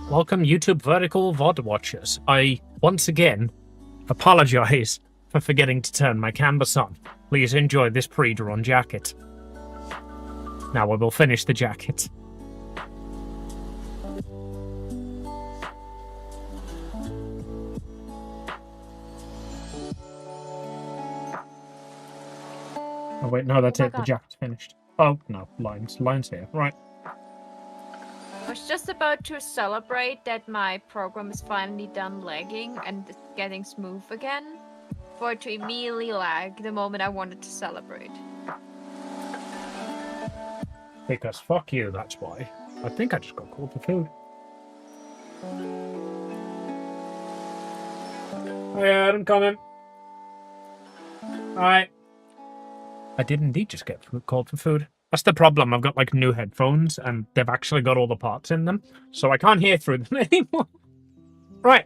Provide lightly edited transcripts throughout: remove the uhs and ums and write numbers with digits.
Welcome, YouTube Vertical VOD watchers. I, once again, apologize for forgetting to turn my canvas on. Please enjoy this pre-drawn jacket. Now we will finish the jacket. Oh wait, no, that's it. The jacket's finished. Oh, no, lines here. Right. I was just about to celebrate that my program is finally done lagging and it's getting smooth again, for it to immediately lag the moment I wanted to celebrate. Because fuck you, that's why. I think I just got called for food. Oh yeah, I'm coming. Alright. I did indeed just get called for food. That's the problem. I've got like new headphones and they've actually got all the parts in them, so I can't hear through them anymore. Right.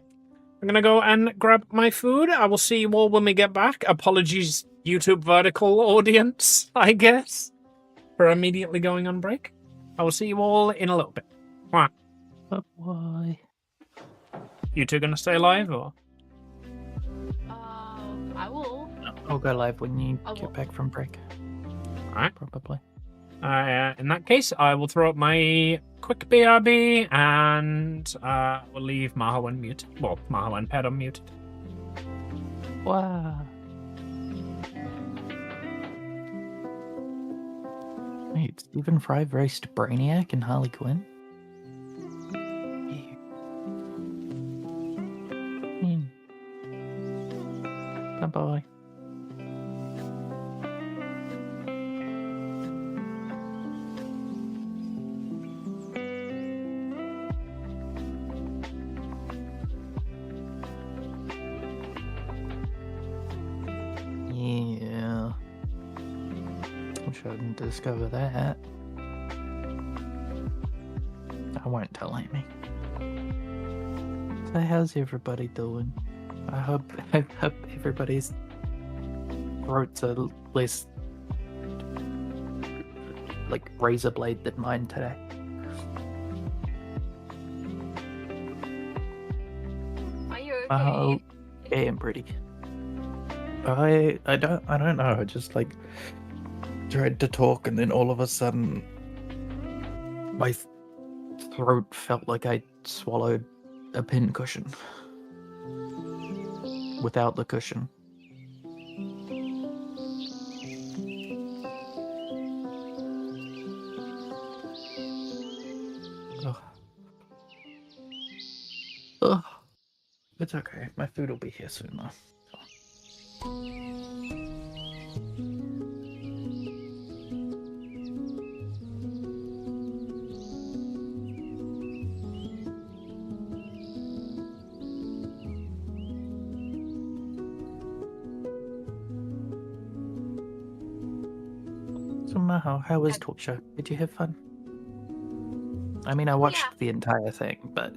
I'm gonna go and grab my food. I will see you all when we get back. Apologies, YouTube Vertical audience, I guess, for immediately going on break. I will see you all in a little bit. Right. But why? You two gonna stay live or? I will. I'll go live when you get back from break. Alright. Probably. In that case, I will throw up my quick BRB and we'll leave Maho unmuted. Well, Maho and Pet unmuted. Wow. Wait, Stephen Fry raced Brainiac and Harley Quinn? Bye-bye. Yeah. Wish I didn't discover that. I won't tell Amy. So how's everybody doing? I hope everybody's throats are less like razor blade than mine today. Are you okay? Oh, yeah, I'm pretty. I don't know. I just like tried to talk and then all of a sudden my throat felt like I swallowed a pin cushion without the cushion. Ugh. It's okay. My food will be here soon though. So Maho, how was Talk Show? Did you have fun? I mean, I watched the entire thing, but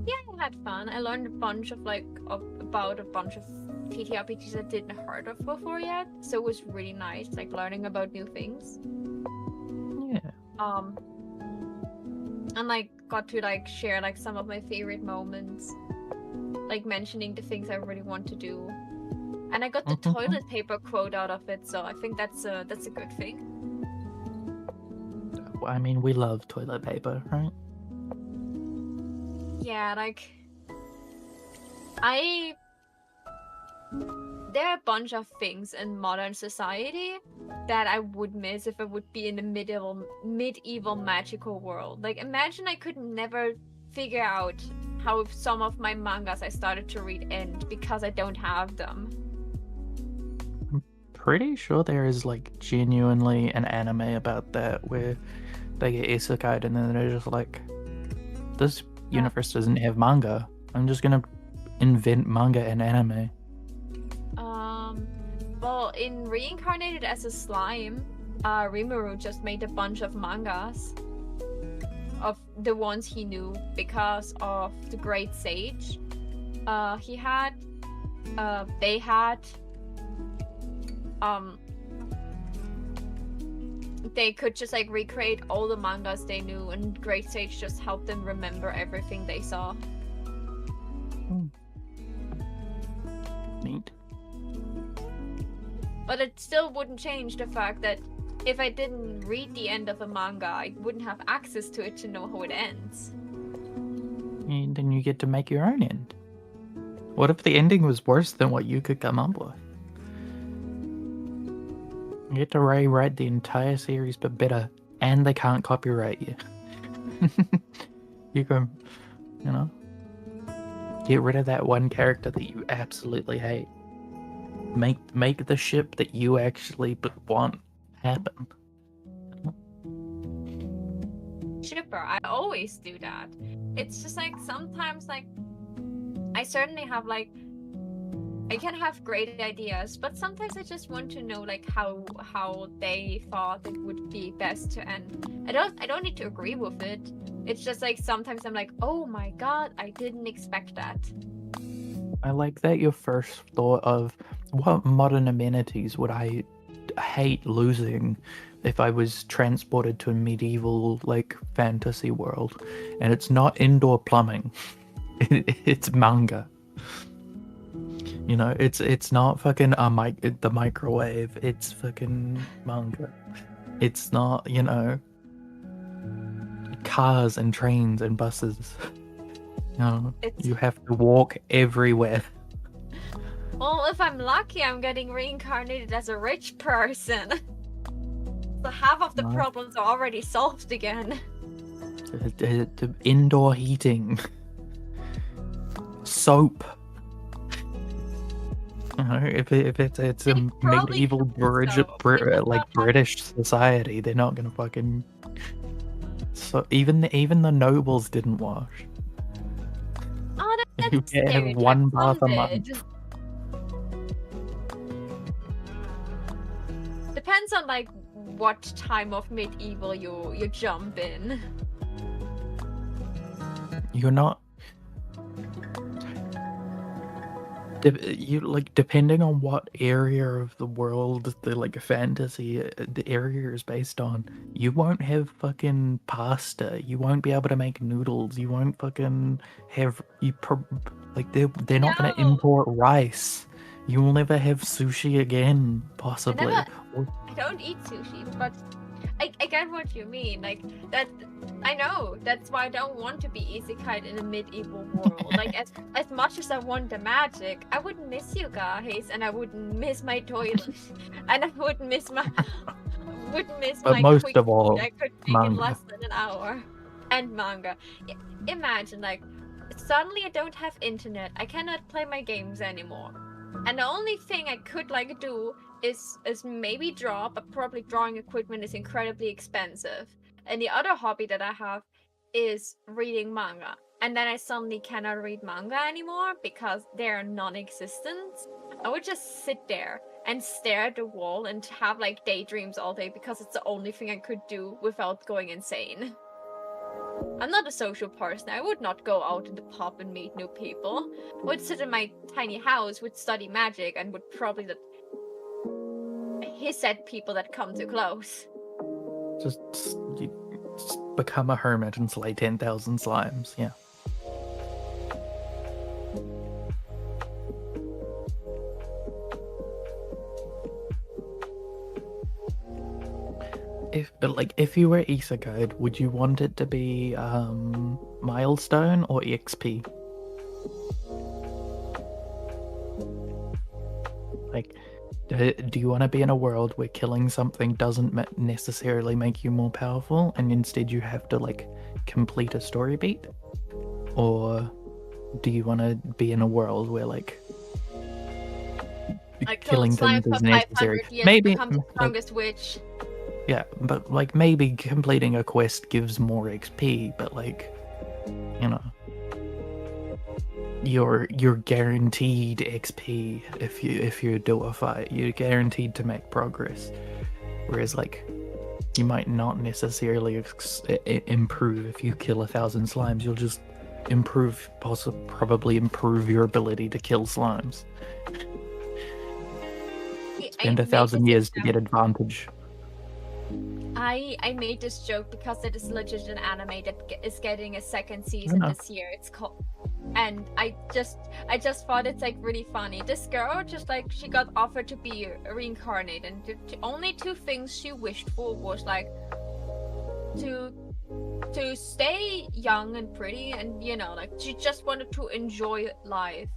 yeah, I had fun. I learned a bunch of about a bunch of TTRPGs I didn't heard of before yet, so it was really nice, like learning about new things. Yeah. And like got to like share like some of my favorite moments, like mentioning the things I really want to do. And I got the toilet paper quote out of it, so I think that's a good thing. I mean, we love toilet paper, right? Yeah, like there are a bunch of things in modern society that I would miss if I would be in the medieval magical world. Like, imagine I could never figure out how some of my mangas I started to read end because I don't have them. Pretty sure there is like genuinely an anime about that where they get isekai'd and then they're just like, this universe doesn't have manga. I'm just gonna invent manga and anime. Well, in Reincarnated as a Slime, Rimuru just made a bunch of mangas of the ones he knew because of the Great Sage. They had they could just like recreate all the mangas they knew, and Great Sage just helped them remember everything they saw. Neat. But it still wouldn't change the fact that if I didn't read the end of a manga, I wouldn't have access to it to know how it ends. And then you get to make your own end. What if the ending was worse than what you could come up with? You get to rewrite the entire series but better, and they can't copyright you. You can, you know, get rid of that one character that you absolutely hate. Make the ship that you actually want happen. Shipper, I always do that. It's just like sometimes like I certainly have like I can have great ideas, but sometimes I just want to know like how they thought it would be best to end. I don't need to agree with it. It's just like sometimes I'm like, oh my god, I didn't expect that. I like that your first thought of what modern amenities would I hate losing if I was transported to a medieval like fantasy world, and it's not indoor plumbing. It's manga. You know, it's not fucking the microwave. It's fucking manga. It's not, you know, cars and trains and buses. No, you have to walk everywhere. Well, if I'm lucky, I'm getting reincarnated as a rich person. So half of the Nice. problems are already solved again. The indoor heating, soap. You know, if it's a They probably medieval have soap. They just don't have- British society, they're not gonna fucking. So even the nobles didn't wash. Oh, that's You can't have one bath a month. Depends on like what time of medieval you jump in. You're not. You like depending on what area of the world the like fantasy the area is based on, you won't have fucking pasta. You won't be able to make noodles. You won't fucking have like they're not gonna No. import rice. You will never have sushi again, possibly. I don't eat sushi, but I get what you mean. Like that, I know. That's why I don't want to be isekai in a medieval world. Like as much as I want the magic, I would miss you guys, and I wouldn't miss my toilet, and I would miss my But my most quick of all, food I could make in manga. less than an hour. And manga. Imagine like suddenly I don't have internet. I cannot play my games anymore. And the only thing I could like do is maybe draw, but probably drawing equipment is incredibly expensive. And the other hobby that I have is reading manga. And then I suddenly cannot read manga anymore because they're non-existent. I would just sit there and stare at the wall and have like daydreams all day because it's the only thing I could do without going insane. I'm not a social person. I would not go out in the pub and meet new people. I would sit in my tiny house, would study magic, and would probably hiss at people that come too close. Just become a hermit and slay 10,000 slimes. Yeah. If you were isekai, would you want it to be milestone or XP? Like, do you want to be in a world where killing something doesn't necessarily make you more powerful, and instead you have to like complete a story beat, or do you want to be in a world where like killing things is necessary? Maybe become the strongest witch. Yeah, but like maybe completing a quest gives more XP, but like, you know, you're guaranteed XP if you do a fight. You're guaranteed to make progress. Whereas like, you might not necessarily improve if you kill 1,000 slimes. You'll just probably improve your ability to kill slimes. Spend 1,000 years to get advantage. I made this joke because it is legit an anime that is getting a second season this year. It's called, and I just thought it's like really funny. This girl just like she got offered to be reincarnated, and the only two things she wished for was like to stay young and pretty, and you know, like she just wanted to enjoy life,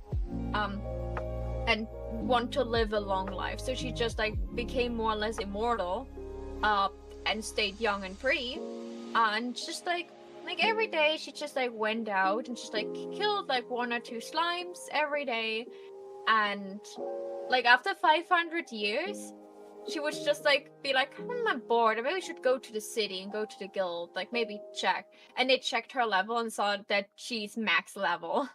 and want to live a long life. So she just like became more or less immortal, and stayed young and pretty, and just like every day she just like went out and just like killed like 1 or 2 slimes every day, and like after 500 years she would just like be like, I'm bored, I maybe should go to the city and go to the guild, like maybe check, and they checked her level and saw that she's max level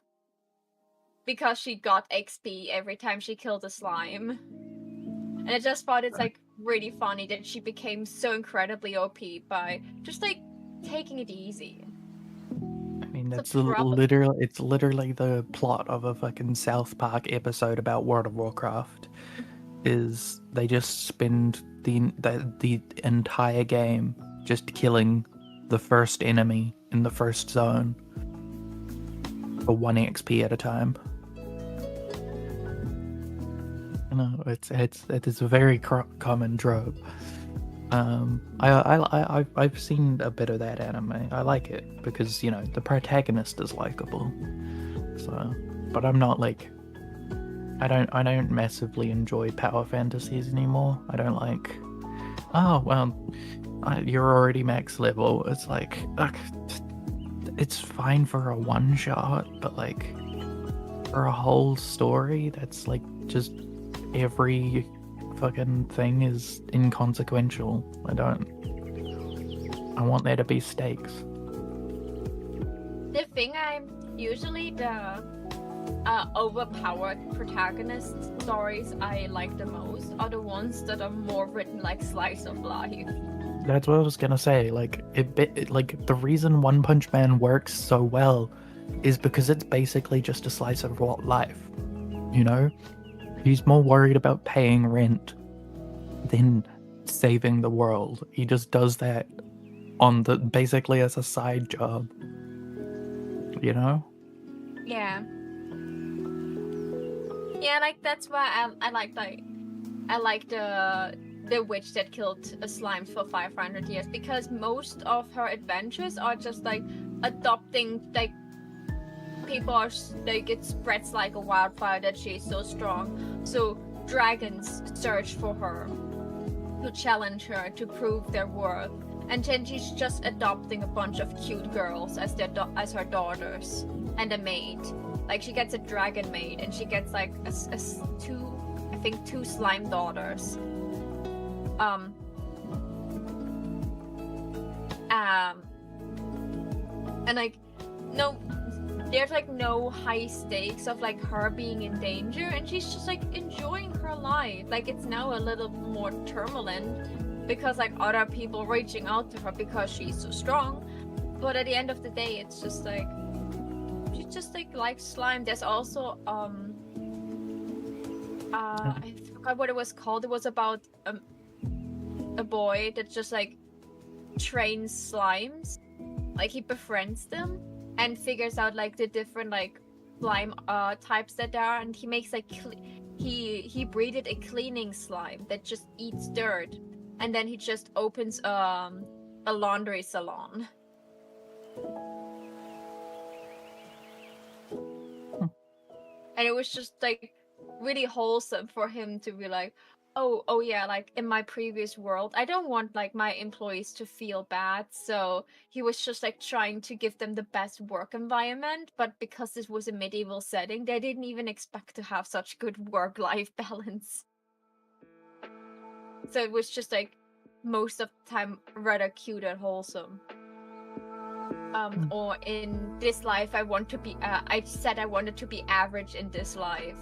because she got XP every time she killed a slime. And I just thought it's like really funny that she became so incredibly OP by just like taking it easy. I mean, So that's probably- it's literally the plot of a fucking South Park episode about World of Warcraft. Is they just spend the entire game just killing the first enemy in the first zone for 1 XP at a time. No, it is a very common trope. I've seen a bit of that anime. I like it because, you know, the protagonist is likable. So, but I'm not like, I don't massively enjoy power fantasies anymore. I don't like, oh well, you're already max level. It's like, it's fine for a one shot, but like for a whole story, that's like just every fucking thing is inconsequential. I want there to be stakes. The thing usually the overpowered protagonist stories I like the most are the ones that are more written like slice of life. That's what I was gonna say. Like like the reason One Punch Man works so well is because it's basically just a slice of life. You know, he's more worried about paying rent than saving the world. He just does that on the basically as a side job. You know? Yeah. Yeah, like that's why I like the witch that killed a slime for 500 years, because most of her adventures are just like adopting like people are like it spreads like a wildfire that she's so strong. So dragons search for her to challenge her to prove their worth, and then she's just adopting a bunch of cute girls as as her daughters and a maid. Like she gets a dragon maid, and she gets like two slime daughters. And like no, there's like no high stakes of like her being in danger, and she's just like enjoying her life. Like it's now a little more turbulent because like other people reaching out to her because she's so strong, but at the end of the day it's just like she just like likes slime. There's also I forgot what it was called. It was about a boy that just like trains slimes, like he befriends them and figures out like the different like slime types that there are, and he makes like he breeded a cleaning slime that just eats dirt, and then he just opens a laundry salon. And it was just like really wholesome for him to be like, oh yeah, like in my previous world I don't want like my employees to feel bad, so he was just like trying to give them the best work environment, but because this was a medieval setting they didn't even expect to have such good work-life balance. So it was just like most of the time rather cute and wholesome. Or in this life I said I wanted to be average in this life,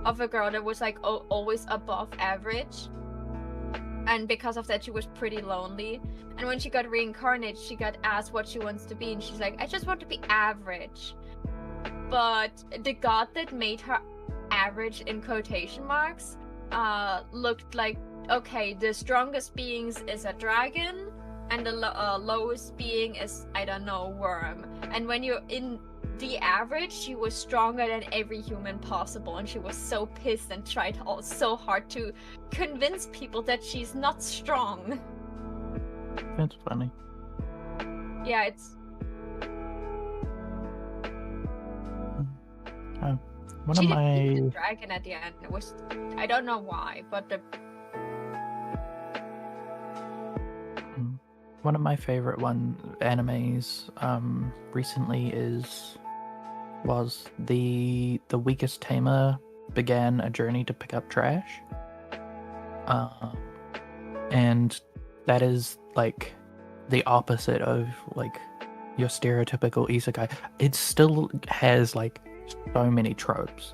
of a girl that was like always above average, and because of that she was pretty lonely, and when she got reincarnated she got asked what she wants to be, and she's like, I just want to be average. But the god that made her average in quotation marks looked like okay, the strongest beings is a dragon, and the lowest being is, I don't know, worm. And when you're in the average, she was stronger than every human possible, and she was so pissed and tried so hard to convince people that she's not strong. That's funny. Yeah, it's. One She of defeated the my dragon at the end. It was, I don't know why, but the one of my favorite animes recently was the weakest tamer began a journey to pick up trash. And that is like the opposite of like your stereotypical isekai. It still has like so many tropes,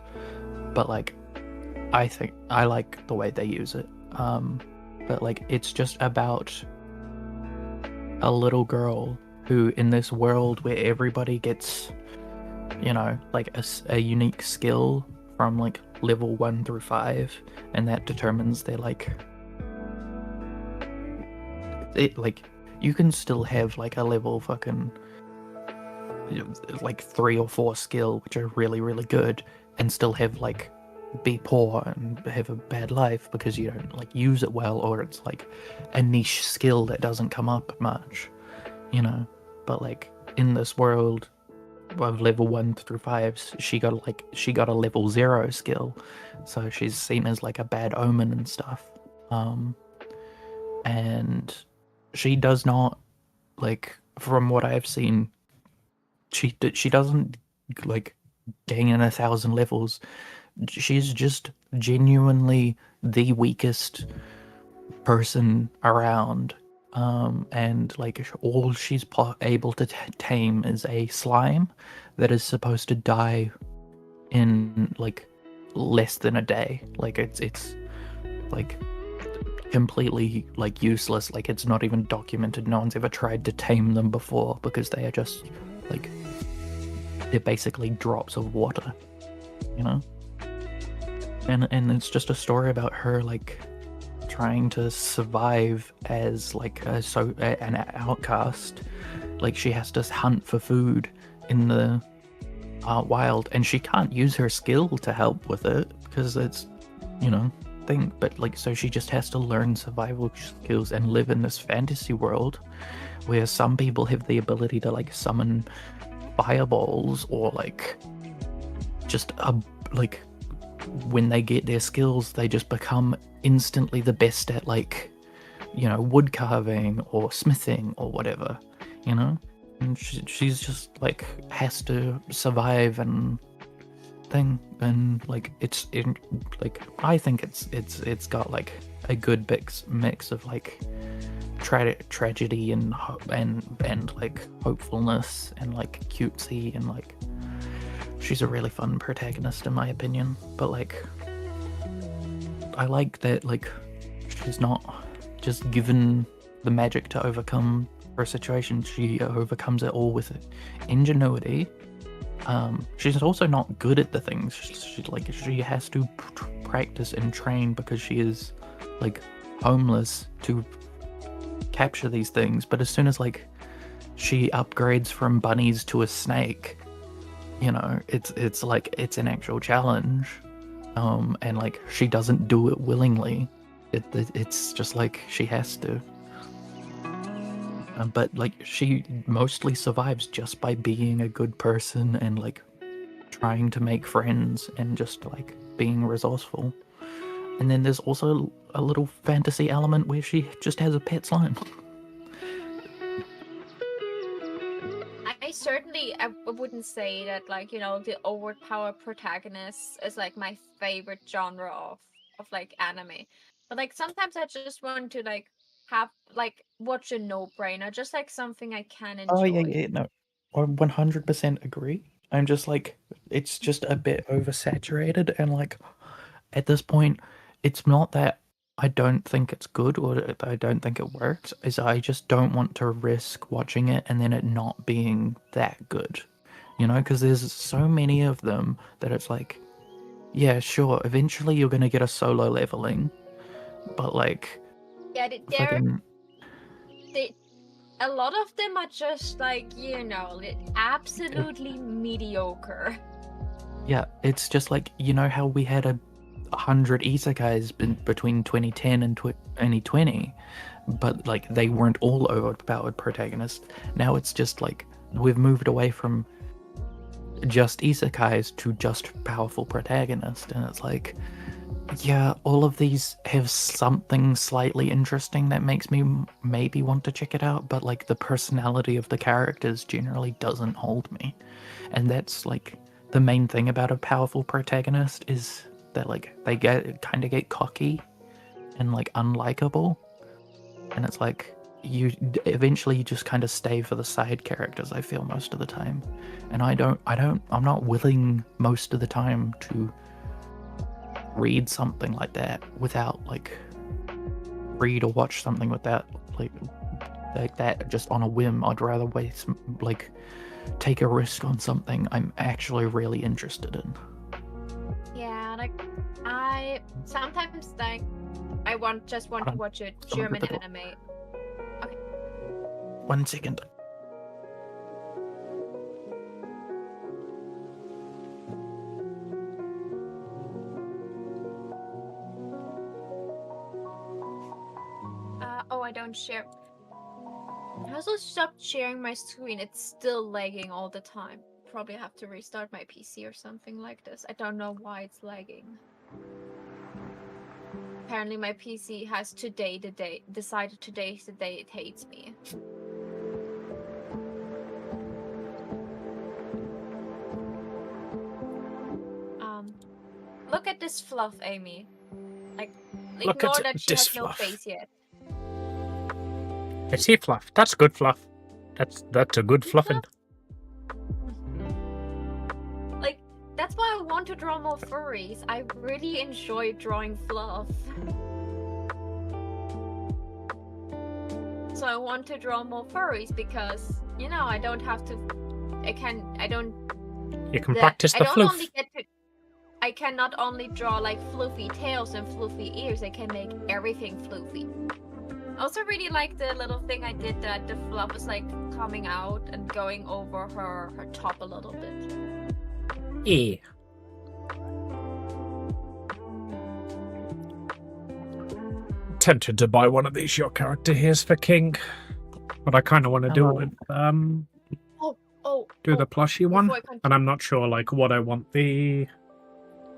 but like I think I like the way they use it. But like it's just about a little girl who, in this world where everybody gets, you know, like a unique skill from like level 1 through 5, and that determines their like it, like you can still have like a level fucking like 3 or 4 skill which are really really good, and still have like be poor and have a bad life because you don't like use it well, or it's like a niche skill that doesn't come up much, you know. But like in this world of level 1 through 5, she got a level 0 skill, so she's seen as like a bad omen and stuff. And she does not, like, from what I've seen, she doesn't like gain 1,000 levels. She's just genuinely the weakest person around, and like all she's able to tame is a slime that is supposed to die in like less than a day. Like it's like completely like useless. Like it's not even documented. No one's ever tried to tame them before because they are just like, they're basically drops of water, you know. And it's just a story about her like trying to survive as like an outcast. Like she has to hunt for food in the wild, and she can't use her skill to help with it because it's, you know, thing. But like, so she just has to learn survival skills and live in this fantasy world where some people have the ability to like summon fireballs, or like just like when they get their skills they just become instantly the best at, like, you know, wood carving or smithing or whatever, you know. And she's just like has to survive and thing, and like like I think it's got like a good mix of like tragedy and like hopefulness and like cutesy, and like she's a really fun protagonist in my opinion. But like I like that like she's not just given the magic to overcome her situation. She overcomes it all with ingenuity. She's also not good at the things. She has to practice and train because she is like homeless to capture these things. But as soon as like she upgrades from bunnies to a snake, you know, it's like it's an actual challenge, and like she doesn't do it willingly. It's just like she has to. But like she mostly survives just by being a good person and like trying to make friends and just like being resourceful. And then there's also a little fantasy element where she just has a pet slime. I wouldn't say that, like, you know, the overpowered protagonist is like my favorite genre of like anime. But like sometimes I just want to like have like watch a no-brainer, just like something I can enjoy. Oh yeah, no, I 100% agree. I'm just like, it's just a bit oversaturated, and like at this point, it's not that I don't think it's good or that I don't think it works. Is I just don't want to risk watching it and then it not being that good, you know? Because there's so many of them that it's like, yeah, sure, eventually you're gonna get a solo leveling, but like, Yeah, fucking a lot of them are just like, absolutely mediocre. yeah, it's just like, you know how we had 100 isekais between 2010 and 2020, but like they weren't all overpowered protagonists. Now it's just like we've moved away from just isekais to just powerful protagonist, and it's like, yeah, all of these have something slightly interesting that makes me maybe want to check it out, but like the personality of the characters generally doesn't hold me. And that's like the main thing about a powerful protagonist, is that like they get cocky and like unlikable, and it's like you eventually just kind of stay for the side characters, I feel, most of the time. And I'm not willing most of the time to read something like that without like read or watch something without like that just on a whim. I'd rather take a risk on something I'm actually really interested in. Yeah, like I sometimes like I just want to watch a German anime. Okay. 1 second. Oh, I don't share. I also stopped sharing my screen. It's still lagging all the time. Probably have to restart my PC or something like this. I don't know why it's lagging. Apparently my PC has decided today's the day it hates me. Look at this fluff, Amy. Like, ignore that she has no face yet. I see fluff. That's good fluff. That's a good fluffing. Like, that's why I want to draw more furries. I really enjoy drawing fluff. So I want to draw more furries because, I don't have to... You can practice the fluff. I can not only draw like floofy tails and floofy ears, I can make everything floofy. I also really like the little thing I did that the fluff was like coming out and going over her top a little bit. Yeah. Tempted to buy one of these your character here's for King, but I kind of want to do it with the plushie one, and I'm not sure like what I want the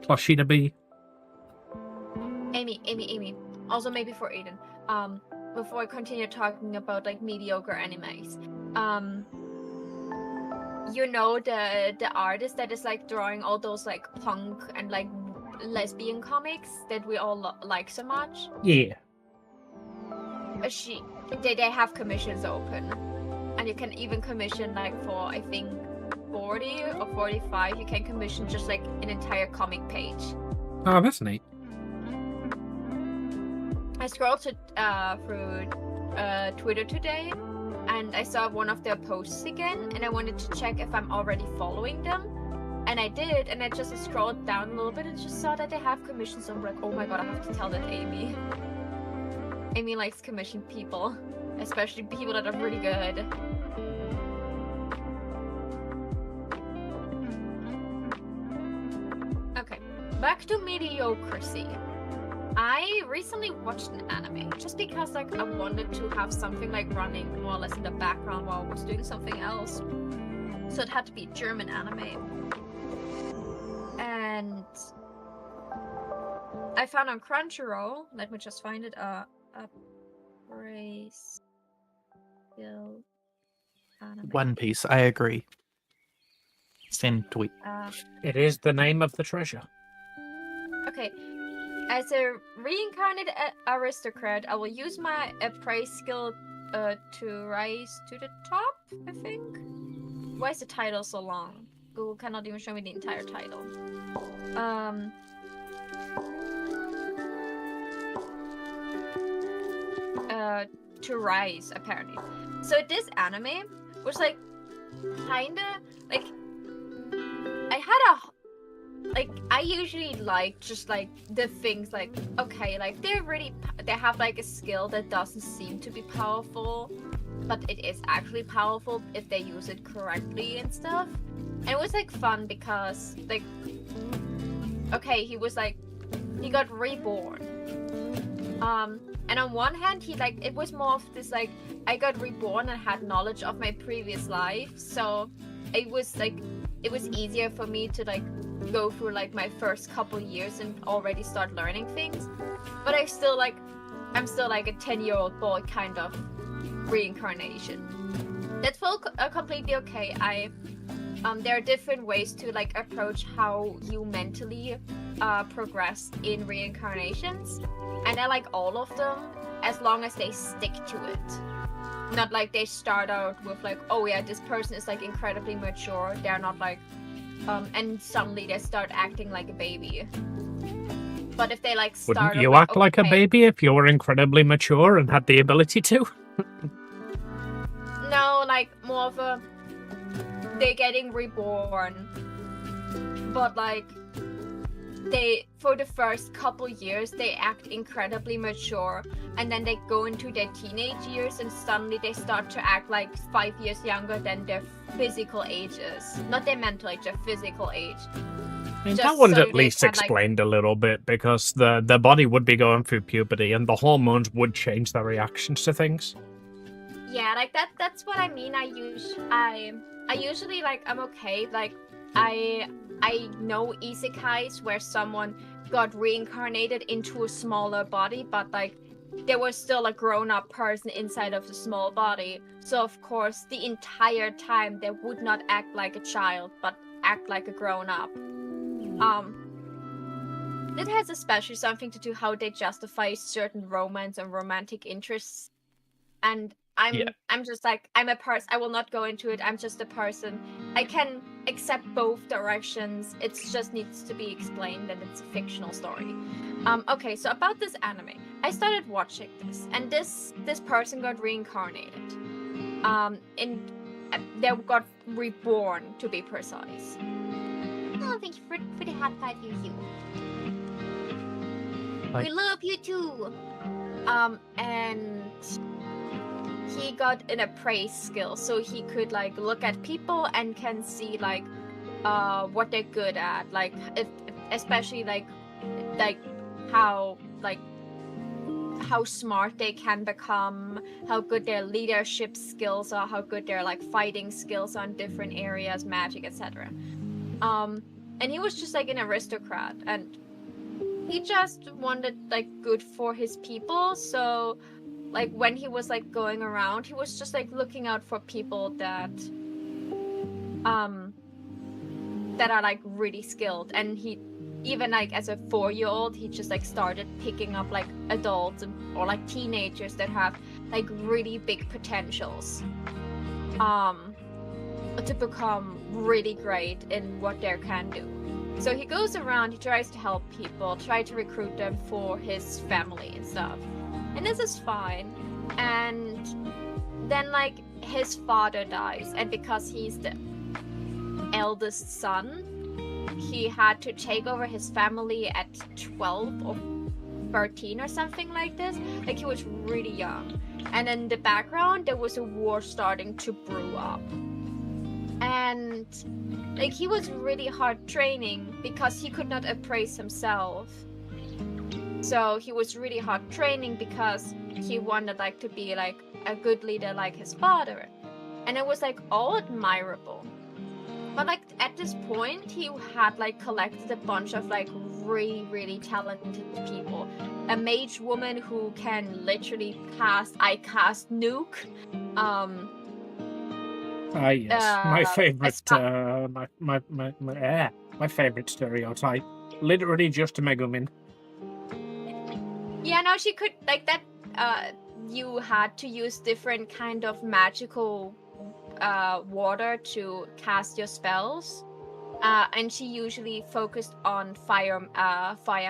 plushie to be. Amy. Also maybe for Aiden. Before I continue talking about like mediocre animes, the artist that is like drawing all those like punk and like lesbian comics that we all like so much. Yeah. They have commissions open, and you can even commission like for I think 40 or 45. You can commission just like an entire comic page. Oh, that's neat. I scrolled through Twitter today, and I saw one of their posts again, and I wanted to check if I'm already following them, and I did, and I just scrolled down a little bit and just saw that they have commissions. So I'm like, oh my god, I have to tell that Amy. Amy likes commissioned people, especially people that are really good. Okay, back to mediocrity. I recently watched an anime just because like I wanted to have something like running more or less in the background while I was doing something else. So it had to be a German anime. And I found on Crunchyroll, let me just find it, Race Guild anime. One Piece, I agree. Send tweet. It is the name of the treasure. Okay. As a reincarnated aristocrat, I will use my praise skill to rise to the top, I think. Why is the title so long? Google cannot even show me the entire title. To rise, apparently. So this anime was like, kinda, like, I had like I usually like just like the things like okay, like they have like a skill that doesn't seem to be powerful, but it is actually powerful if they use it correctly and stuff. And it was like fun because like okay, he got reborn. And on one hand he like it was more of this like I got reborn and had knowledge of my previous life, so it was easier for me to like go through like my first couple years and already start learning things. But I'm still like a 10-year-old boy kind of reincarnation. That's completely okay. There are different ways to like approach how you mentally progress in reincarnations, and I like all of them as long as they stick to it. Not like they start out with like, oh yeah, this person is like incredibly mature. They're not like, and suddenly they start acting like a baby. But if they like start, wouldn't you act like a baby if you were incredibly mature and had the ability to? No, like more of a they're getting reborn, but like they for the first couple years they act incredibly mature, and then they go into their teenage years and suddenly they start to act like 5 years younger than their physical age is. Not their mental age, their physical age. I mean, Just that one's so at they least can, like- explained a little bit because their body would be going through puberty and the hormones would change their reactions to things. Yeah, like that's what I mean. I usually like I'm okay. Like I know isekais where someone got reincarnated into a smaller body, but like there was still a grown-up person inside of the small body. So of course the entire time they would not act like a child, but act like a grown-up. That has especially something to do how they justify certain romance and romantic interests. And I'm just like I'm a person. I will not go into it. I'm just a person. I can accept both directions. It just needs to be explained, and it's a fictional story. Okay, so about this anime, I started watching this, and this person got reincarnated. They got reborn, to be precise. Oh, thank you for the hot five, you. Like- We love you too. And he got an appraise skill, so he could like look at people and can see like what they're good at, like if especially like how smart they can become, how good their leadership skills are, how good their like fighting skills are in different areas, magic, etc. And he was just like an aristocrat, and he just wanted like good for his people. So like when he was like going around, he was just like looking out for people that are like really skilled. And he even like as a 4-year-old, he just like started picking up like adults or like teenagers that have like really big potentials to become really great in what they can do. So he goes around, he tries to help people, try to recruit them for his family and stuff. And this is fine. And then like his father dies, and because he's the eldest son, he had to take over his family at 12 or 13 or something like this. Like he was really young. And in the background there was a war starting to brew up. And like he was really hard training because he could not appraise himself. So he was really hard training because he wanted like to be like a good leader like his father. And it was like all admirable. But like at this point he had like collected a bunch of like really, really talented people. A mage woman who can literally cast nuke. Yes, my favorite, a my favorite stereotype. Literally just a Megumin. Yeah, no, she could like that. You had to use different kind of magical water to cast your spells, and she usually focused on fire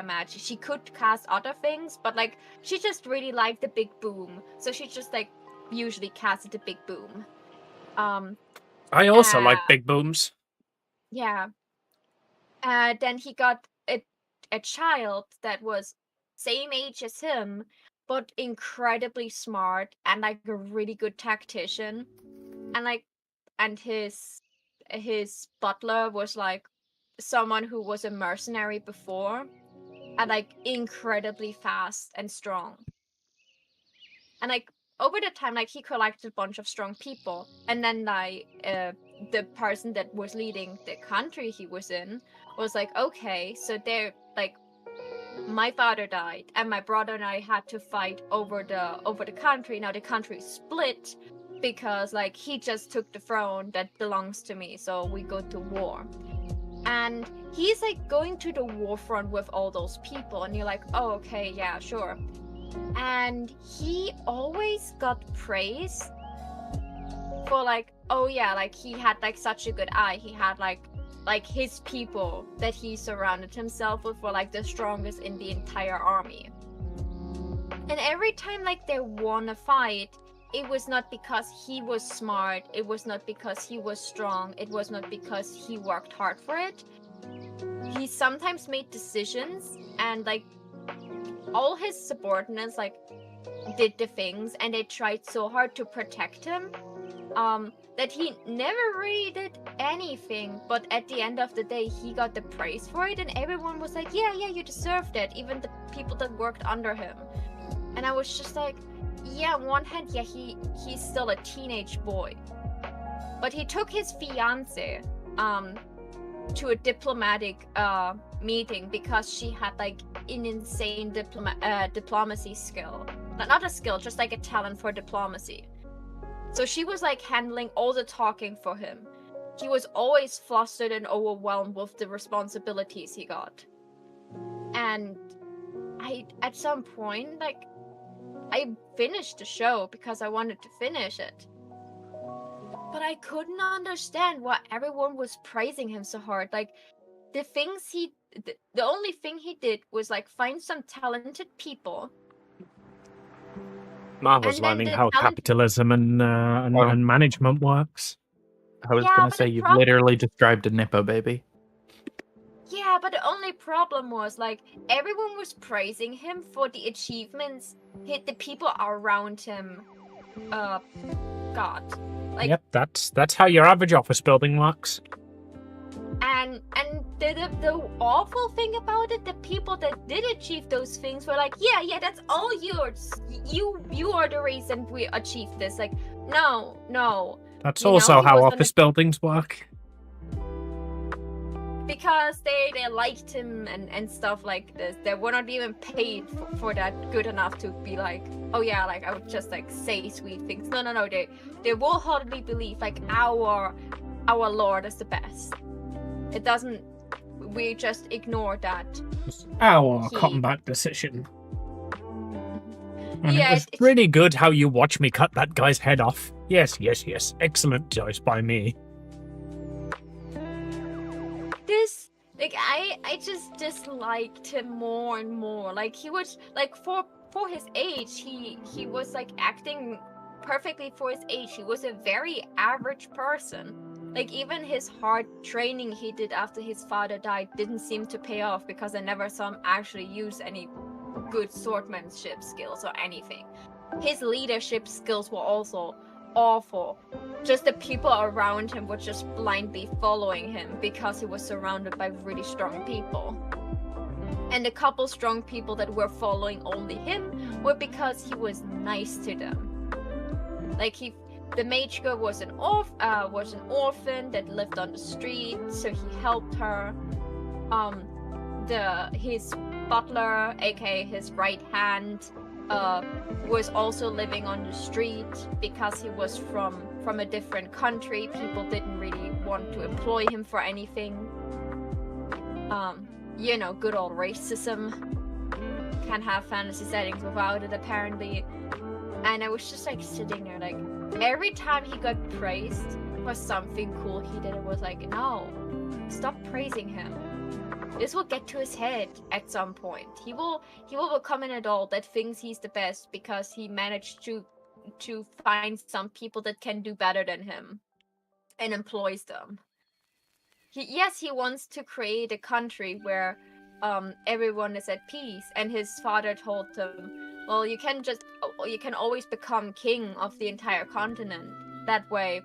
magic. She could cast other things, but like she just really liked the big boom, so she just like usually casted the big boom. I also like big booms. Yeah. Then he got a child that was same age as him, but incredibly smart and like a really good tactician. And like, and his butler was like someone who was a mercenary before, and like incredibly fast and strong. And like over the time, like he collected a bunch of strong people, and then like the person that was leading the country he was in was like, okay, so they're like, my father died and my brother and I had to fight over the country. Now the country split because like he just took the throne that belongs to me, so we go to war. And he's like going to the war front with all those people, and you're like, oh, okay, yeah, sure. And he always got praise for like, oh yeah, like he had like such a good eye. He had like his people that he surrounded himself with were like the strongest in the entire army. And every time like they won a fight, it was not because he was smart, it was not because he was strong, it was not because he worked hard for it. He sometimes made decisions, and like all his subordinates like did the things, and they tried so hard to protect him that he never really did anything, but at the end of the day he got the praise for it, and everyone was like, yeah, you deserved it, even the people that worked under him. And I was just like, yeah, on one hand, yeah, he's still a teenage boy, but he took his fiance to a diplomatic meeting because she had like an insane diplomacy skill. Not a skill, just like a talent for diplomacy. So she was like handling all the talking for him. He was always flustered and overwhelmed with the responsibilities he got. And at some point, like, I finished the show because I wanted to finish it. But I couldn't understand why everyone was praising him so hard. Like, the only thing he did was like find some talented people. Marvel's And then learning the how talent- capitalism and management works. I was Yeah, gonna but say the you've prob- literally described a Nippo baby. Yeah, but the only problem was like everyone was praising him for the achievements the people around him got. Like, Yep, that's how your average office building works. and the awful thing about it, the people that did achieve those things were like, yeah, that's all yours. You are the reason we achieved this. Like, no. That's You know, also he how was on office buildings work. because they liked him and stuff like this. They were not even paid for that good enough to be like, oh yeah, like I would just like say sweet things. No. They wholeheartedly believe like our Lord is the best. It doesn't. We just ignore that. It's our He- combat decision. And Yeah, it was it's- really good how you watched me cut that guy's head off. Yes. Excellent choice by me. This like I just disliked him more and more. Like he was like for his age, he was like acting perfectly for his age. He was a very average person. Like even his hard training he did after his father died didn't seem to pay off because I never saw him actually use any good swordmanship skills or anything. His leadership skills were also awful. Just the people around him were just blindly following him because he was surrounded by really strong people. And the couple strong people that were following only him were because he was nice to them. Like the mage girl was an orphan that lived on the street, so he helped her. His butler, aka his right hand, was also living on the street because he was from a different country. People didn't really want to employ him for anything. Good old racism. Can't have fantasy settings without it, apparently. And I was just like sitting there, like every time he got praised for something cool he did, it was like, no, stop praising him. This will get to his head at some point. He will become an adult that thinks he's the best because he managed to find some people that can do better than him and employs them. he wants to create a country where everyone is at peace, and his father told him, well, you can always become king of the entire continent. That way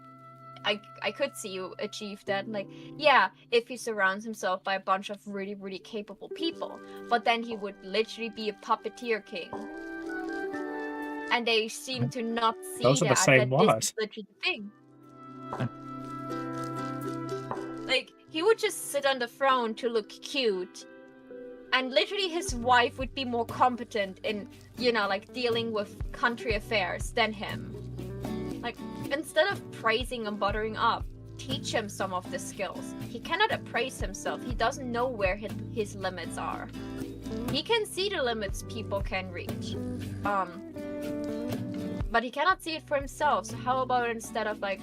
I could see you achieve that. Like, yeah, if he surrounds himself by a bunch of really, really capable people, but then he would literally be a puppeteer king. And they seem to not see Those are the same that this words. is literally the thing. Like, he would just sit on the throne to look cute, and literally his wife would be more competent in, like, dealing with country affairs than him. Like, instead of praising and buttering up, teach him some of the skills. He cannot appraise himself. He doesn't know where his limits are. He can see the limits people can reach. But he cannot see it for himself. So how about instead of, like,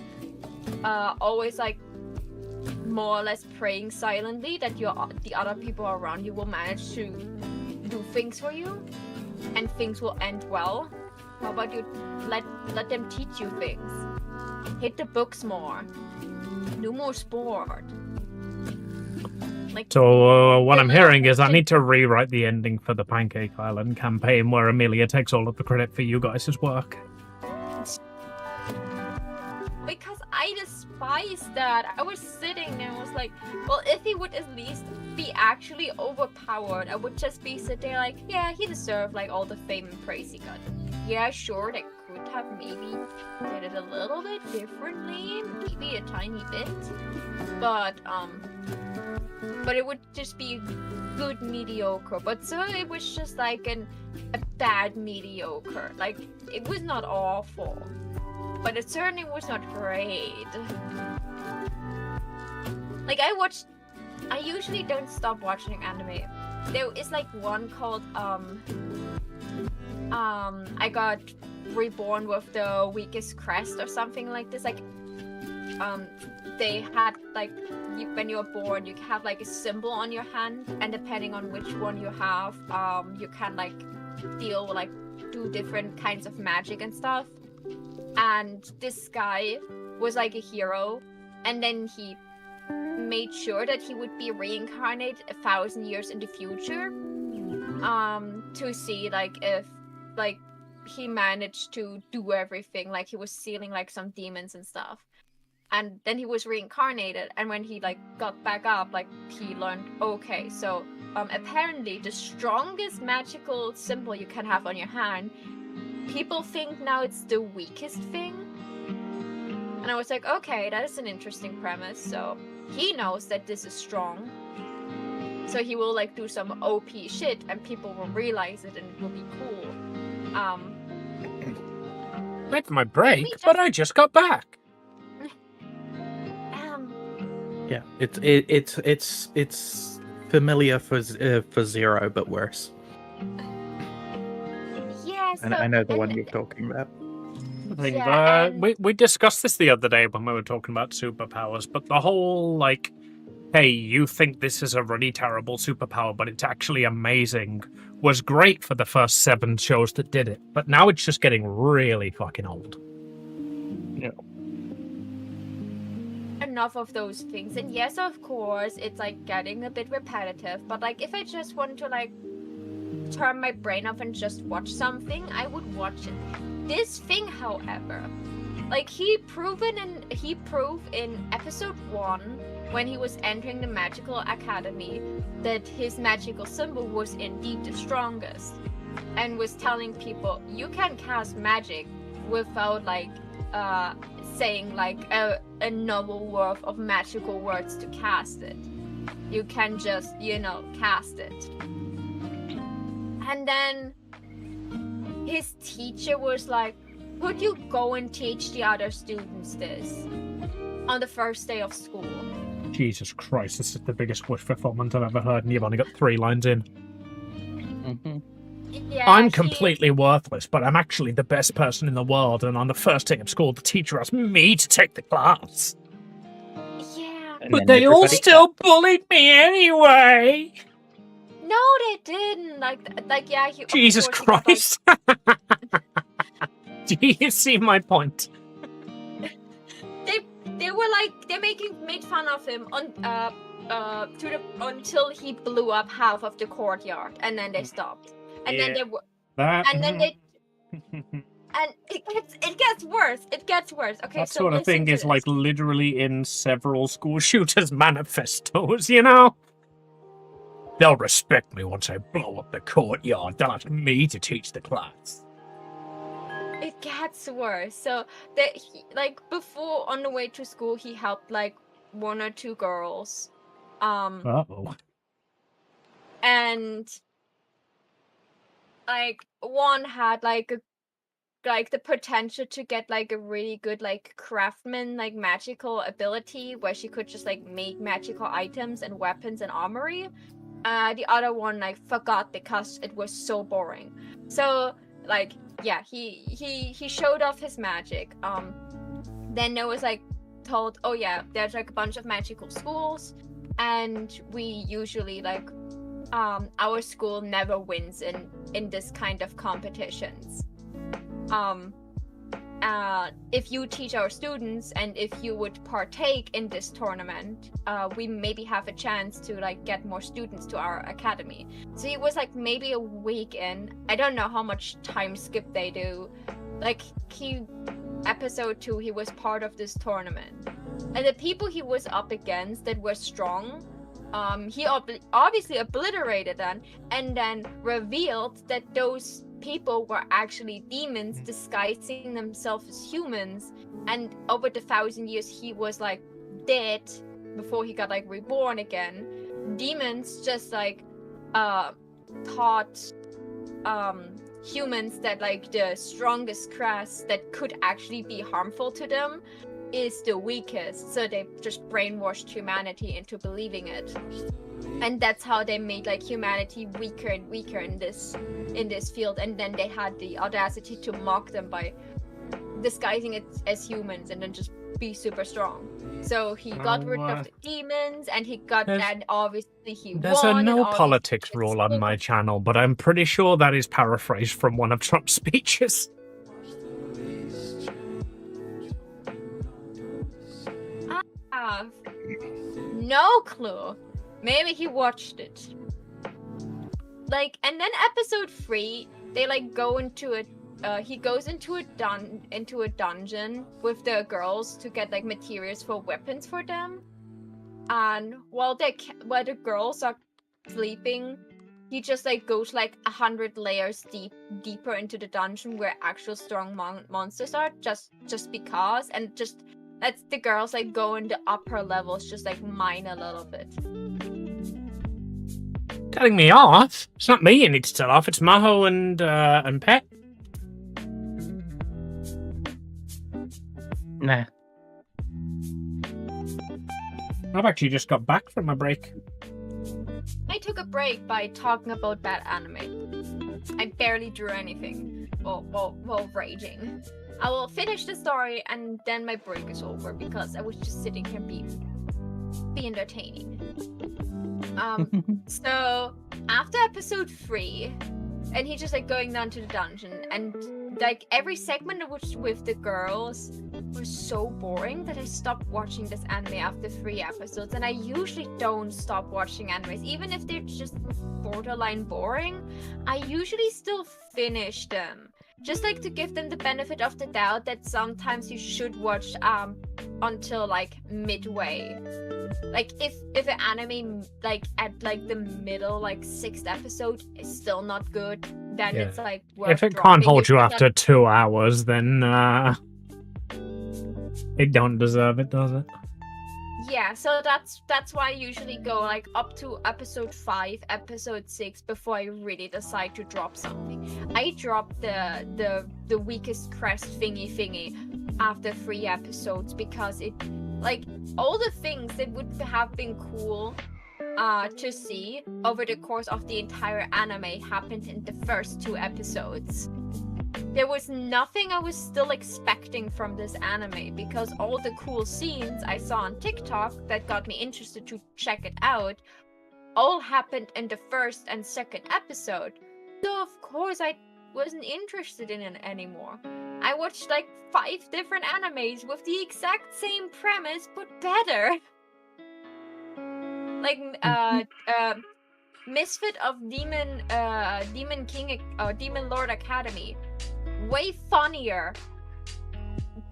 always, like, more or less praying silently that the other people around you will manage to do things for you and things will end well? How about you let them teach you things? Hit the books more. Do more sport. Like, So what I'm hearing is I thing- need to rewrite the ending for the Pancake Island campaign where Amelia takes all of the credit for you guys' work. because I despise that. I was sitting there and was like, well, if he would at least be actually overpowered, I would just be sitting there like, yeah, he deserved like all the fame and praise he got. Yeah, sure, they could have maybe did it a little bit differently, maybe a tiny bit, but it would just be good mediocre. But so it was just like a bad mediocre. Like, it was not awful, but it certainly was not great. Like, I usually don't stop watching anime. There is like one called I got reborn with the weakest crest or something like this. Like, they had like when you're born, you have like a symbol on your hand, and depending on which one you have, you can like do different kinds of magic and stuff. And this guy was like a hero, and then he made sure that he would be reincarnated 1,000 years in the future, to see like if like he managed to do everything. Like, he was sealing like some demons and stuff, and then he was reincarnated, and when he like got back up, like he learned, okay, so apparently the strongest magical symbol you can have on your hand, people think now it's the weakest thing. And I was like, okay, that is an interesting premise. So he knows that this is strong, so he will like do some OP shit and people will realize it and it will be cool. Late for my break, but I just got back. Yeah, it's familiar for Zero, but worse. Yeah, so, And I know the one you're talking about. I think Yeah, and- we discussed this the other day when we were talking about superpowers, but the whole like, hey, you think this is a really terrible superpower, but it's actually amazing, was great for the first 7 shows that did it. But now it's just getting really fucking old. enough of those things. And yes, of course, it's like getting a bit repetitive, but like if I just want to like turn my brain off and just watch something, I would watch it. This thing, however, like he proved in episode 1 when he was entering the magical academy that his magical symbol was indeed the strongest, and was telling people you can cast magic without like saying like a novel worth of magical words to cast it. You can just, cast it. And then his teacher was like, could you go and teach the other students this on the first day of school? Jesus Christ, this is the biggest wish fulfillment I've ever heard, and you've only got 3 lines in. Mm-hmm. Yeah, I'm completely worthless, but I'm actually the best person in the world, and on the first day of school, the teacher asked me to take the class. Yeah. But they all still bullied me anyway! No, they didn't. Like yeah. Of Jesus course he got, like, Christ! Do you see my point? they were like they made fun of him until he blew up half of the courtyard, and then they stopped. And then Yeah, they were that and then they and it gets worse. It gets worse. Okay, that so sort of listen thing to is this. like literally in several school shooters' manifestos, you know? They'll respect me once I blow up the courtyard. They'll ask me to teach the class. It gets worse. So like before on the way to school, he helped like 1 or 2 girls, Uh-oh. and like one had like the potential to get like a really good like craftsman like magical ability where she could just like make magical items and weapons and armory. The other one like forgot because it was so boring. So like yeah, he showed off his magic. Then there was like told, oh yeah, there's like a bunch of magical schools, and we usually like our school never wins in this kind of competitions. If you teach our students and if you would partake in this tournament, we maybe have a chance to like get more students to our academy. So it was like maybe a week in. I don't know how much time skip they do. Like episode 2, he was part of this tournament, and the people he was up against that were strong, he obviously obliterated them, and then revealed that those people were actually demons disguising themselves as humans, and over the 1,000 years he was like dead before he got like reborn again. Demons just like taught humans that like the strongest class that could actually be harmful to them is the weakest, so they just brainwashed humanity into believing it. And that's how they made like humanity weaker and weaker in this field, and then they had the audacity to mock them by disguising it as humans and then just be super strong. So he got rid of the demons, and he got and obviously he There's won. a no and politics rule on my channel, but I'm pretty sure that is paraphrased from one of Trump's speeches. I have no clue. Maybe he watched it. Like, and then episode 3, they like go into a he goes into a dungeon with the girls to get like materials for weapons for them. And while the girls are sleeping, he just like goes like 100 layers deeper into the dungeon where actual strong monsters are, just because, and just lets the girls like go in the upper levels, just like mine a little bit. Telling me off? It's not me you need to tell off, it's Maho and Pet. Nah. I've actually just got back from my break. I took a break by talking about bad anime. I barely drew anything while raging. I will finish the story and then my break is over because I was just sitting here be entertaining. So after episode 3, and he's just like going down to the dungeon, and like every segment of which with the girls was so boring that I stopped watching this anime after 3 episodes. And I usually don't stop watching animes, even if they're just borderline boring. I usually still finish them, just like to give them the benefit of the doubt that sometimes you should watch until like midway. Like if an anime like at like the middle, like 6th episode is still not good, then it's like worth if it dropping. can't hold you after 2 hours, then it don't deserve it, does it? Yeah, so that's why I usually go like up to episode 5, episode 6 before I really decide to drop something. I dropped the weakest crest thingy after 3 episodes because it, like, all the things that would have been cool to see over the course of the entire anime happened in the first 2 episodes. There was nothing I was still expecting from this anime because all the cool scenes I saw on TikTok that got me interested to check it out all happened in the 1st and 2nd episode. So of course I wasn't interested in it anymore. I watched like 5 different animes with the exact same premise but better. Like Misfit of Demon King or Demon Lord Academy, way funnier.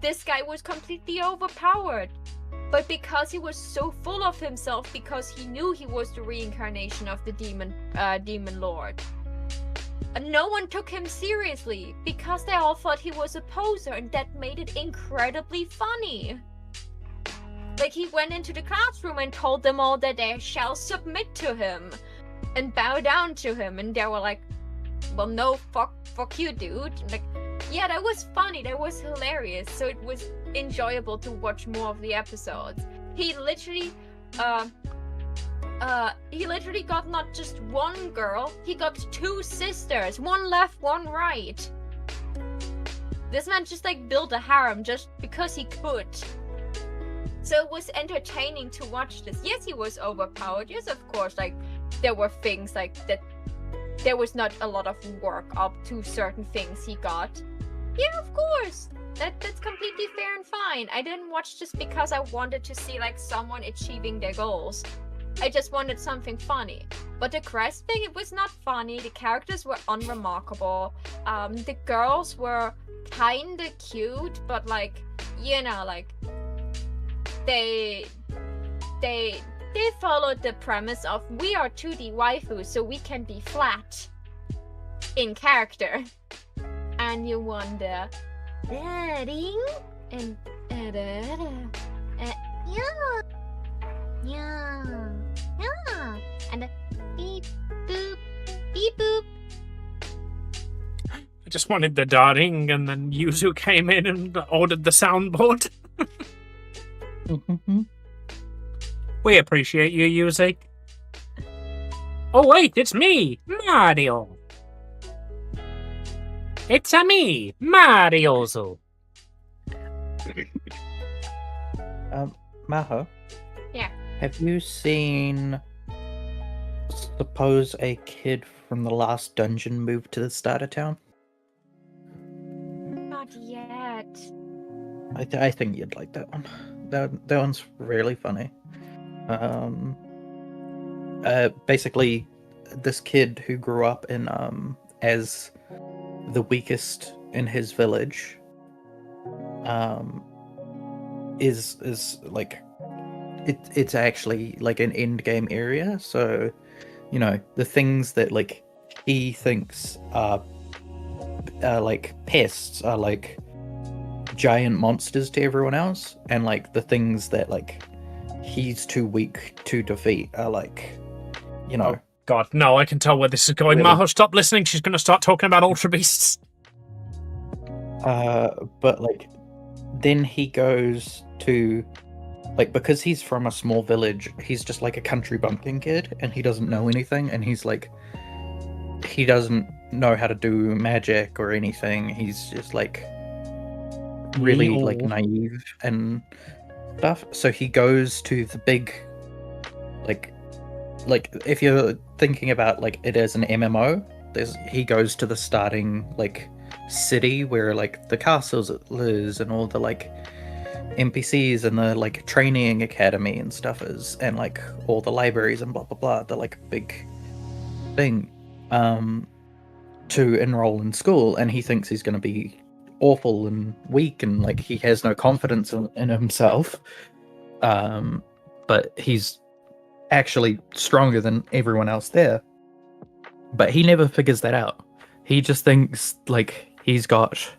This guy was completely overpowered, but because he was so full of himself, because he knew he was the reincarnation of the Demon Lord, no one took him seriously because they all thought he was a poser, and that made it incredibly funny. Like, he went into the classroom and told them all that they shall submit to him and bow down to him, and they were like, well, no, fuck you, dude. Like, yeah, that was funny, that was hilarious, so it was enjoyable to watch more of the episodes. He literally got not just one girl, he got 2 sisters, one left, one right. This man just like built a harem just because he could. So it was entertaining to watch this. Yes, he was overpowered. Yes, of course, like there were things like that. There was not a lot of work up to certain things he got. Yeah, of course. That's completely fair and fine. I didn't watch just because I wanted to see like someone achieving their goals. I just wanted something funny. But the Crest thing, it was not funny. The characters were unremarkable. The girls were kinda cute, but like, you know, like they followed the premise of we are 2D waifus, so we can be flat in character. And you wonder, ding and yeah, and beep boop. I just wanted the darting, and then Yuzu came in and ordered the soundboard. We appreciate you, Yuzu. Oh wait, it's me, Mario. It's a me, Mariozo. Maho? Yeah. Have you seen Suppose a Kid from the Last Dungeon moved to the starter town? Not yet. I think you'd like that one. That one's really funny. Basically, this kid who grew up in as the weakest in his village, is like it's actually like an end game area. So, you know, the things that like he thinks are like pests are like giant monsters to everyone else, and like the things that like he's too weak to defeat are like, you know. Oh, God, no, I can tell where this is going. Really? Maho, stop listening. She's going to start talking about Ultra Beasts. But like then he goes to like, because he's from a small village, he's just like a country bumpkin kid, and he doesn't know anything, and he's like, he doesn't know how to do magic or anything. He's just like really like naive and stuff. So he goes to the big like if you're thinking about like it as an MMO, he goes to the starting like city where like the castles is and all the like NPCs and the like training academy and stuff is, and like all the libraries and blah blah blah, the like big thing to enroll in school. And he thinks he's going to be awful and weak, and like he has no confidence in himself, but he's actually stronger than everyone else there. But he never figures that out. He just thinks like he's got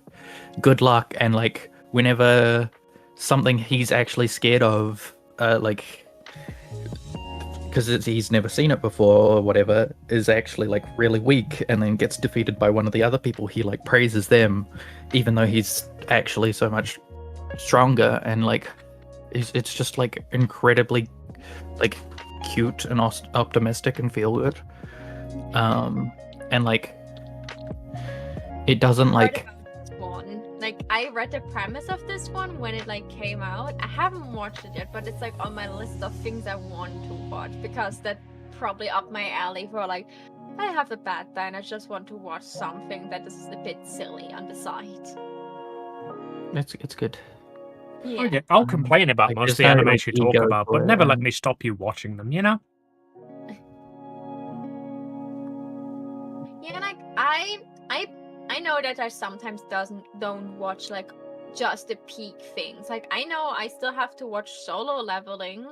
good luck, and like whenever something he's actually scared of, like because he's never seen it before or whatever, is actually like really weak, and then gets defeated by one of the other people, he like praises them even though he's actually so much stronger. And like it's just like incredibly like cute and optimistic and feel good. And like it doesn't like Like, I read the premise of this one when it like came out. I haven't watched it yet, but it's like on my list of things I want to watch, because that's probably up my alley for like, I have a bad day and I just want to watch something that is a bit silly on the side. It's good. Yeah. Okay, I'll complain about like, most of there's the no, animes like, you talk ego about, to but it, never let and- me stop you watching them, you know? Yeah, like I know that I sometimes don't watch like just the peak things. Like I know I still have to watch Solo Leveling.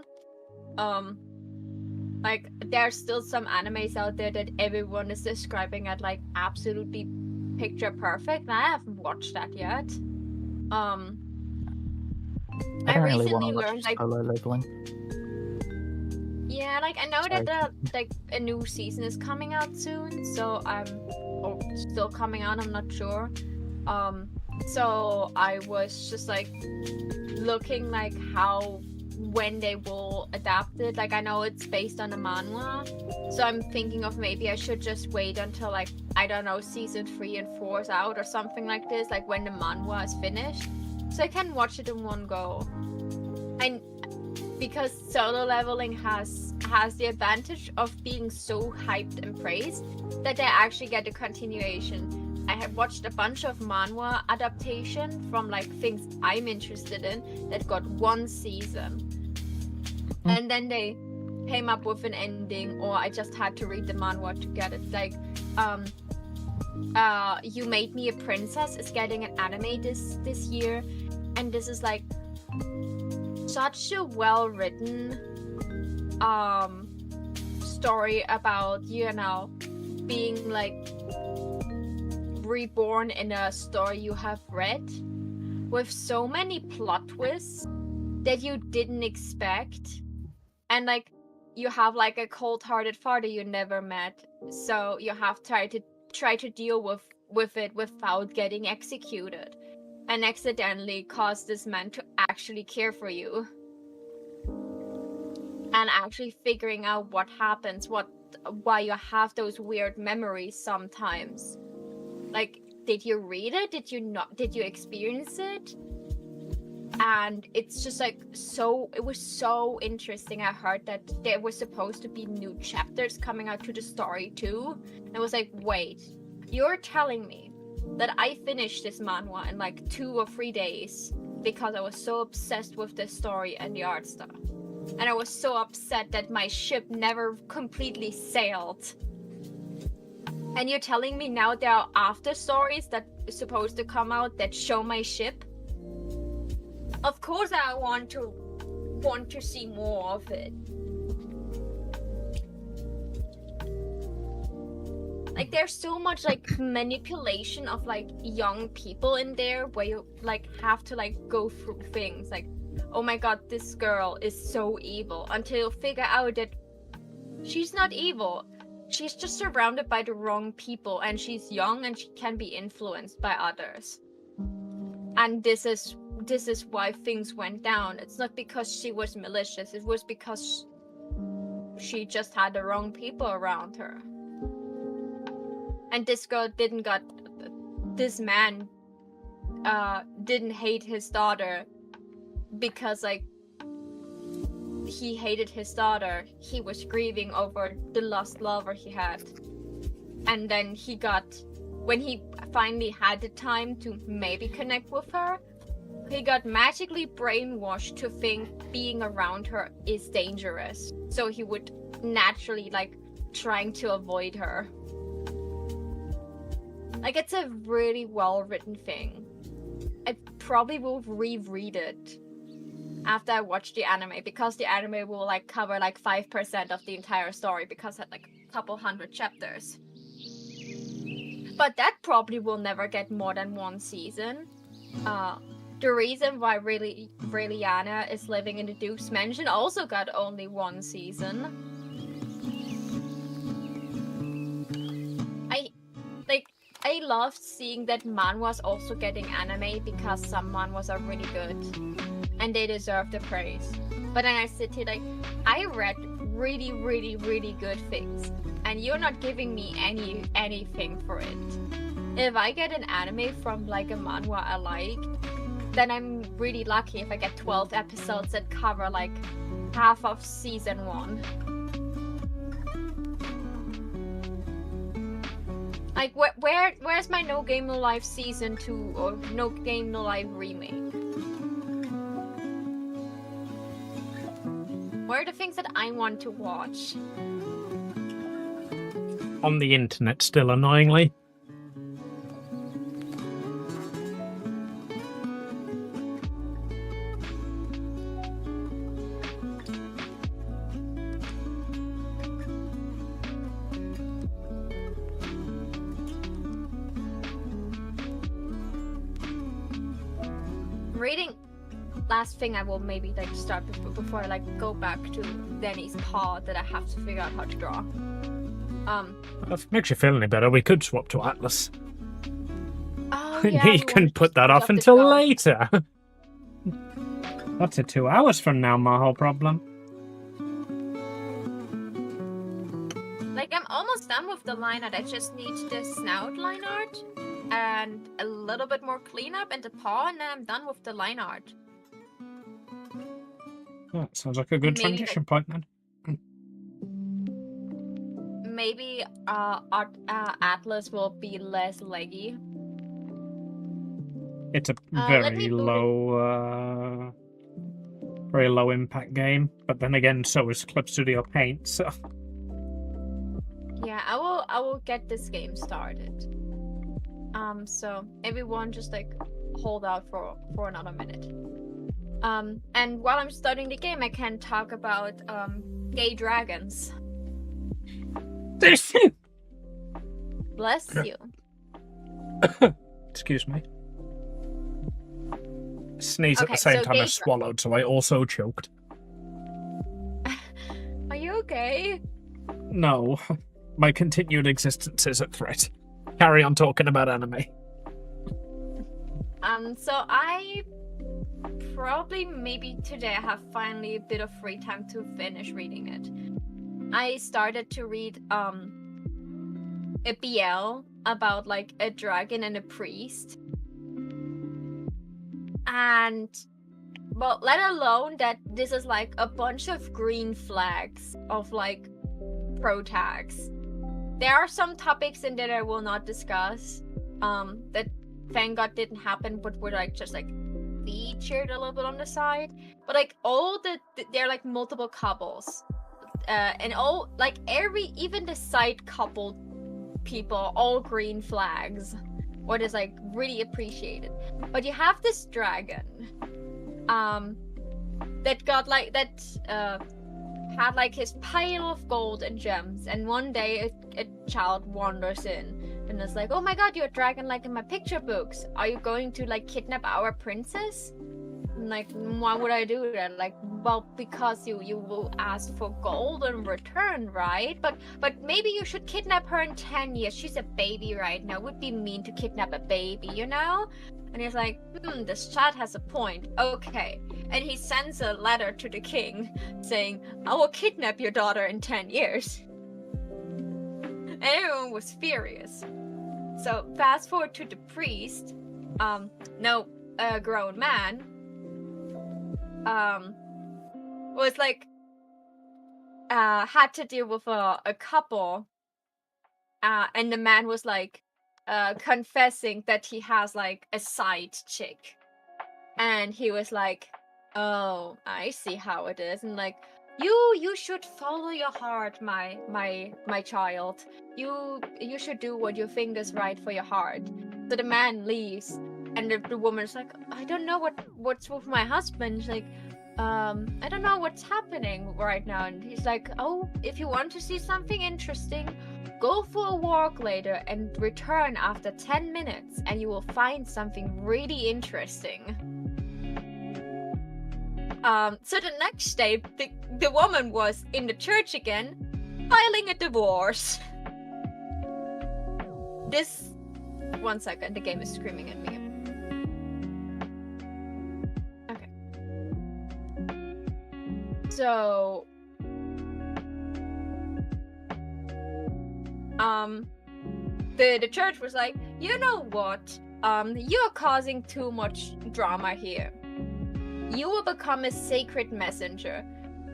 Like there's still some animes out there that everyone is describing at like absolutely picture perfect, and I haven't watched that yet. I I don't really want recently to watch learned like Solo Leveling. yeah, like I know Sorry. that like a new season is coming out soon, so or still coming out, I'm not sure. So I was just like looking like when they will adapt it. Like I know it's based on a manhwa, so I'm thinking of maybe I should just wait until like I don't know season 3 and 4 is out or something like this, like when the manhwa is finished, so I can watch it in one go. And because Solo Leveling has the advantage of being so hyped and praised that they actually get a continuation. I have watched a bunch of manhwa adaptation from like things I'm interested in that got one season, and then they came up with an ending, or I just had to read the manhwa to get it. Like, You Made Me a Princess is getting an anime this year, and this is like such a well written story about, you know, being like reborn in a story you have read, with so many plot twists that you didn't expect, and like you have like a cold-hearted father you never met, so you have to try to deal with it without getting executed, and accidentally cause this man to actually care for you, and actually figuring out what happens, why you have those weird memories sometimes. Like, did you read it? Did you experience it? And it's just like it was so interesting. I heard that there was supposed to be new chapters coming out to the story too. And I was like, wait, you're telling me that I finished this manhwa in like 2 or 3 days because I was so obsessed with the story and the art style. And I was so upset that my ship never completely sailed. And you're telling me now there are after stories that are supposed to come out that show my ship? Of course I want to see more of it. Like there's so much like manipulation of like young people in there where you like have to like go through things like, oh my god, this girl is so evil, until you figure out that she's not evil. She's just surrounded by the wrong people, and she's young and she can be influenced by others. And this is why things went down. It's not because she was malicious, it was because she just had the wrong people around her. And this man didn't hate his daughter because like he hated his daughter. He was grieving over the lost lover he had. And then when he finally had the time to maybe connect with her, he got magically brainwashed to think being around her is dangerous. So he would naturally like trying to avoid her. Like it's a really well written thing. I probably will reread it after I watch the anime, because the anime will like cover like 5% of the entire story because it had like a couple hundred chapters. But that probably will never get more than 1 season. The reason why Raeliana is living in the Duke's Mansion also got only 1 season. I loved seeing that manhwas also getting anime, because some manhwas are really good and they deserve the praise. But then I sit here like, I read really, really, really good things, and you're not giving me anything for it. If I get an anime from like a manhwa I like, then I'm really lucky if I get 12 episodes that cover like half of season 1. Like, where's my No Game No Life Season 2 or No Game No Life remake? Where are the things that I want to watch? On the internet, still annoyingly. Reading. Last thing I will maybe like start before I like go back to Danny's part that I have to figure out how to draw. If it makes you feel any better, we could swap to Artlyss. Oh And yeah. you can put that off until later. That's 2 hours from now, my whole problem. Like, I'm almost done with the line art. I just need the snout line art and a little bit more cleanup and the paw, and then I'm done with the line art. That sounds like a good Maybe transition point then. Maybe Artlyss will be less leggy. It's a let me very low impact game, but then again, so is Clip Studio Paint. So yeah, I will get this game started. So everyone just like hold out for another minute. And while I'm starting the game, I can talk about gay dragons. Bless you. Excuse me. Sneeze at Okay, the same so time I gay swallowed, so I also choked. Are you okay? No, my continued existence is at threat. Carry on talking about anime. So I probably maybe today I have finally a bit of free time to finish reading it. I started to read a BL about like a dragon and a priest. And well, let alone that this is like a bunch of green flags of like pro-tags. There are some topics in there I will not discuss that thank God didn't happen, but were like just like featured a little bit on the side. But like all they're like multiple couples, and all like even the side couple people, all green flags, what is like really appreciated. But you have this dragon, that got like had like his pile of gold and gems, and one day a child wanders in and is like, oh my god, you're a dragon like in my picture books. Are you going to like kidnap our princess? I'm like, why would I do that? Like, well, because you will ask for gold in return, right? But maybe you should kidnap her in 10 years. She's a baby right now. It would be mean to kidnap a baby, you know? And he's like, this child has a point. Okay. And he sends a letter to the king saying, I will kidnap your daughter in 10 years. And everyone was furious. So fast forward to the priest, a grown man, was like, had to deal with a couple, and the man was like, confessing that he has like a side chick, and he was like, oh, I see how it is, and like, you should follow your heart, my child. You should do what you think is right for your heart. So the man leaves, and the woman's like, I don't know what's with my husband. She's like, I don't know what's happening right now. And he's like, oh, if you want to see something interesting, go for a walk later and return after 10 minutes, and you will find something really interesting. So the next day, the woman was in the church again, filing a divorce. One second, the game is screaming at me. Okay. So, the church was like, you know what? You're causing too much drama here. You will become a sacred messenger.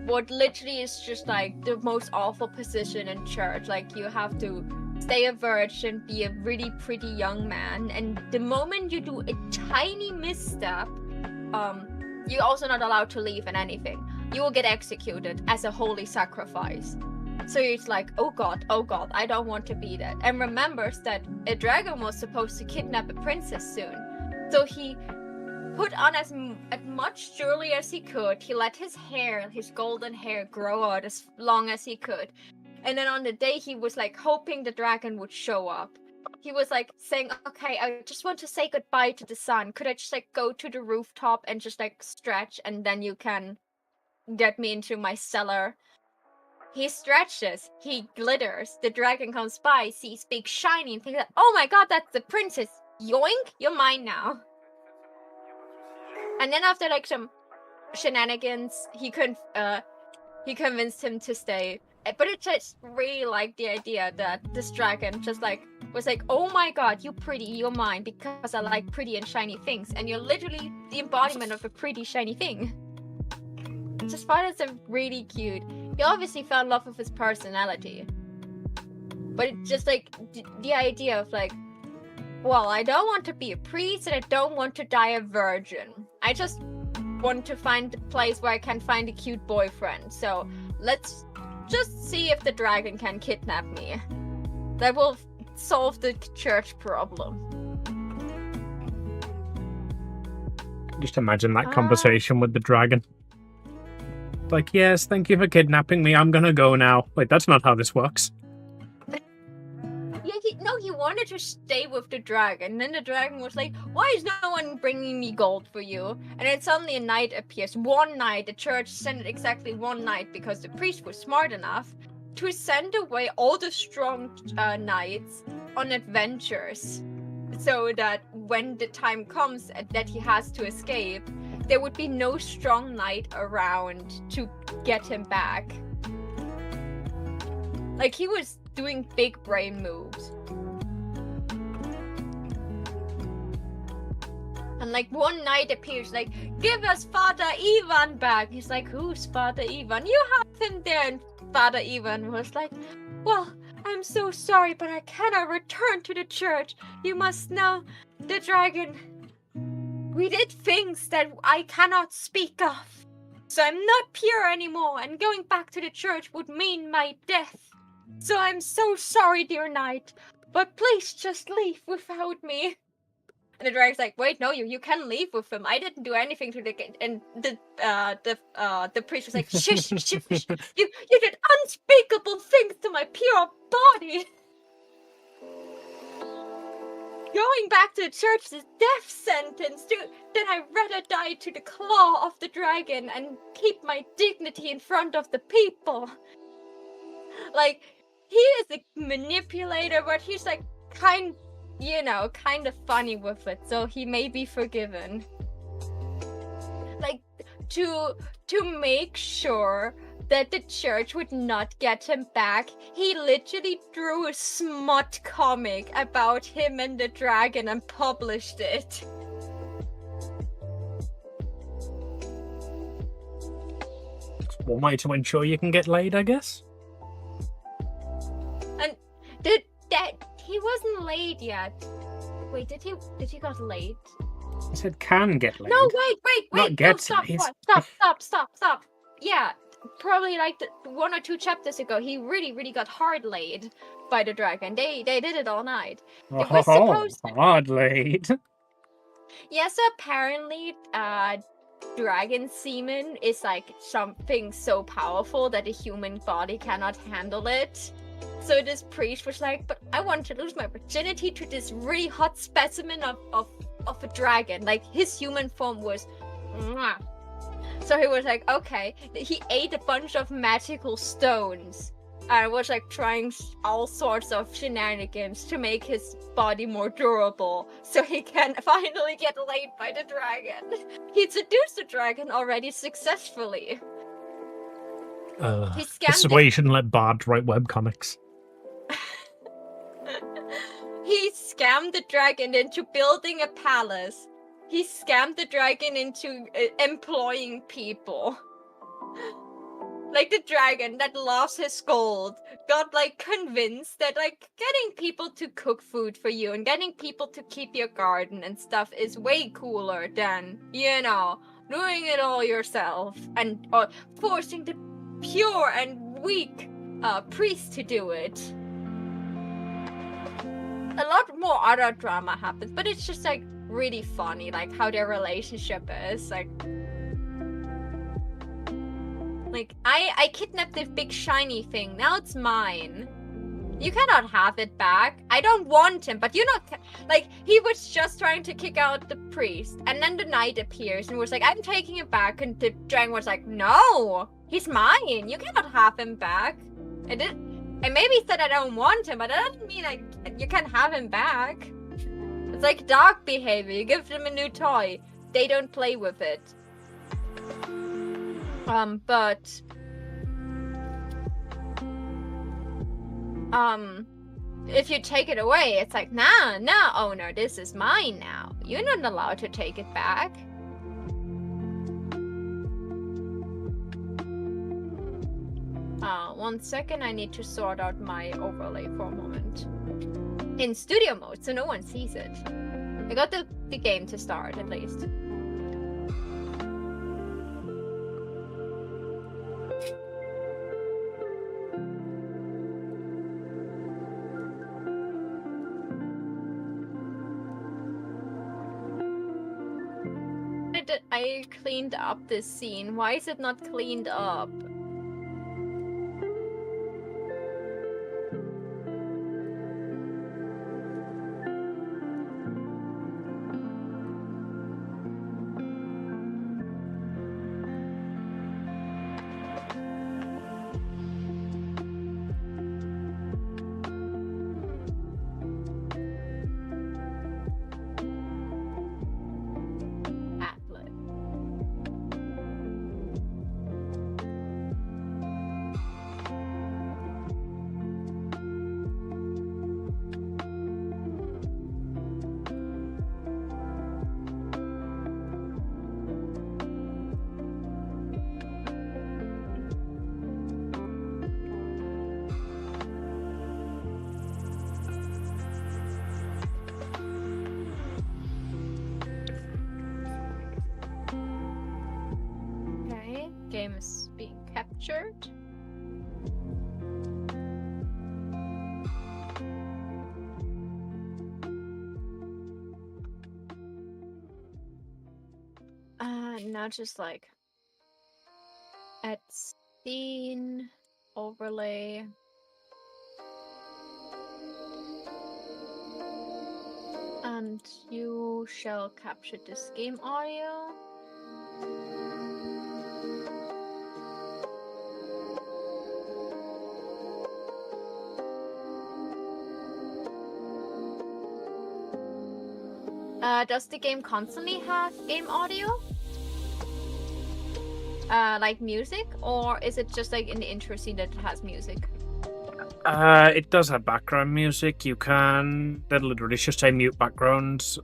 What literally is just like the most awful position in church. Like, you have to stay a virgin, be a really pretty young man, and the moment you do a tiny misstep, you're also not allowed to leave and anything. You will get executed as a holy sacrifice. So it's like, oh god, I don't want to be that. And remembers that a dragon was supposed to kidnap a princess soon. So he put on as much jewelry as he could. He let his golden hair, grow out as long as he could. And then on the day he was like hoping the dragon would show up. He was like saying, okay, I just want to say goodbye to the sun. Could I just like go to the rooftop and just like stretch and then you can get me into my cellar? He stretches, he glitters, the dragon comes by, sees big shiny and thinks like, oh my god, that's the princess. Yoink, you're mine now. And then after like some shenanigans, he convinced him to stay. But it just really liked the idea that this dragon just like was like, oh my god, you pretty, you're mine because I like pretty and shiny things, and you're literally the embodiment of a pretty shiny thing. Just find it really cute. He obviously fell in love with his personality, but it just like the idea of like, well, I don't want to be a priest and I don't want to die a virgin. I just want to find a place where I can find a cute boyfriend. So let's just see if the dragon can kidnap me. That will solve the church problem. Just imagine that conversation with the dragon. Like, yes, thank you for kidnapping me. I'm gonna go now. Wait, that's not how this works. Yeah, he wanted to stay with the dragon. And then the dragon was like, why is no one bringing me gold for you? And then suddenly a knight appears. One night, the church sent it exactly one night because the priest was smart enough to send away all the strong knights on adventures. So that when the time comes that he has to escape, there would be no strong knight around to get him back. Like, he was doing big brain moves. And like one knight appears like, give us Father Ivan back. He's like, who's Father Ivan? You have him there. And Father Ivan was like, well, I'm so sorry, but I cannot return to the church. You must know, the dragon, we did things that I cannot speak of. So I'm not pure anymore, and going back to the church would mean my death. So I'm so sorry, dear knight, but please just leave without me. And the dragon's like, wait, no, you can leave with him. I didn't do anything to the kid. And the priest was like, shush, shush, shush. You did unspeakable things to my pure body. Going back to the church is death sentence. Then I'd rather die to the claw of the dragon and keep my dignity in front of the people. Like, he is a manipulator, but he's like kind of funny with it, so he may be forgiven. Like, to make sure that the church would not get him back, he literally drew a smut comic about him and the dragon and published it. One way to ensure you can get laid, I guess. And he wasn't laid yet. Wait, did he got laid? I said can get laid. No, wait. Not No, get stop. laid. Stop. Yeah, probably like 1 or 2 chapters ago, he really got hard laid by the dragon. They did it all night. It was supposed to... hard laid. Yes, apparently, dragon semen is like something so powerful that a human body cannot handle it. So this priest was like, but I want to lose my virginity to this really hot specimen of a dragon. Like, his human form was... Mwah. So he was like, okay. He ate a bunch of magical stones. And was like trying all sorts of shenanigans to make his body more durable. So he can finally get laid by the dragon. He seduced the dragon already successfully. This is why you shouldn't let Bard write webcomics. He scammed the dragon into building a palace. He scammed the dragon into employing people. like the dragon that lost his gold got like convinced that like getting people to cook food for you and getting people to keep your garden and stuff is way cooler than, you know, doing it all yourself and forcing the pure and weak priest to do it. A lot more other drama happens, but it's just like really funny, like how their relationship is like I kidnapped the big shiny thing. Now it's mine. You cannot have it back. I don't want him, but you know, like he was just trying to kick out the priest, and then the knight appears and was like, "I'm taking it back," and the dragon was like, "No, he's mine. You cannot have him back." I maybe said I don't want him, but that doesn't mean you can't have him back. It's like dog behavior. You give them a new toy, they don't play with it. But if you take it away, it's like, nah, owner, this is mine now. You're not allowed to take it back. 1 second, I need to sort out my overlay for a moment. In studio mode, so no one sees it. I got the game to start, at least. I cleaned up this scene. Why is it not cleaned up? Game is being captured. Now just like add scene, overlay. And you shall capture this game audio. Does the game constantly have game audio? Like music? Or is it just like in the intro scene that it has music? It does have background music. You can... That literally just say mute background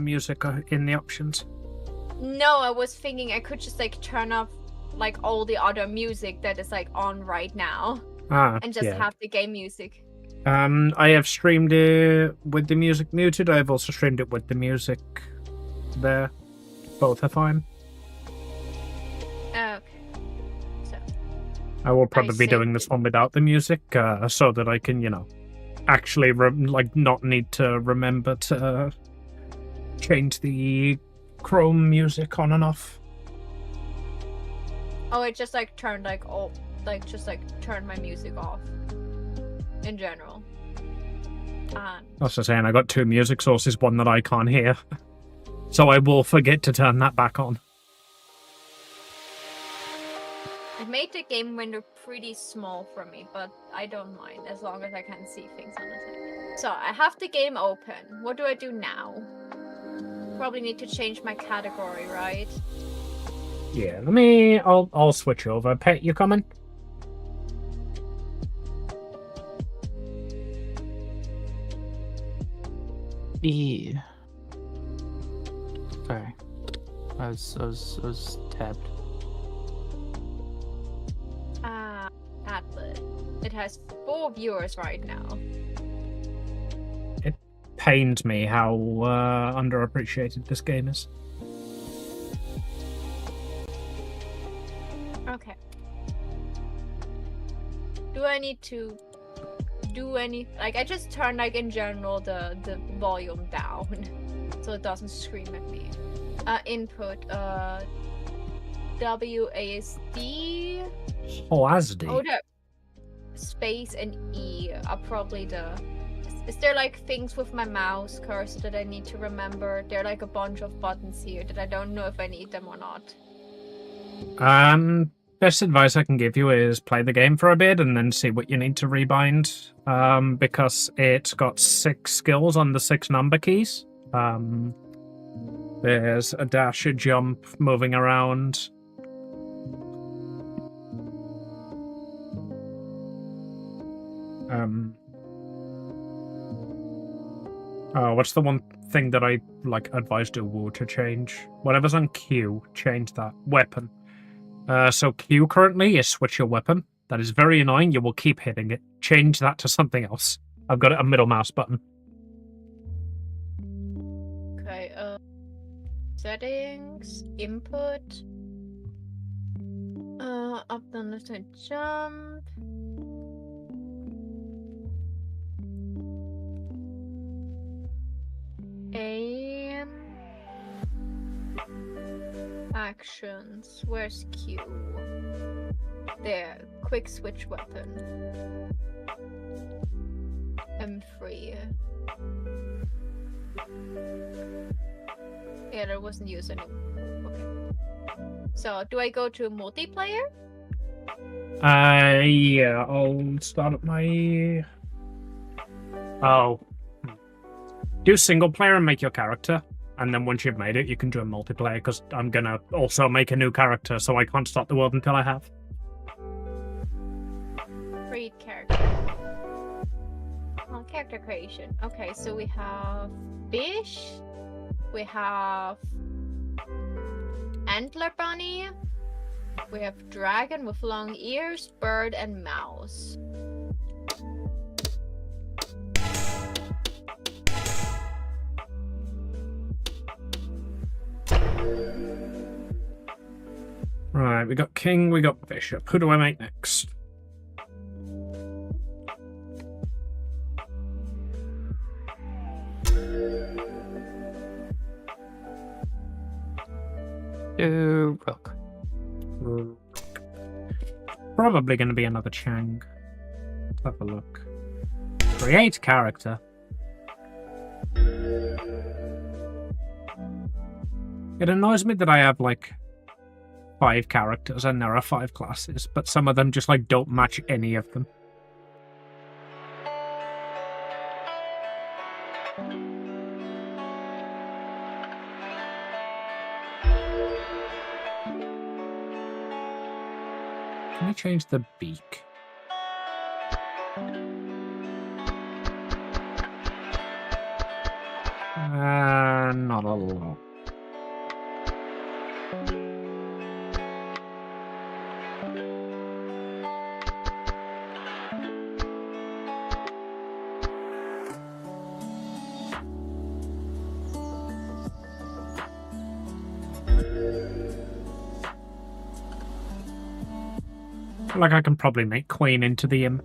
music in the options. No, I was thinking I could just like turn off like all the other music that is like on right now. And just have the game music. I have streamed it with the music muted. I've also streamed it with the music there. Both are fine. Okay. So. I will probably be doing this one without the music, so that I can, you know, actually not need to remember to change the Chrome music on and off. Oh, it just like turned like all just turned my music off. In general. I was just saying, I got two music sources, one that I can't hear. So I will forget to turn that back on. It made the game window pretty small for me, but I don't mind as long as I can see things on the screen. So I have the game open. What do I do now? Probably need to change my category, right? Yeah, I'll switch over. Pet, you coming? Yeah. Sorry. I was tabbed. Artlyss. It has 4 viewers right now. It pains me how underappreciated this game is. Okay. Do I need to do any... Like, I just turn, like, in general, the volume down. So it doesn't scream at me. Input, WASD... WASD? Oh, the space and E are probably the... Is there, like, things with my mouse cursor that I need to remember? There are, like, a bunch of buttons here that I don't know if I need them or not. Best advice I can give you is play the game for a bit and then see what you need to rebind. Because it's got 6 skills on the 6 number keys. There's a dash, a jump, moving around. What's the one thing that I advise Uwu to change? Whatever's on Q, change that. Weapon. So Q currently is switch your weapon. That is very annoying. You will keep hitting it. Change that to something else. I've got a middle mouse button. Okay, settings, input, up, down, left, right, jump. Aim. Actions. Where's Q? There. Quick switch weapon. M3. Yeah, that wasn't used anymore. Okay. So, do I go to multiplayer? Yeah, I'll start up my... Oh. Do single player and make your character. And then once you've made it, you can do a multiplayer, because I'm gonna also make a new character, so I can't start the world until I have. Create character. Oh, character creation. Okay, so we have fish. We have antler bunny. We have dragon with long ears, bird, and mouse. Right, we got king, we got bishop. Who do I make next? Rook. Probably going to be another Chang. Let's have a look. Create character. It annoys me that I have, 5 characters and there are 5 classes, but some of them just, don't match any of them. Can we change the beak? Not a lot. I can probably make Queen into the imp.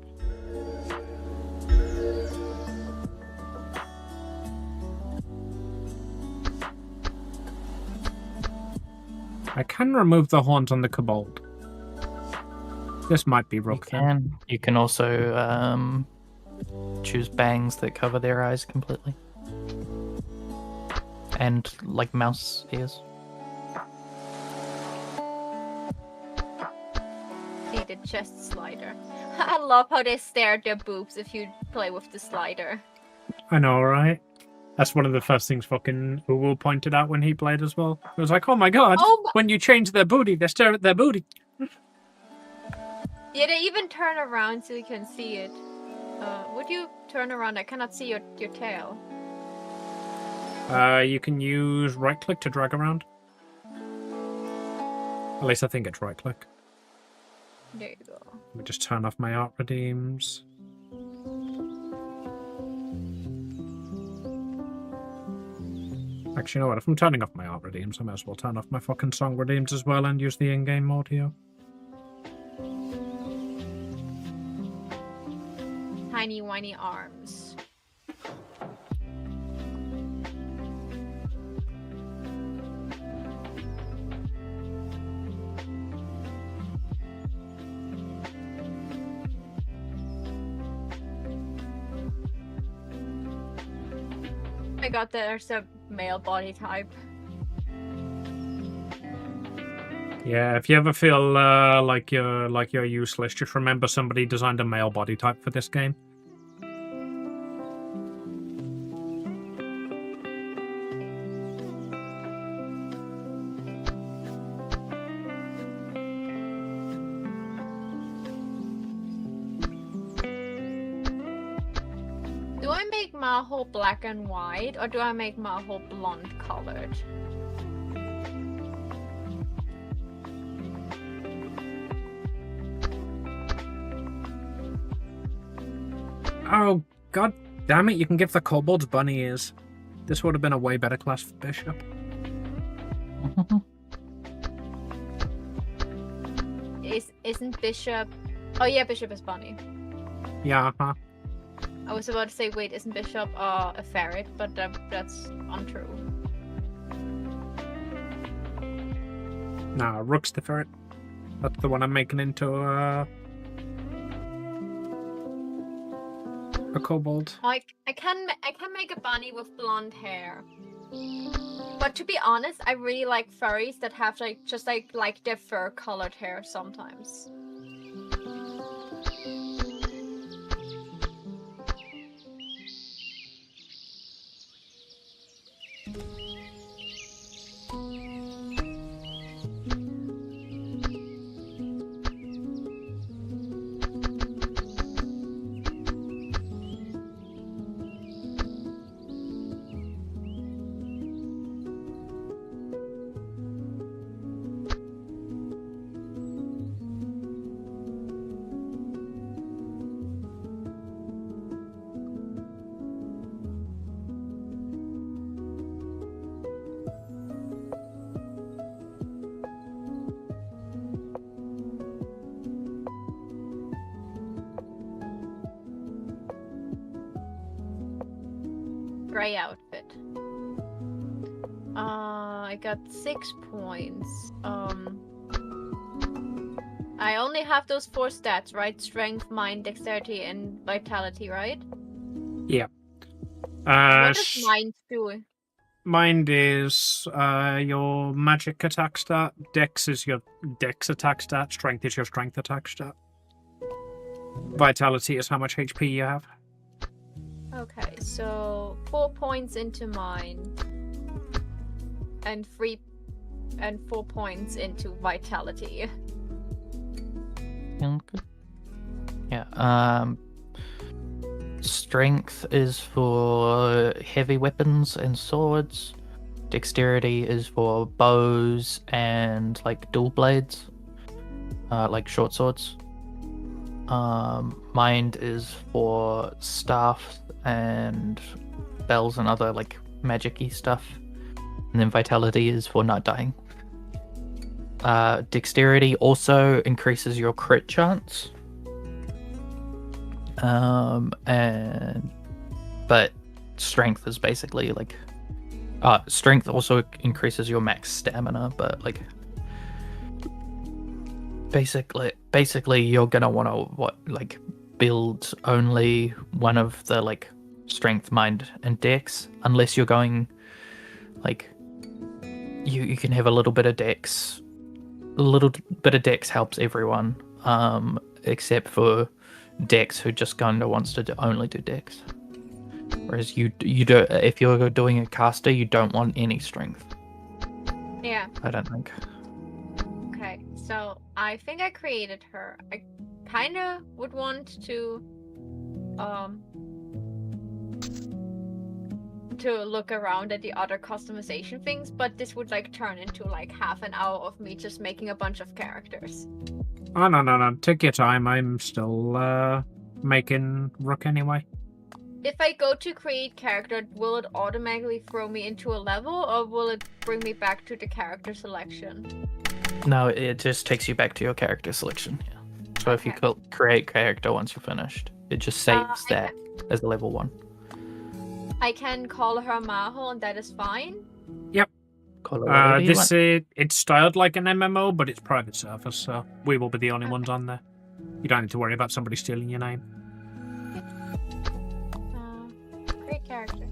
I can remove the horns on the kobold. This might be Rook. You can also choose bangs that cover their eyes completely. And mouse ears. See the chest slider. I love how they stare at their boobs if you play with the slider. I know, right? That's one of the first things fucking Uwu pointed out when he played as well. It was like, oh my god, when you change their booty, they stare at their booty. Yeah, they even turn around so you can see it. Would you turn around? I cannot see your tail. You can use right click to drag around. At least I think it's right click. There you go. Let me just turn off my art redeems. Actually, you know what? If I'm turning off my art redeems, I might as well turn off my fucking song redeems as well and use the in-game audio. Tiny whiny arms. I got that there's a male body type. Yeah, if you ever feel like you're useless, just remember somebody designed a male body type for this game. Do I make Maho black and white, or do I make Maho blonde colored? Oh, god damn it, you can give the kobolds bunny ears. This would have been a way better class for Bishop. Isn't Bishop... Oh yeah, Bishop is bunny. Yeah, huh? I was about to say, wait, isn't Bishop a ferret? But that's untrue. Nah, Rook's the ferret. That's the one I'm making into a kobold. I can make a bunny with blonde hair. But to be honest, I really like furries that have just their fur colored hair sometimes. Gray outfit. I got 6 points. I only have those 4 stats, right? Strength, mind, dexterity, and vitality, right? Yeah. What does mind do? Mind is your magic attack stat. Dex is your dex attack stat. Strength is your strength attack stat. Vitality is how much HP you have. Okay, so 4 points into mind, and 4 points into vitality. Sound good. Yeah. Strength is for heavy weapons and swords. Dexterity is for bows and like dual blades, like short swords. Mind is for staff and bells and other like magic-y stuff. And then vitality is for not dying. Dexterity also increases your crit chance. But strength is basically like strength also increases your max stamina, but like basically you're gonna want to build only one of the like strength, mind, and dex, unless you're going like you can have a little bit of dex. A little bit of dex helps everyone, except for Dex, who just kind of wants to only do Dex. Whereas you do, if you're doing a caster, you don't want any strength. Yeah. I don't think. Okay, so I think I created her. I kind of would want to look around at the other customization things, but this would like turn into like half an hour of me just making a bunch of characters. Oh, no. Take your time. I'm still making Rook anyway. If I go to create character, will it automatically throw me into a level, or will it bring me back to the character selection? No, it just takes you back to your character selection. Yeah. So if you Okay. create character once you're finished, it just saves that as a level 1. I can call her Maho, and that is fine. Call it whatever you want. It's styled like an MMO, but it's private server, so we will be the only ones on there. You don't need to worry about somebody stealing your name. Great character.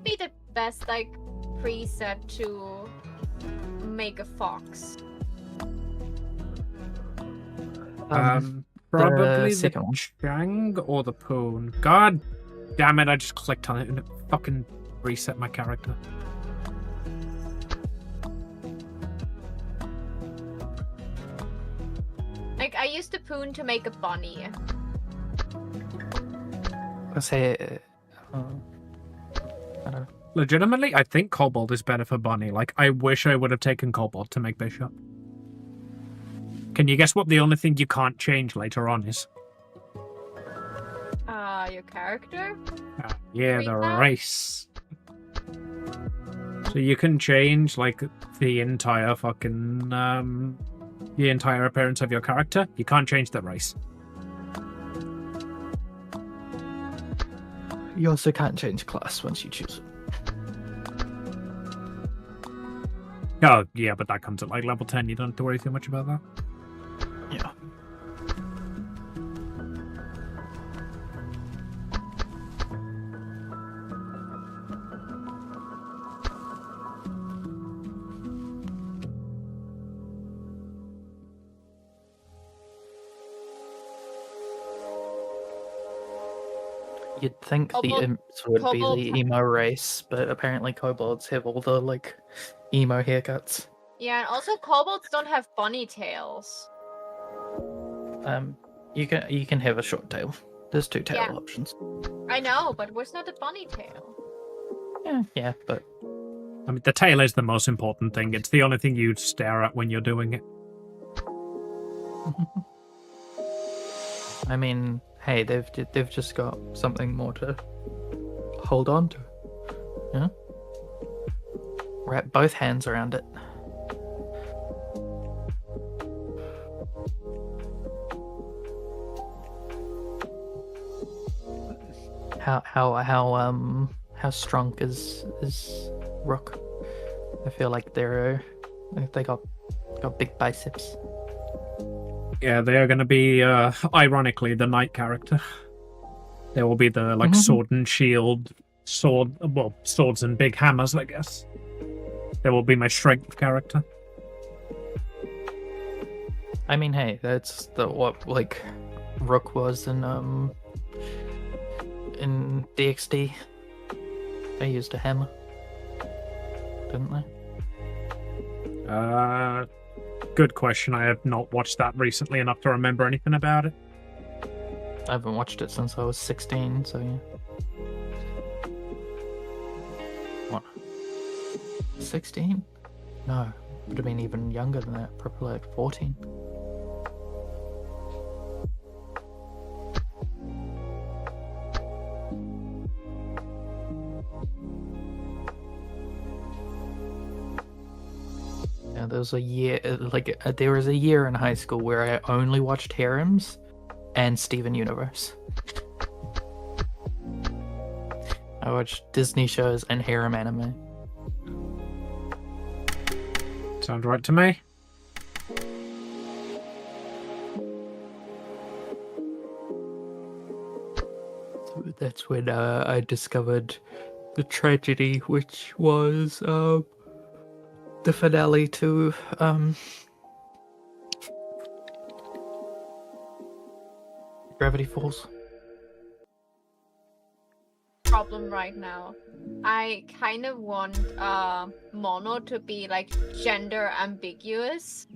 Be the best like preset to make a fox. Probably the second one. Chang or the Poon. God damn it, I just clicked on it and it fucking reset my character. Like I used the Poon to make a bunny. Let's say, I don't know. Legitimately, I think Kobold is better for Bunny. Like, I wish I would have taken Kobold to make Bishop. Can you guess what the only thing you can't change later on is? Your character? Yeah, Read the that? race. So you can change, like, the entire fucking, the entire appearance of your character. You can't change the race. You also can't change class once you choose it. Oh, yeah, but that comes at, like, level 10. You don't have to worry too much about that. Yeah. You'd think the Kobold- imps would be kobolds- the emo race, but apparently kobolds have all the like emo haircuts. Yeah, and also kobolds don't have bunny tails. You can have a short tail. There's 2 tail Yeah. options. I know, but where's not a bunny tail? Yeah, but I mean, the tail is the most important thing. It's the only thing you stare at when you're doing it. I mean, hey, they've just got something more to hold on to. Yeah. Wrap both hands around it. How strong is Rook? I feel like they got big biceps. Yeah, they are going to be, ironically, the knight character. There will be the, like, Mhm. sword and shield, swords and big hammers, I guess. There will be my strength character. I mean, hey, that's what like Rook was in DxD. They used a hammer, didn't they? Good question. I have not watched that recently enough to remember anything about it. I haven't watched it since I was 16, so yeah. What? 16? No, would have been even younger than that. Probably like 14. Yeah, there was a year, there was a year in high school where I only watched harems and Steven Universe. I watched Disney shows and harem anime. Sounds right to me. So that's when I discovered the tragedy, which was the finale to Gravity Falls. problem right now. I kind of want Mono to be like gender ambiguous,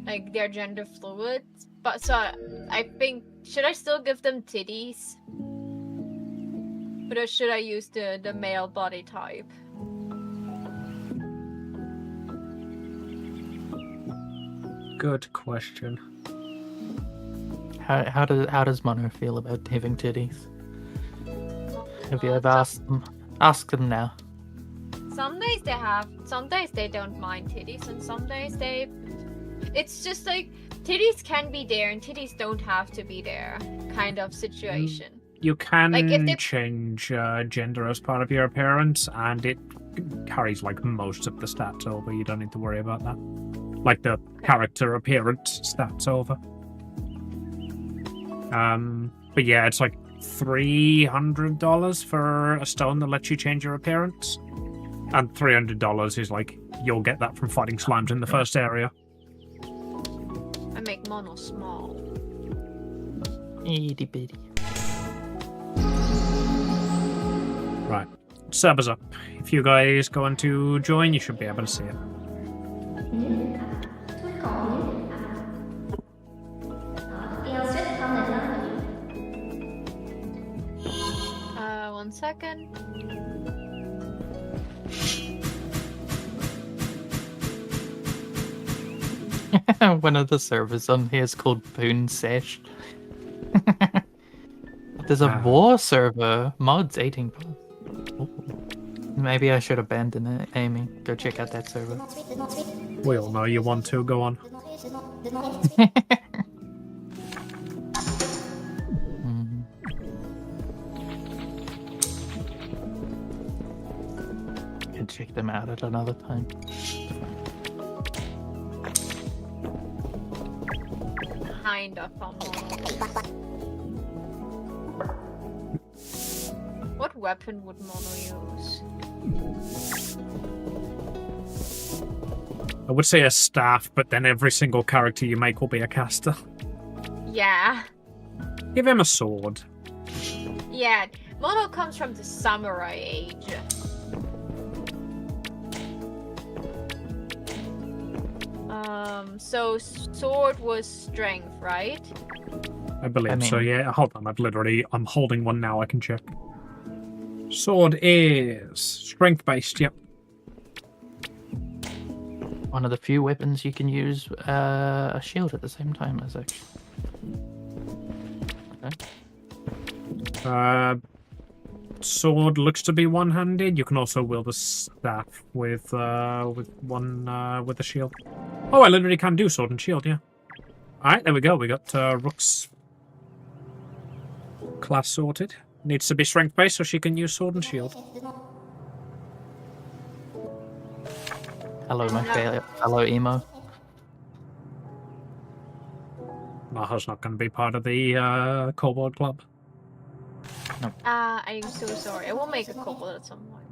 like they're gender fluid. But so I think, should I still give them titties? Or should I use the male body type? Good question. How does Mono feel about having titties? Have you ever asked them? Ask them now. Some days they have, some days they don't mind titties, and some days they... It's just like, titties can be there and titties don't have to be there kind of situation. You can Like, if they- change gender as part of your appearance, and it carries like most of the stats over. You don't need to worry about that. Like the character appearance stats over. But yeah, it's like $300 for a stone that lets you change your appearance, and $300 is like you'll get that from fighting slimes in the first area. I make Mono small. Itty bitty. Right, servers up. If you guys go on to join, you should be able to see it. 1 second. One of the servers on here is called Boon Sesh. There's a war server. Mods 18 plus. Ooh. Maybe I should abandon it, Amy. Go check out that server. We all know you want to. Go on. Can check them out at another time. Kind of fun. What weapon would Mono use? I would say a staff, but then every single character you make will be a caster. Yeah. Give him a sword. Yeah. Mono comes from the samurai age. So sword was strength, right? I believe so, yeah. Hold on, I'm holding one now, I can check. Sword is strength-based, yep. One of the few weapons you can use a shield at the same time as, actually. Okay. Sword looks to be one-handed. You can also wield a staff with a shield. Oh, I literally can do sword and shield, yeah. Alright, there we go. We got Rook's class sorted. Needs to be strength-based so she can use sword and shield. Hello, my fellow emo. Maha's not going to be part of the Kobold Club. No. I'm so sorry. I will make a kobold at some point.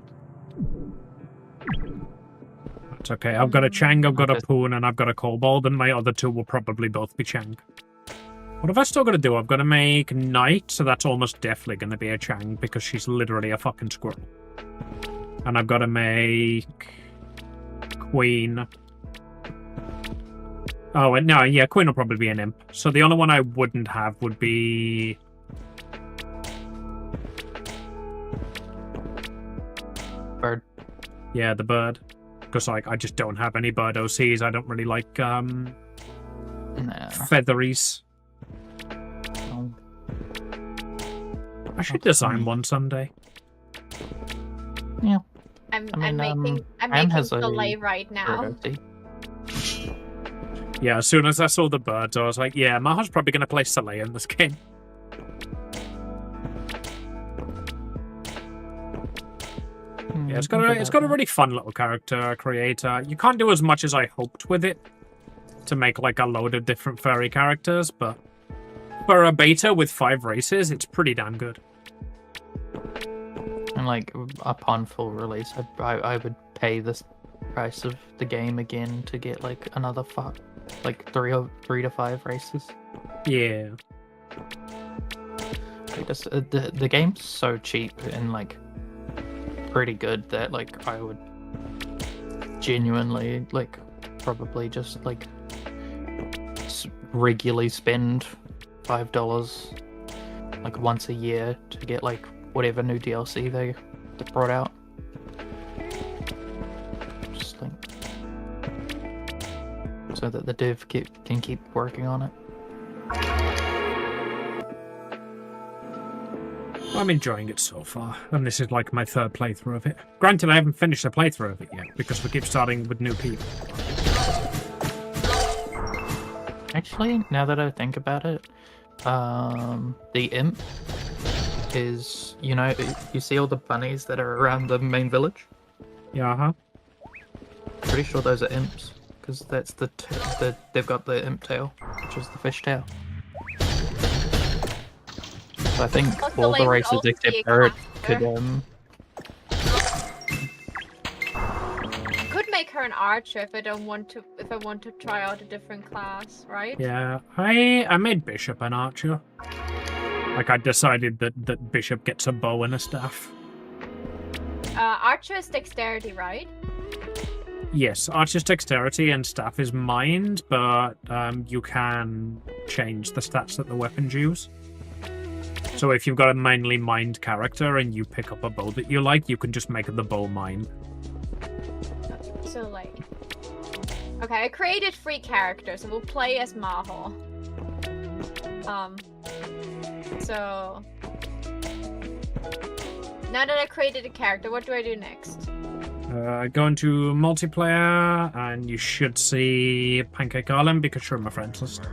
It's okay. I've got a Chang, I've got a Poon, and I've got a Kobold, and my other two will probably both be Chang. What have I still got to do? I've got to make Knight, so that's almost definitely going to be a Chang, because she's literally a fucking squirrel. And I've got to make Queen. Oh, no, yeah, Queen will probably be an imp. So the only one I wouldn't have would be... Bird. Yeah, the bird. Because, like, I just don't have any bird OCs. I don't really like, featheries. No. I should design one someday. Yeah. I'm I mean, making Soleil right now. Yeah, as soon as I saw the birds, I was like, yeah, Maha's probably going to play Soleil in this game. Yeah, it's got a really fun little character creator. You can't do as much as I hoped with it to make like a load of different furry characters, but for a beta with 5 races, it's pretty damn good. And like upon full release, I would pay this price of the game again to get like another 3 to 5 races. Yeah. Like the game's so cheap, and like pretty good that like I would genuinely like probably just like regularly spend $5 like once a year to get like whatever new DLC they brought out. Just like so that the dev can keep working on it. I'm enjoying it so far, and this is like my third playthrough of it. Granted, I haven't finished a playthrough of it yet, because we keep starting with new people. Actually, now that I think about it, the imp is, you know, you see all the bunnies that are around the main village? Yeah, huh? Pretty sure those are imps, because that's they've got the imp tail, which is the fish tail. So I think Also, all like, the would races also be except a Bird caster. could Could make her an archer if I want to try out a different class, right? Yeah, I made Bishop an archer. Like, I decided that Bishop gets a bow and a staff. Archer is dexterity, right? Yes, Archer's dexterity and staff is mind, but you can change the stats that the weapons use. So if you've got a mainly mind character and you pick up a bow that you like, you can just make the bow mind. So like, okay, I created 3 characters, so we'll play as Maho. So now that I created a character, what do I do next? Go into multiplayer, and you should see Pancake Island because you're on my friends list.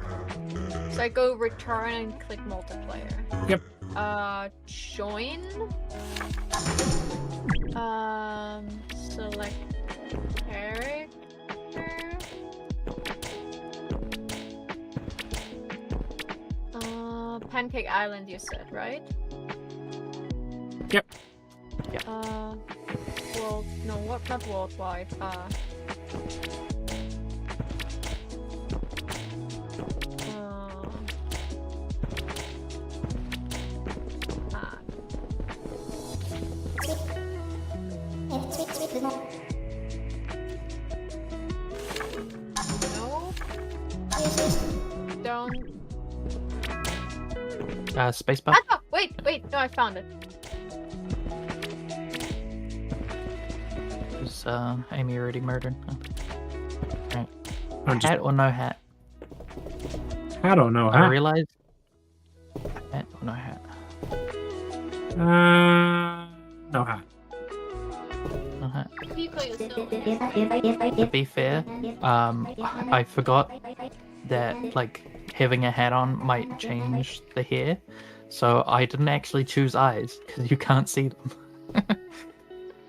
So I go return and click multiplayer. Yep. Join. Select character. Pancake Island, you said, right? Yep. World, no, what? Not worldwide. No. Don't. Spacebar. Ah, wait, no, I found it. Is Amy already murdered? Oh. Right. I'm just- Hat or no hat? I don't know. I realized. Hat or no hat? No hat. No hat. People yourself. To be fair, I forgot that like having a hat on might change the hair, so I didn't actually choose eyes because you can't see them.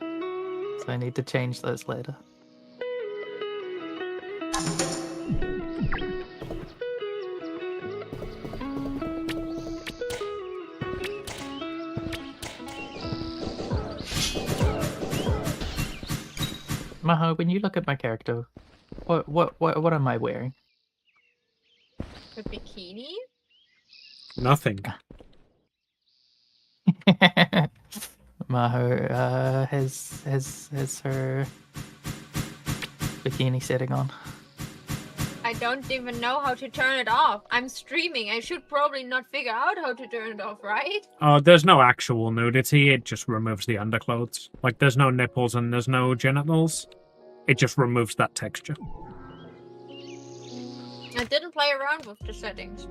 So I need to change those later. Maho, when you look at my character, what am I wearing? A bikini? Nothing. Maho has her bikini setting on. I don't even know how to turn it off. I'm streaming. I should probably not figure out how to turn it off, right? Oh, there's no actual nudity. It just removes the underclothes. Like, there's no nipples and there's no genitals. It just removes that texture. I didn't play around with the settings.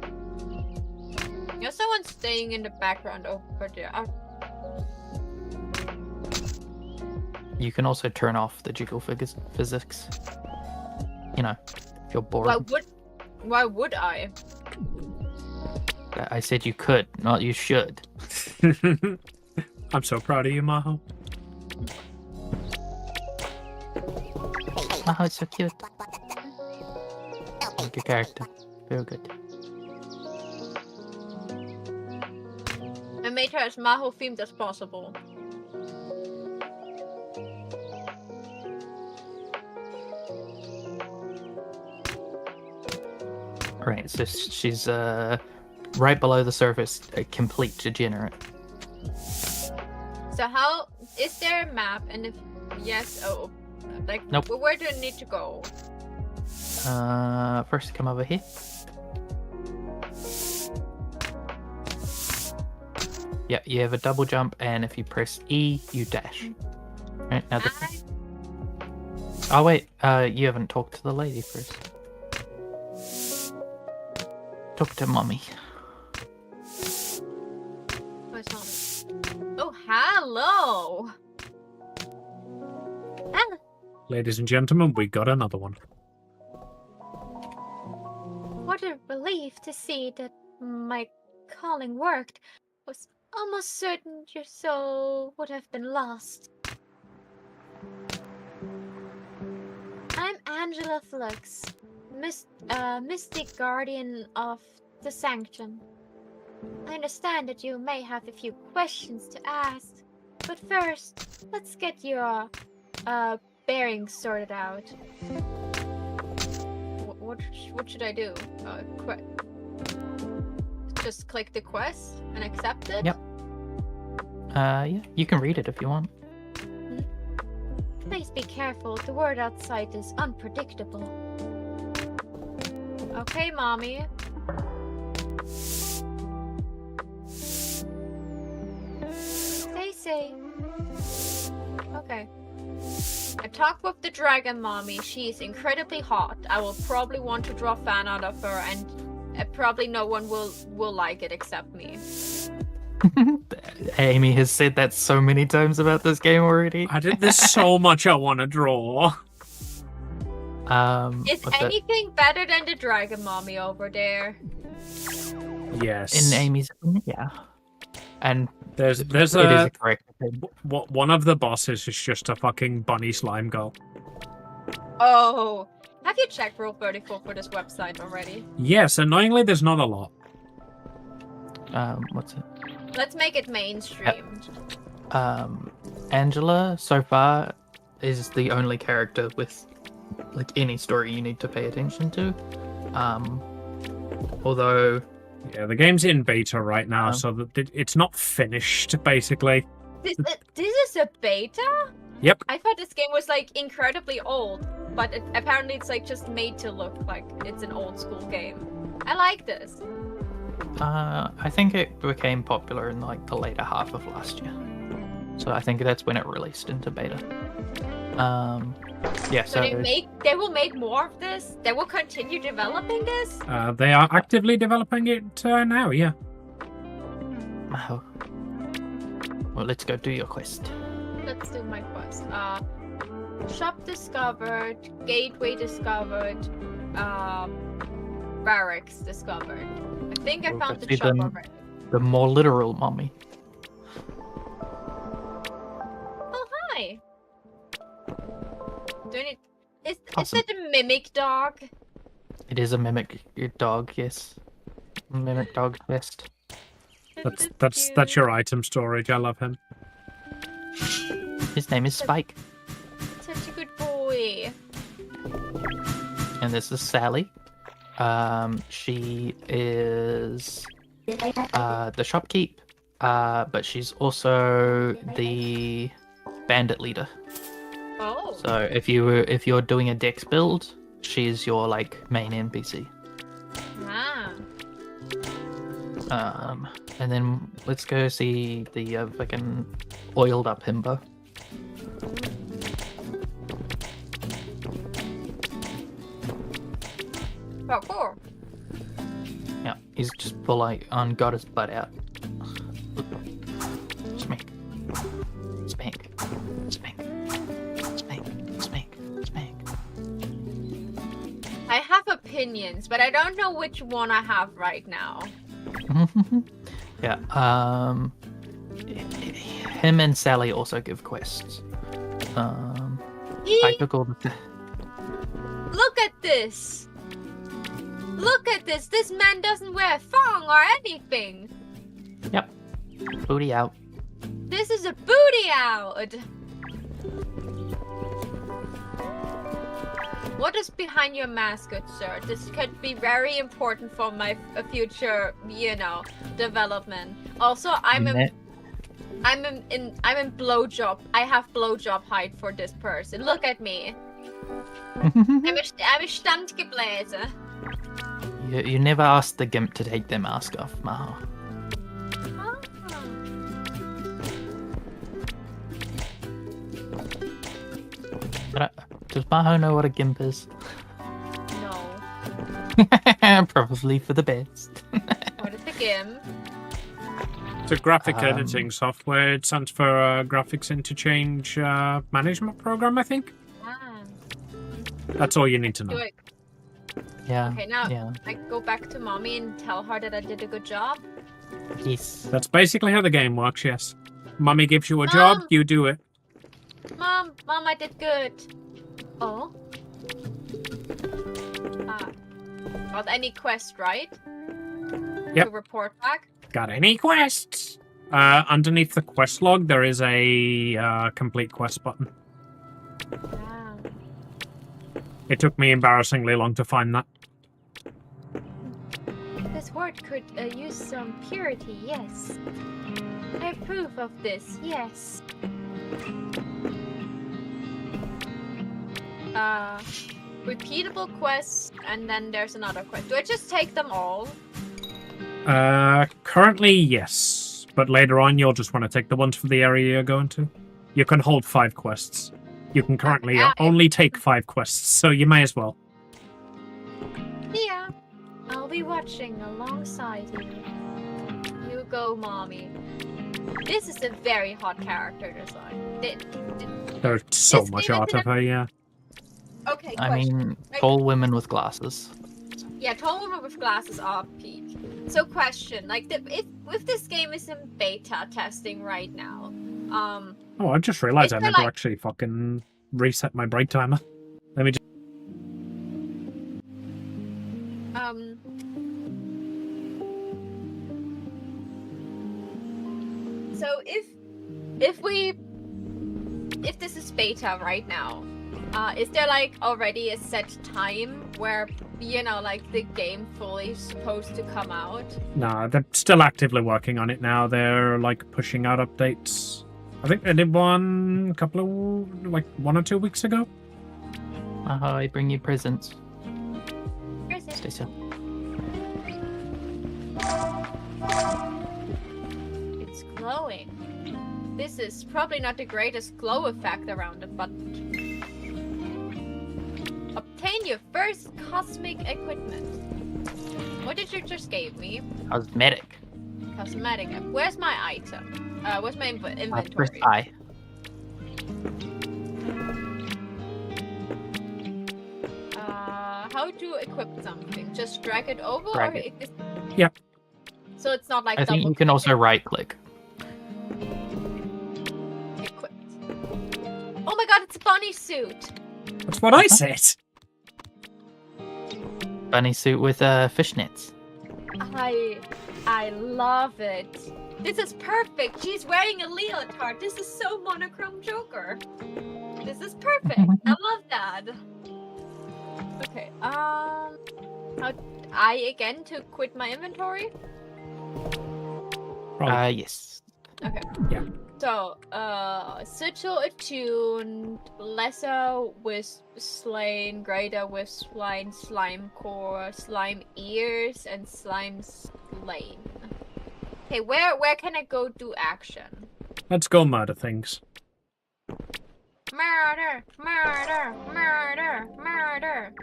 There's someone staying in the background over there. You can also turn off the jiggle physics. You know, if you're bored. Why would I? I said you could, not you should. I'm so proud of you, Maho. Maho, it's so cute. Like your character. Very good. I made her as Maho themed as possible. Right, so she's right below the surface, a complete degenerate. So how Is there a map? And if yes, like Nope. where do I need to go? First come over here. Yeah, you have a double jump, and if you press E, you dash. Right now. Oh wait, you haven't talked to the lady first. Talk to mommy. Oh, hello. Ladies and gentlemen, we got another one. What a relief to see that my calling worked. Was almost certain your soul would have been lost. I'm Angela Flux, mystic guardian of the Sanction. I understand that you may have a few questions to ask, but first, let's get your bearings sorted out. What should I do? Just click the quest and accept it? Yep. Yeah, you can read it if you want. Please be careful, the world outside is unpredictable. Okay, mommy. Stay safe. Okay. I talked with the dragon mommy. She is incredibly hot. I will probably want to draw fan out of her, and probably no one will like it except me. Amy has said that so many times about this game already. There's so much I want to draw. Is anything better than the dragon mommy over there? Yes. In Amy's opinion, yeah. And there's it is a correct opinion. One of the bosses is just a fucking bunny slime girl. Oh, have you checked Rule 34 for this website already? Yes, annoyingly, there's not a lot. What's it? Let's make it mainstream. Angela, so far, is the only character with like any story you need to pay attention to. Although, yeah, the game's in beta right now, so that it's not finished. Basically, this is a beta. Yep. I thought this game was like incredibly old, but apparently it's like just made to look like it's an old school game. I like this. I think it became popular in like the later half of last year, so I think that's when it released into beta. Yeah. So they will make more of this. They will continue developing this. They are actively developing it now. Yeah. Oh. Well, let's go do your quest. Let's do my quest. Shop discovered. Gateway discovered. Barracks discovered. I think I found the shop already. The more literal mommy. Oh, hi. Is it a mimic dog? It is a mimic dog, yes. Mimic dog best. That's your item storage. I love him. His name is Spike. Such a good boy. And this is Sally. She is the shopkeep, but she's also the bandit leader. Oh. So if you're doing a dex build, she's your like main NPC. Ah. And then let's go see the fucking oiled up himbo. Oh, cool. Yeah, he's just full on got his butt out. Spank. Spank. Spank. Spank. Spank. Spank. I have opinions, but I don't know which one I have right now. Yeah, him and Sally also give quests. I took all the... Look at this! Look at this! This man doesn't wear a thong or anything! Yep. Booty out. This is a booty out! What is behind your mask, good sir? This could be very important for my future, development. Also, I'm I'm in blowjob. I have blowjob height for this person. Look at me. I'm a Standgebläse. You never asked the gimp to take their mask off, Maho. Does Maho know what a gimp is? No. Probably for the best. What is a gimp? It's a graphic editing software. It stands for Graphics Interchange Management Program, I think. Ah. That's all you need to know. Do it. Yeah. Okay, now Yeah. I go back to mommy and tell her that I did a good job. Yes. That's basically how the game works, yes. Mummy gives you a job, Mom! you do it. Mom, I did good. Oh. Got any quest, right? Yep. To report back. Got any quests? Underneath the quest log, there is a complete quest button. Wow. It took me embarrassingly long to find that. This word could use some purity, yes. I approve of this, yes. Repeatable quests, and then there's another quest. Do I just take them all? Currently, yes. But later on, you'll just want to take the ones for the area you're going to. You can hold 5 quests. You can currently only take 5 quests, so you may as well. Yeah. I'll be watching alongside you. You go, mommy. This is a very hot character design. There's so This much game art is of her, yeah. Okay, I question. mean, Right. tall women with glasses. Yeah, tall women with glasses are peak. So question, like, if this game is in beta testing right now, Oh, I just realized I Is there, never like- actually fucking reset my break timer. Let me just... so if this is beta right now, is there like already a set time where, you know, like the game fully is supposed to come out? Nah, they're still actively working on it now. They're like pushing out updates. I think they did one like 1 or 2 weeks ago. Maho, I bring you presents. Where is it? Stay still. It's glowing. This is probably not the greatest glow effect around it, but obtain your first cosmic equipment. What did you just give me? Cosmetic. Cosmetic. Where's my item? Where's my First inventory? eye. How to equip something? Just drag it over, Drag or it. Yep. So it's not like I think double you can also clicking. right click. Equipped. Oh my god, it's a bunny suit. That's what I said. Bunny suit with fishnets. I love it. This is perfect. She's wearing a leotard. This is so monochrome Joker. This is perfect. I love that. Okay. How I again to quit my inventory? Probably. Yes. Okay. Yeah. So, Sigil attuned, lesser wisp slain, greater wisp slain, slime core, slime ears, and slime slain. Okay, where can I go do action? Let's go murder things. Murder, murder, murder, murder.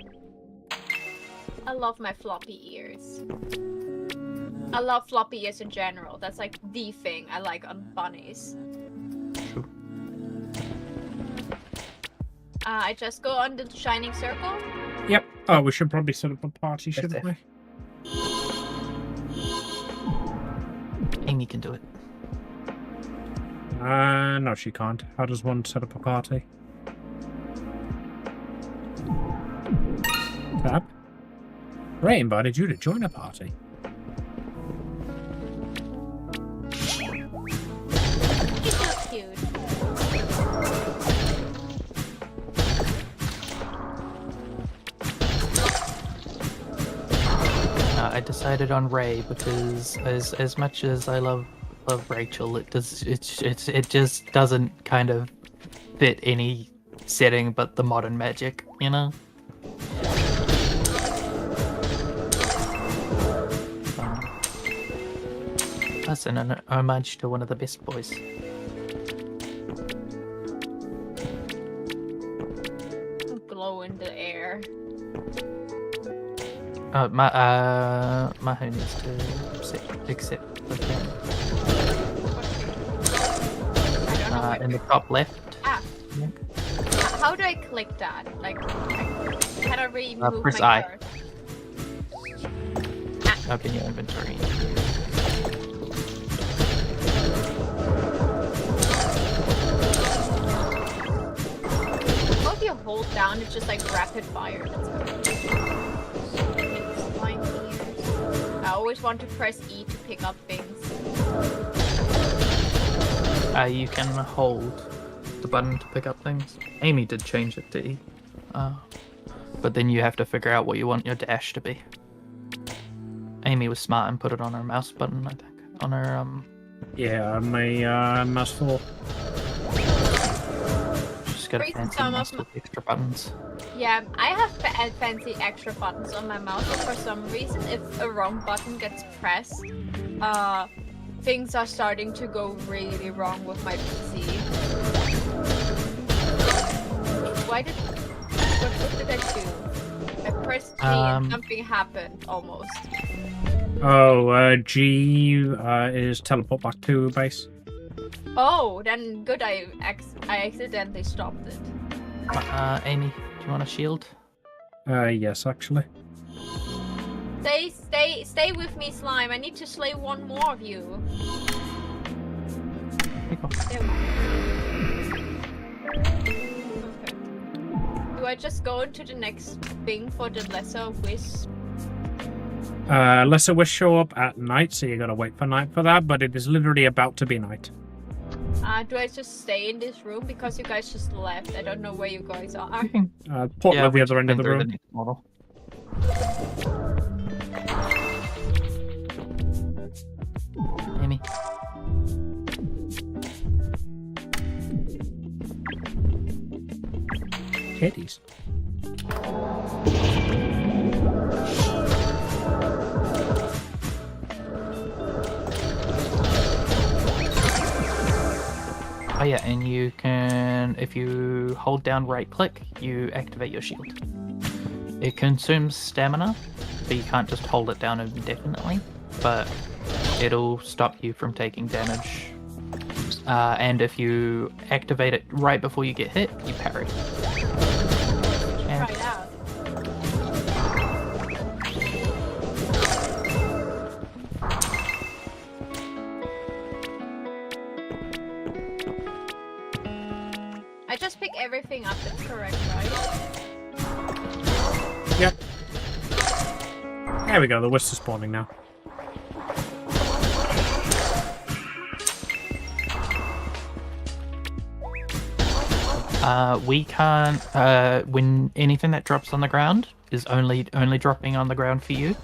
I love my floppy ears. I love floppy ears in general. That's like the thing I like on bunnies. I just go on the shining circle. Yep. Oh, we should probably set up a party, shouldn't we? Amy can do it. No, she can't. How does one set up a party? Tab. Ray invited you to join a party. He's so cute. I decided on Ray because as much as I love love Rachel. It just doesn't kind of fit any setting but the modern magic, you know. That's an homage to one of the best boys. Glow in the air. My needs to accept the thing. I don't know where. In the top left. Ah. Yeah. How do I click that? Like, how do I remove press my I. card? Open your inventory. Well, if you hold down, it's just like rapid fire. That's good. Flying ears. I always want to press E to pick up things. You can hold the button to pick up things. Amy did change it to E. But then you have to figure out what you want your dash to be. Amy was smart and put it on her mouse button, I think. On her, Yeah, my mouse 4. She's got a Reason fancy some mouse of with extra buttons. Yeah, I have fancy extra buttons on my mouse, but for some reason, if a wrong button gets pressed, things are starting to go really wrong with my PC. What did I do? I pressed G and something happened, almost. Oh, G is teleport back to base. Oh, then good, I accidentally stopped it. Amy, do you want a shield? Yes, actually. Stay with me, Slime. I need to slay one more of you. There we go. Okay. Do I just go into the next thing for the lesser wisp? Lesser Wish show up at night, so you gotta wait for night for that, but it is literally about to be night. Do I just stay in this room because you guys just left? I don't know where you guys are. Portal at the other end of the through room. next model. Amy. Kitties. Oh yeah, and you can, if you hold down right click, you activate your shield. It consumes stamina, so you can't just hold it down indefinitely, but it'll stop you from taking damage. And if you activate it right before you get hit, you parry. Try it out. I just pick everything up that's correct, right? Yep. There we go, the wisps are spawning now. We can't, when anything that drops on the ground is only dropping on the ground for you,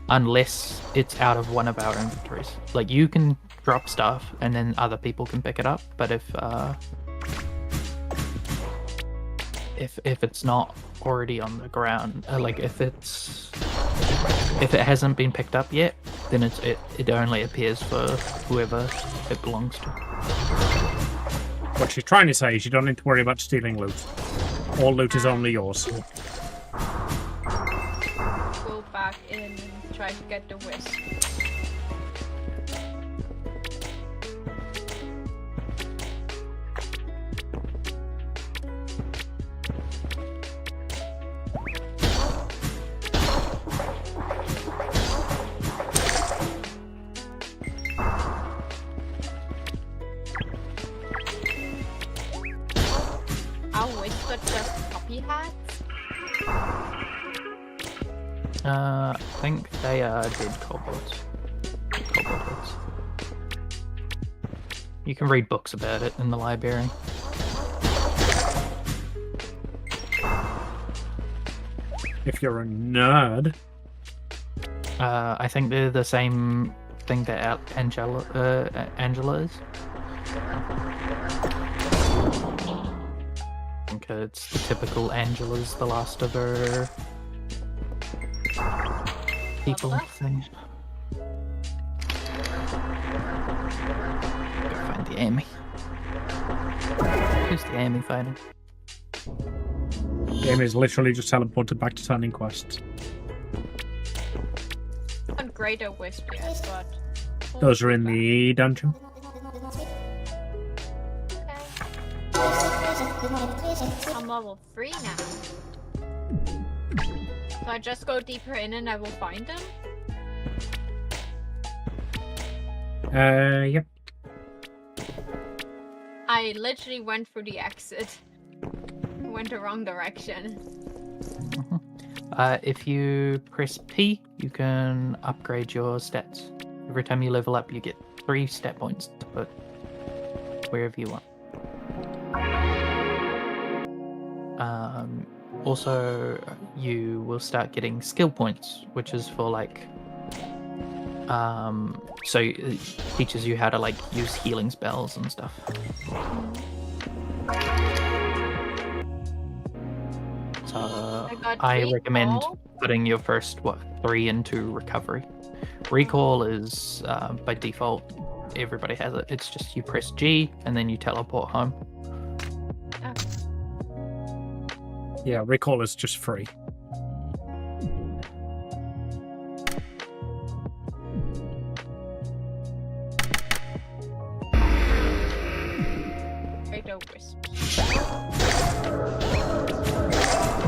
unless it's out of one of our inventories. Like, you can drop stuff and then other people can pick it up, but if it's not already on the ground, like if it hasn't been picked up yet, then it only appears for whoever it belongs to. What she's trying to say is you don't need to worry about stealing loot. All loot is only yours. Go back in and try to get the wisp. I think they are dead kobolds. Kobold heads. You can read books about it in the library. If you're a nerd. I think they're the same thing that Angela is. I think it's the typical Angela's the last of her people Level up? thing. Go find the Amy. Who's the Amy fighting? Game is literally just teleported back to turning quests. On Greater Wisp yet, but Those are in the dungeon. I'm level 3 now. So I just go deeper in and I will find them? Yep. I literally went through the exit. Went the wrong direction. If you press P, you can upgrade your stats. Every time you level up, you get 3 stat points to put wherever you want. Also, you will start getting skill points, which is for like, so it teaches you how to like use healing spells and stuff. So I recommend recall. putting your first 3 into recovery. Recall is by default, everybody has it. It's just you press G and then you teleport home. Okay. Yeah, recall is just free. Greater Wisp.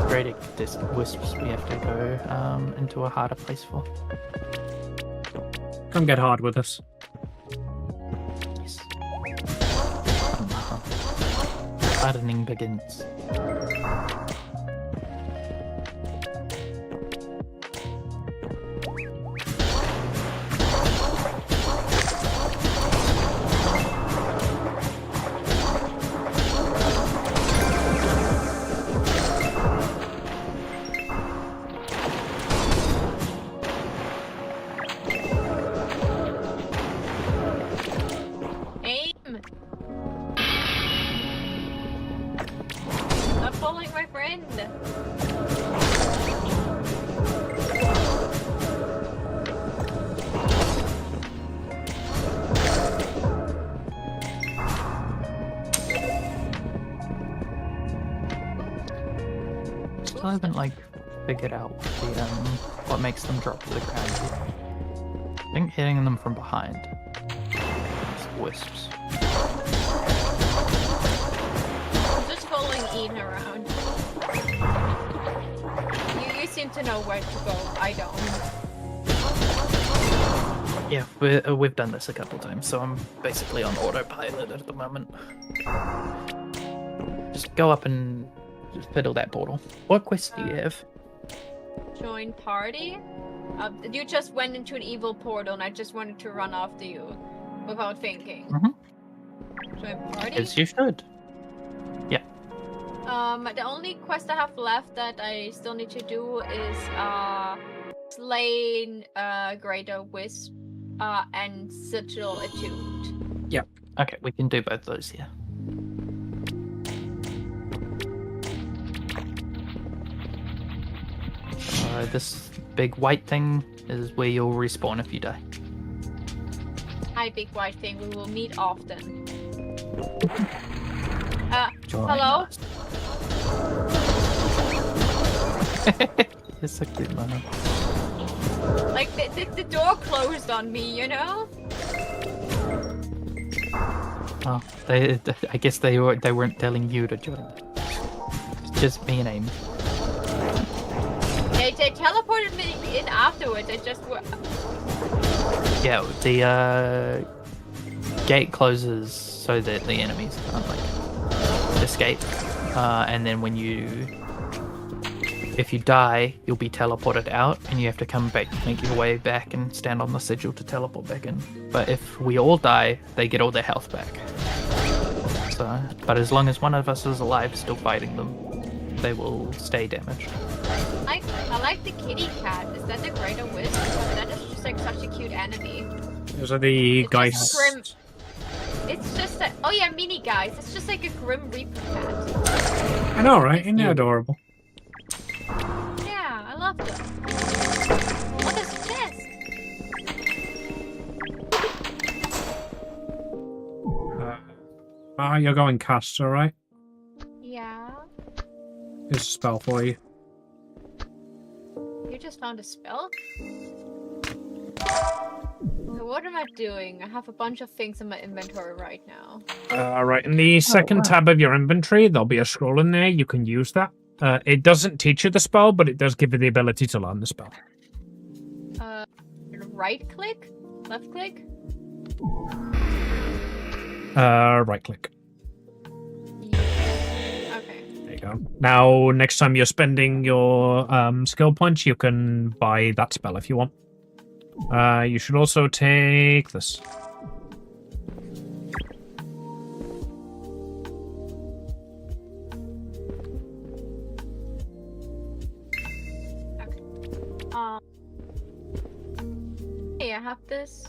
Greater wisps we have to go into a harder place for. Come get hard with us. Yes. Hardening begins. Aim! Stop following my friend! Still haven't like figured out the what makes them drop to the ground yet. I think hitting them from behind. It's wisps. I'm just following Ian around. You seem to know where to go. I don't. Yeah, we've done this a couple times, so I'm basically on autopilot at the moment. Just go up and just fiddle that portal. What quest do you have? Join party? You just went into an evil portal and I just wanted to run after you without thinking. Mhm. Join party? As you should. The only quest I have left that I still need to do is Slain Greater Wisp and Sigil Attuned. Okay, we can do both those here. This big white thing is where you'll respawn if you die. Hi, big white thing. We will meet often. Join Hello? us. It's a cute moment. Like, the door closed on me, you know? Oh, I guess they weren't telling you to join. It's just me and Amy. They teleported me in afterwards. I just were. Yeah, the gate closes so that the enemies can't like escape, and then if you die, you'll be teleported out, and you have to come back, make your way back, and stand on the sigil to teleport back in. But if we all die, they get all their health back. So, but as long as one of us is alive, still fighting them, they will stay damaged. I like the kitty cat. Is that the Greater Wisp? That is just like such a cute enemy. Those are the It's guys. just grim. It's just a, oh yeah, mini guys. It's just like a Grim Reaper cat. I know, right? Isn't it adorable? Yeah, I love them. What is this? You're going caster, right? Yeah. Here's a spell for you. You just found a spell? So what am I doing? I have a bunch of things in my inventory right now. Right, in the second tab of your inventory, there'll be a scroll in there. You can use that. It doesn't teach you the spell, but it does give you the ability to learn the spell. Right click? Left click? Right click. Yeah. Okay. There you go. Now, next time you're spending your skill points, you can buy that spell if you want. You should also take this. Hey, I have this.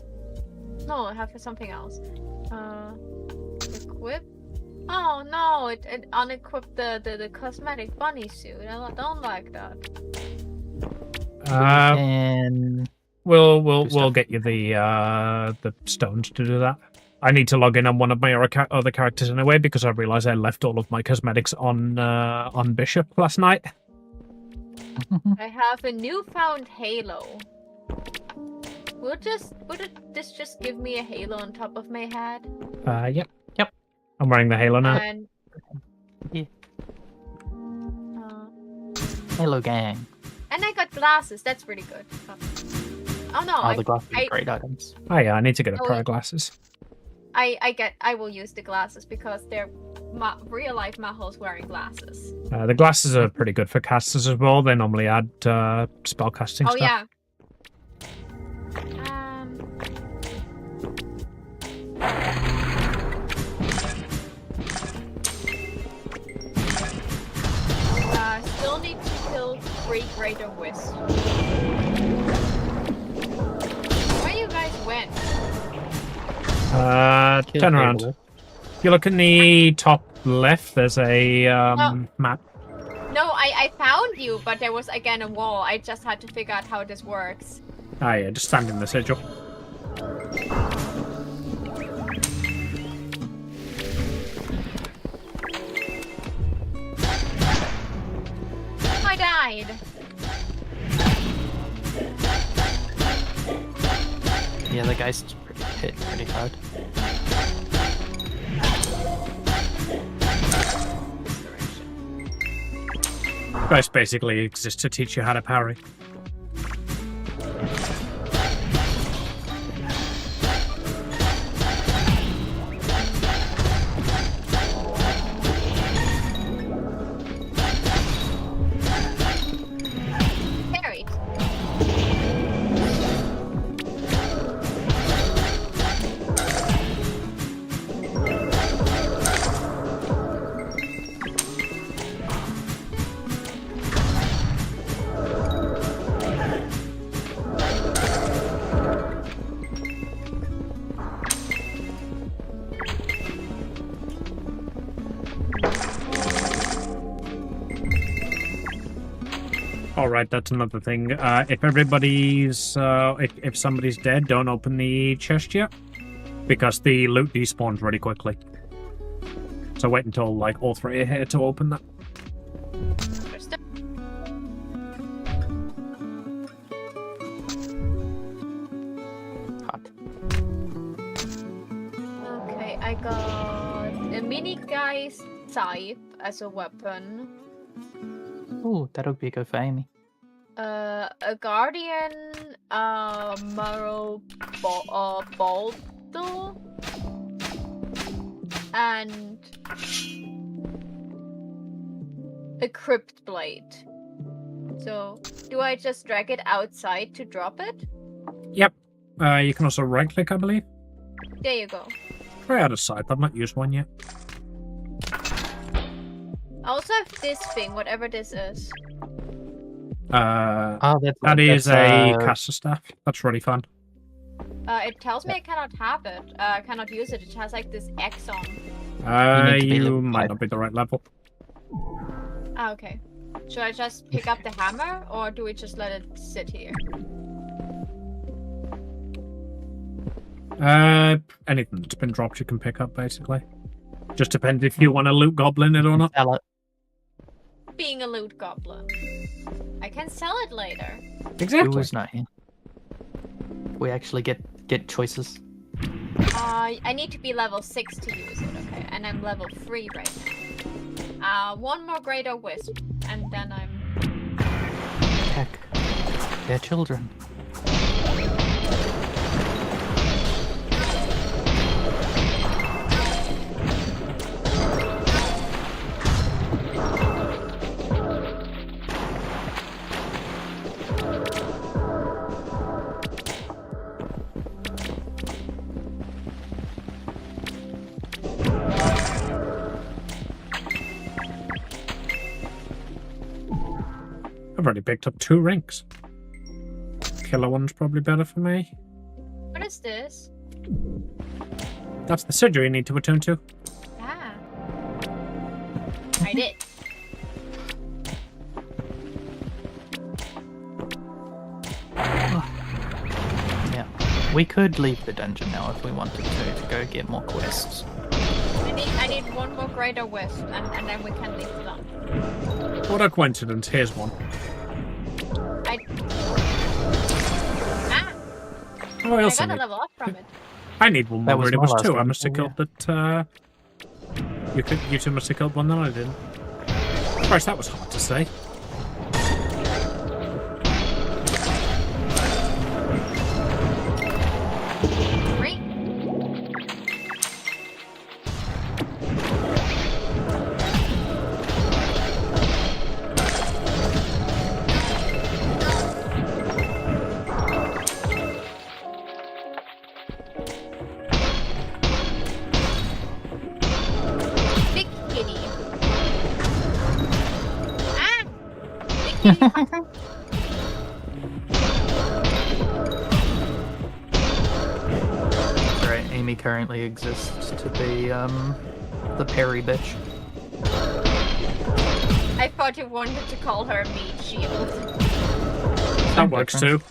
No, I have something else. Equip. Oh no, it unequipped the cosmetic bunny suit. I don't like that. And We'll get you the stones to do that. I need to log in on one of my other characters anyway because I realized I left all of my cosmetics on Bishop last night. I have a newfound halo. Would this just give me a halo on top of my head? Yep. I'm wearing the halo now. And yeah. Hello, gang. and I got glasses. That's pretty good. Oh no! The glasses are great items. Oh yeah, I need to get a Oh, pair of glasses. I will use the glasses because they're real life Maho's wearing glasses. The glasses are pretty good for casters as well. They normally add spell casting Oh stuff. yeah. Still need to kill 3 greater wisps. Where you guys went? Turn around. If you look in the top left, there's a map. No, I found you, but there was again a wall. I just had to figure out how this works. Ah yeah, just stand in the sigil. I died. Yeah, the guy's hit pretty hard. Guys basically exist to teach you how to parry. Parry. Alright, that's another thing. If everybody's if somebody's dead, don't open the chest yet. Because the loot despawns really quickly. So wait until like all 3 are here to open that. Understood. Hot. Okay, I got a mini guy's scythe as a weapon. Ooh, that'll be good for Amy. A guardian, Baldo, and a crypt blade. So, do I just drag it outside to drop it? Yep. You can also right click, I believe. There you go. Try out of sight. I've not used one yet. I also have this thing, whatever this is. Oh, That is a caster staff. That's really fun. It tells me I cannot have it. I cannot use it. It has like this X on. need to be You level might 5. not be the right level. Ah, okay. Should I just pick up the hammer, or do we just let it sit here? Anything that's been dropped you can pick up, basically. Just depends if you want to loot goblin it or not. Sell it. Being a loot goblin. I can sell it later. Who Exactly. was not here? We actually get choices. I need to be level 6 to use it, okay? And I'm level 3 right now. One more greater wisp, and then I'm... Heck, they're children. I've already picked up 2 rings. Killer one's probably better for me. What is this? That's the sigil you need to attune to. Ah. I did. Yeah. We could leave the dungeon now if we wanted to go get more quests. I need one more greater wisp, and then we can leave the dungeon. What a coincidence. Here's one. Oh, I I also got a need, level up from it. I need one That more. was It my was last 2. I one. must have Oh, killed that. You two must have killed one that I didn't. Christ, that was hard to say. Great. Big kitty. Ah! Big kitty. That's right, Amy currently exists to be the Perry bitch. I thought you wanted to call her meat shield. That works too.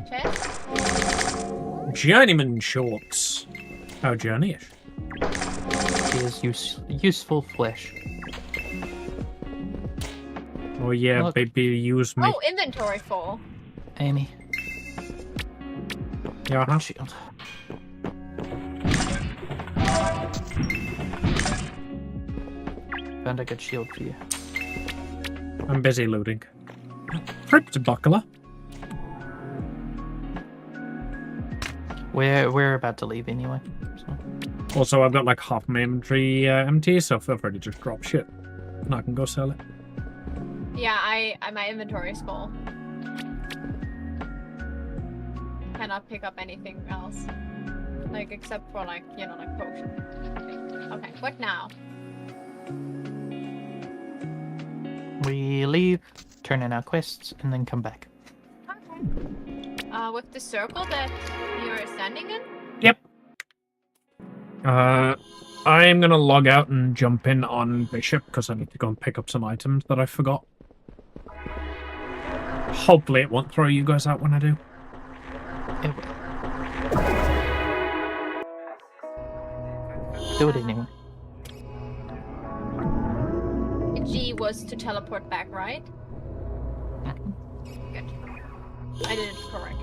Chest? Journeyman shorts. How journeyish. She is useful flesh. Oh yeah, Look. baby, use me. Oh, inventory full. Amy, Yeah, huh? shield. Found a good shield for you. I'm busy looting. Crypt buckler. We're about to leave anyway. So. Also, I've got like half my inventory empty, so feel free to just drop shit, and I can go sell it. Yeah, my inventory is full. Cannot pick up anything else. Like, except for like, you know, like potion. Okay, what now? We leave, turn in our quests, and then come back. Okay. With the circle that you're standing in? Yep. I'm gonna log out and jump in on Bishop because I need to go and pick up some items that I forgot. Hopefully it won't throw you guys out when I do. It will. Do it anyway. G was to teleport back, right? Good. I did it correct.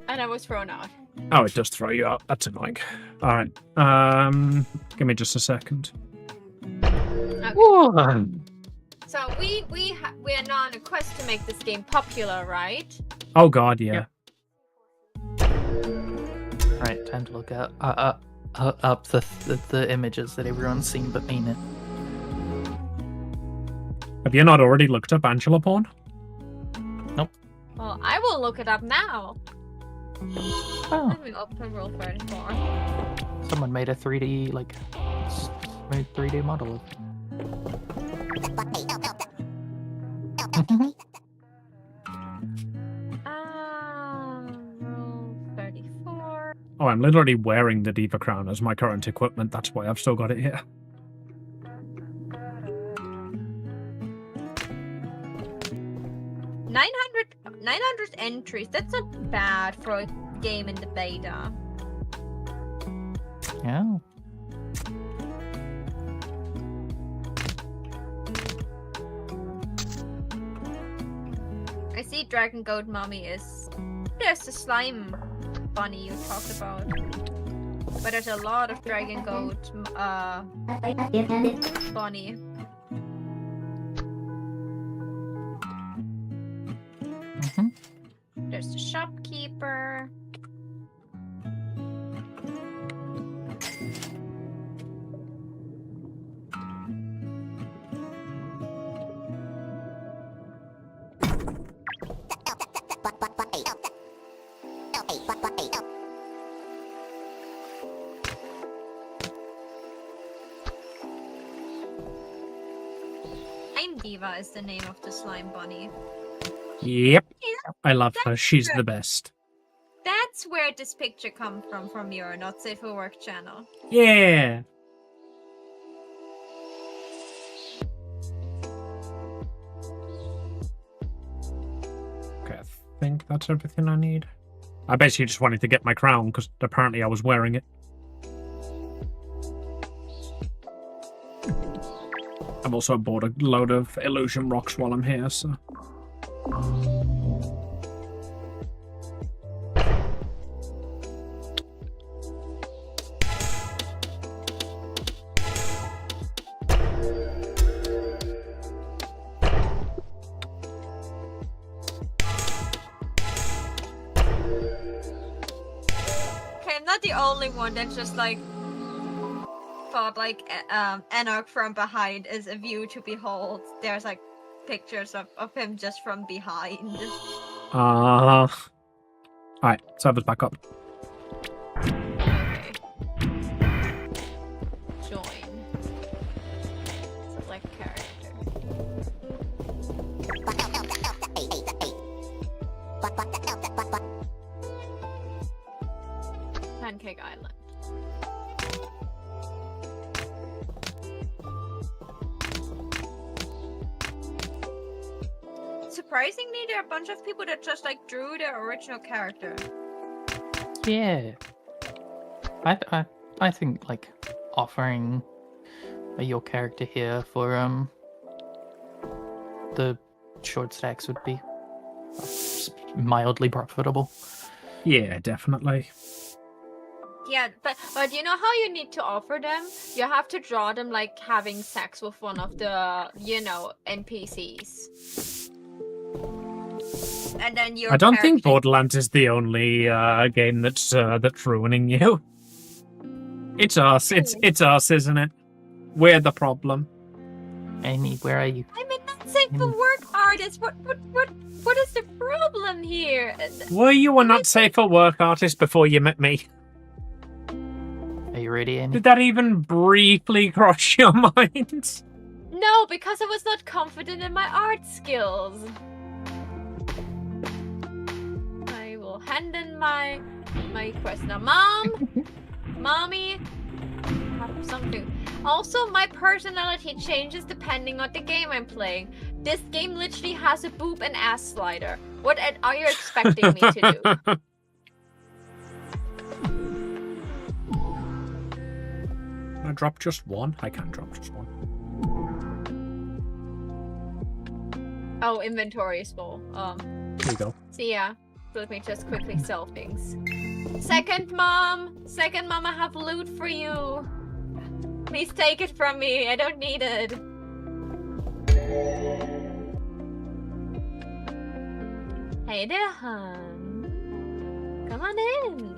And I was thrown out. Oh, it does throw you out. That's annoying. Alright. Give me just a second. Okay. So we are now on a quest to make this game popular, right? Oh god, yeah. Right, time to look up the images that everyone's seen but me now. Have you not already looked up Angela porn? Well, I will look it up now. Oh, Let me open Rule 34. someone made a 3D made 3D model of. Roll 34. Oh, I'm literally wearing the Diva Crown as my current equipment. That's why I've still got it here. Nine hundred entries. That's not bad for a game in the beta. Yeah. I see Dragon Goat Mommy is... There's the slime bunny you talked about. But there's a lot of Dragon Goat bunny. There's the shopkeeper. I'm Diva is the name of the slime bunny. Yep. Yeah, I love her. She's good. the best. That's where this picture come from your Not Safe for Work channel. Yeah. Okay, I think that's everything I need. I basically just wanted to get my crown because apparently I was wearing it. I've also bought a load of illusion rocks while I'm here, so... Okay, I'm not the only one that's just like thought like Enoch from behind is a view to behold. There's like pictures of him just from behind. Alright, server's back up. Okay. Join. Select character. Pancake Island. Surprisingly, there are a bunch of people that just like drew their original character. Yeah. I think like offering your character here for the short stacks would be mildly profitable. Yeah, definitely. Yeah, but you know how you need to offer them? You have to draw them like having sex with one of the, you know, NPCs. And then your I don't think character- Borderlands is the only game that's ruining you. It's us. It's us, isn't it? We're the problem. Amy, where are you? I'm a not safe for work artist. What is the problem here? Were you a not safe for work artist before you met me? Are you ready, Amy? Did that even briefly cross your mind? No, because I was not confident in my art skills. I will hand in my quest now. Mommy, have something. Also, my personality changes depending on the game I'm playing. This game literally has a boob and ass slider. What are you expecting me to do? Can I drop just one? I can drop just one. Oh, inventory is full. Here you go. So yeah, let me just quickly sell things. Second mom, I have loot for you. Please take it from me. I don't need it. Hey there, hon. Come on in.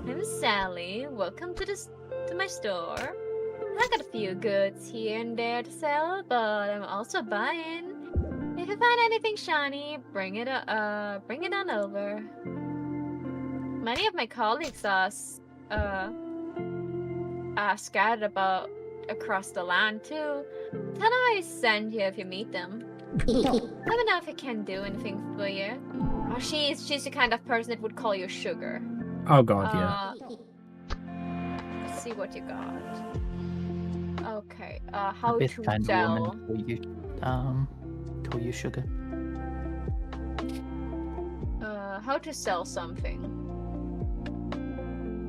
I'm Sally. Welcome to my store. I got a few goods here and there to sell, but I'm also buying. If you find anything shiny, bring it on over. Many of my colleagues are scattered across the land too. Tell them I send you if you meet them. Let me know if I can do anything for you. Oh, she's the kind of person that would call you sugar. Oh god, yeah. Let's see what you got. Okay. How This to kind of sell? woman call you sugar. How to sell something?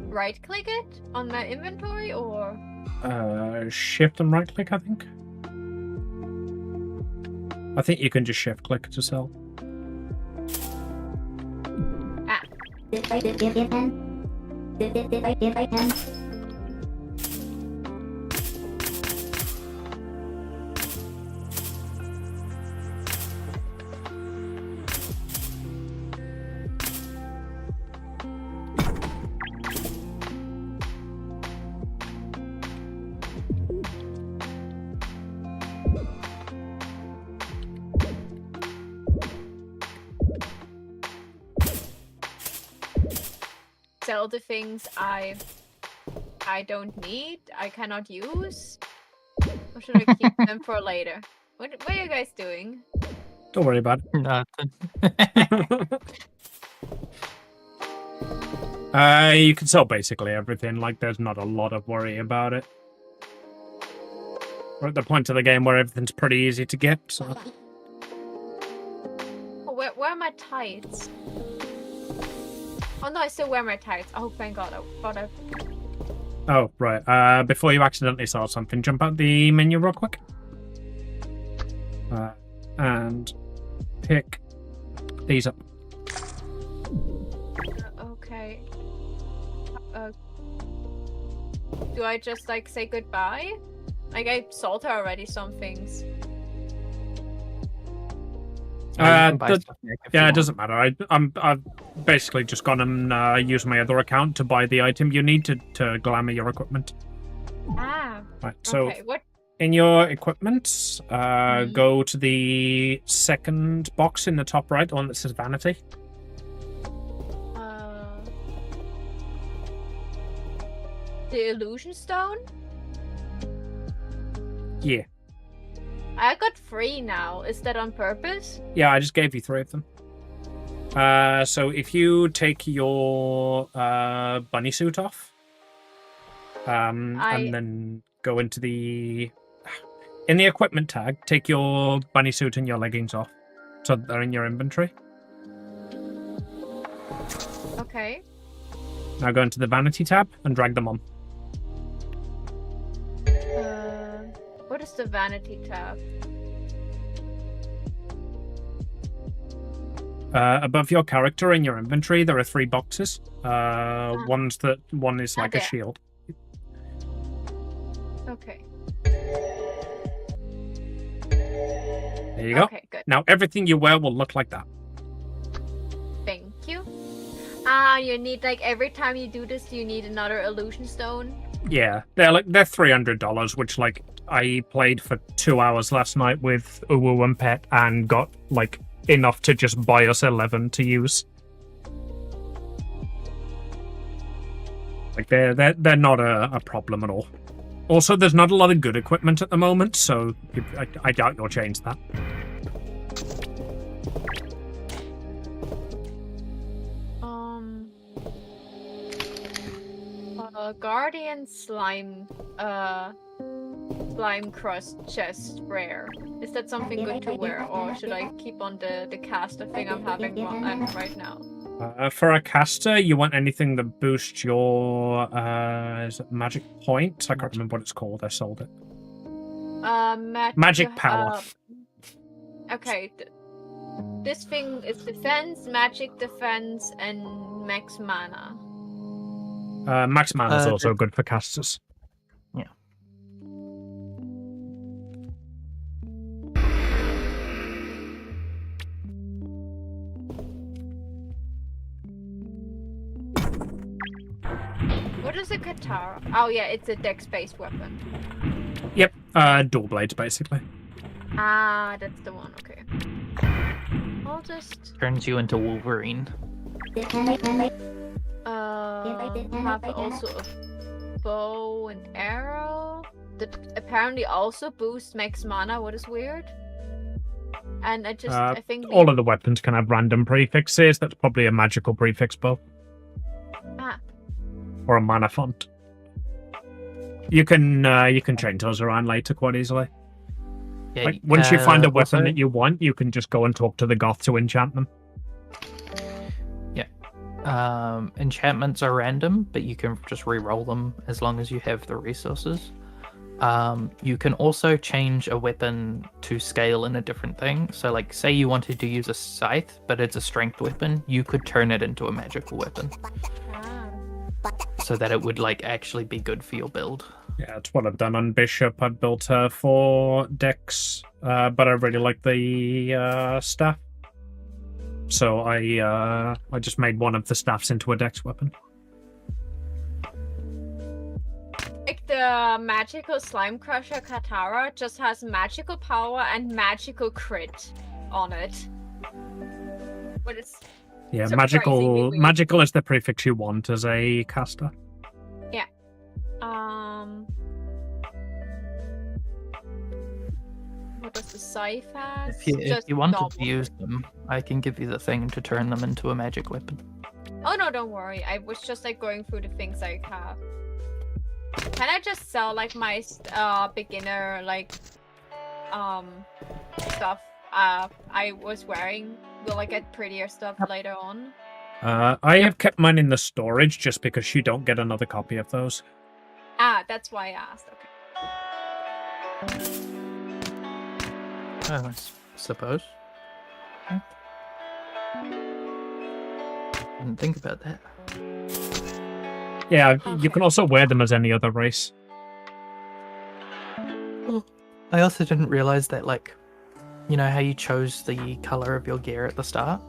Right click it on my inventory or? Shift and right click, I think. I think you can just shift click to sell. Ah. If I can. Sell the things I don't need, I cannot use? Or should I keep them for later? What are you guys doing? Don't worry about Nothing. it. You can sell basically everything. Like, there's not a lot of worry about it. We're at the point of the game where everything's pretty easy to get, so... Oh, where are my tights? Oh no, I still wear my tights. Oh, thank God. I thought I... Oh, right. Before you accidentally sell something, jump out the menu real quick. And pick these up. Okay. Do I just, like, say goodbye? Like, I sold her already some things. Yeah, you can buy That- stuff back if you Yeah, it want. doesn't matter. I've basically just gone and used my other account to buy the item you need to glamour your equipment. Ah, Right, so okay. What? in your equipment, go to the second box in the top right, the one that says vanity. The illusion stone? Yeah. I got 3 now. Is that on purpose? Yeah, I just gave you 3 of them. So if you take your bunny suit off, and then go into in the equipment tag, take your bunny suit and your leggings off, so they're in your inventory. Okay. Now go into the vanity tab and drag them on. What is the vanity tab? Above your character in your inventory, there are 3 boxes. One is like a there. shield. Okay. There you go. Okay, good. Now everything you wear will look like that. Thank you. You need, like, every time you do this, you need another illusion stone. Yeah, they're $300, which, like, I played for 2 hours last night with Uwu and Pet and got, like, enough to just buy us 11 to use. Like, they're not a problem at all. Also, there's not a lot of good equipment at the moment, so I doubt you'll change that. Guardian slime crust chest rare. Is that something good to wear, or should I keep on the caster thing I'm having right now? For a caster, you want anything that boosts your is it magic point? I can't remember what it's called. I sold it. Magic power. Okay. This thing is defense, magic defense, and max mana. Max mana is also good for casters. Yeah. What is a katara? Oh yeah, it's a dex-based weapon. Yep, dual blades basically. Ah, that's the one. Okay. I'll just Turns you into Wolverine. have also a bow and arrow. that apparently also boosts max mana, what is weird. And I think All of the weapons can have random prefixes. That's probably a magical prefix bow. Ah. Or a mana font. You can change those around later quite easily. Yeah, Like, once you find a weapon also- that you want, you can just go and talk to the goth to enchant them. Enchantments are random, but you can just re-roll them as long as you have the resources. You can also change a weapon to scale in a different thing. So, like, say you wanted to use a scythe, but it's a strength weapon, you could turn it into a magical weapon, so that it would like actually be good for your build. Yeah, that's what I've done on Bishop. I've built her for Dex, but I really like the staff. So I just made one of the staffs into a Dex weapon. Like the magical slime crusher Katara just has magical power and magical crit on it. But it's Yeah, surprisingly weird. magical is the prefix you want as a caster. What does the scythe has? If you Just wanted normal. to use them, I can give you the thing to turn them into a magic weapon. Oh no, don't worry. I was just like going through the things I have. Can I just sell like my beginner like stuff I was wearing? Will I get prettier stuff later on? I have kept mine in the storage just because you don't get another copy of those. Ah, that's why I asked. Okay. Oh, I suppose. Yeah. Didn't think about that. Yeah, you Okay. can also wear them as any other race. I also didn't realize that, like, you know how you chose the color of your gear at the start?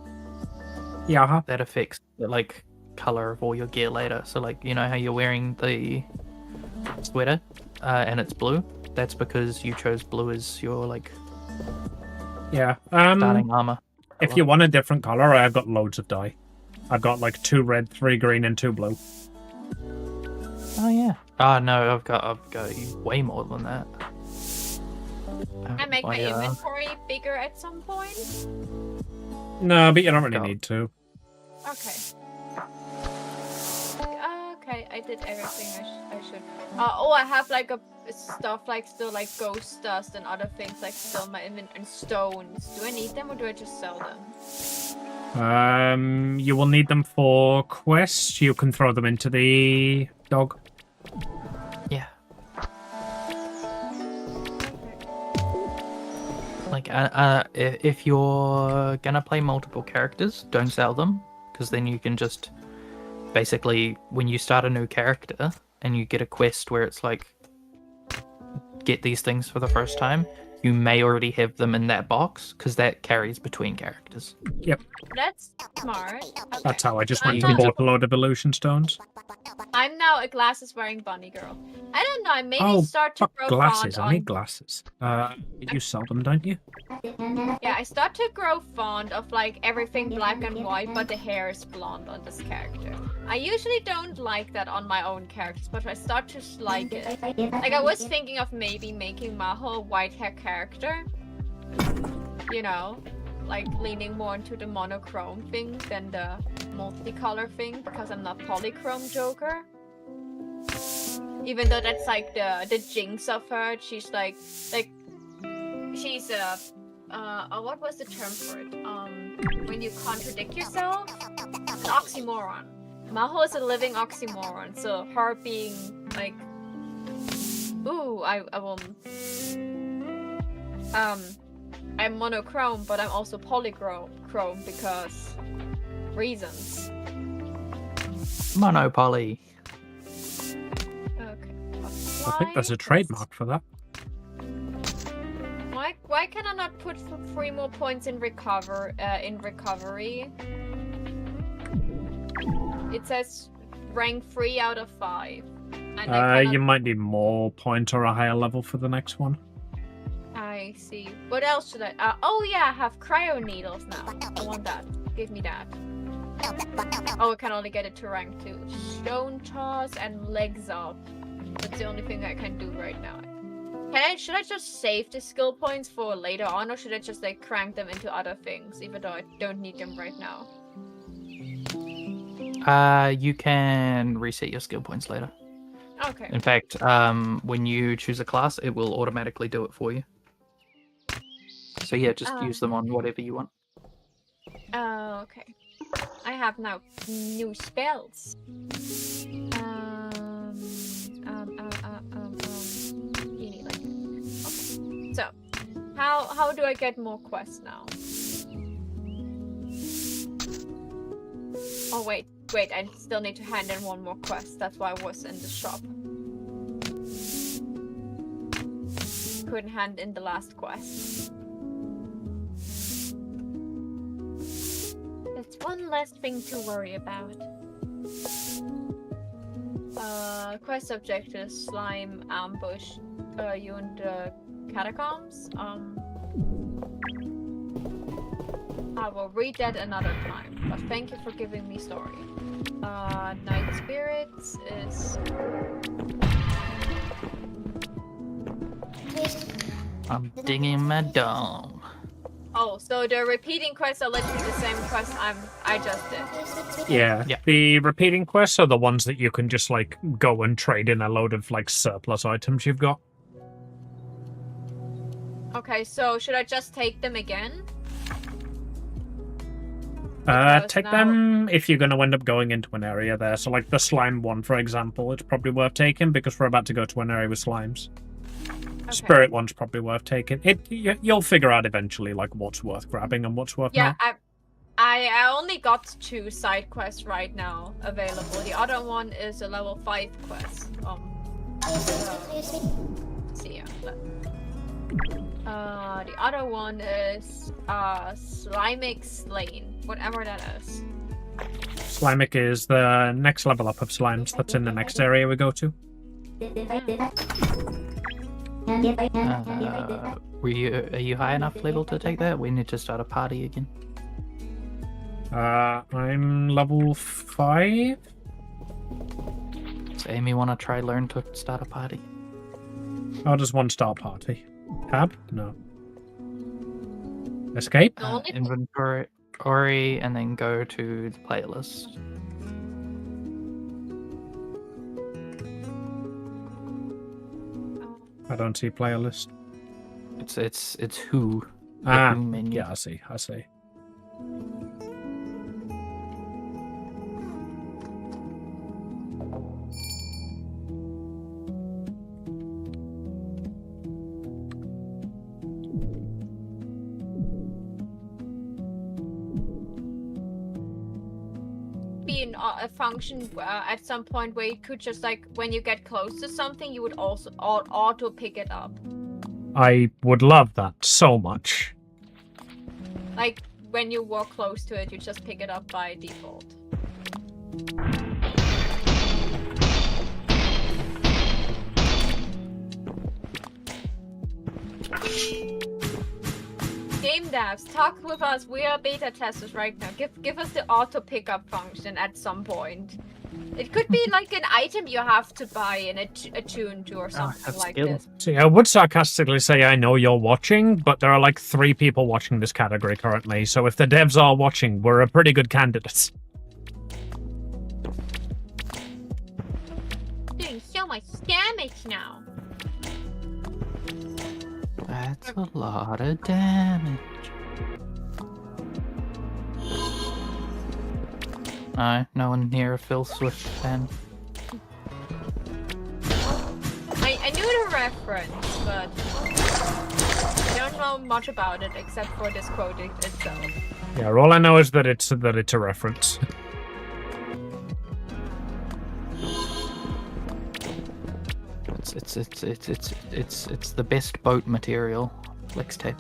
Yeah. That affects the, like, color of all your gear later. So, like, you know how you're wearing the sweater and it's blue? That's because you chose blue as your, like, Yeah. starting armor. If you want a different color, I've got loads of dye. I've got like 2 red, 3 green, and 2 blue. Oh, yeah. Oh, no, I've got way more than that. I make my inventory bigger at some point. No, but you don't really God. need to. Okay. Okay, I did everything I should. Oh, I have like a stuff like still like ghost dust and other things like still in my inventory and stones. Do I need them or do I just sell them? You will need them for quests. You can throw them into the dog. Yeah. Like, if you're gonna play multiple characters, don't sell them, because then you can just basically, when you start a new character and you get a quest where it's like, get these things for the first time, you may already have them in that box, because that carries between characters. Yep, That's smart. Okay. that's how I just I'm went and not- bought a load of illusion stones. I'm now a glasses wearing bunny girl. I don't know. I maybe Oh, start to fuck grow glasses. fond I on. need glasses. You sell them, don't you? Yeah, I start to grow fond of like everything black and white, but the hair is blonde on this character. I usually don't like that on my own characters, but I start to like it. Like I was thinking of maybe making Maho a white hair character. You know, like leaning more into the monochrome thing than the multicolor thing because I'm not polychrome Joker. Even though that's like the jinx of her, she's like she's a what was the term for it? When you contradict yourself, an oxymoron. Maho is a living oxymoron, so her being like, ooh, I'm monochrome, but I'm also polychrome because reasons. Monopoly. Okay. I think there's a trademark for that. Why can I not put 3 more points in recovery? It says rank 3 out of 5. And I cannot... You might need more points or a higher level for the next one. I see. What else should I? Oh yeah, I have cryo needles now. I want that. Give me that. Oh, I can only get it to rank 2. Stone toss and legs up. That's the only thing I can do right now. Should I just save the skill points for later on, or should I just like crank them into other things, even though I don't need them right now? You can reset your skill points later. Okay. In fact, when you choose a class, it will automatically do it for you. So yeah, just use them on whatever you want. Okay. I have now new spells. You need like. Okay. So, how do I get more quests now? Oh wait, I still need to hand in one more quest. That's why I was in the shop. Couldn't hand in the last quest. That's one less thing to worry about. Quest objective: slime ambush. You in the catacombs. I will read that another time. But thank you for giving me story. Night spirits is. I'm digging my dome. Oh, so the repeating quests are literally the same quest I just did. Yeah. The repeating quests are the ones that you can just like go and trade in a load of like surplus items you've got. Okay, so should I just take them again? Take them if you're going to end up going into an area there. So like the slime one, for example, it's probably worth taking because we're about to go to an area with slimes. Okay. Spirit one's probably worth taking. You'll figure out eventually like what's worth grabbing and what's worth not. I only got 2 side quests right now available. The other one is a level 5 quest. See ya. The other one is Slimic Slain, whatever that is. Slimic is the next level up of slimes that's in the next area we go to. Are you high enough level to take that? We need to start a party again. I'm level 5. Does Amy want to try learn to start a party? How does one start party? Tab? No. Escape? Inventory, and then go to the playlist. I don't see playlist. It's who. Ah, who menu. Yeah, I see. Be a function at some point where you could just like when you get close to something, you would also auto pick it up. I would love that so much. Like when you walk close to it, you just pick it up by default. Game devs, talk with us. We are beta testers right now. Give us the auto pickup function at some point. It could be like an item you have to buy and attune to or something like this. See, I would sarcastically say I know you're watching, but there are like 3 people watching this category currently, so if the devs are watching, we're a pretty good candidate. Doing so much damage now. That's a lot of damage. No one here a Phil Swift fan. I knew the reference, but I don't know much about it except for this quote itself. Yeah, all I know is that it's a reference. It's the best boat material. Flex tape.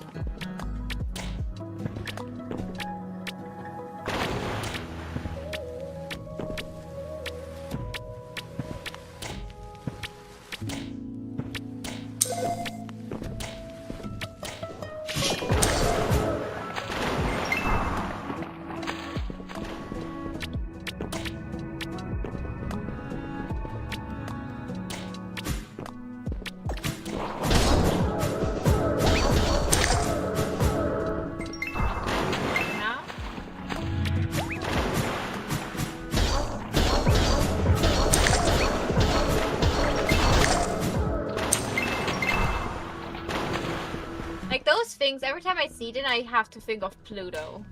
those things, every time I see them, I have to think of Pluto.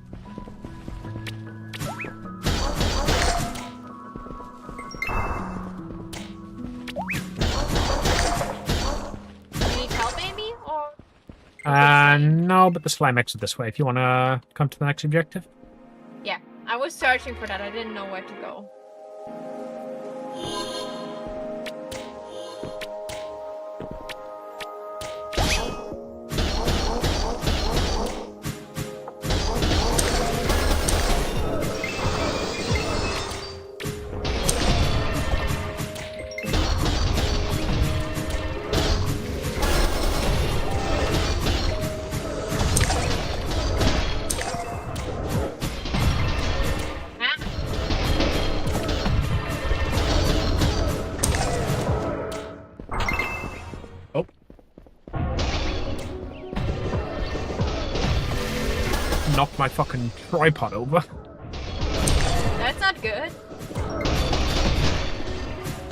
Do you need help, Amy? Or... No, but the slime exit this way if you want to come to the next objective. Yeah, I was searching for that. I didn't know where to go. Knocked my fucking tripod over. That's not good.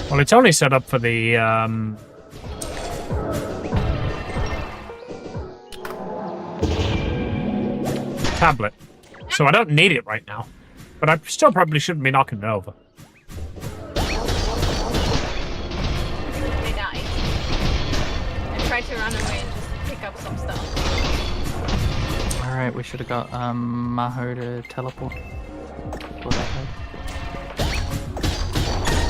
Well, it's only set up for the tablet, so I don't need it right now. But I still probably shouldn't be knocking it over. I died. I tried to run away and just pick up some stuff. Alright, we should have got Maho to teleport. What I heard.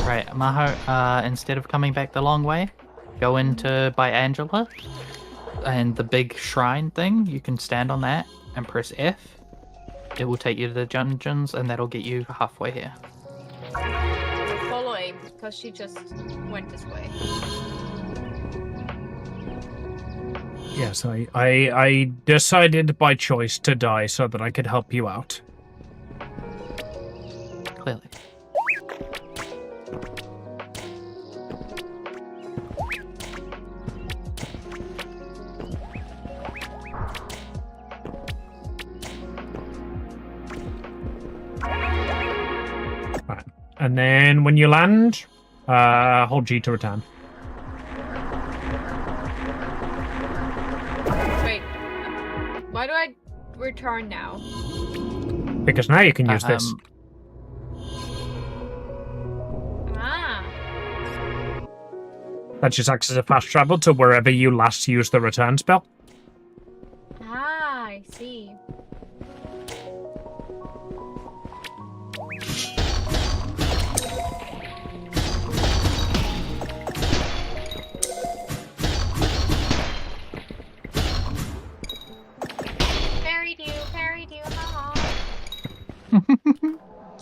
Right, Maho, instead of coming back the long way, go into by Angela and the big shrine thing. You can stand on that and press F. It will take you to the dungeons and that'll get you halfway here. Follow Amy, because she just went this way. Yes, I decided by choice to die so that I could help you out. Clearly. Right. And then when you land, hold G to return. Wait. Why do I return now? Because now you can use this. Ah. That just acts as a fast travel to wherever you last used the return spell. Ah, I see. Parry do, haha.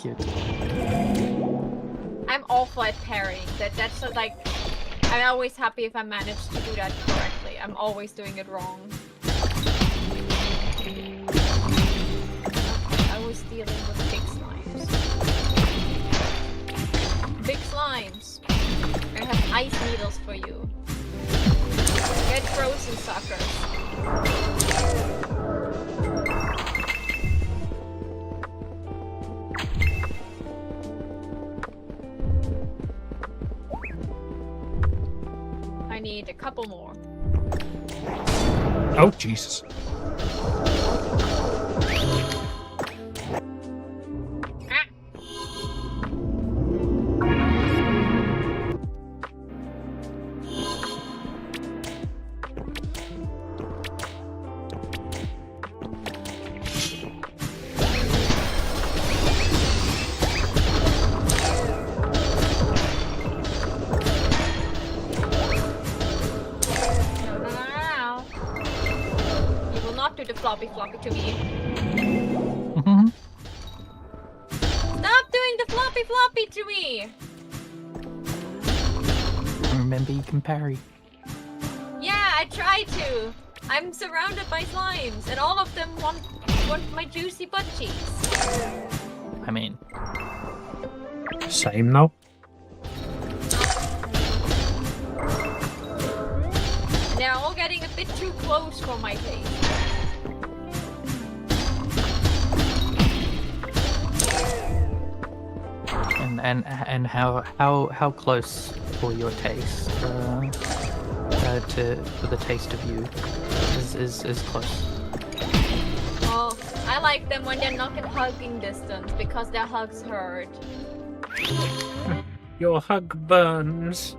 Cute. I'm awful at parrying. That's like, I'm always happy if I manage to do that correctly. I'm always doing it wrong. I was dealing with big slimes. Big slimes. I have ice needles for you. Get frozen, suckers. I need a couple more. Oh, Jesus. Ah. No. You will not do the floppy to me. Stop doing the floppy to me! Remember, you can parry. Yeah, I try to. I'm surrounded by slimes, and all of them want my juicy butt cheeks. I mean, Same though. They're all getting a bit too close for my taste. and how close for your taste? to the taste of you is close. Oh, I like them when they're not in hugging distance because their hugs hurt. Your hug burns.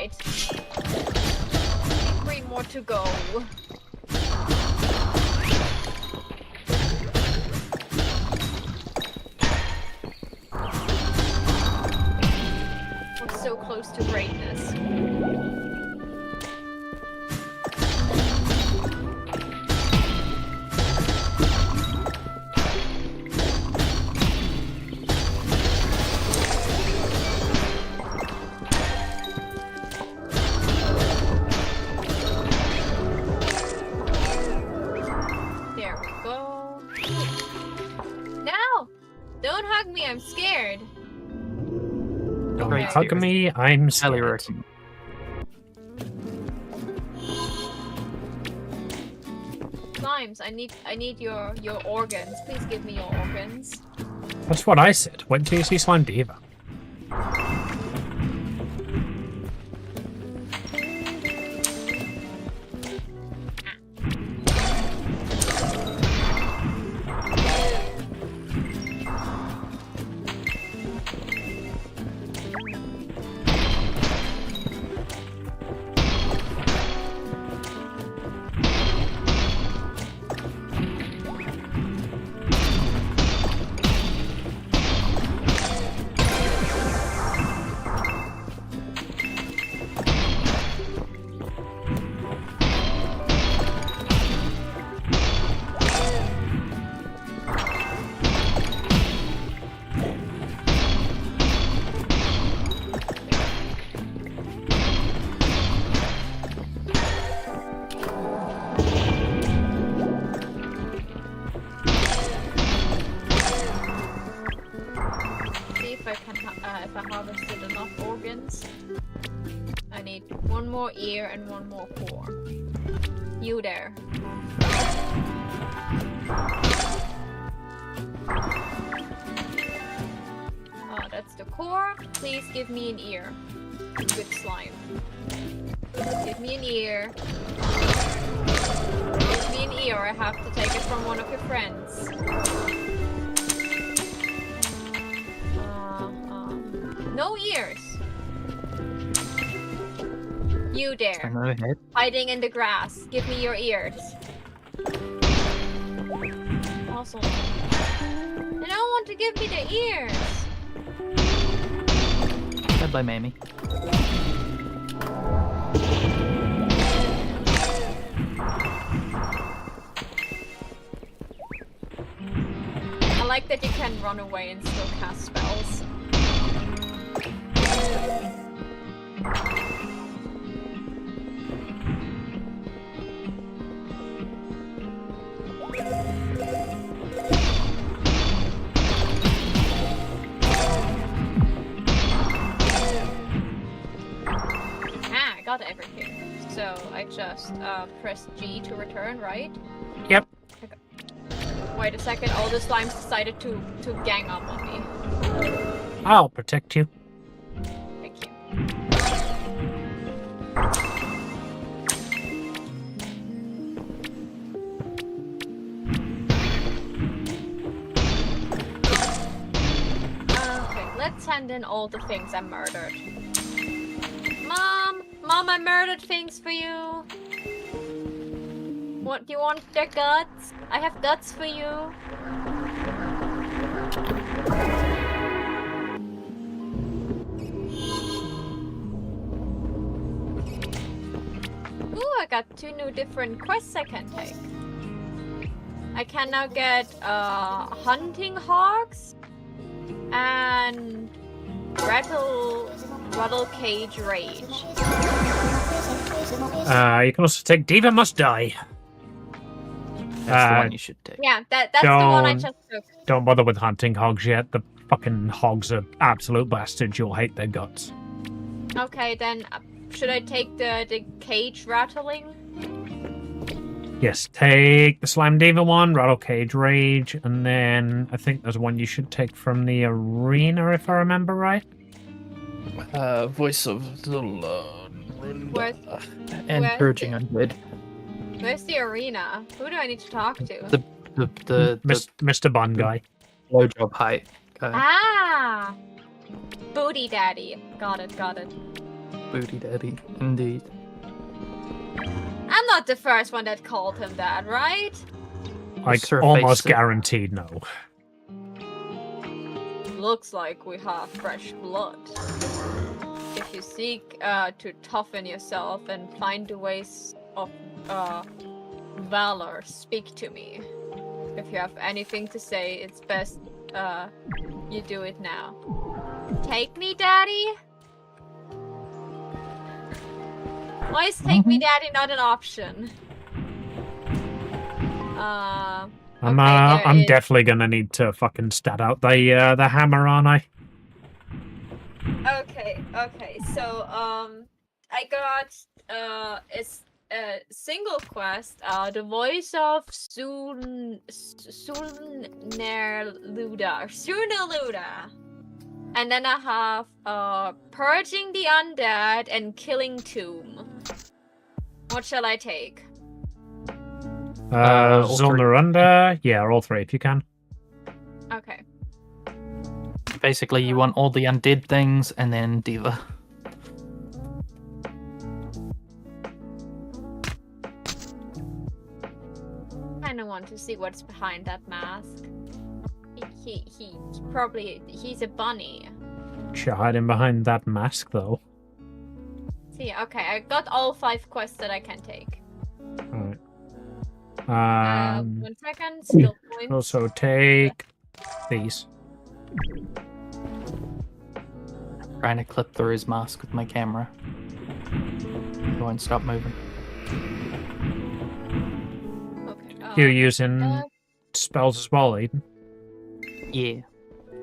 It's 3 more to go. We're so close to greatness. There we go. No! Don't hug me, I'm scared. Don't Great hug spirit. me, I'm Highly scared. recommend. Slimes, I need your organs. Please give me your organs. That's what I said. Wait till you see Slime Diva. See if I can if I harvested enough organs. I need 1 more ear and 1 more core. You there. That's the core. Please give me an ear. Good slime. Give me an ear. Give me an ear, or I have to take it from one of your friends. No ears. You there, Come ahead. hiding in the grass. Give me your ears. Awesome. They don't want to give me the ears. Bye, Mamie. I like that you can run away and still cast spells. I got everything. So I just press G to return, right? Yep. Wait a second, all the slimes decided to gang up on me. I'll protect you. Thank you. Okay, let's hand in all the things I murdered. Mom, I murdered things for you. What, do you want their guts? I have guts for you. Ooh, I got 2 new different quests I can take. I can now get hunting hogs and rattle cage rage. You can also take Diva Must Die. That's the one you should take. Yeah, that's the one I Don't- just took. Don't bother with hunting hogs yet. The fucking hogs are absolute bastards. You'll hate their guts. Okay, then should I take the cage rattling? Yes, take the Slime Diva one, Rattle Cage Rage, and then I think there's one you should take from the arena, if I remember right. Voice of the Lord. Where's Encouraging undead. Where's the arena? Who do I need to talk to? The Mr. Bun guy. blowjob height guy. Ah! Booty daddy. Got it. Booty daddy, indeed. I'm not the first one that called him that, right? Like, Surface almost it. guaranteed no. Looks like we have fresh blood. If you seek to toughen yourself and find the ways of valor, speak to me. If you have anything to say, it's best you do it now. Take me, Daddy? Why is take me, Daddy not an option? I'm definitely gonna need to fucking stat out the hammer, aren't I? Okay. So I got a single quest, the voice of Sunaluda. And then I have purging the undead and killing tomb. What shall I take? All three. Zulnarunda, yeah, all three if you can. Okay. Basically, you want all the undead things and then Diva. Kinda want to see what's behind that mask. He's a bunny. You're hiding behind that mask, though. See, okay, I got all 5 quests that I can take. Alright. 1 second, skill points. Also take these. Trying to clip through his mask with my camera. It won't stop moving. Okay. You're using spells as well, Eden? Yeah.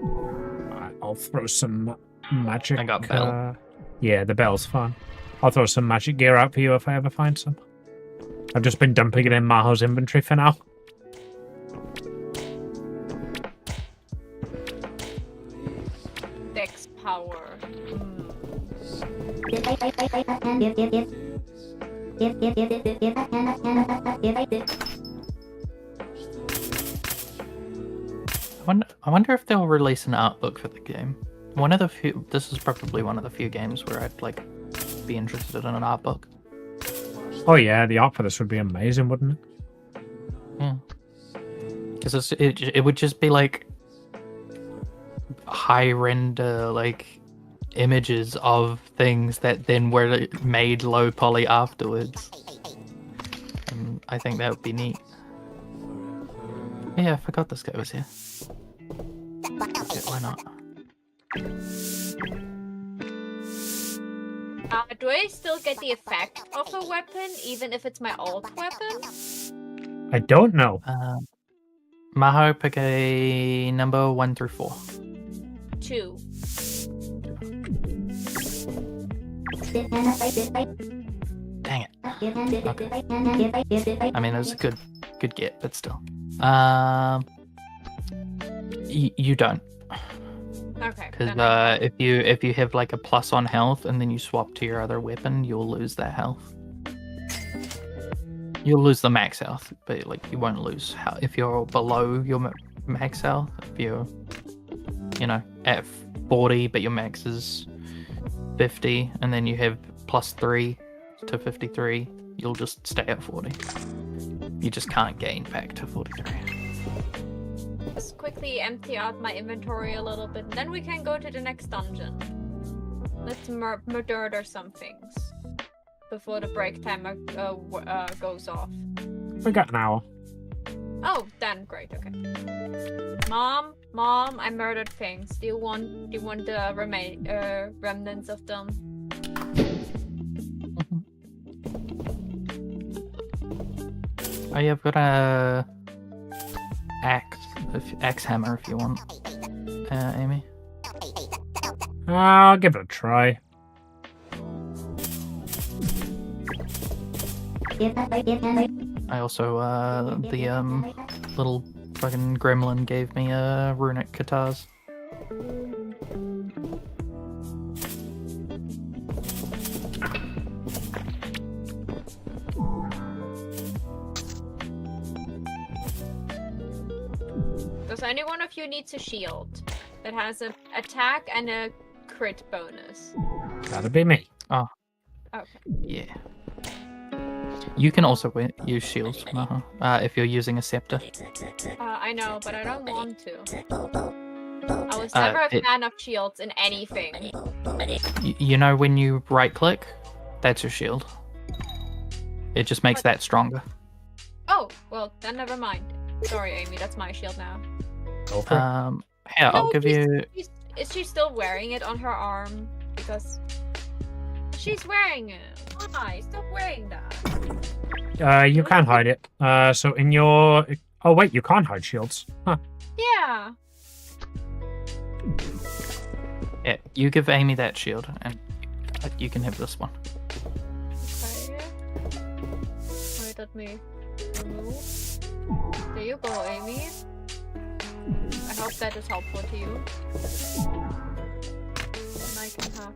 Alright, I'll throw some magic. I got bell. Yeah, the bell's fun. I'll throw some magic gear out for you if I ever find some. I've just been dumping it in Maho's inventory for now. Dex power. I wonder if they'll release an art book for the game. One of the few. This is probably one of the few games where I'd like be interested in an art book. Oh yeah, the art for this would be amazing, wouldn't it? Yeah. Because it would just be like high render like images of things that then were made low poly afterwards. And I think that would be neat. Yeah, I forgot this guy was here. Yeah, why not? Do I still get the effect of a weapon, even if it's my alt weapon? I don't know. Maho, pick a number 1 through 4. 2. Dang it. Okay. I mean, it was a good get, but still. You don't. Okay. Because if you have like a plus on health and then you swap to your other weapon, you'll lose that health. You'll lose the max health, but like you won't lose health if you're below your max health. If you're, at 40, but your max is 50, and then you have plus 3 to 53, you'll just stay at 40. You just can't gain back to 43. Just quickly empty out my inventory a little bit, and then we can go to the next dungeon. Let's murder some things before the break timer goes off. We got an hour. Oh, then great. Okay. Mom, I murdered things. Do you want the remnants of them? Oh yeah, I've got a axe hammer if you want. Amy? I'll give it a try. I also, the, little fucking gremlin gave me, runic katars. Does any one of you needs a shield that has an attack and a crit bonus? That'd be me. Okay. Yeah. You can also use shields, if you're using a scepter. I know, but I don't want to. I was never a fan of shields in anything. You know when you right-click? That's your shield. It just makes that stronger. Oh, well, then never mind. Sorry, Amy, that's my shield now. Go for it. Here, I'll give you... Is she still wearing it on her arm? Because she's wearing it. Why? Stop wearing that. You can hide it. So in your... Oh, wait, you can't hide shields. Huh. Yeah. Yeah, you give Amy that shield, and you can have this one. Okay. Wait, let me remove. There you go, Amy. I hope that is helpful to you. And I can have...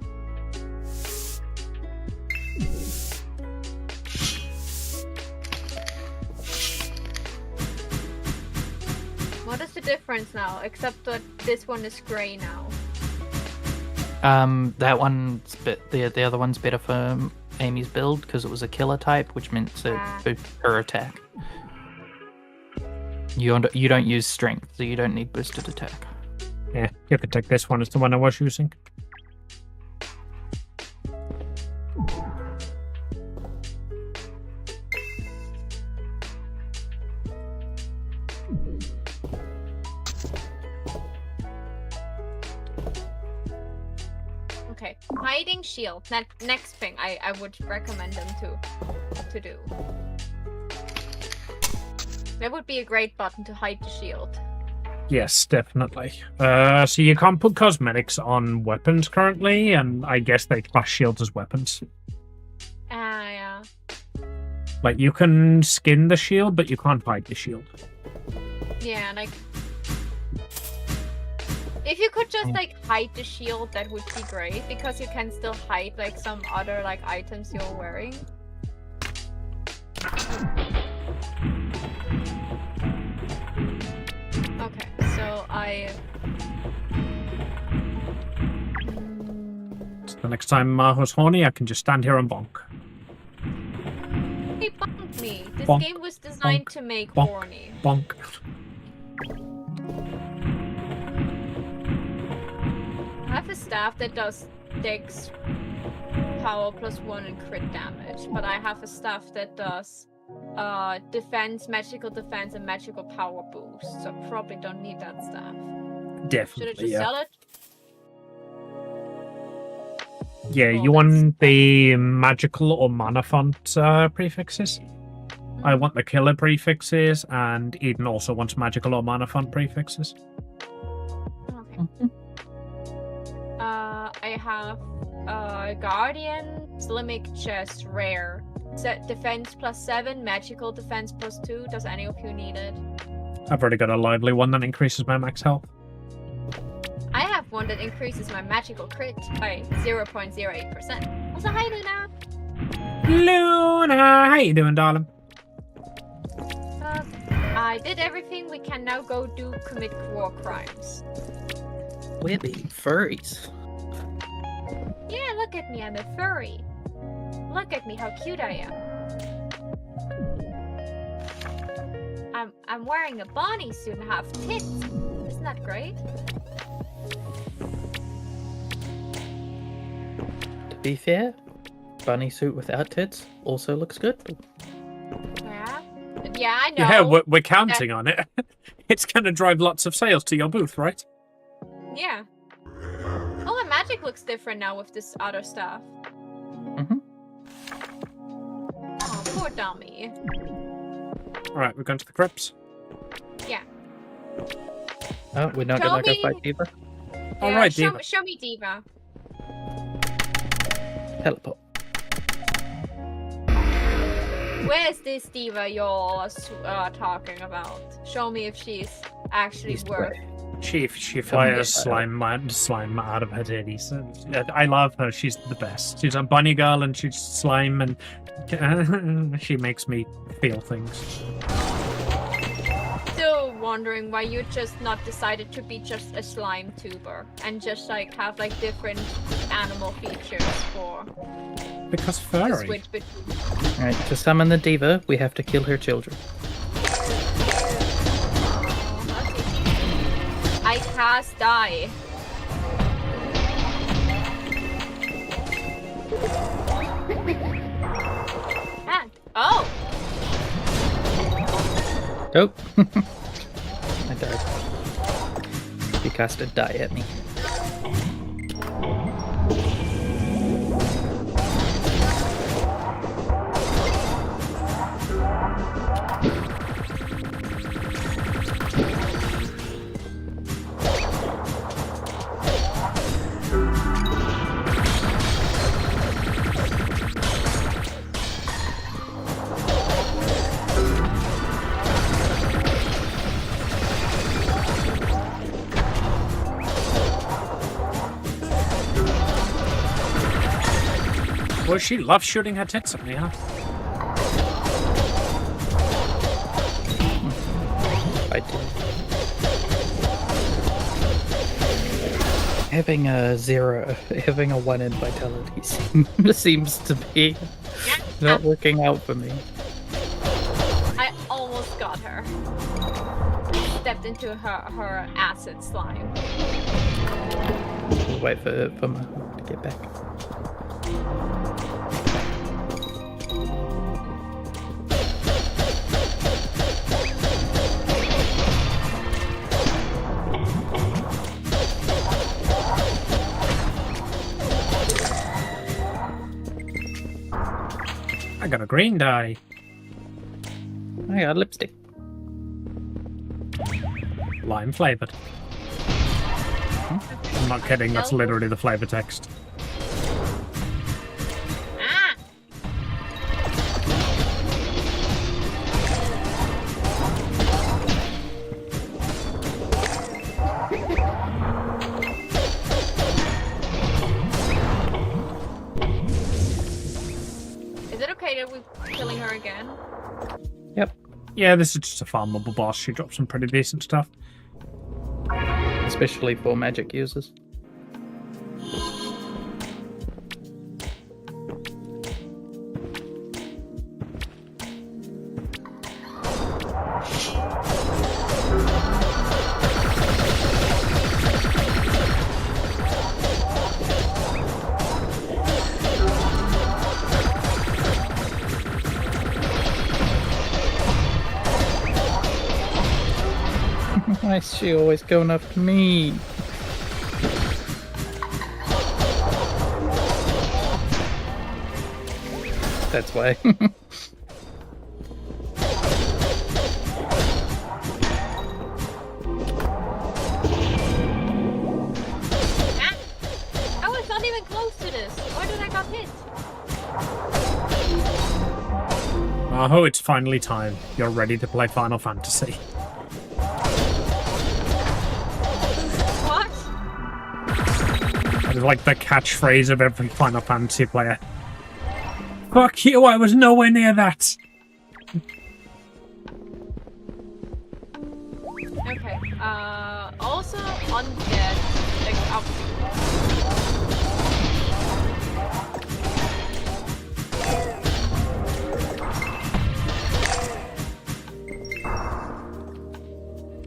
What is the difference now? Except that this one is grey now. That one's the other one's better for Amy's build because it was a killer type, which meant to boost her attack. You don't use strength, so you don't need boosted attack. Yeah, you could take this one as the one I was using. Okay, hiding shield. Next thing I would recommend them to do. That would be a great button to hide the shield. Yes, definitely. So you can't put cosmetics on weapons currently, and I guess they class shields as weapons. Yeah. Like, you can skin the shield, but you can't hide the shield. Yeah, like... If you could just, like, hide the shield, that would be great, because you can still hide, like, some other, like, items you're wearing. Okay, so So the next time Maho's horny, I can just stand here and bonk. He bonked me! This Bonk, game was designed bonk, to make bonk. horny. Bonk. I have a staff that does dex power +1 and crit damage, but I have a staff that does defense, magical defense, and magical power boost, so I probably don't need that staff. Definitely, Should I just sell it? Yeah, you want the magical or mana font prefixes? I want the killer prefixes, and Eden also wants magical or mana font prefixes. Okay. I have Guardian, Slimming Chest, Rare. Defense +7, magical defense +2. Does any of you need it? I've already got a lively one that increases my max health. I have one that increases my magical crit by 0.08%. Also, hi Luna! Luna! How you doing, darling? I did everything. We can now go commit war crimes. We're being furries. Yeah, look at me. I'm a furry. Look at me, how cute I am. I'm wearing a bunny suit and have tits. Isn't that great? To be fair, bunny suit without tits also looks good. Yeah. Yeah, I know. Yeah, we're counting on it. It's going to drive lots of sales to your booth, right? Yeah. Oh, my magic looks different now with this other stuff. Mm-hmm. Oh, poor dummy. Alright, we're going to the crypts. Yeah. Oh, we're not Tell gonna go me- fight Beaver? All Yeah, right, show, Diva. show me Diva. Teleport. Where's this Diva you're talking about? Show me if she's actually East worth. way. She Come on, fires slime out of her titties. I love her. She's the best. She's a bunny girl and she's slime and she makes me feel things. Still wondering why you just not decided to be just a slime tuber and just like have like different animal features for Because to furry. switch between. Alright, to summon the diva, we have to kill her children. Oh, that's easy. I cast die. And oh, Oh! I died. You cast a die at me. Well, she loves shooting her tits at me, huh? I do. Having a 1 in vitality seems to be not working out for me. I almost got her. Stepped into her acid slime. Wait for me to get back. I got a green dye. I got lipstick. Lime flavored. I'm not kidding, that's literally the flavor text. Ah! Is it okay that we're killing her again? Yep. Yeah, this is just a farmable boss. She drops some pretty decent stuff. Especially for magic users. Why is she always going after me? That's why. Ah! I was not even close to this. Why did I got hit? Oh, it's finally time. You're ready to play Final Fantasy. What? That is like the catchphrase of every Final Fantasy player. Fuck you, I was nowhere near that. Okay. Also undead. Like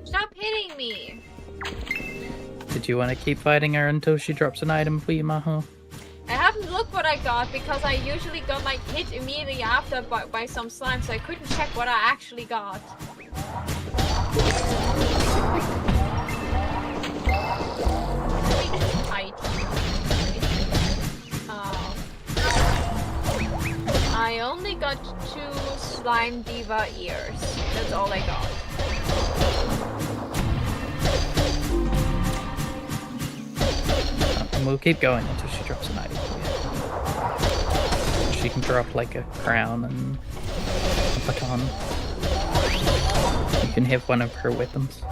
Stop hitting me. Did you want to keep fighting her until she drops an item for you, Maho? I haven't looked what I got because I usually got like hit immediately after by some slime, so I couldn't check what I actually got. I only got 2 slime diva ears. That's all I got. And we'll keep going until she drops an item. She can drop like a crown and a baton. You can have one of her weapons.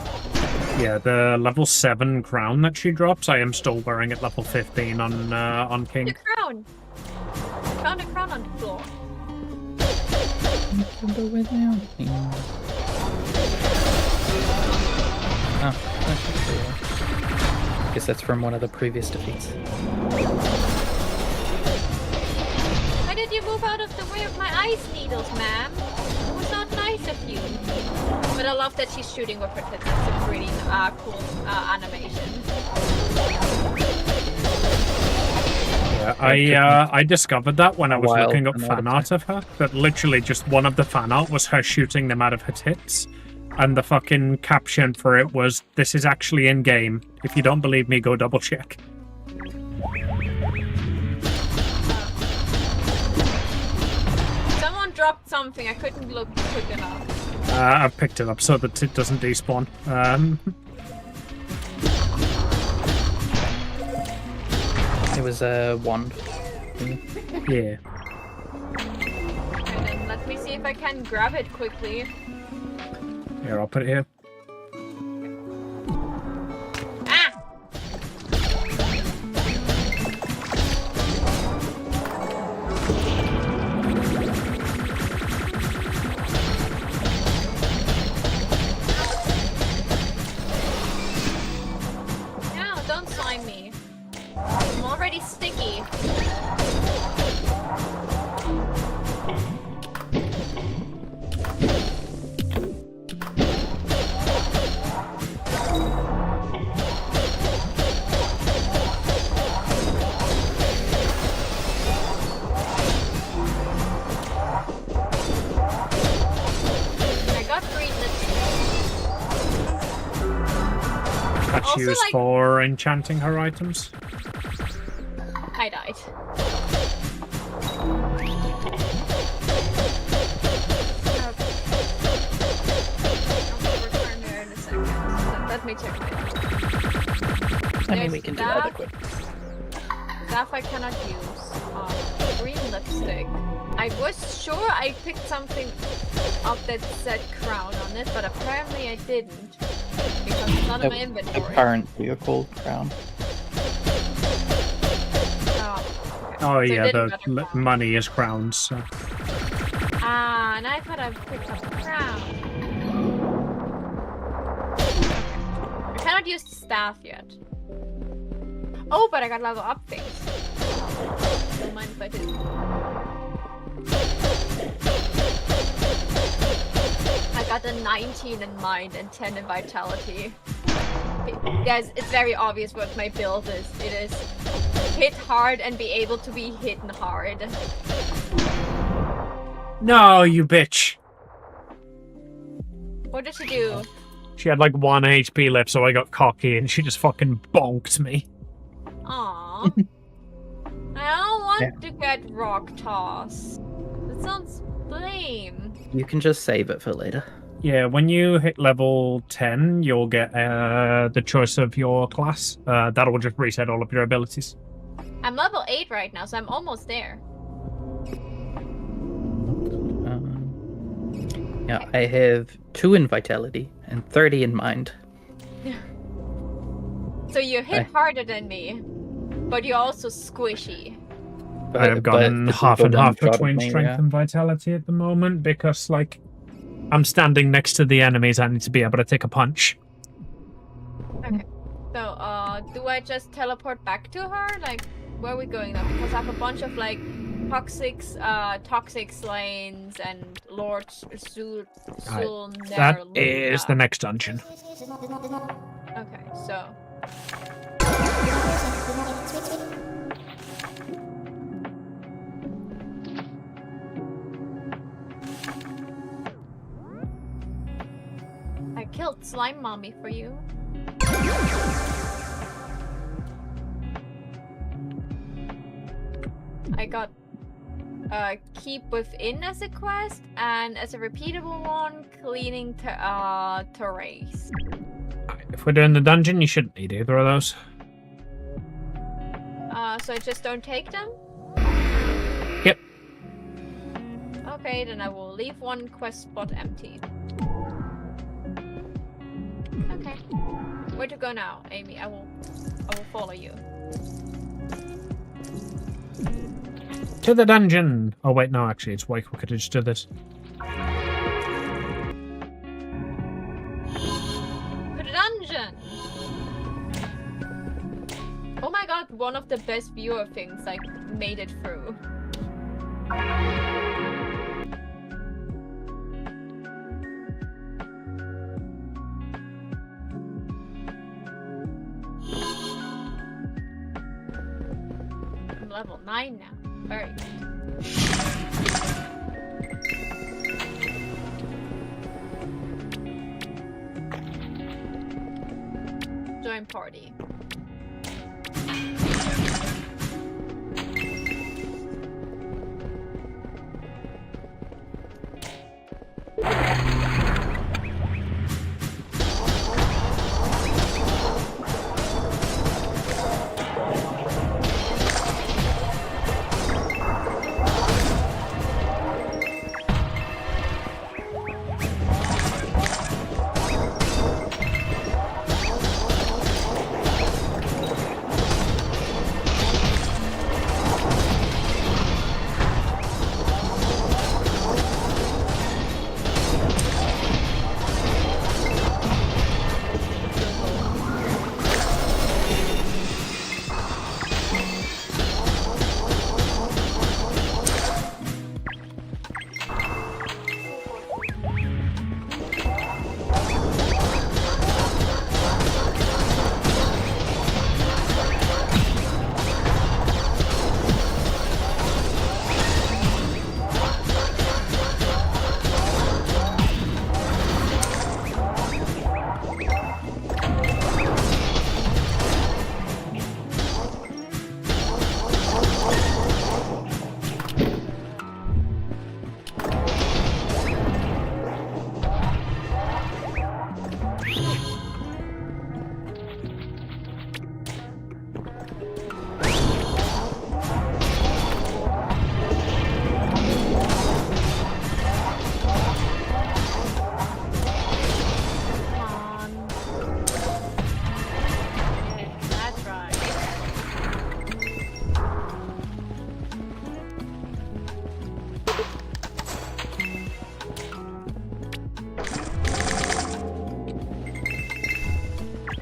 Yeah, the level 7 crown that she drops, I am still wearing at level 15 on King. The crown. I found a crown on the floor. You can go without me. Oh, that's cool. Guess that's from one of the previous defeats. Why did you move out of the way of my ice needles, ma'am? It was not nice of you. But I love that she's shooting with her tits. That's a pretty cool animation. Yeah, I discovered that when I was Wild looking up fan fan art. art of her. That literally just one of the fan art was her shooting them out of her tits. And the fucking caption for it was, "This is actually in game. If you don't believe me, go double check." Someone dropped something. I couldn't look quick enough. I've picked it up so that it doesn't despawn. It was a wand. Yeah. And then let me see if I can grab it quickly. Here, I'll put it here. Ah! No, don't slime me. I'm already sticky. I got green lipstick. That's Also, used like- for enchanting her items. I died. I'll return there in a second. Let me check it. I mean, we can do that There's quick. Staff I cannot use. Green lipstick. I was sure I picked something up that said crown on it, but apparently I didn't. Because it's not in my The inventory. current vehicle crown. Oh, okay. Oh So it yeah, didn't the matter crown. money is crowns. So. Ah, and I thought I picked up a crown. I cannot use the staff yet. Oh, but I got level up things. Don't mind if I do. I got a 19 in mind and 10 in vitality. Guys, it's very obvious what my build is. It is hit hard and be able to be hidden hard. No, you bitch. What did she do? She had like 1 HP left, so I got cocky and she just fucking bonked me. Aww. I don't want to get rock toss. That sounds lame. You can just save it for later. Yeah, when you hit level 10, you'll get the choice of your class. That'll just reset all of your abilities. I'm level 8 right now, so I'm almost there. Yeah, I have 2 in vitality and 30 in mind. So you hit harder than me, but you're also squishy. I've gotten the half people and done half shot at between me, strength yeah. and vitality at the moment because, like, I'm standing next to the enemies. I need to be able to take a punch. So, do I just teleport back to her? Like, where are we going now? Because I have a bunch of, like, toxic lanes and Lord That is the next dungeon. Okay, so... I killed Slime Mommy for you. I got Keep Within as a quest, and as a repeatable one, Cleaning Terrace. If we're doing the dungeon, you shouldn't need either of those. So I just don't take them? Yep. Okay, then I will leave one quest spot empty. Okay. Where to go now, Amy? I will follow you. To the dungeon! Oh wait, no, actually, it's way quicker to just do this. To the dungeon! Oh my god, one of the best viewer things, like, made it through. I'm level 9 now. Very good. Join party.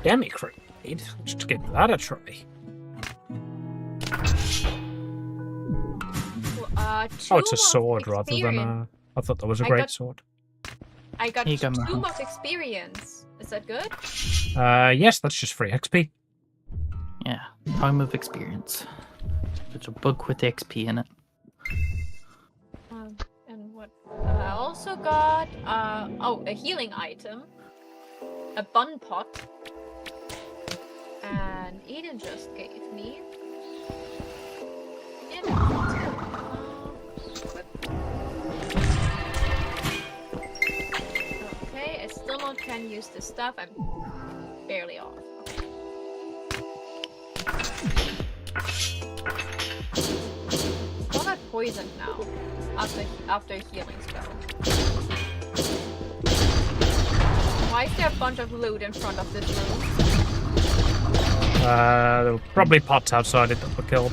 Demi-crate? Just give that a try. Oh, it's a sword rather than a... I thought that was a great sword. I got Here you go, 2 Mahan. of experience. Is that good? Yes, that's just free XP. Yeah, Home of Experience. There's a book with XP in it. And what? I also got a healing item, a bun pot, and Eden just gave me. Okay, I still not can use this stuff. I'm barely off. Well, I'm poisoned now after healing spell. Why is there a bunch of loot in front of this room? There were probably pots outside it that were killed.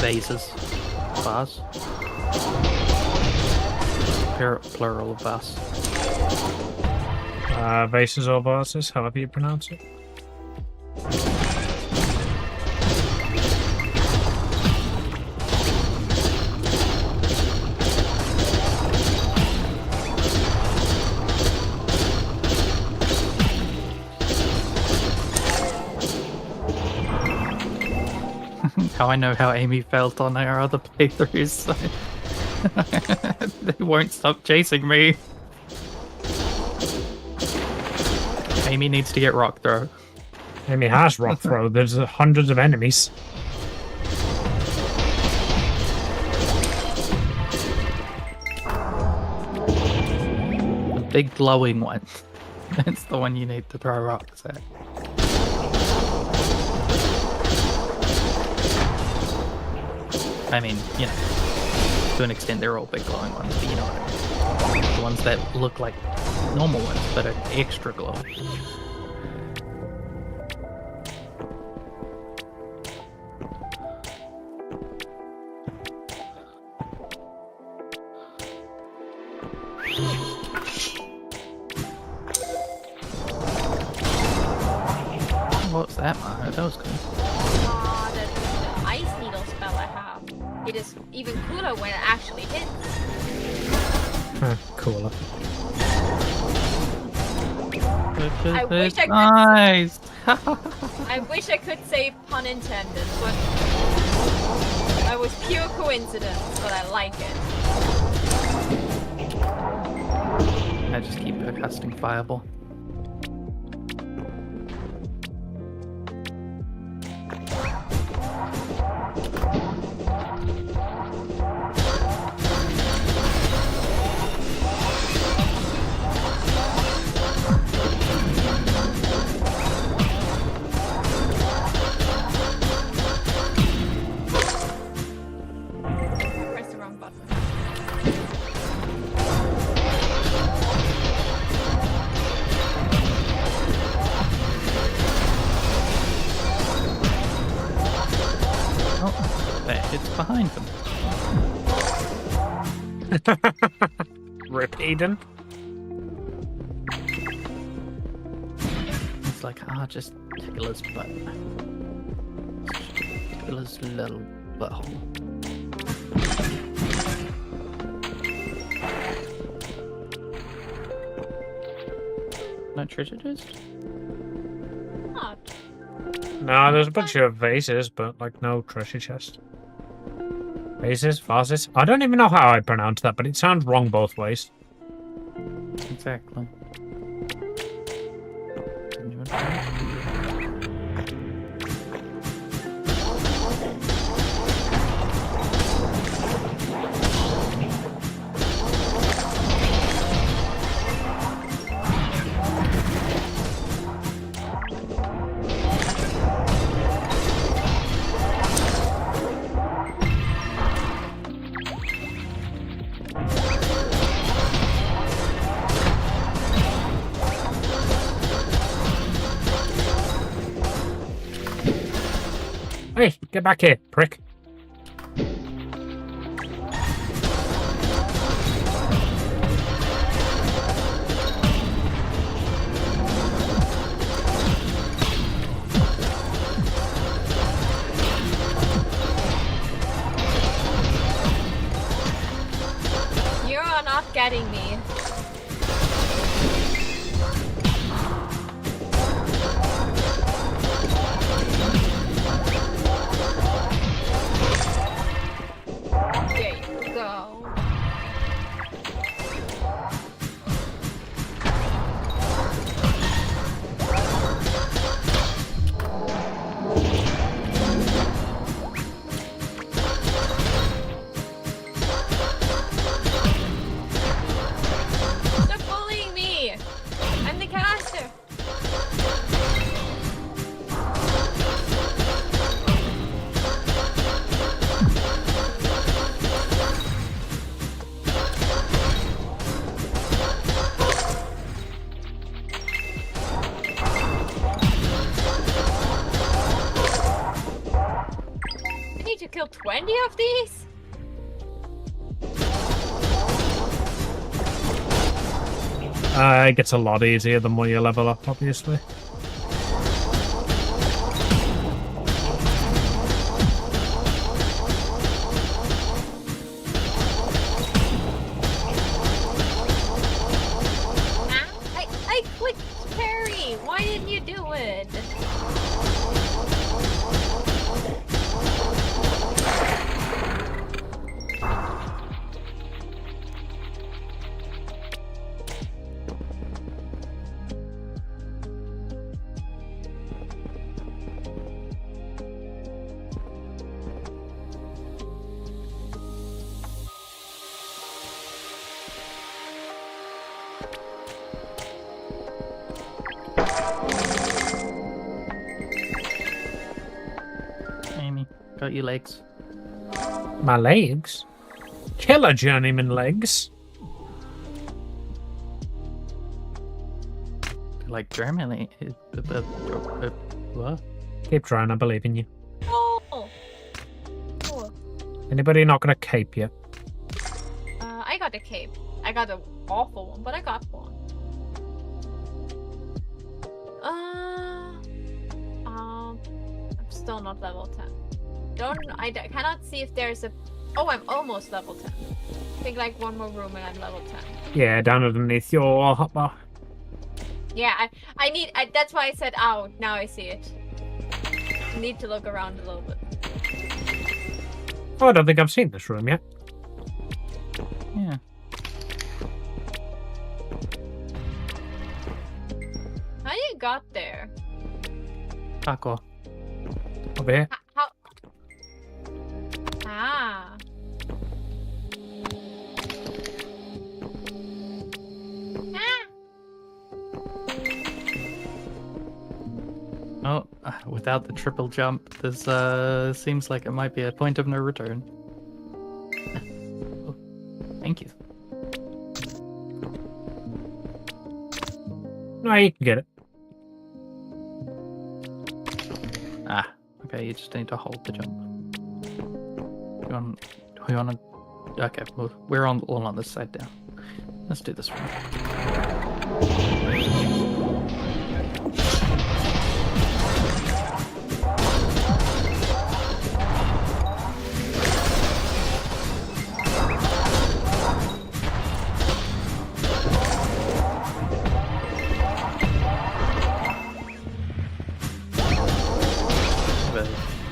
Vases. Vase. Plural of vase. Vases or vases, however you pronounce it. How I know how Amy felt on our other playthroughs, so they won't stop chasing me. Amy needs to get rock throw. Amy has rock throw. There's hundreds of enemies. The big glowing one. That's the one you need to throw rocks at. I mean, you know, to an extent, they're all big glowing ones, but you know what I mean. The ones that look like normal ones, but are extra glowing. What's that, Maha? That was good. Ah, the ice needle spell I have. It is even cooler when it actually hits. Cooler. I wish I could. Nice. I wish I could say pun intended, but that was pure coincidence. But I like it. I just keep casting Fireball. Press the wrong button. Oh, there, it's behind them. Rip Eden. It's like, just tickle his butt. Tickle his little butthole. No treasure chest? Oh, No, there's a bunch of vases, but like no treasure chest. Vases? Vases? I don't even know how I pronounce that, but it sounds wrong both ways. Exactly. Didn't even Hey, get back here, prick. you're not getting me. There you go. Stop bullying me! I'm the caster! I need to kill 20 of these? It gets a lot easier the more you level up, obviously. I clicked parry! Why didn't you do it? Amy, got your legs. My legs? Killer journeyman legs. Like Germany. What? Keep trying, I believe in you. Oh. Cool. Anybody not got a cape yet? I got a cape. I got an awful one, but I got one. I'm still not level 10. I cannot see if there's a. Oh, I'm almost level 10. I think like one more room and I'm level 10. Yeah, down underneath your hotbar. Yeah, I need. That's why I said out. Now I see it. I need to look around a little bit. Oh, I don't think I've seen this room yet. Yeah. How you got there? Parkour. Over here. How? Ah. Oh, without the triple jump, this seems like it might be a point of no return. Oh, thank you. No, you can get it. Ah, okay, you just need to hold the jump. We want to... Okay, well, we're all on this side now. Let's do this one.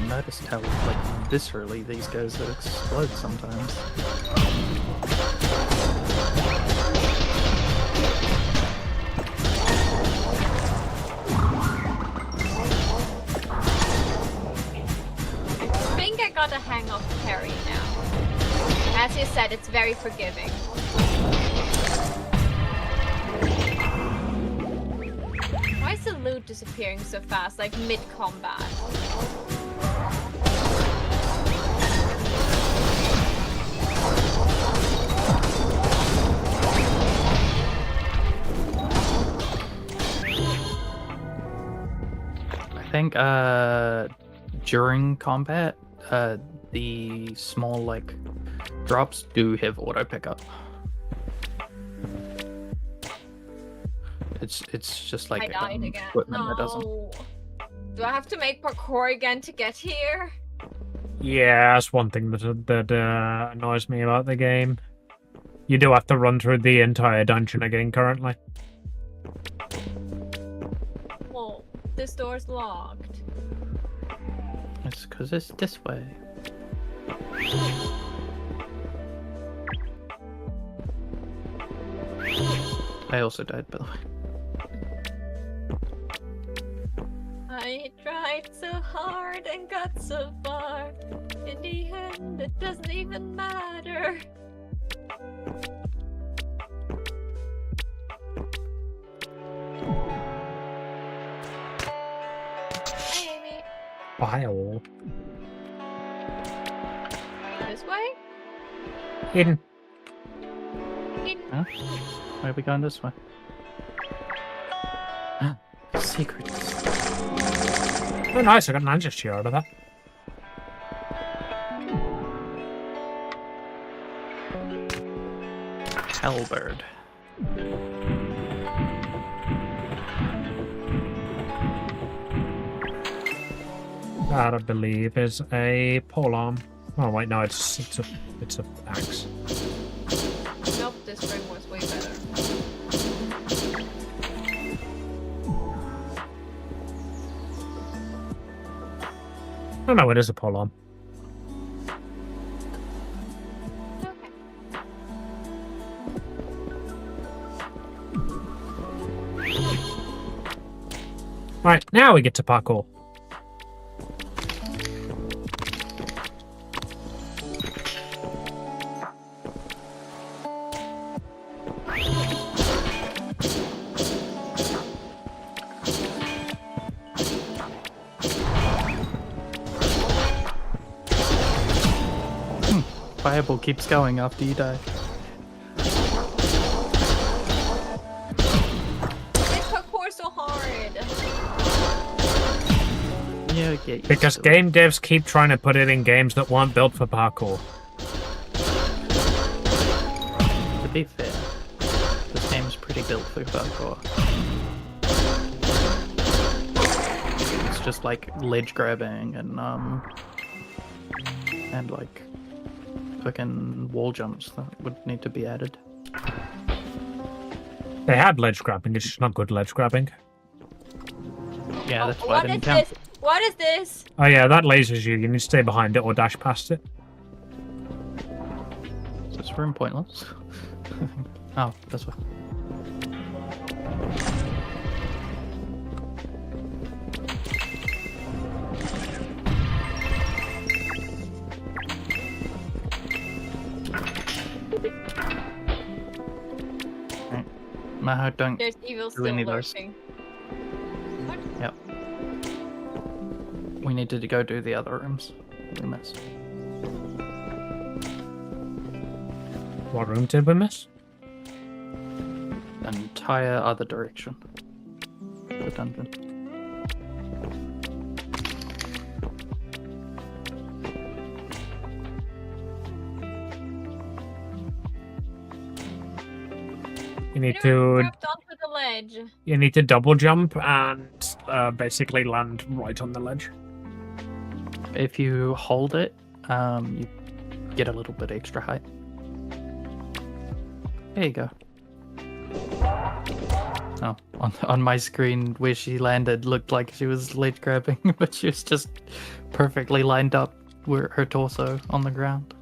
Noticed how like viscerally these guys explode sometimes. I think I got a hang of parry now. As you said, it's very forgiving. Why is the loot disappearing so fast, like mid-combat? I think during combat, the small like drops do have auto pickup. It's just like I died again. equipment that doesn't. No. Do I have to make parkour again to get here? Yeah, that's one thing that annoys me about the game. You do have to run through the entire dungeon again currently. Well, this door's locked. It's because it's this way. I also died, by the way. I tried so hard and got so far. In the end, it doesn't even matter. Hi, Amy. Bile. This way? Hidden. Huh? Why are we going this way? Secrets. Oh, nice. I got an ninja shield out of that. Halberd. That I believe is a polearm. Oh wait, no, it's a axe. Nope, this ring was way better. Oh no, it is a polearm. Okay. Right, now we get to parkour. fireball keeps going after you die. This parkour so hard. Yeah, get used Because to it. game devs keep trying to put it in games that weren't built for parkour. To be fair, this game is pretty built for parkour. It's just like ledge grabbing and like fucking wall jumps that would need to be added. They had ledge grabbing, it's just not good ledge grabbing. Yeah, that's why I What didn't is count. this? What is this? Oh yeah, that lasers you. You need to stay behind it or dash past it. Is this room pointless? Oh, this one. Right. Maho, don't. There's evil Do still any of those. lurking. Yep. We needed to go do the other rooms. We missed. What room did we miss? The entire other direction. The dungeon. You need Anyone to grabbed onto the ledge. double jump and basically land right on the ledge. If you hold it, you get a little bit extra height. There you go. Oh, on my screen where she landed looked like she was ledge grabbing, but she was just perfectly lined up where her torso on the ground.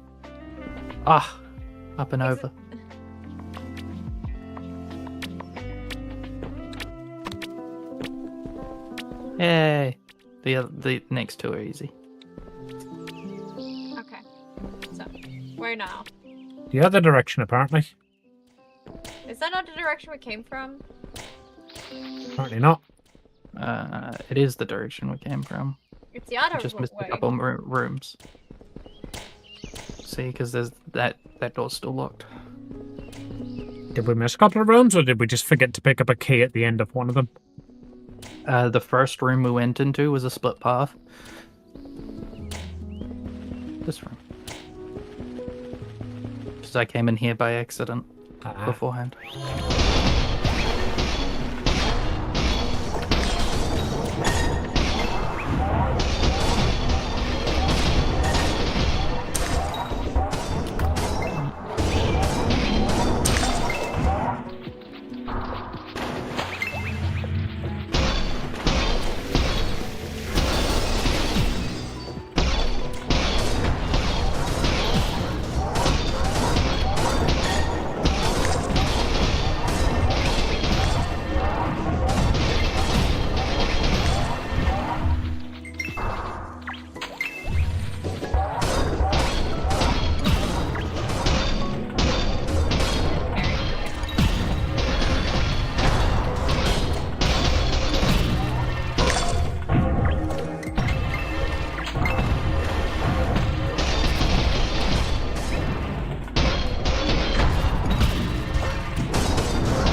Ah, up and over. Yay! The next two are easy. Okay. So, where now? The other direction, apparently. Is that not the direction we came from? Apparently not. It is the direction we came from. It's the other Just missed a way. couple rooms. See, because there's that door's still locked. Did we miss a couple of rooms, or did we just forget to pick up a key at the end of one of them? The first room we went into was a split path. This room. Because I came in here by accident beforehand.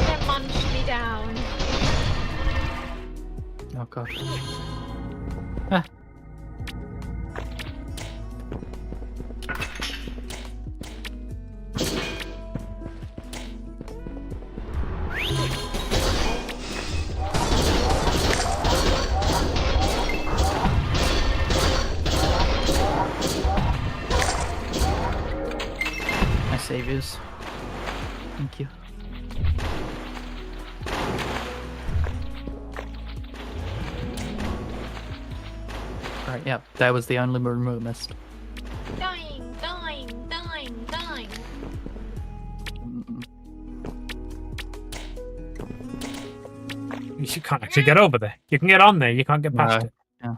They munched me down. Oh gosh. Ah. My saviors. Thank you. Right, yeah, that was the only room we missed. Dying, dying, dying, dying. Mm, You can't actually get over there. You can get on there, you can't get past No. it. Yeah.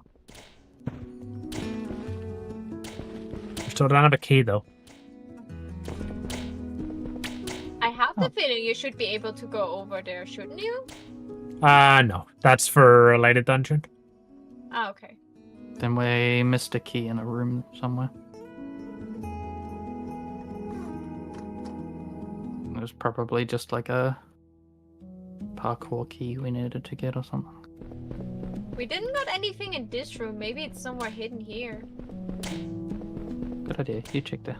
You still don't have a key, though. I have Oh. the feeling you should be able to go over there, shouldn't you? No. That's for a later dungeon. Ah, okay. Then we missed a key in a room somewhere. was probably just like a parkour key we needed to get or something. We didn't got anything in this room. Maybe it's somewhere hidden here. Good idea. You check there.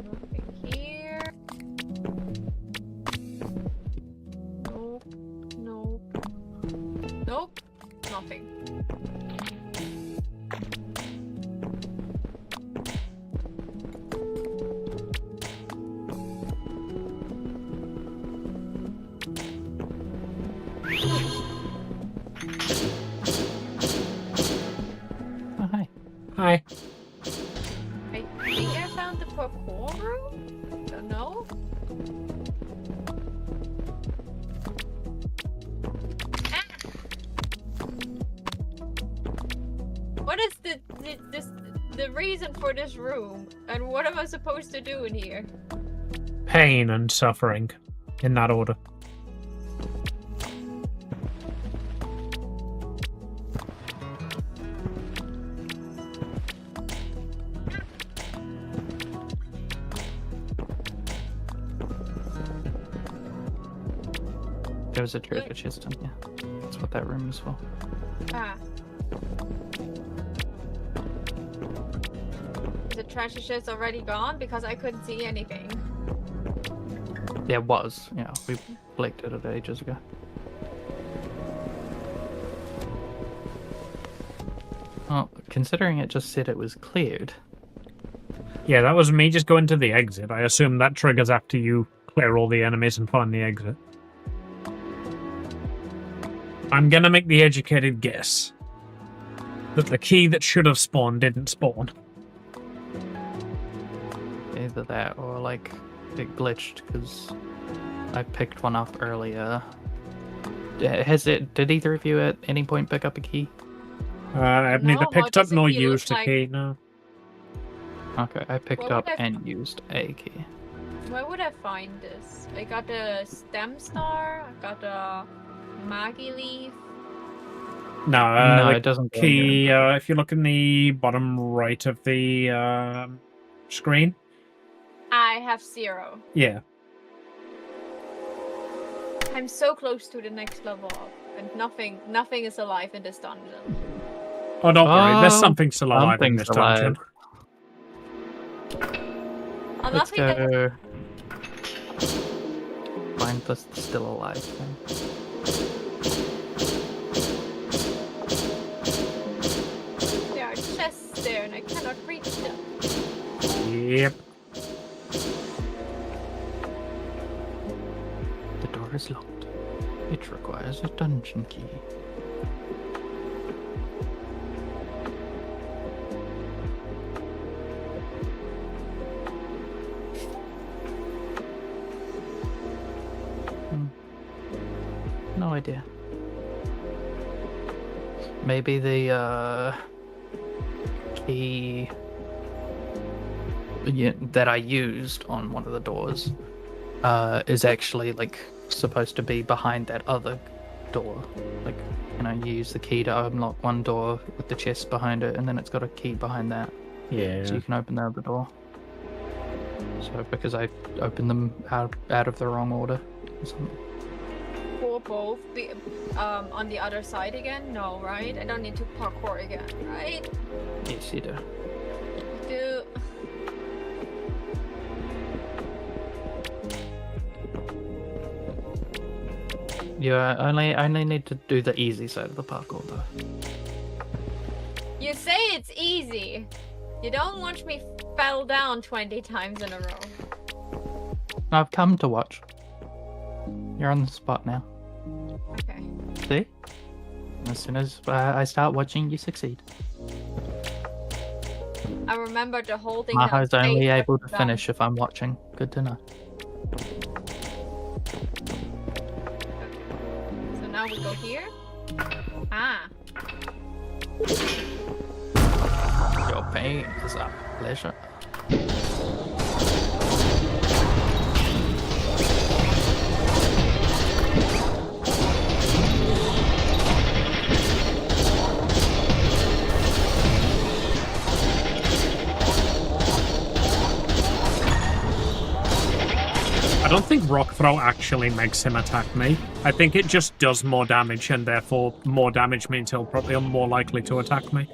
Nothing here. Nope. Nope. Nope. Nothing. Oh, hi. Hi. I think I found the parkour room? Don't know. Ah! What is the reason for this room? And what am I supposed to do in here? Pain and suffering. In that order. There was a treasure chest in here. That's what that room is for. Ah. The treasure chest already gone because I couldn't see anything. There was. Yeah, we collected it ages ago. Well, considering it just said it was cleared. Yeah, that was me just going to the exit. I assume that triggers after you clear all the enemies and find the exit. I'm gonna make the educated guess that the key that should have spawned didn't spawn. Either that or like it glitched because I picked one up earlier. Did either of you at any point pick up a key? I've No, neither how picked up does it nor feel? used a Like- key, no. Okay, I picked What up would I- and used a key. Where would I find this? I got the stem star, I got the Maggie leaf. No, No, the it doesn't go in your key, if you look in the bottom right of the screen, I have 0. yeah. I'm so close to the next level up, and nothing is alive in this dungeon. Oh, don't worry, there's Oh, something still alive in this something's dungeon. Oh, Let's nothing that- go find the still alive thing. There are chests there, and I cannot reach them. Yep. The door is locked. It requires a dungeon key. No idea. Maybe the key that I used on one of the doors is actually like supposed to be behind that other door. Like, you know, you use the key to unlock one door with the chest behind it, and then it's got a key behind that, Yeah. so you can open the other door. So because I opened them out of the wrong order or something. Or both be on the other side again? No, right? I don't need to parkour again, right? Yes, you do. Do You only need to do the easy side of the parkour though. you say it's easy? You don't watch me fell down 20 times in a row. I've come to watch. You're on the spot now. Okay. See? As soon as I start watching, you succeed. I remember the whole thing. down Maho's only stage able to down. finish if I'm watching. Good to know. So now we go here. Ah. Your pain is a pleasure. think Rock Throw actually makes him attack me. I think it just does more damage, and therefore more damage means he'll probably be more likely to attack me.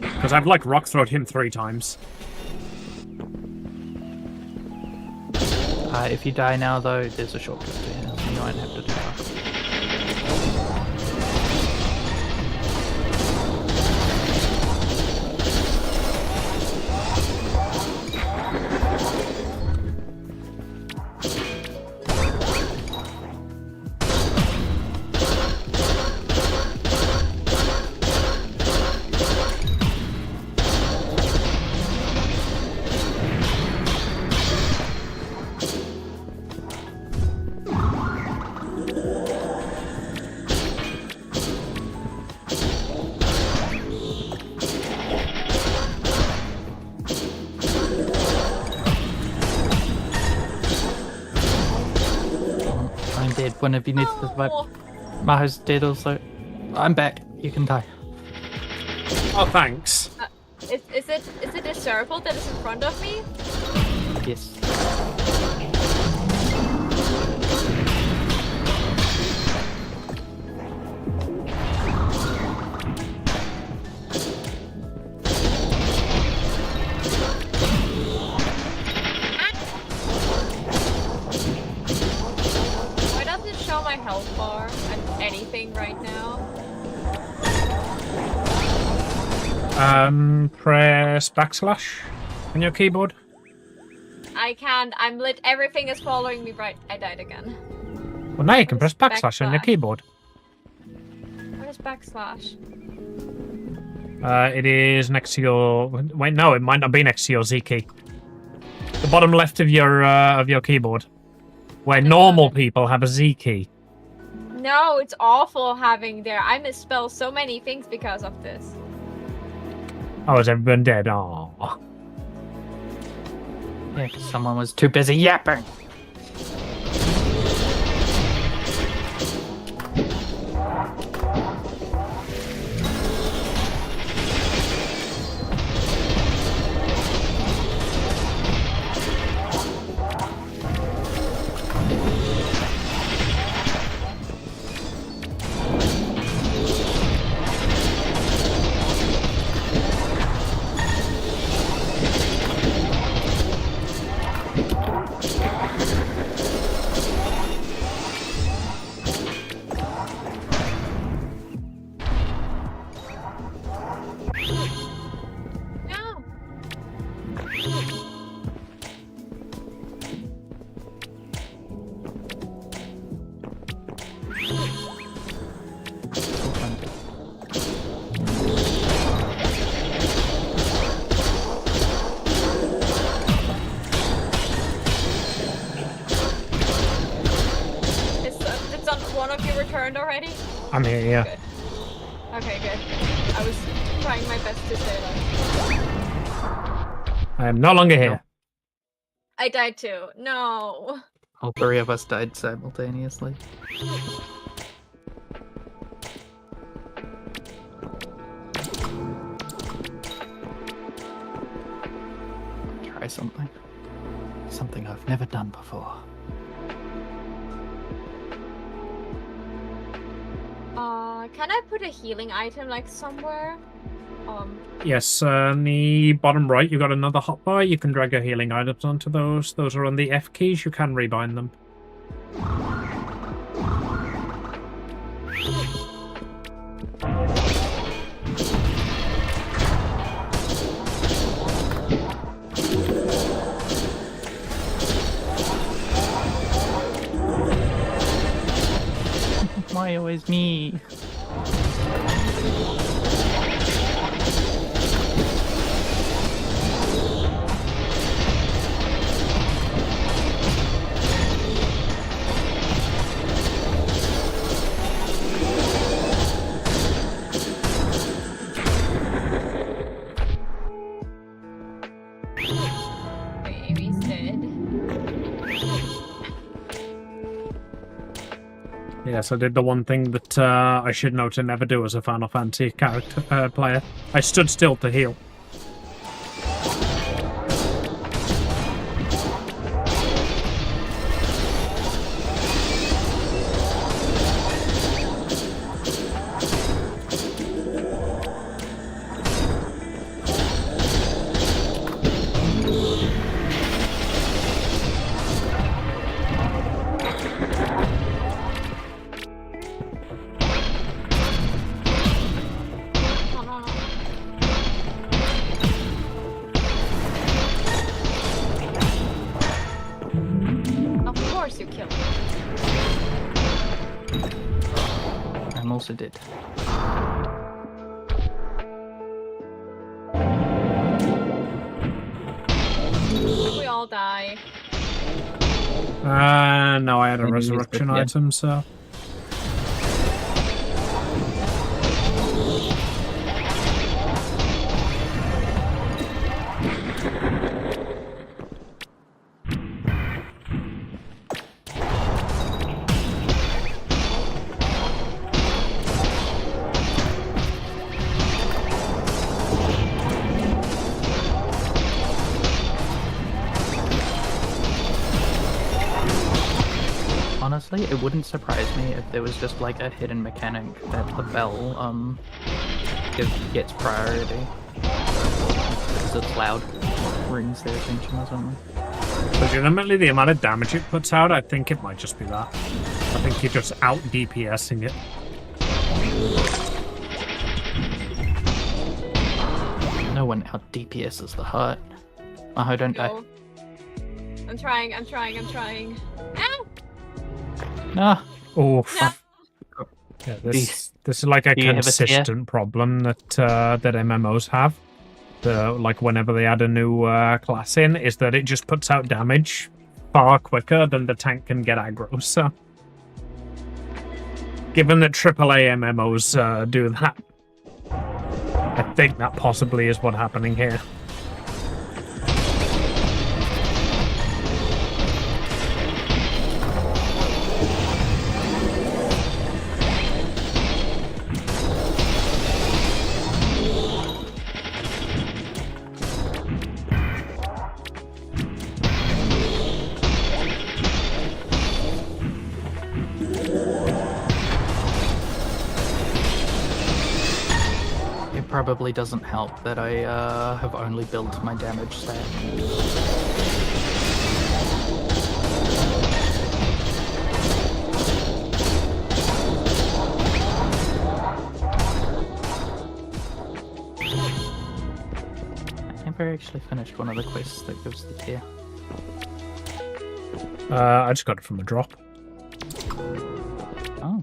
Because I've, like, Rock Throwed him 3 times. If you die now, though, there's a shortcut to him. You won't have to do that. One of you needs to survive. Maho's dead also. I'm back. You can die. Oh, thanks. Is it a circle that is in front of me? Yes. My health bar and anything right now. Press backslash on your keyboard. I can't. I'm lit. Everything is following me right. I died again. Well, now you can press backslash on your keyboard. What is backslash? It is next to your. Wait, no, it might not be next to your Z key. The bottom left of your keyboard, where normal people have a Z key. No, it's awful having there. I misspell so many things because of this. Oh, is everyone dead? Oh. Yeah, because someone was too busy yapping. Already? I'm here, yeah. Good. Okay, good. I was trying my best to say that. I am no longer here. I died too. No. All 3 of us died simultaneously. Try something. Something I've never done before. Can I put a healing item like somewhere? Yes, on the bottom right, you've got another hotbar. You can drag your healing items onto those. Those are on the F keys. You can rebind them. Why always me? Baby's dead. Yes, I did the one thing that I should know to never do as a Final Fantasy character player. I stood still to heal. course you killed me. I'm also dead. We all die. No, I had a Then you use resurrection it, yeah. item, so. Honestly, it wouldn't surprise me if there was just like a hidden mechanic that the bell gets priority because it's loud, brings their attention or something. Legitimately, the amount of damage it puts out, I think it might just be that. I think you're just out DPSing it. No one out DPS's the hut. Oh, don't die. Go. I'm trying. Ow! Ah, Oh, No. yeah, this is like a Do you have a tier? consistent problem that that MMOs have. Like whenever they add a new class in, is that it just puts out damage far quicker than the tank can get aggro. So, given that AAA MMOs do that, I think that possibly is what's happening here. it probably doesn't help that I have only built my damage stat. I never actually finished one of the quests that gives the tier. I just got it from a drop. Oh.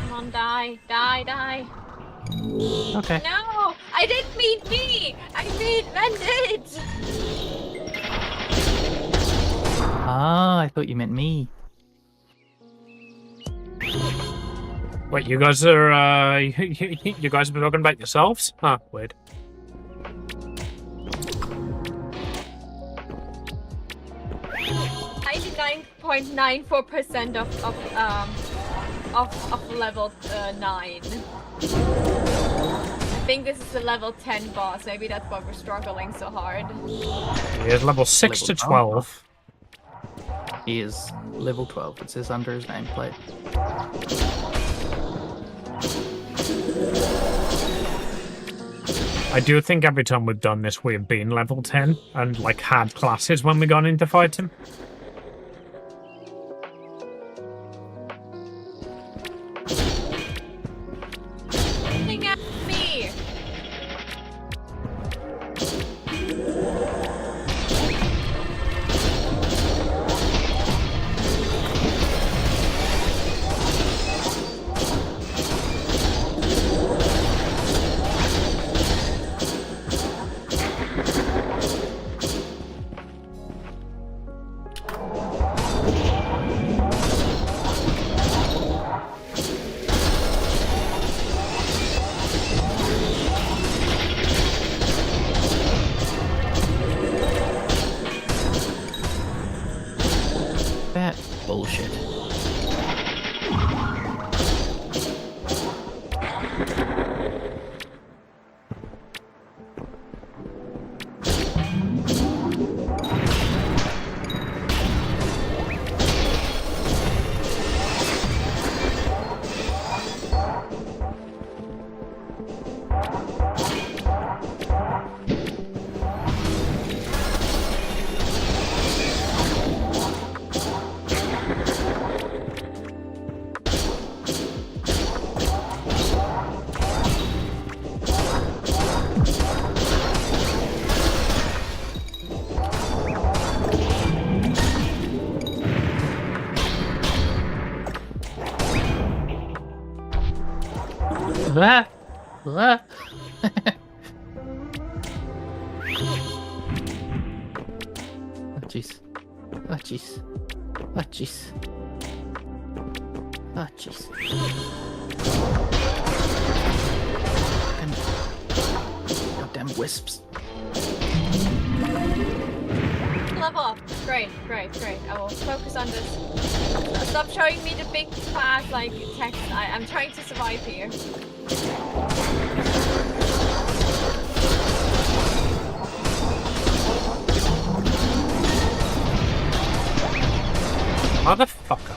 Come on, die. Okay. No! I didn't mean me! I mean Bandit! Ah, I thought you meant me. Wait, you guys are you guys have been talking about yourselves? Huh, weird. .94% of level 9. I think this is a level 10 boss. Maybe that's why we're struggling so hard. He is level 6 to Level 12. He is level 12. It says under his nameplate. I do think every time we've done this, we've been level 10 and like had classes when we gone in to fight him. Coming at me! bullshit. Ah! Ah! Oh jeez. Oh jeez. Oh jeez. Oh jeez. Goddamn wisps. Level up. Great. I will focus on this. Stop showing me the big fat like text. I'm trying to survive here. Motherfucker.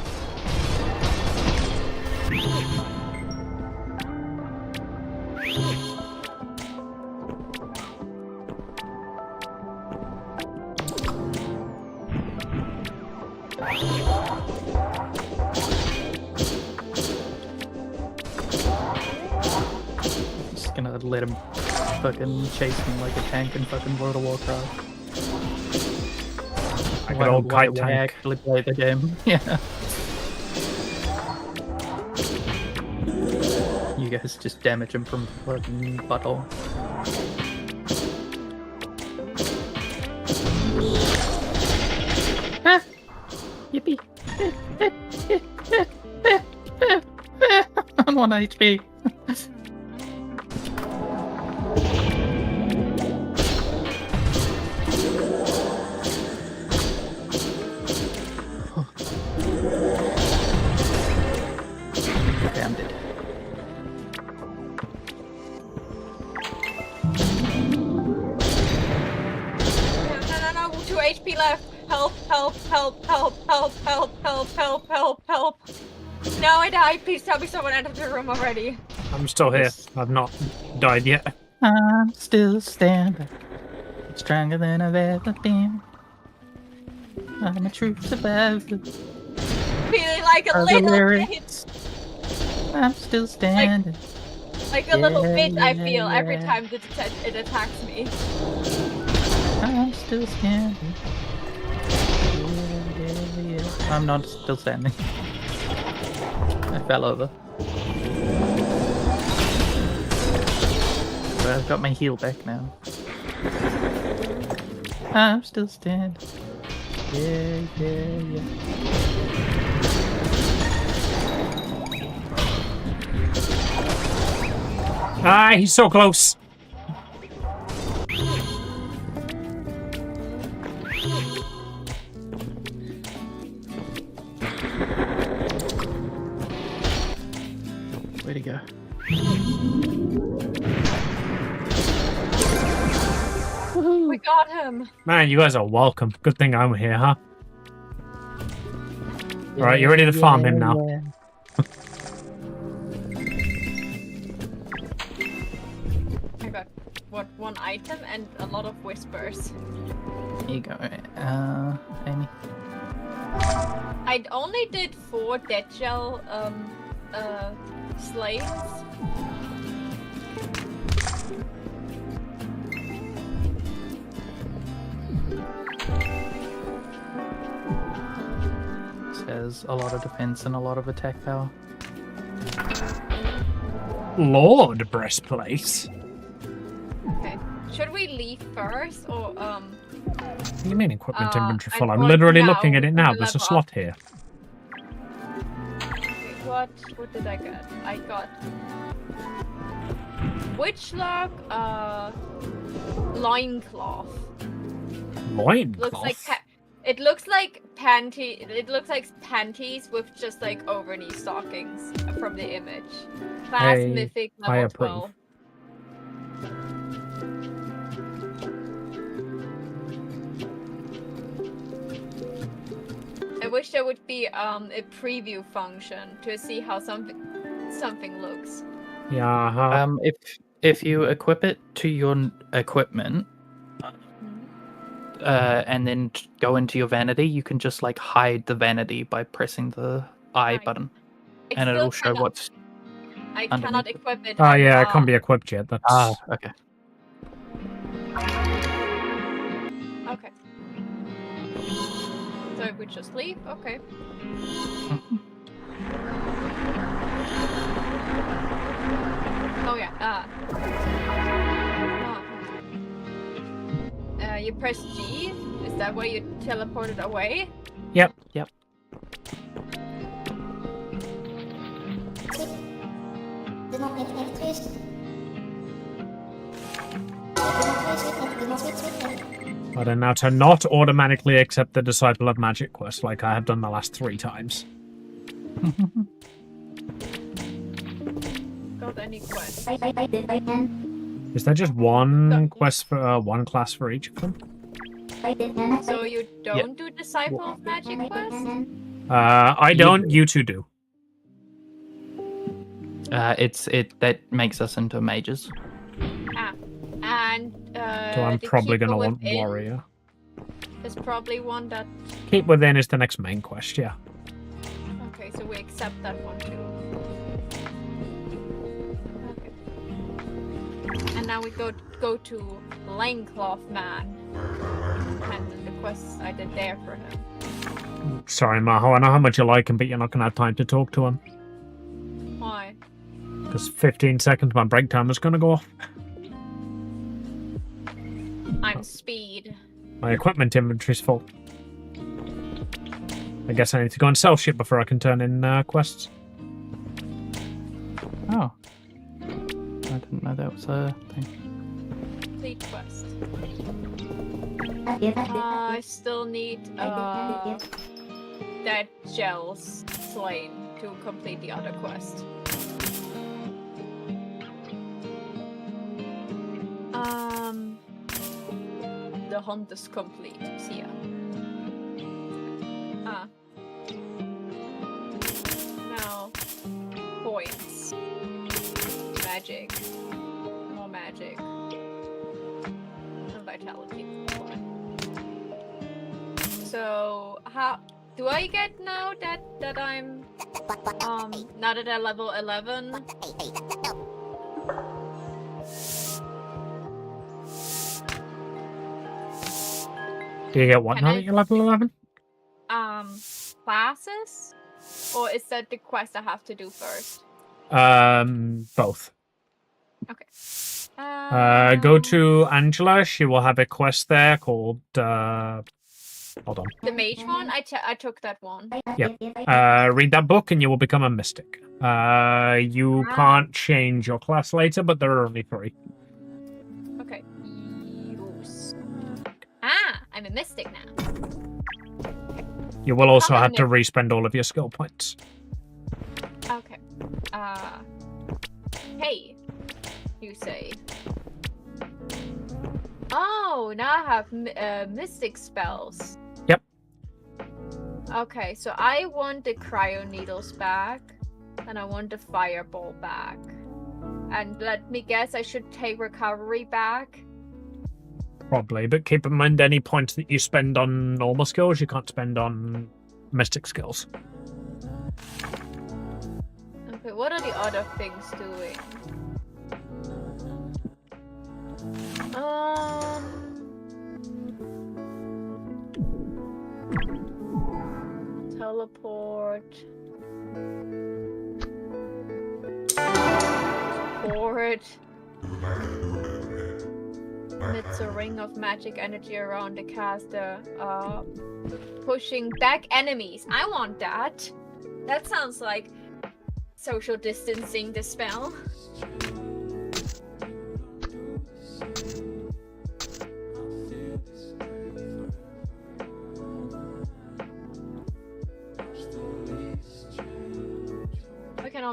Just gonna let him fucking chase me like a tank in fucking World of Warcraft. I got old kite Why tank. actually play the game. Yeah. You guys just damage him from fucking butthole. Ah! Yippee! I'm 1 HP. Okay, I'm dead. No, 2 HP left. Help. No, I died. Please tell me someone entered the room already. I'm still here. I've not died yet. I'm still standing, stronger than I've ever been. I'm a true survivor. Feeling like a little lyrics. I'm still standing. bit. Like a little bit, I feel, every time it attacks me. I'm still standing. Yeah. I'm not still standing. I fell over. But I've got my heal back now. I'm still standing. Yeah. Ah, he's so close. Way to go. We got him. Man, you guys are welcome. Good thing I'm here, huh? Alright, you ready to farm him now? Yeah. I got one item and a lot of whispers. Here you go. Amy. I only did 4 dead gel slaves. Says a lot of defense and a lot of attack power. Lord breastplate. Okay. Should we leave first or What do you mean equipment inventory I'm full? I'm going literally now looking at it now. to There's a level slot up. here. wait, what did I get? I got Witchlock, loincloth. Loincloth? Looks like It looks like It looks like panties with just like over knee stockings from the image. Class mythic I level approve. 12. I wish there would be a preview function to see how something looks. Yeah. If you equip it to your equipment, and then go into your vanity, you can just like hide the vanity by pressing the I Right. button, I and still it'll show cannot- what's. I underneath cannot it. equip it. Oh yeah, it can't be equipped yet. That's Okay. Okay. So we just leave? Okay. Oh yeah, you press G? Is that where you teleported away? Yep. But then now to not automatically accept the Disciple of Magic quest like I have done the last 3 times. Got any quests? Is there just one quest for one class for each of them? So you don't do Disciple of Magic quest? I don't. You two do. That makes us into mages. And So I'm the probably Keeper gonna want Within warrior. is probably one that. Keep Within is the next main quest. Yeah. Okay, so we accept that one too. Okay. And now we go to Laincloth Man, and the quests I did there for him. Sorry, Maho. I know how much you like him, but you're not gonna have time to talk to him. Why? Because 15 seconds, my break timer's gonna go off. I'm speed. My equipment inventory's full. I guess I need to go and sell shit before I can turn in quests. Oh. I didn't know that was a thing. Complete quest. I still need that gels slain to complete the other quest. The hunt is complete. See ya. Now, points. Magic. More magic. And vitality. So, how do I get now that I'm now that I'm level 11? Do you get what Can now I- that you're level 11? Classes? Or is that the quest I have to do first? Both. Okay. Go to Angela. She will have a quest there called. Hold on. The mage one? I took that one. Yep. Read that book and you will become a mystic. You can't change your class later, but there are only 3. Okay. Use. I'm a mystic now. You will also Become a have to respend all of your skill points. Okay. Hey, you say. Oh, now I have mystic spells. Yep. Okay, so I want the cryo needles back, and I want the fireball back. And let me guess, I should take recovery back. Probably, but keep in mind any points that you spend on normal skills, you can't spend on mystic skills. Okay, what are the other things doing? Teleport. Support. Emits a ring of magic energy around the caster, pushing back enemies. I want that. That sounds like social distancing the spell.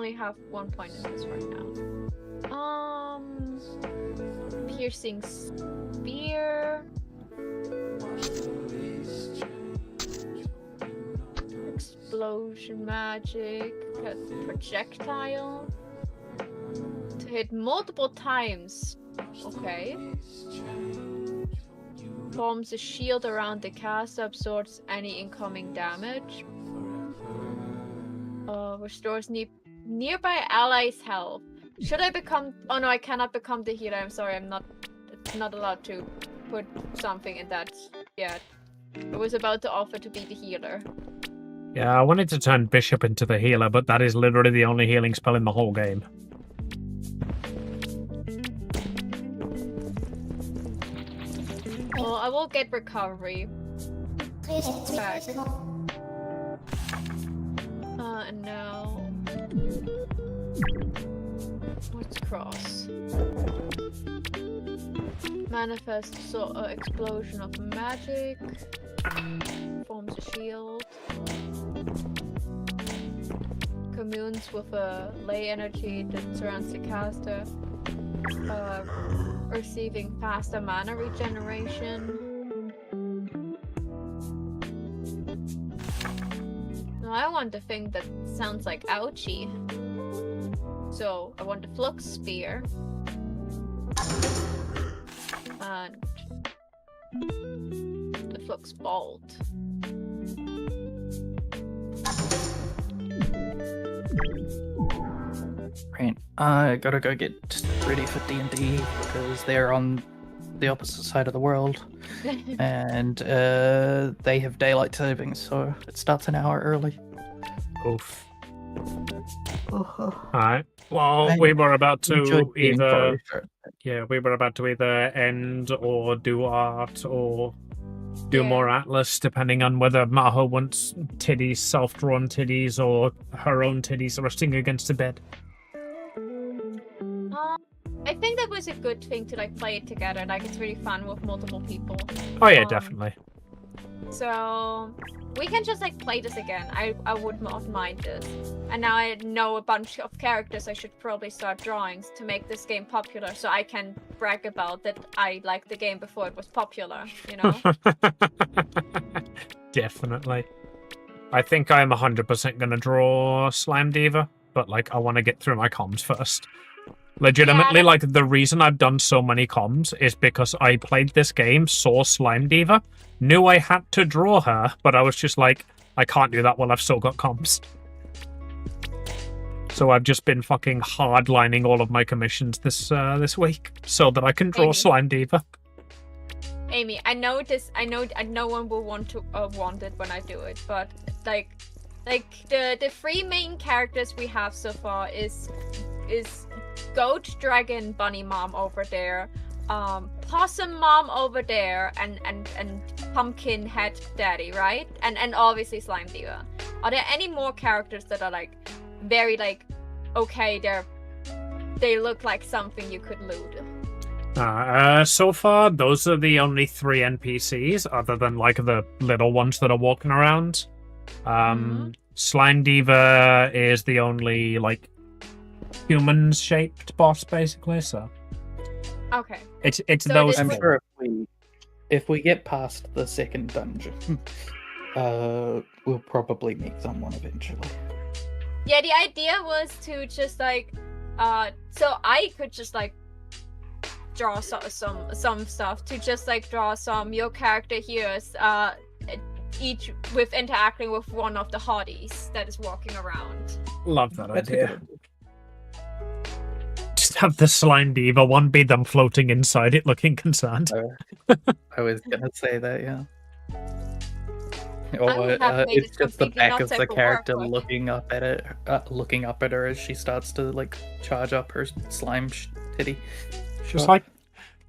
only have 1 point in this right now. Piercing spear. Explosion magic. Projectile. To hit multiple times. Okay. Forms a shield around the caster, absorbs any incoming damage. Restores nearby allies' health. Should I become? Oh no, I cannot become the healer. I'm sorry, I'm not allowed to put something in that yet. I was about to offer to be the healer. Yeah, I wanted to turn Bishop into the healer, but that is literally the only healing spell in the whole game. Well, I will get recovery back. And now... What's cross? Manifest explosion of magic. Forms a shield. Communes with a ley energy that surrounds the caster. Receiving faster mana regeneration. Now I want the thing that sounds like ouchie. So I want the flux spear. And the flux bolt. Right, I gotta go get ready for D&D because they're on the opposite side of the world, and they have daylight savings, so it starts an hour early. Oof. Alright. Well, we were about to either end or do art or do more Artlyss, depending on whether Maho wants titties, self-drawn titties, or her own titties resting against the bed. I think that was a good thing to like play it together. Like it's really fun with multiple people. Oh yeah, definitely. So we can just like play this again. I would not mind this. And now I know a bunch of characters. I should probably start drawings to make this game popular, so I can brag about that I liked the game before it was popular. You know. Definitely. I think I am 100% gonna draw Slime Diva, but like I want to get through my comms first. Legitimately, like, the reason I've done so many comms is because I played this game, saw Slime Diva, knew I had to draw her, but I was just like, I can't do that while I've still got comms. So I've just been fucking hardlining all of my commissions this week, so that I can draw Slime Diva. Amy, I know no one will want it when I do it, but like the three main characters we have so far is Goat, Dragon, Bunny Mom over there, Possum Mom over there, and Pumpkin Head Daddy, right? And obviously Slime Diva. Are there any more characters that are like very like okay, they look like something you could loot? So far, those are the only 3 NPCs, other than like the little ones that are walking around. Slime Diva is the only like human-shaped boss, basically. So okay, it's so those. I'm sure if we get past the second dungeon, we'll probably meet someone eventually. Yeah, the idea was to just like, so I could just like draw some stuff to just like draw some your character here's each with interacting with one of the hotties that is walking around. Love that idea. Just have the Slime Diva one be them floating inside it looking concerned. I was gonna say that, yeah. Or it's just the back of the character looking up at it, looking up at her as she starts to like charge up her slime titty. Just like,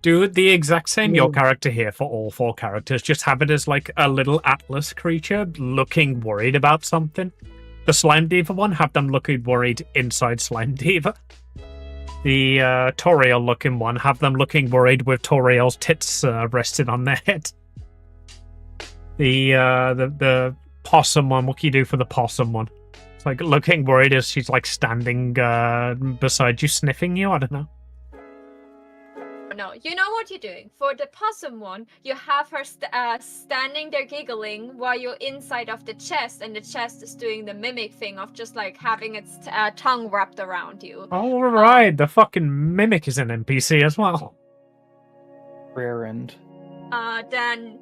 do the exact same your character here for all 4 characters. Just have it as like a little Artlyss creature looking worried about something. The Slime Diva one, have them looking worried inside Slime Diva. The Toriel looking one, have them looking worried with Toriel's tits resting on their head. The possum one, what can you do for the possum one? It's like looking worried as she's like standing beside you, sniffing you. I don't know. No, you know what you're doing. For the possum one, you have her standing there giggling while you're inside of the chest, and the chest is doing the mimic thing of just like having its tongue wrapped around you. All right, the fucking mimic is an NPC as well. Rear end. Then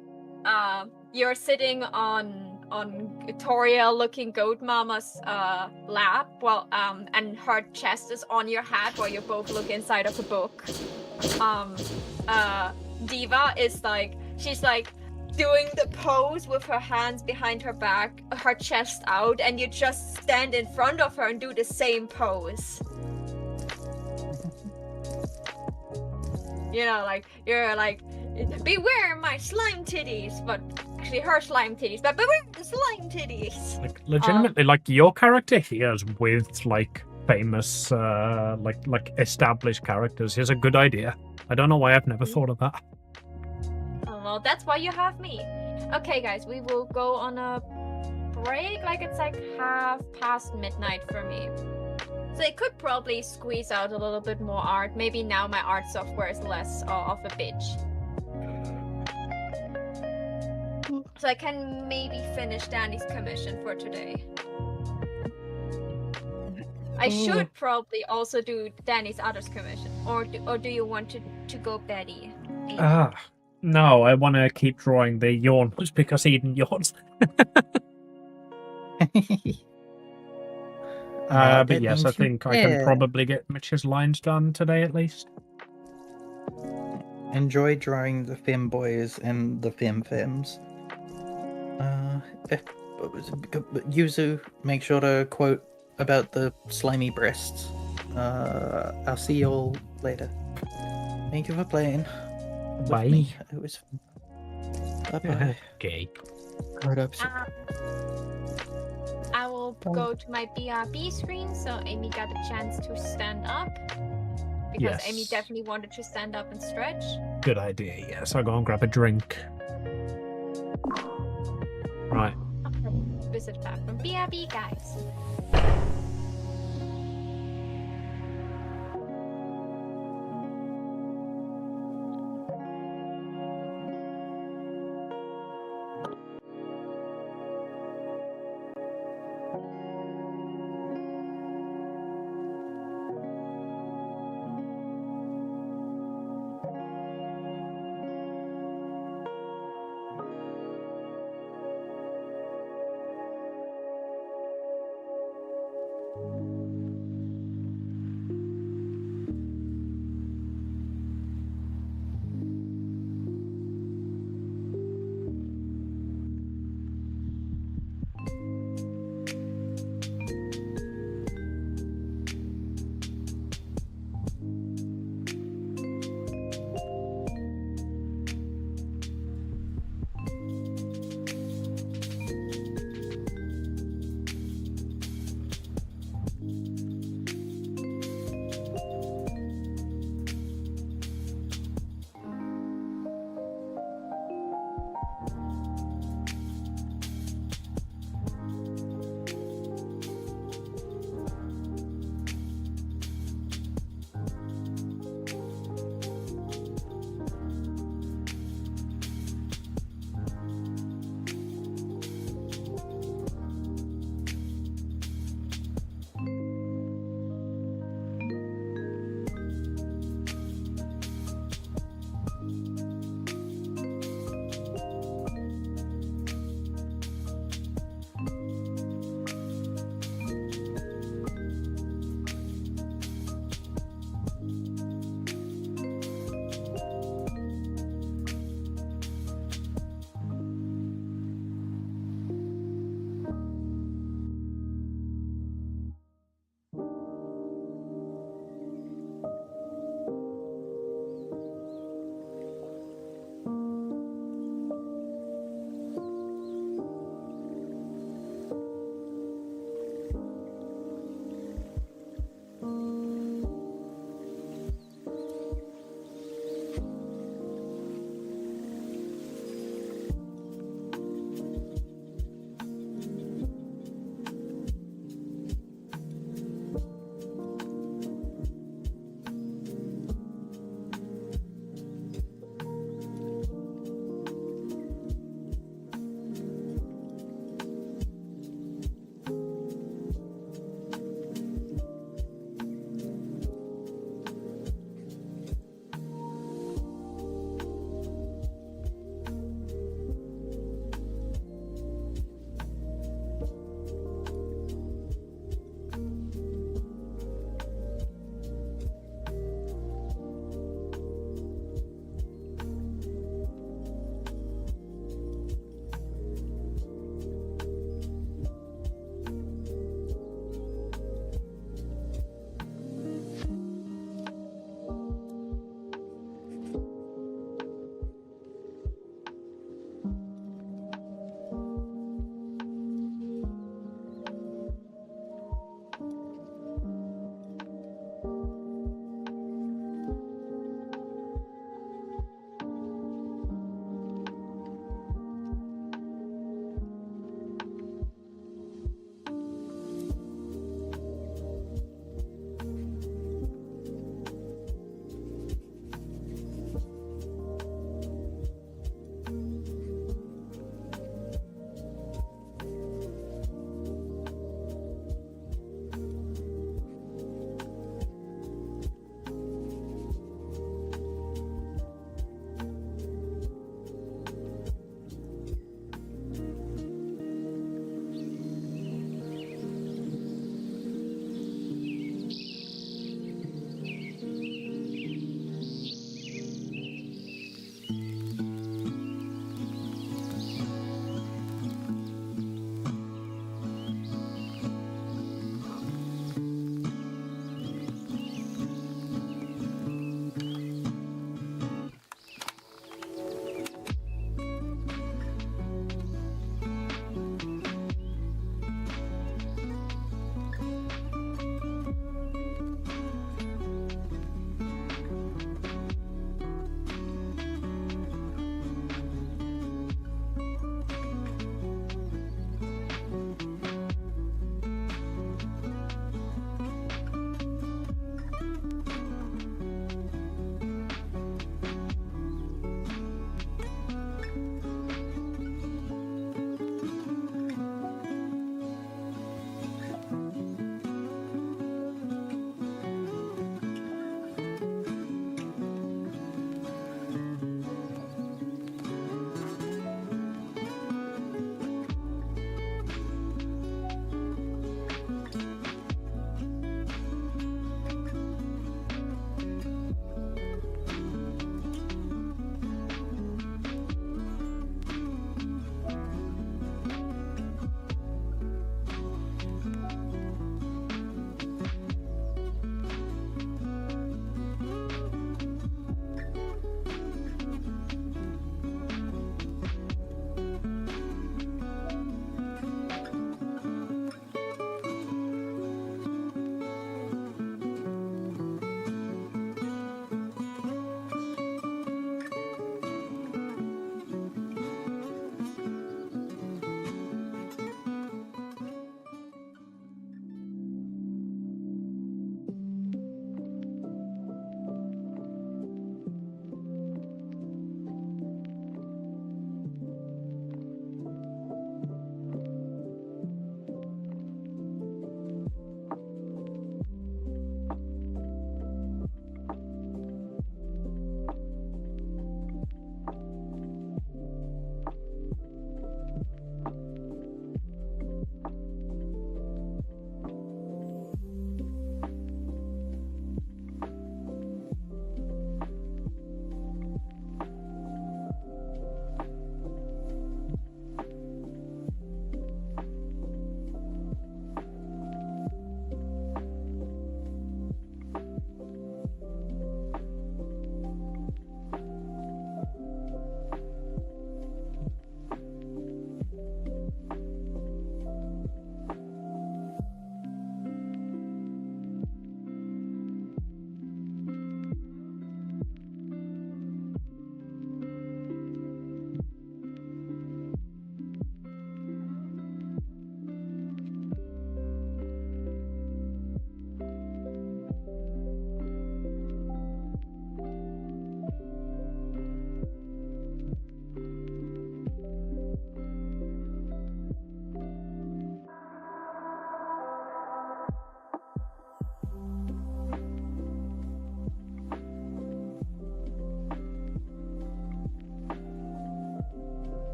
you're sitting on Toriel looking goat mama's lap, well, and her chest is on your hat while you both look inside of a book. Diva is like, she's like doing the pose with her hands behind her back, her chest out, and you just stand in front of her and do the same pose. You know, like, you're like, beware my slime titties, but actually her slime titties, but beware the slime titties. Like legitimately, like your character here is with like famous, like established characters. Here's a good idea. I don't know why I've never thought of that. Oh, well, that's why you have me. Okay, guys, we will go on a break. Like, it's like midnight for me. So I could probably squeeze out a little bit more art. Maybe now my art software is less of a bitch. So I can maybe finish Danny's commission for today. I should probably also do Danny's other's commission. Or do you want to go Betty? No, I want to keep drawing the yawn just because Eden yawns. But yes, I think I can probably get Mitch's lines done today at least. Enjoy drawing the femboys and the femmes. Yuzu, make sure to quote about the slimy breasts. I'll see you all later. Thank you for playing. Bye. Me. It was fun. Bye-bye. Okay. Right up. I will go to my BRB screen, so Amy got a chance to stand up. Because Yes. Amy definitely wanted to stand up and stretch. Good idea, yes. I'll go and grab a drink. Right. Visit back from BRB, guys.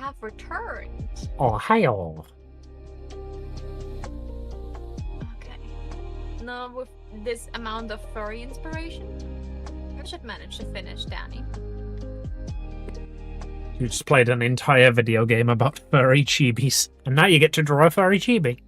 have returned. Oh, hi all. Okay. Now with this amount of furry inspiration, I should manage to finish Danny. You just played an entire video game about furry chibis, and now you get to draw a furry chibi.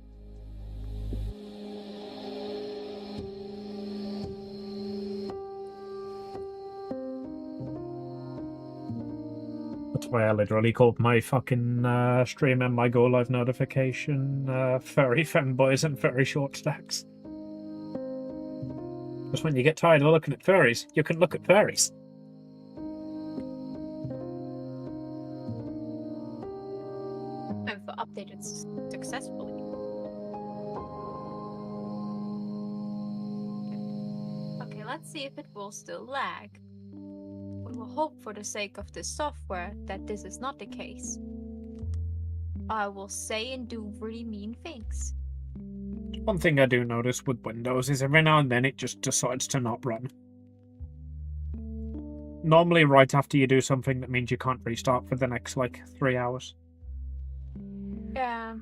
That's why I literally called my fucking stream and my go live notification furry femboys and furry short stacks. Because when you get tired of looking at furries, you can look at furries. I've updated successfully. Okay, let's see if it will still lag. We will hope for the sake of this software that this is not the case. I will say and do really mean things. One thing I do notice with Windows is every now and then it just decides to not run. Normally right after you do something that means you can't restart for the next, like, 3 hours. Yeah.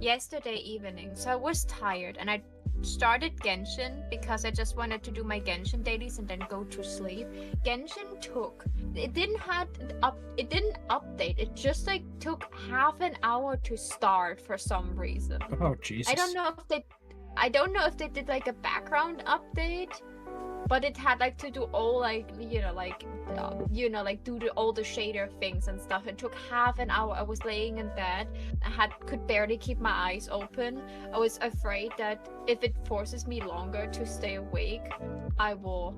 Yesterday evening, so I was tired and I started Genshin because I just wanted to do my Genshin dailies and then go to sleep. Genshin didn't update. It just like took half an hour to start for some reason. Oh Jesus. I don't know if they did like a background update, but it had like to do all like do all the shader things and stuff. It took half an hour. I was laying in bed. Could barely keep my eyes open. I was afraid that if it forces me longer to stay awake, I will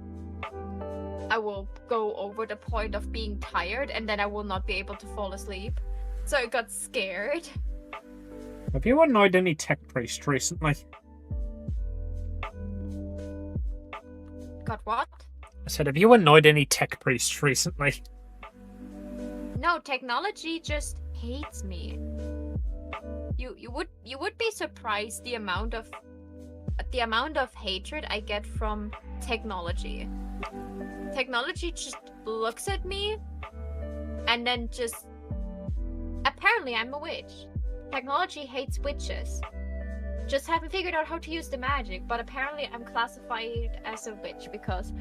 go over the point of being tired and then I will not be able to fall asleep. So I got scared. Have you annoyed any tech priest recently? Got what? I said, have you annoyed any tech priests recently? No, technology just hates me. You would be surprised the amount of hatred I get from technology. Technology just looks at me and then just apparently I'm a witch. Technology hates witches. Just haven't figured out how to use the magic, but apparently I'm classified as a witch because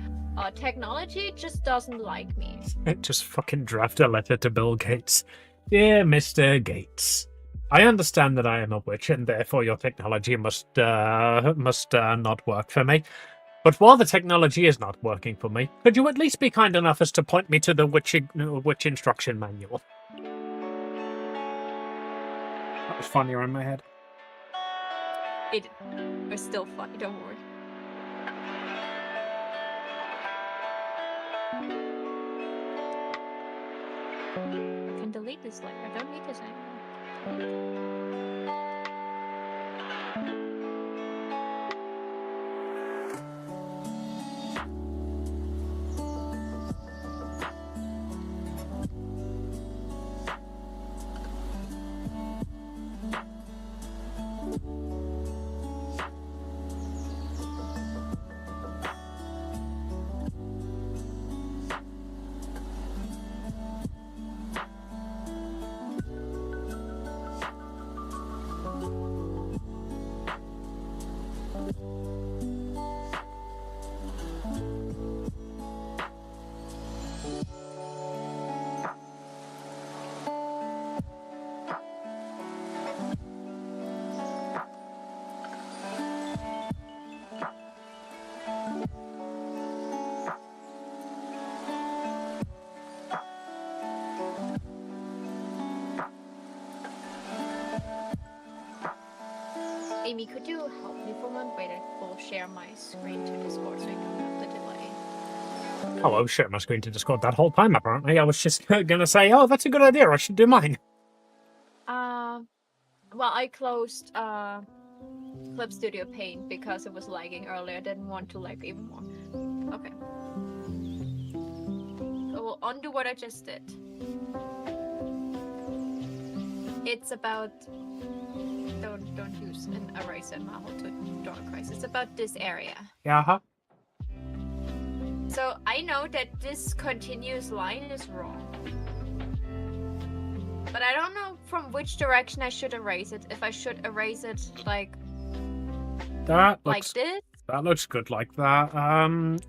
technology just doesn't like me. Just fucking draft a letter to Bill Gates. Dear Mr. Gates, I understand that I am a witch and therefore your technology must not work for me. But while the technology is not working for me, could you at least be kind enough as to point me to the witch instruction manual? That was funnier in my head. It was still funny, don't worry. I can delete this later. I don't need this anymore. Amy, could you help me for one? Wait, I will share my screen to Discord so you don't have the delay. Oh, I was sharing my screen to Discord that whole time, apparently. I was just gonna say, oh, that's a good idea, I should do mine. Well, I closed Clip Studio Paint because it was lagging earlier. I didn't want to lag even more. Okay. I will undo what I just did. It's about... Don't use an eraser Mahal to draw a crisis. It's about this area. Yeah, huh? So I know that this continuous line is wrong. But I don't know from which direction I should erase it. If I should erase it like this. That looks good like that.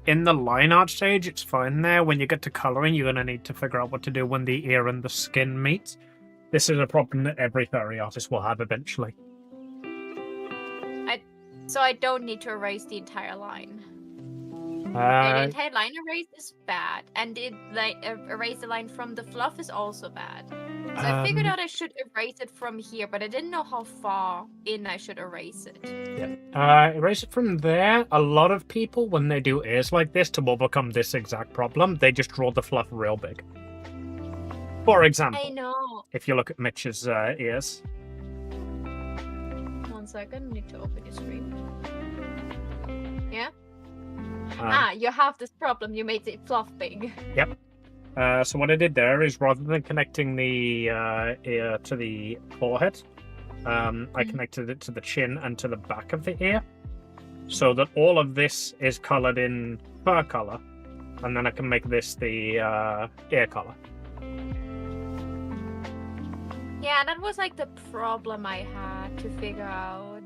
In the line art stage, it's fine there. When you get to coloring, you're gonna need to figure out what to do when the ear and the skin meet. This is a problem that every furry artist will have eventually. So I don't need to erase the entire line. The entire line erase is bad, and erase the line from the fluff is also bad. So I figured out I should erase it from here, but I didn't know how far in I should erase it. Yeah. Erase it from there. A lot of people, when they do ears like this to overcome this exact problem, they just draw the fluff real big. For example, I know. if you look at Mitch's ears. 1 second, I need to open your screen. Yeah? You have this problem. You made it fluff big. Yep. So what I did there is, rather than connecting the ear to the forehead, I connected it to the chin and to the back of the ear, so that all of this is colored in fur color, and then I can make this the ear color. Yeah, that was like the problem I had to figure out.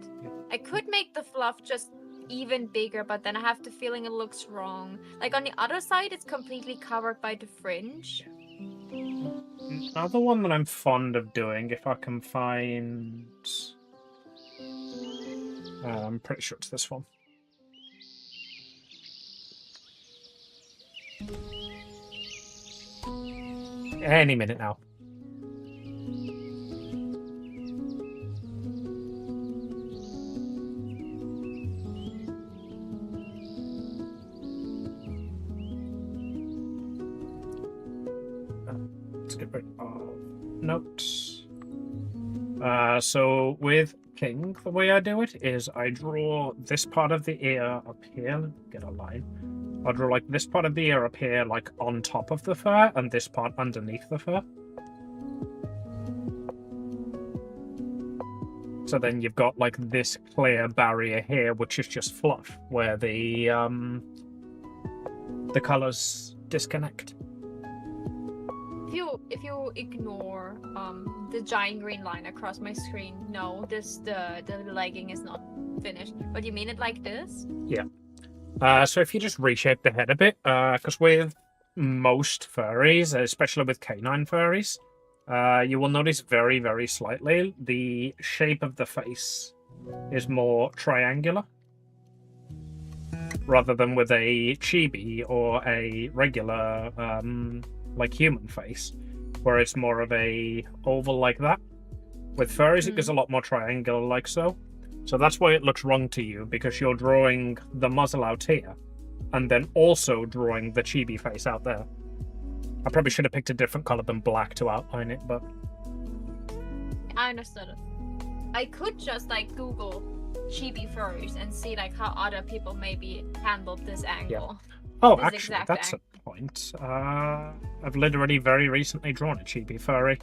I could make the fluff just even bigger, but then I have the feeling it looks wrong. Like on the other side, it's completely covered by the fringe. Another one that I'm fond of doing, if I can find... I'm pretty sure it's this one. Any minute now. Let's get rid of notes. So with King, the way I do it is I draw this part of the ear up here. Get a line. I'll draw like this part of the ear up here, like on top of the fur, and this part underneath the fur. So then you've got like this clear barrier here, which is just fluff, where the colors disconnect. If you ignore the giant green line across my screen, no, the legging is not finished. But you mean it like this? Yeah. So if you just reshape the head a bit, because with most furries, especially with canine furries, you will notice very, very slightly the shape of the face is more triangular, rather than with a chibi or a regular like human face, where it's more of a oval like that. With furries, it goes a lot more triangular like so. So that's why it looks wrong to you, because you're drawing the muzzle out here, and then also drawing the chibi face out there. I probably should have picked a different color than black to outline it, but... I understood it. I could just like Google chibi furries and see like how other people maybe handled this angle. Yeah. Oh, this actually, that's a point. I've literally very recently drawn a chibi furry.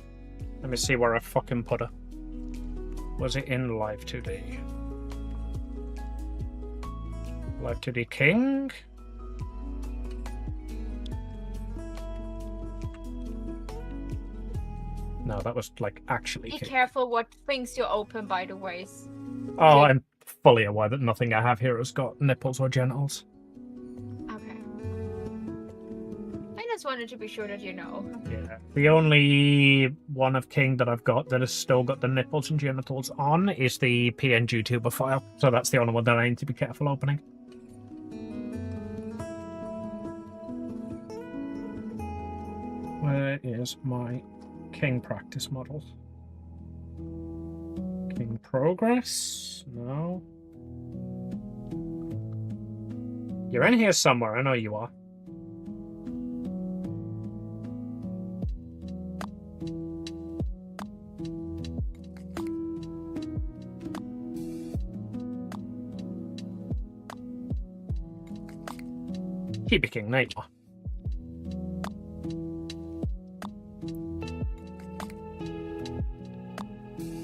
Let me see where I fucking put her. Was it in Live 2D? Live 2D King? No, that was like actually Be King. careful what things you open, by the way. Oh, I'm fully aware that nothing I have here has got nipples or genitals. Okay. I just wanted to be sure that you know. Yeah. The only one of King that I've got that has still got the nipples and genitals on is the PNG tuber file. So that's the only one that I need to be careful opening. Where is my King practice model? King progress? No. You're in here somewhere, I know you are. Chibi King, there you are.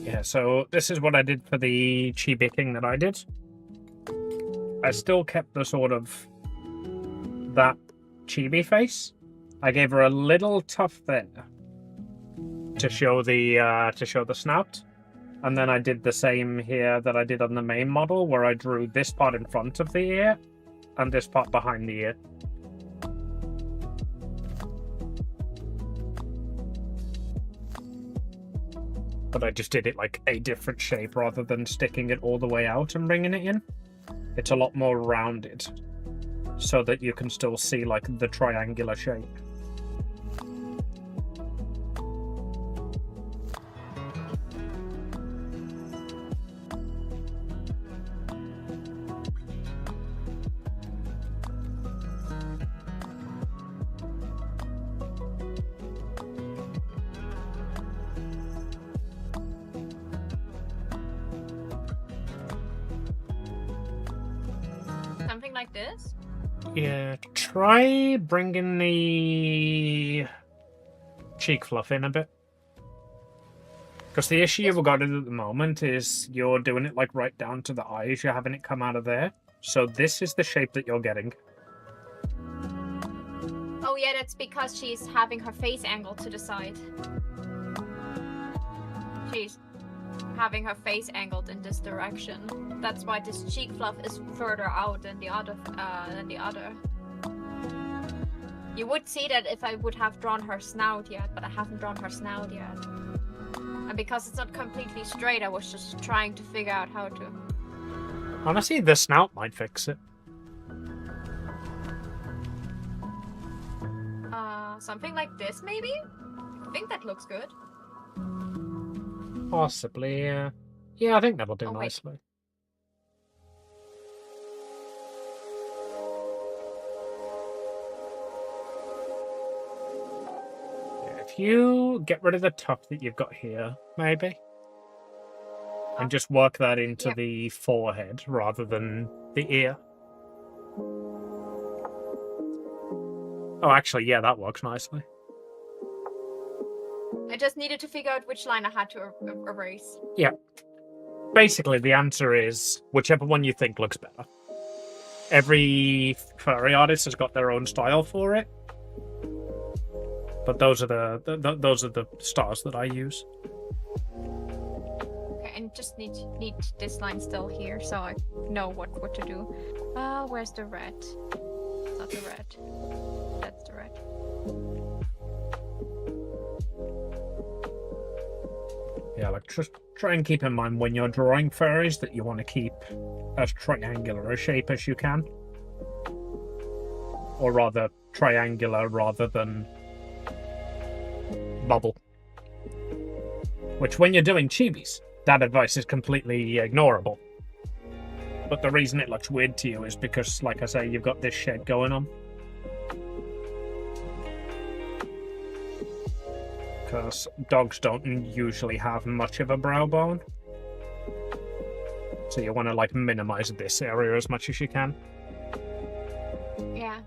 Yeah, so this is what I did for the Chibi King that I did. I still kept the sort of that chibi face. I gave her a little tuft there to show the snout. And then I did the same here that I did on the main model, where I drew this part in front of the ear and this part behind the ear. But I just did it like a different shape rather than sticking it all the way out and bringing it in. It's a lot more rounded so that you can still see like the triangular shape. Something like this? Yeah, try bringing the cheek fluff in a bit. Because the issue you've got at the moment is you're doing it like right down to the eyes. You're having it come out of there. So this is the shape that you're getting. Oh yeah, that's because she's having her face angled to the side. She's having her face angled in this direction. That's why this cheek fluff is further out than the other. You would see that if I would have drawn her snout yet, but I haven't drawn her snout yet. And because it's not completely straight, I was just trying to figure out how to. Honestly, the snout might fix it. Something like this, maybe? I think that looks good. Possibly, yeah. Yeah, I think that'll do Oh, wait. nicely. Yeah, if you get rid of the tuft that you've got here, maybe, and just work that into Yep. the forehead rather than the ear. Oh, actually, yeah, that works nicely. I just needed to figure out which line I had to erase. Yeah. Basically, the answer is whichever one you think looks better. Every furry artist has got their own style for it, but those are the stars that I use. Okay, and just need this line still here, so I know what to do. Where's the red? It's not the red. That's the red. Yeah, like just try and keep in mind when you're drawing furries that you want to keep as triangular a shape as you can. Or rather, triangular rather than bubble. Which, when you're doing chibis, that advice is completely ignorable. But the reason it looks weird to you is because, like I say, you've got this shed going on. Because dogs don't usually have much of a brow bone. So you want to like minimize this area as much as you can. Yeah.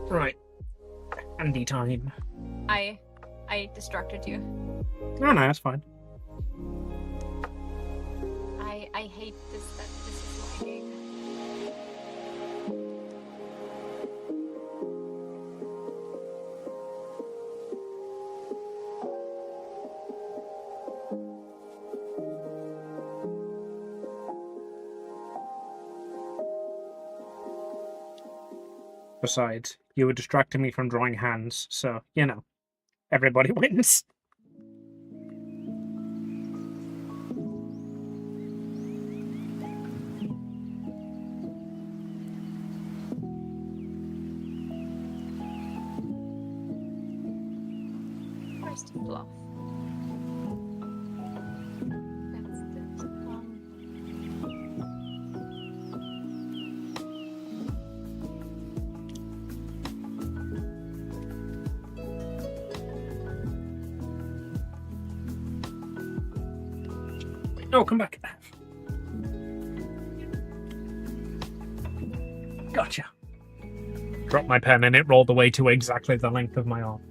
Right. Handy time. I distracted you. No, that's fine. I hate this that this is lagging. Besides, you were distracting me from drawing hands, so, you know, everybody wins. Where's the fluff? That's this one. No, come back. Gotcha. Dropped my pen and it rolled away to exactly the length of my arm.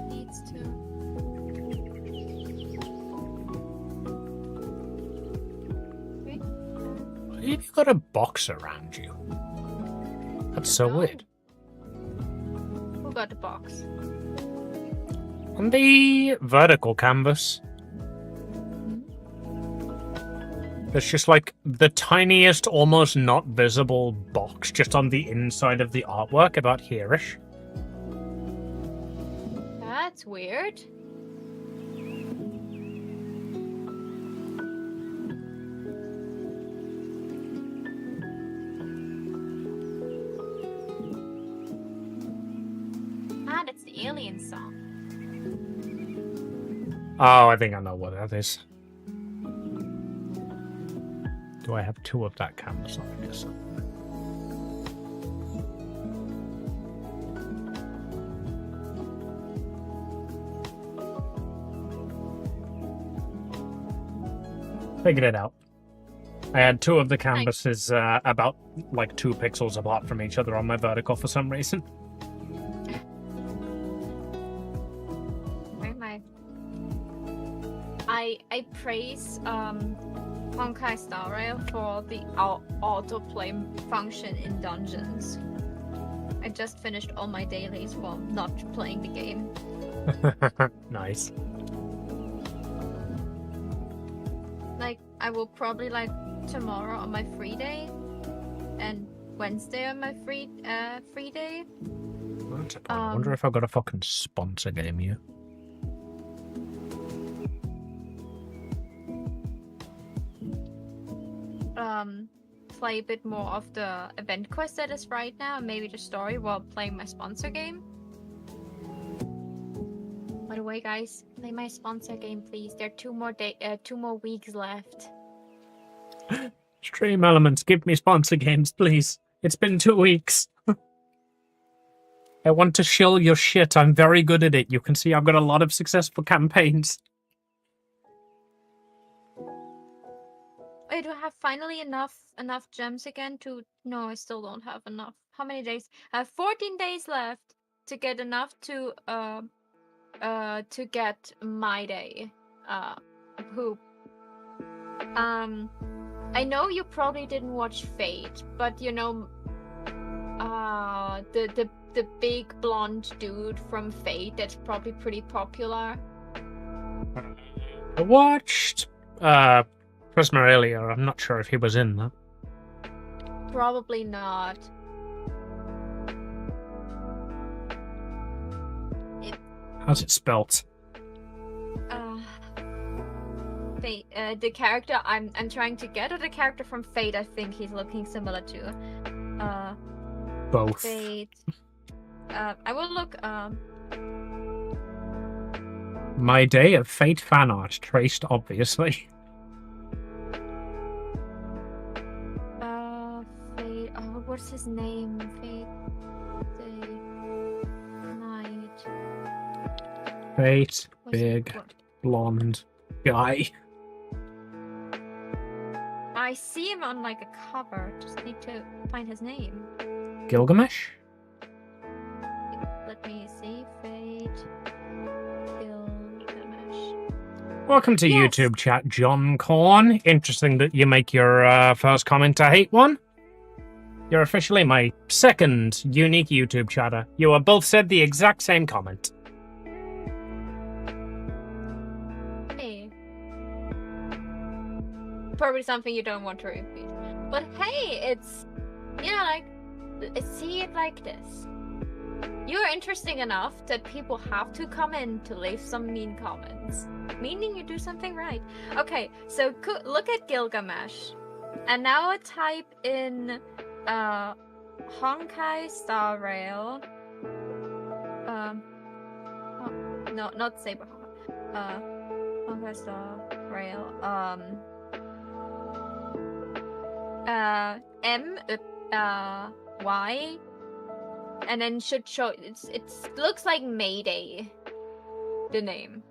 Needs to. Okay. You've got a box around you. That's so No. weird. Who got the box? On the vertical canvas, there's just like the tiniest, almost not visible box just on the inside of the artwork, about here-ish. That's weird. Ah, that's the alien song. Oh, I think I know what that is. Do I have two of that canvas on? I guess so. Figured it out. I had two of the canvases about like 2 pixels apart from each other on my vertical for some reason. Where am I? I praise Honkai Star Rail for the autoplay function in dungeons. I just finished all my dailies while not playing the game. Nice. Like, I will probably like tomorrow on my free day, and Wednesday on my free day. I wonder if I've got a fucking sponsor game here. Play a bit more of the event quest that is right now, and maybe the story while playing my sponsor game. By the way, guys, play my sponsor game, please. There are 2 more weeks left. Stream Elements, give me sponsor games, please. It's been 2 weeks. I want to shill your shit. I'm very good at it. You can see I've got a lot of successful campaigns. Wait, do I have finally enough gems again to... No, I still don't have enough. How many days? I have 14 days left to get enough to get my day. Poop. I know you probably didn't watch Fate, but you know, the big blonde dude from Fate that's probably pretty popular. I watched Prisma earlier. I'm not sure if he was in that. Probably not. How's it spelt? Fate, the character I'm trying to get, or the character from Fate I think he's looking similar to. Both. Fate. I will look. My day of Fate fan art, traced obviously. Fate. Oh, what's his name? Fate. Day. Night. Fate, What's it- big, what? blonde guy. I see him on like a cover. Just need to find his name. Gilgamesh? Let me see. Fate. Gilgamesh. Welcome to Yes. YouTube chat, John Corn. Interesting that you make your first comment a hate one. You're officially my second unique YouTube chatter. You have both said the exact same comment. Hey. Probably something you don't want to repeat. But hey, it's, you know, like, see it like this. You're interesting enough that people have to come in to leave some mean comments. Meaning you do something right. Okay, so look at Gilgamesh. And now type in Honkai Star Rail. no, not Saberhawk. Conquest Rail. Y, and then should show. It looks like Mayday. The name.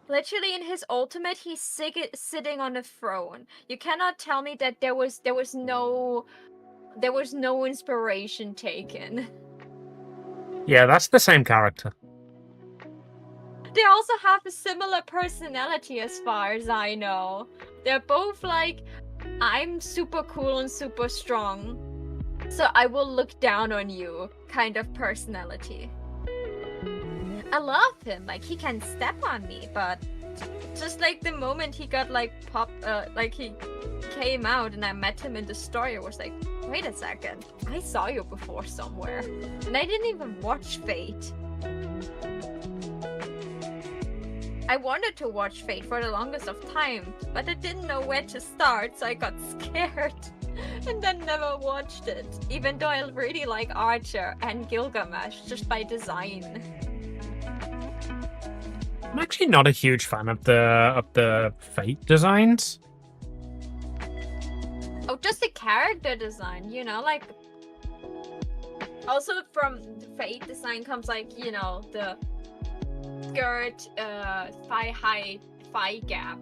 Literally in his ultimate, he's sitting on a throne. You cannot tell me that there was no inspiration taken. Yeah, that's the same character. They also have a similar personality as far as I know. They're both like, I'm super cool and super strong, so I will look down on you kind of personality. I love him, like he can step on me, but just like the moment he got like like he came out and I met him in the story, I was like, wait a second, I saw you before somewhere. And I didn't even watch Fate. I wanted to watch Fate for the longest of time, but I didn't know where to start, so I got scared and then never watched it, even though I really like Archer and Gilgamesh just by design. I'm actually not a huge fan of the Fate designs. Oh, just the character design, you know, like... Also from the Fate design comes like, you know, the skirt, thigh height, thigh gap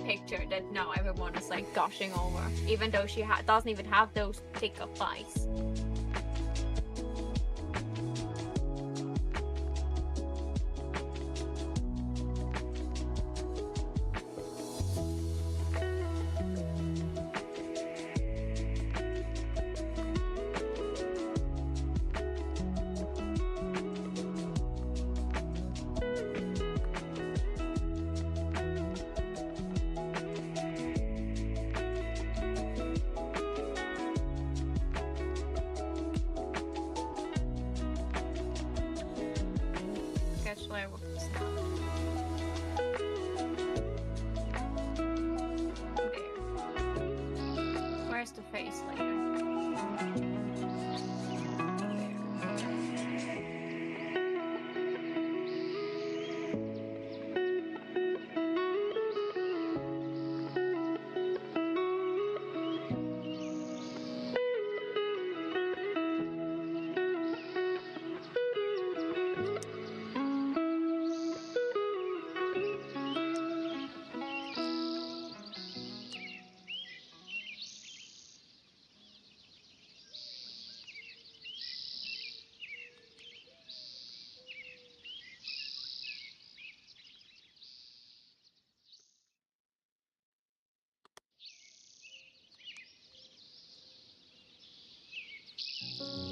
picture that now everyone is like gushing over, even though she doesn't even have those thicker thighs. Where's the face later?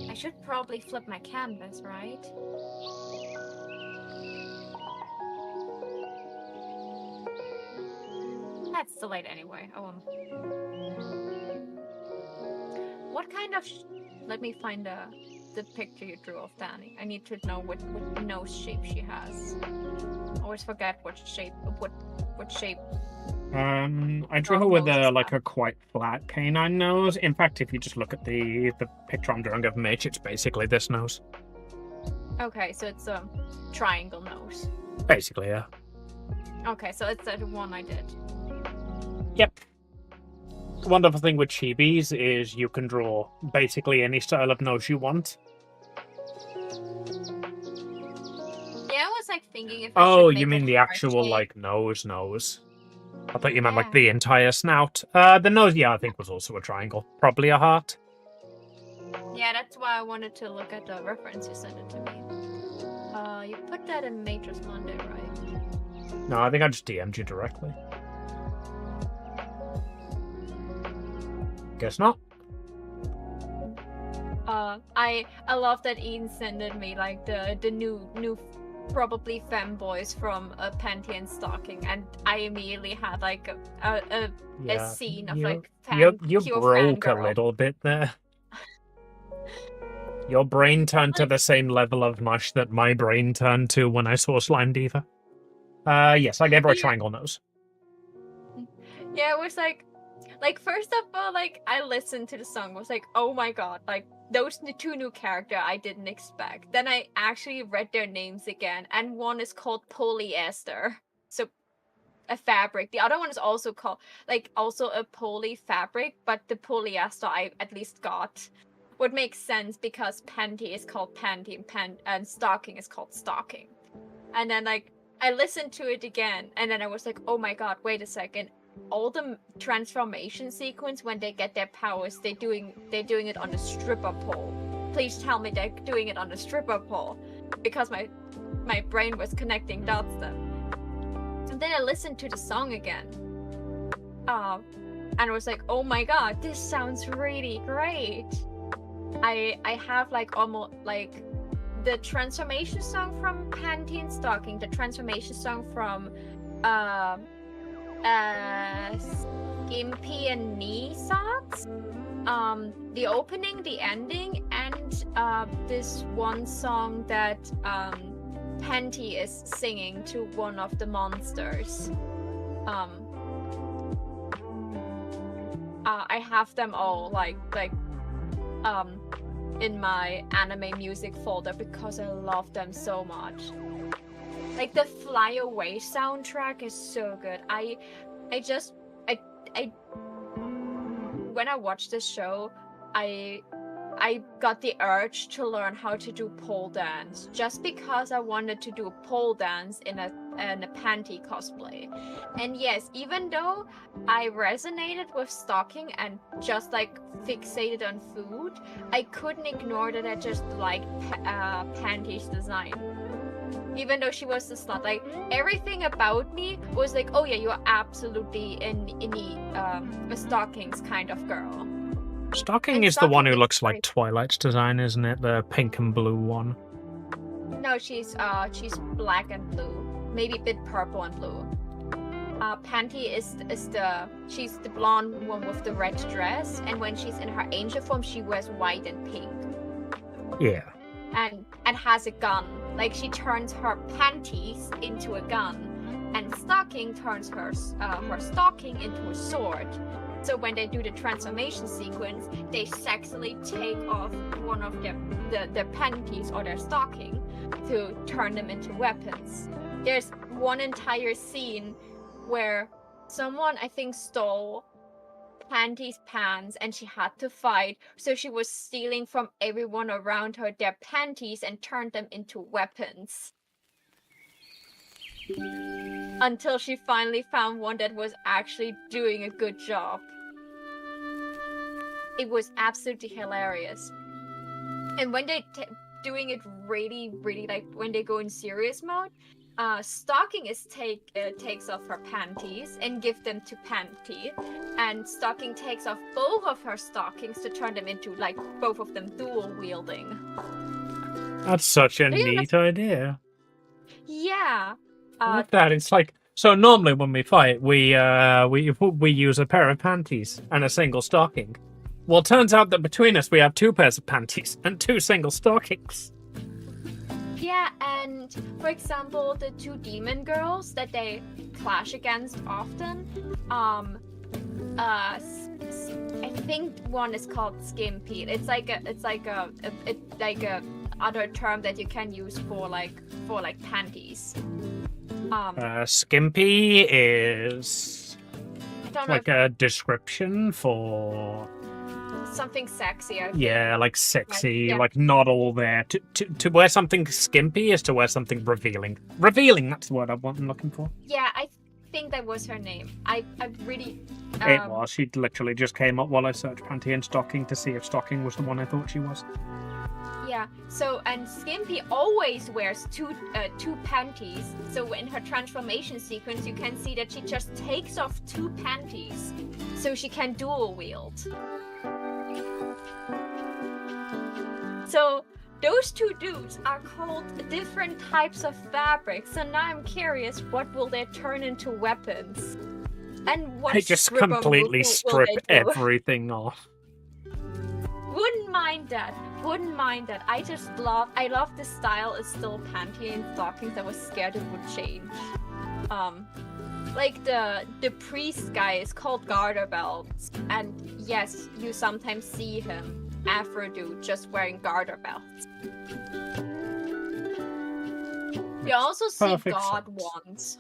I should probably flip my canvas, right? That's delayed anyway. Oh. What kind of... Let me find the picture you drew of Danny. I need to know what nose shape she has. I always forget what shape... What shape... I drew her with a quite flat canine nose. In fact, if you just look at the picture I'm drawing of Mitch, it's basically this nose. Okay, so it's a triangle nose. Basically, yeah. Okay, so it's the one I did. Yep. The wonderful thing with chibis is you can draw basically any style of nose you want. Yeah, I was like thinking if Oh, I should you make mean a the heart actual shape. like nose? I thought you meant like Yeah. the entire snout. The nose, yeah, I think was also a triangle. Probably a heart. Yeah, that's why I wanted to look at the reference you sent it to me. You put that in Matrix Monday, right? No, I think I just DM'd you directly. Guess not. I love that Ian sent me like the new probably femboys from a Pantheon stalking, and I immediately had like a scene of like you pure broke a fangirl. little bit there. Your brain turned to the same level of mush that my brain turned to when I saw Slime Diva. Yes, I gave her a triangle nose. Yeah, it was like, Like, first of all, like, I listened to the song, was like, oh my god, like, those two new characters I didn't expect. Then I actually read their names again, and one is called polyester. So, a fabric. The other one is also called, like, also a poly fabric, but the polyester I at least got. Would make sense because panty is called panty and stocking is called stocking. And then, like, I listened to it again, and then I was like, oh my god, wait a second. All the transformation sequence when they get their powers, they're doing it on the stripper pole. Please tell me they're doing it on the stripper pole, because my brain was connecting dots then. And then I listened to the song again, and I was like, oh my god, this sounds really great. I have like almost like the transformation song from Panty and Stocking, the transformation song from Skimpy and Knee Socks, the opening, the ending, and this one song that Panty is singing to one of the monsters. I have them all like in my anime music folder because I love them so much. Like, the Fly Away soundtrack is so good. I when I watched this show, I got the urge to learn how to do pole dance just because I wanted to do a pole dance in a panty cosplay. And yes, even though I resonated with stocking and just like fixated on food, I couldn't ignore that I just liked Panty's design. Even though she was the slut, like, everything about me was like, oh yeah, you're absolutely a stockings kind of girl. Stocking And is the one who Stocking is looks like great. Twilight's design, isn't it? The pink and blue one. No, she's black and blue, maybe a bit purple and blue. Panty she's the blonde one with the red dress, and when she's in her angel form, she wears white and pink. Yeah. And has a gun. Like, she turns her panties into a gun, and Stocking turns her stocking into a sword. So when they do the transformation sequence, they sexily take off one of their panties or their stocking to turn them into weapons. There's one entire scene where someone, I think, stole Panty's pants and she had to fight, so she was stealing from everyone around her their panties and turned them into weapons. Until she finally found one that was actually doing a good job. It was absolutely hilarious. And when they doing it really, really, like, when they go in serious mode, Stocking takes off her panties and give them to Panty, and Stocking takes off both of her stockings to turn them into, like, both of them dual wielding. That's such a Yeah, neat idea. Yeah. I like that. It's like, so normally when we fight, we use a pair of panties and a single stocking. Well, it turns out that between us we have 2 pairs of panties and 2 single stockings. Yeah, and for example, the 2 demon girls that they clash against often, I think one is called Skimpy. It's like a other term that you can use for panties. Skimpy is I don't know like a description for something sexy. I think. yeah, like sexy, yeah. like not all there. To wear something skimpy is to wear something revealing. Revealing, that's the word I'm looking for. Yeah, I think that was her name. I really. It was. She literally just came up while I searched panty and stocking to see if stocking was the one I thought she was. Yeah. So, and Skimpy always wears two panties. So in her transformation sequence, you can see that she just takes off 2 panties, so she can dual wield. So those 2 dudes are called different types of fabric. So now I'm curious, what will they turn into weapons? And what They just stripper completely move will strip they do? everything off. Wouldn't mind that. I love the style is still panty and stockings. I was scared it would change. like the priest guy is called Garter Belts, and yes, you sometimes see him, Afro dude, just wearing garter belts. You also see Perfect God sense. once.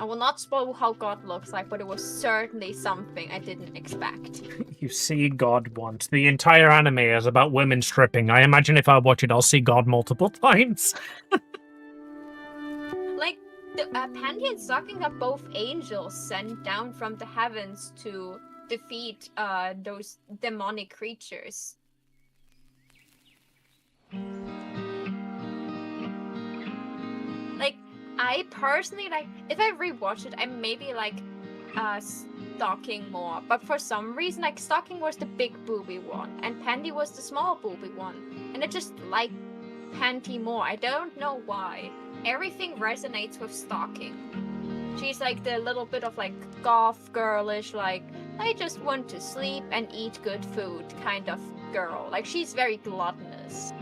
I will not spoil how God looks like, but it was certainly something I didn't expect. You see God once. The entire anime is about women stripping. I imagine if I watch it, I'll see God multiple times. Like, the Panty and Stocking are both angels sent down from the heavens to defeat those demonic creatures. Like, I personally, like, if I rewatch it, I maybe like Stocking more. But for some reason, like, Stocking was the big booby one, and Panty was the small booby one. And I just like Panty more. I don't know why. Everything resonates with Stocking. She's like the little bit of like goth girlish, like, I just want to sleep and eat good food kind of girl. Like, she's very gluttonous.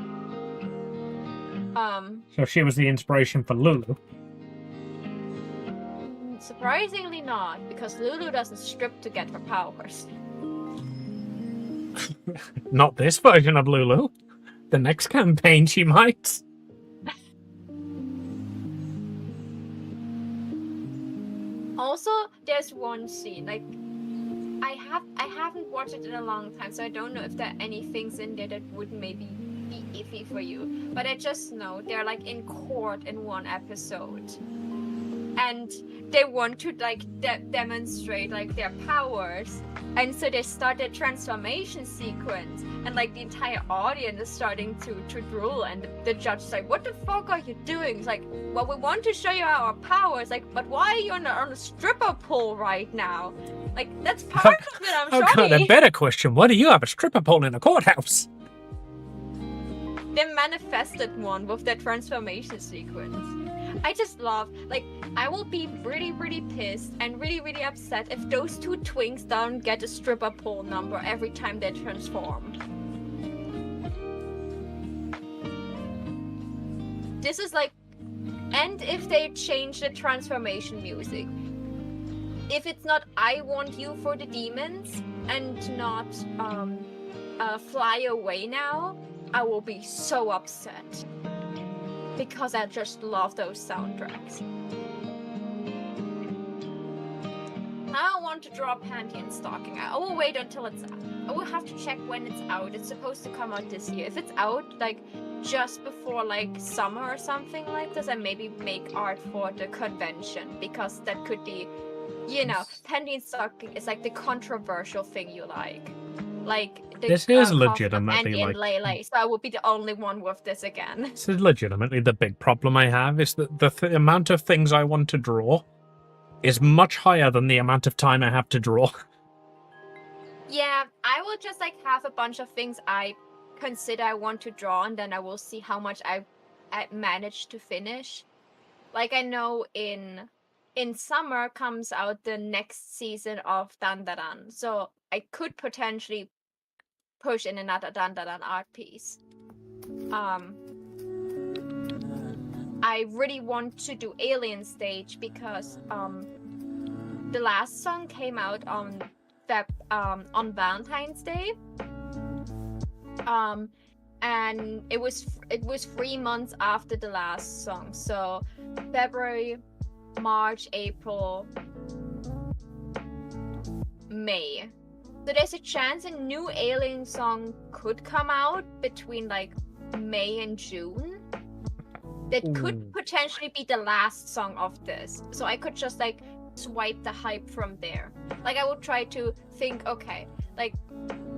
So she was the inspiration for Lulu. Surprisingly not, because Lulu doesn't strip to get her powers. Not this version of Lulu. The next campaign she might. Also, there's one scene, like, I haven't watched it in a long time, so I don't know if there are any things in there that would maybe be iffy for you. But I just know they're like in court in one episode. And they want to like demonstrate like their powers, and so they start their transformation sequence, and like the entire audience is starting to drool, and the judge is like, what the fuck are you doing? It's like, well, we want to show you our powers, like, but why are you on a stripper pole right now? Like, that's part of it, I'm I've got a sorry. better question. Why do you have a stripper pole in a courthouse? They manifested one with their transformation sequence. I just love, like, I will be really, really pissed and really, really upset if those two twinks don't get a stripper pole number every time they transform. This is like, and if they change the transformation music. If it's not I Want You for the Demons and not Fly Away Now, I will be so upset. Because I just love those soundtracks. Now I want to draw Panty and Stocking. I will wait until it's out. I will have to check when it's out. It's supposed to come out this year. If it's out, like, just before, like, summer or something like this, I maybe make art for the convention. Because that could be, you know, Panty and Stocking is, like, the controversial thing you like. Like, This is coffin of legitimately, Andy and like- Lele, so I will be the only one with this again. This is legitimately the big problem I have, is that the amount of things I want to draw is much higher than the amount of time I have to draw. Yeah, I will just like have a bunch of things I consider I want to draw, and then I will see how much I manage to finish. Like, I know in summer comes out the next season of Dandadan, so I could potentially push in another Dandadan art piece. I really want to do Alien Stage because the last song came out on Valentine's Day. And it was 3 months after the last song, so February, March, April, May. So there's a chance a new Alien song could come out between like May and June. That could potentially be the last song of this. So I could just like swipe the hype from there. Like, I would try to think, okay, like,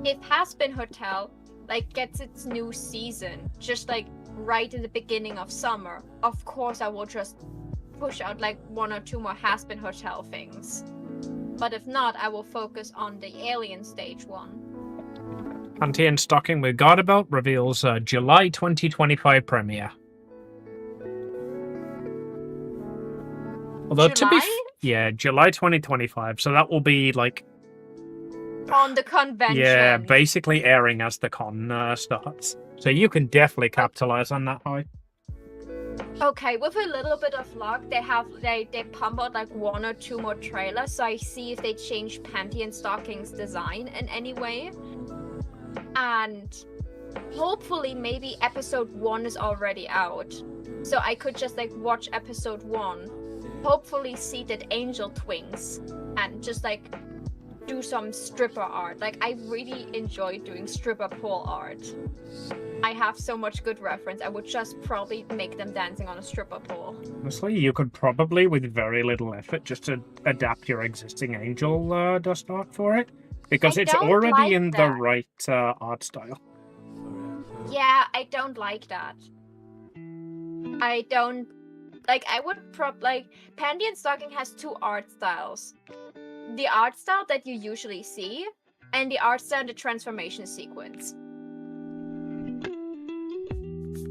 if Has Been Hotel like gets its new season just like right in the beginning of summer, of course I will just push out like 1 or 2 more Has Been Hotel things. But if not, I will focus on the Alien Stage one. Panty and Stocking with Garter Belt reveals July 2025 premiere. Although July 2025. So that will be like on the convention. Yeah, basically airing as the con starts. So you can definitely capitalize on that hype. Okay, with a little bit of luck, they pump out like 1 or 2 more trailers, so I see if they change Panty and Stocking's design in any way. And hopefully maybe episode 1 is already out. So I could just like watch episode 1, hopefully see that Angel twins, and just like do some stripper art. Like I really enjoy doing stripper pole art. I have so much good reference. I would just probably make them dancing on a stripper pole. Honestly, you could probably, with very little effort, just adapt your existing Angel dust art for it. Because it's don't already like in the that. right art style. Yeah, I don't like that. I don't... Like, I would Panty and Stocking has 2 art styles. The art style that you usually see, and the art style in the transformation sequence.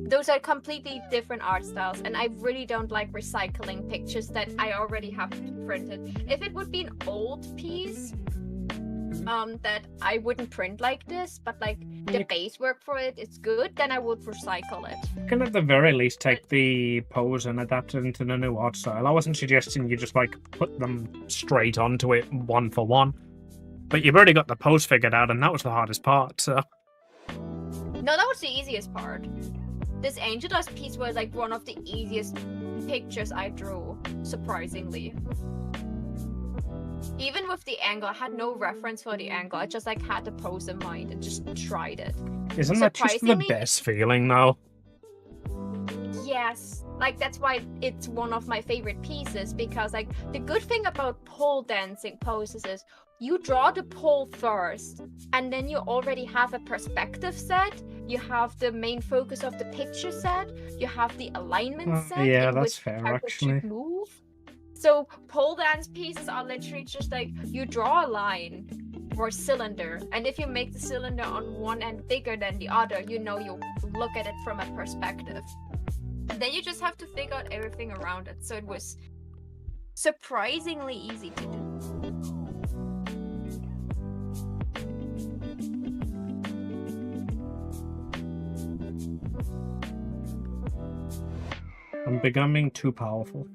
Those are completely different art styles, and I really don't like recycling pictures that I already have printed. If it would be an old piece, that I wouldn't print like this, but like the base work for it is good, then I would recycle it. You can at the very least take the pose and adapt it into the new art style. I wasn't suggesting you just like put them straight onto it 1 for 1. But you've already got the pose figured out, and that was the hardest part, so... No, that was the easiest part. This Angel Dust piece was like one of the easiest pictures I drew, surprisingly. Even with the angle, I had no reference for the angle. I just like had the pose in mind and just tried it. Isn't that just the best feeling, though? Yes, like that's why it's one of my favorite pieces, because like the good thing about pole dancing poses is you draw the pole first, and then you already have a perspective set, you have the main focus of the picture set, you have the alignment set. Yeah, in that's which fair, character actually. should move. So pole dance pieces are literally just like you draw a line or cylinder, and if you make the cylinder on one end bigger than the other, you know you look at it from a perspective. And then you just have to figure out everything around it. So it was surprisingly easy to do. I'm becoming too powerful.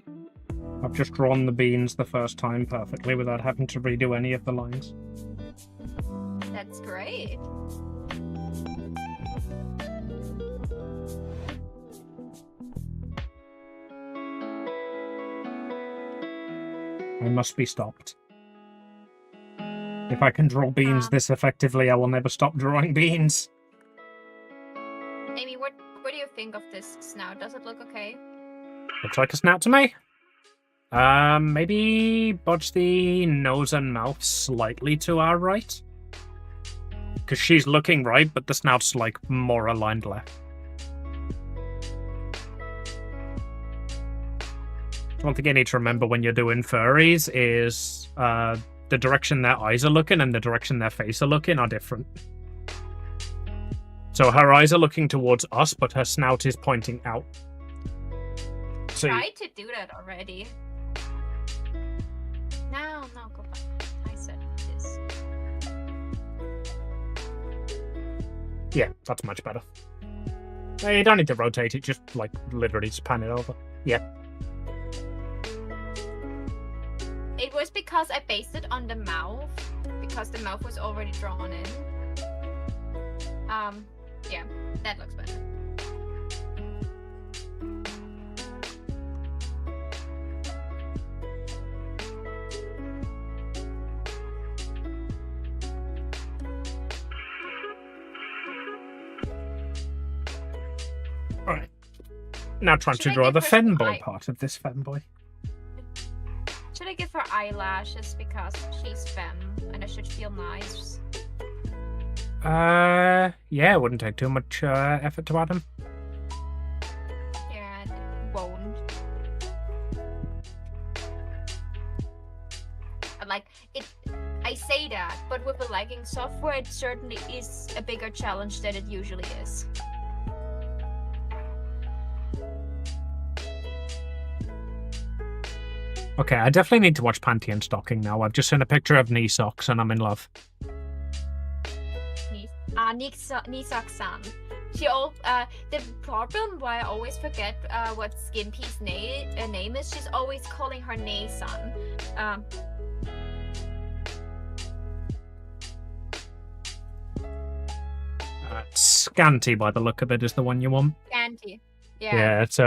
I've just drawn the beans the first time perfectly without having to redo any of the lines. That's great. I must be stopped. If I can draw beans this effectively, I will never stop drawing beans. Amy, what do you think of this snout? Does it look okay? Looks like a snout to me. Maybe budge the nose and mouth slightly to our right. Because she's looking right, but the snout's like more aligned left. One thing you need to remember when you're doing furries is the direction their eyes are looking and the direction their face are looking are different. So her eyes are looking towards us, but her snout is pointing out. So Tried to do that already. No, go back. I said this. Yeah, that's much better. You don't need to rotate it, just like literally just pan it over. Yeah. It was because I based it on the mouth, because the mouth was already drawn in. Yeah, that looks better. Alright. Now trying Should to I draw the give her some femboy eye- part of this femboy. Should I give her eyelashes because she's femme and I should feel nice? Yeah, it wouldn't take too much effort to add them. Yeah, it won't. Like, I say that, but with the lagging software, it certainly is a bigger challenge than it usually is. Okay, I definitely need to watch Panty and Stocking now. I've just seen a picture of knee socks and I'm in love. Nisak-san. The problem why I always forget what Skimpy's name is, she's always calling her Nay-san. Scanty, by the look of it, is the one you want. Scanty. Yeah, it's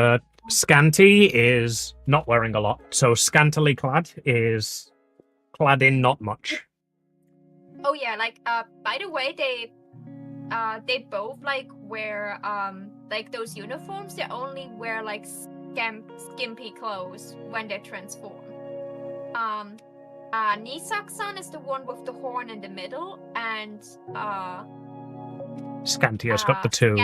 scanty is not wearing a lot, so scantily clad is clad in not much. Oh yeah, like by the way, they both like wear like those uniforms. They only wear like skimpy clothes when they transform. Nissak-san is the one with the horn in the middle, and Scanty has got the two.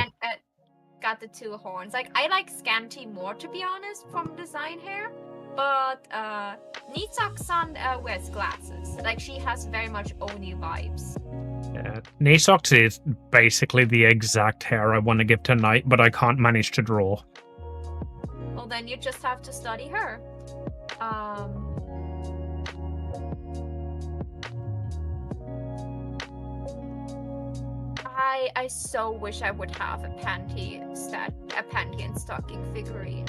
Got the two horns. Like I like Scanty more, to be honest, from design here. But Nissak-san wears glasses. Like she has very much Oni vibes. Yeah, Nissak is basically the exact hair I want to give to Knight, but I can't manage to draw. Well, then you just have to study her. I so wish I would have a panty and stocking figurine.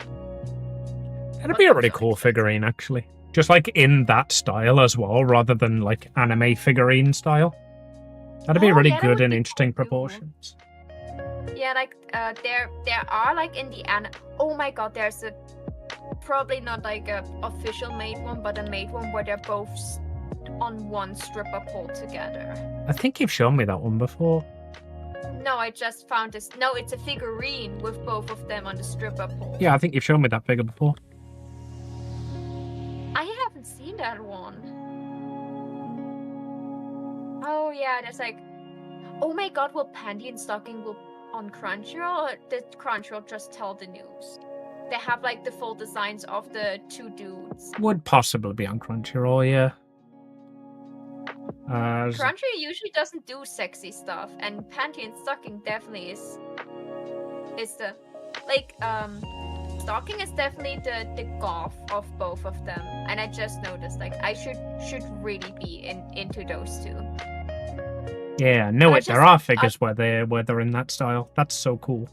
That'd be a really cool figurine, actually. Just like in that style as well, rather than like anime figurine style. That'd be really good and interesting proportions. Yeah, like there are like in the oh my god, there's a probably not like a official made one, but a made one where they're both on one stripper pole together. I think you've shown me that one before. No, I just found this. No, it's a figurine with both of them on the stripper pole. Yeah, I think you've shown me that figure before. I haven't seen that one. Oh yeah, there's like, oh my god, will Panty and Stocking will on Crunchyroll, or did Crunchyroll just tell the news? They have like the full designs of the two dudes. Would possibly be on Crunchyroll, yeah. Crunchyroll usually doesn't do sexy stuff, and Panty and Stocking definitely is the like Stocking is definitely the goth of both of them, and I just noticed like I should really be into those two. Yeah, no, it. There are figures where they're in that style. That's so cool.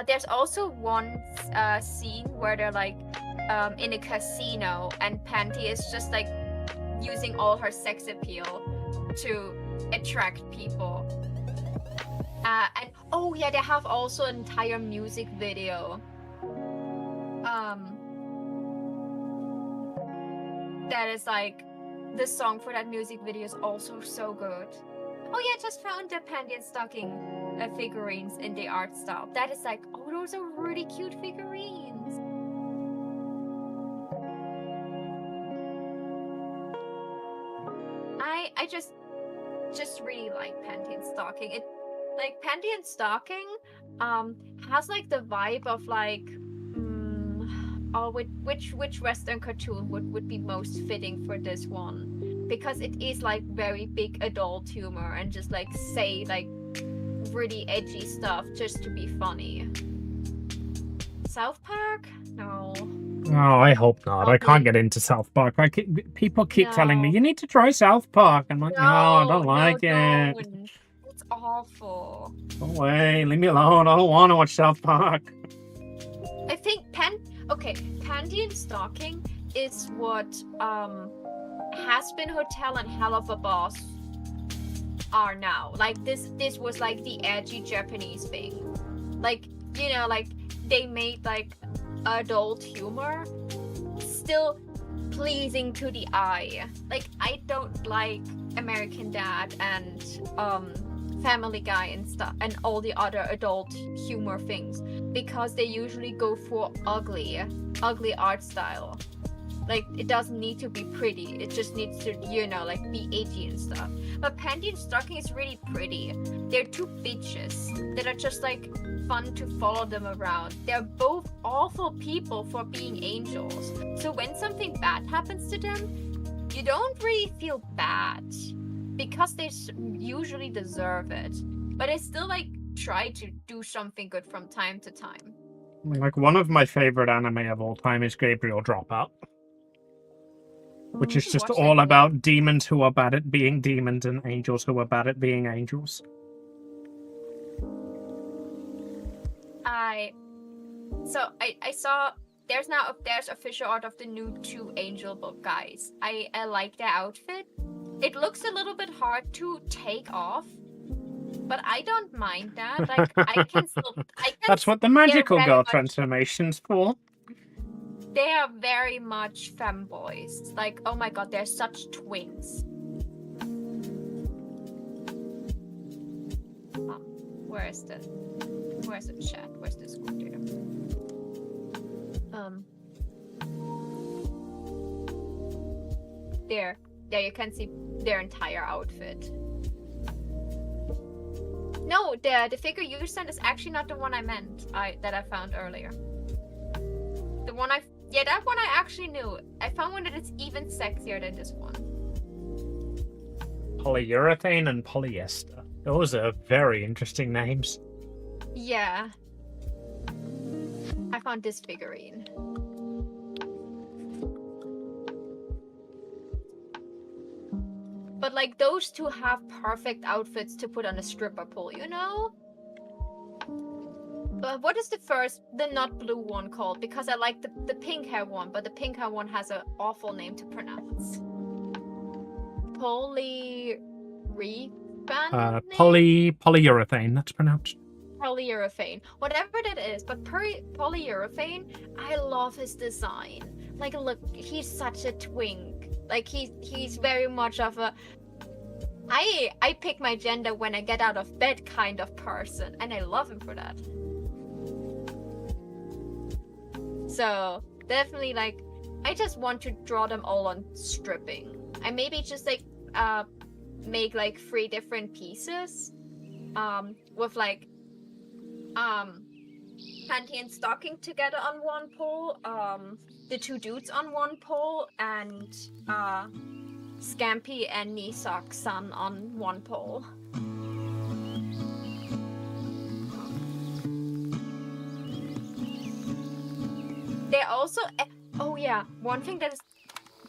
There's also one scene where they're like in a casino, and Panty is just like using all her sex appeal to attract people. And oh yeah, they have also an entire music video. That is like the song for that music video is also so good. Oh yeah, I just found the Panty and Stocking figurines in the art style. That is like, oh, those are really cute figurines. I just really like Panty and Stocking. It like Panty and Stocking has like the vibe of like which Western cartoon would be most fitting for this one, because it is like very big adult humor and just like say like really edgy stuff just to be funny. South Park? No. Oh, I hope not. I can't get into South Park. People keep telling me, you need to try South Park. I'm like, no, I don't like it. Don't. It's awful. Go away. Leave me alone. I don't want to watch South Park. I think Panty and Stocking is what Has Been Hotel and Hell of a Boss are now. Like this was like the edgy Japanese thing. Like, you know, like they made like adult humor still pleasing to the eye. Like I don't like American Dad and Family Guy and stuff and all the other adult humor things, because they usually go for ugly art style. Like it doesn't need to be pretty, it just needs to, you know, like be edgy and stuff. But Panty and Stocking is really pretty. They're two bitches that are just like fun to follow them around. They're both awful people for being angels. So when something bad happens to them, you don't really feel bad, because they usually deserve it. But they still like try to do something good from time to time. Like one of my favorite anime of all time is Gabriel Dropout, which is just all about demons who are bad at being demons and angels who are bad at being angels. I saw there's official art of the new 2 Angel Book guys. I like their outfit. It looks a little bit hard to take off, but I don't mind that. Like I can That's what the they're magical very girl much- transformation's for. They are very much femboys. Like, oh my god, they're such twins. Where's the chat? Where's the school data? There, you can see their entire outfit. No, the figure you sent is actually not the one I meant. That I found earlier. The one that one I actually knew. I found one that is even sexier than this one. Polyurethane and polyester. Those are very interesting names. Yeah. I found this figurine. But like those two have perfect outfits to put on a stripper pole, you know? But what is the not blue one called? Because I like the pink hair one, but the pink hair one has an awful name to pronounce. Polyurethane, that's pronounced. Polyurethane. Whatever that is, but polyurethane, I love his design. Like, look, he's such a twink. Like, he's very much of a... I pick my gender when I get out of bed kind of person, and I love him for that. So, definitely, like, I just want to draw them all on stripping. I maybe just, like, make, like, 3 different pieces, with, like, panty and stocking together on one pole, the 2 dudes on one pole, and, Scampy and Nisok-san on one pole. They also... Oh yeah, one thing that is...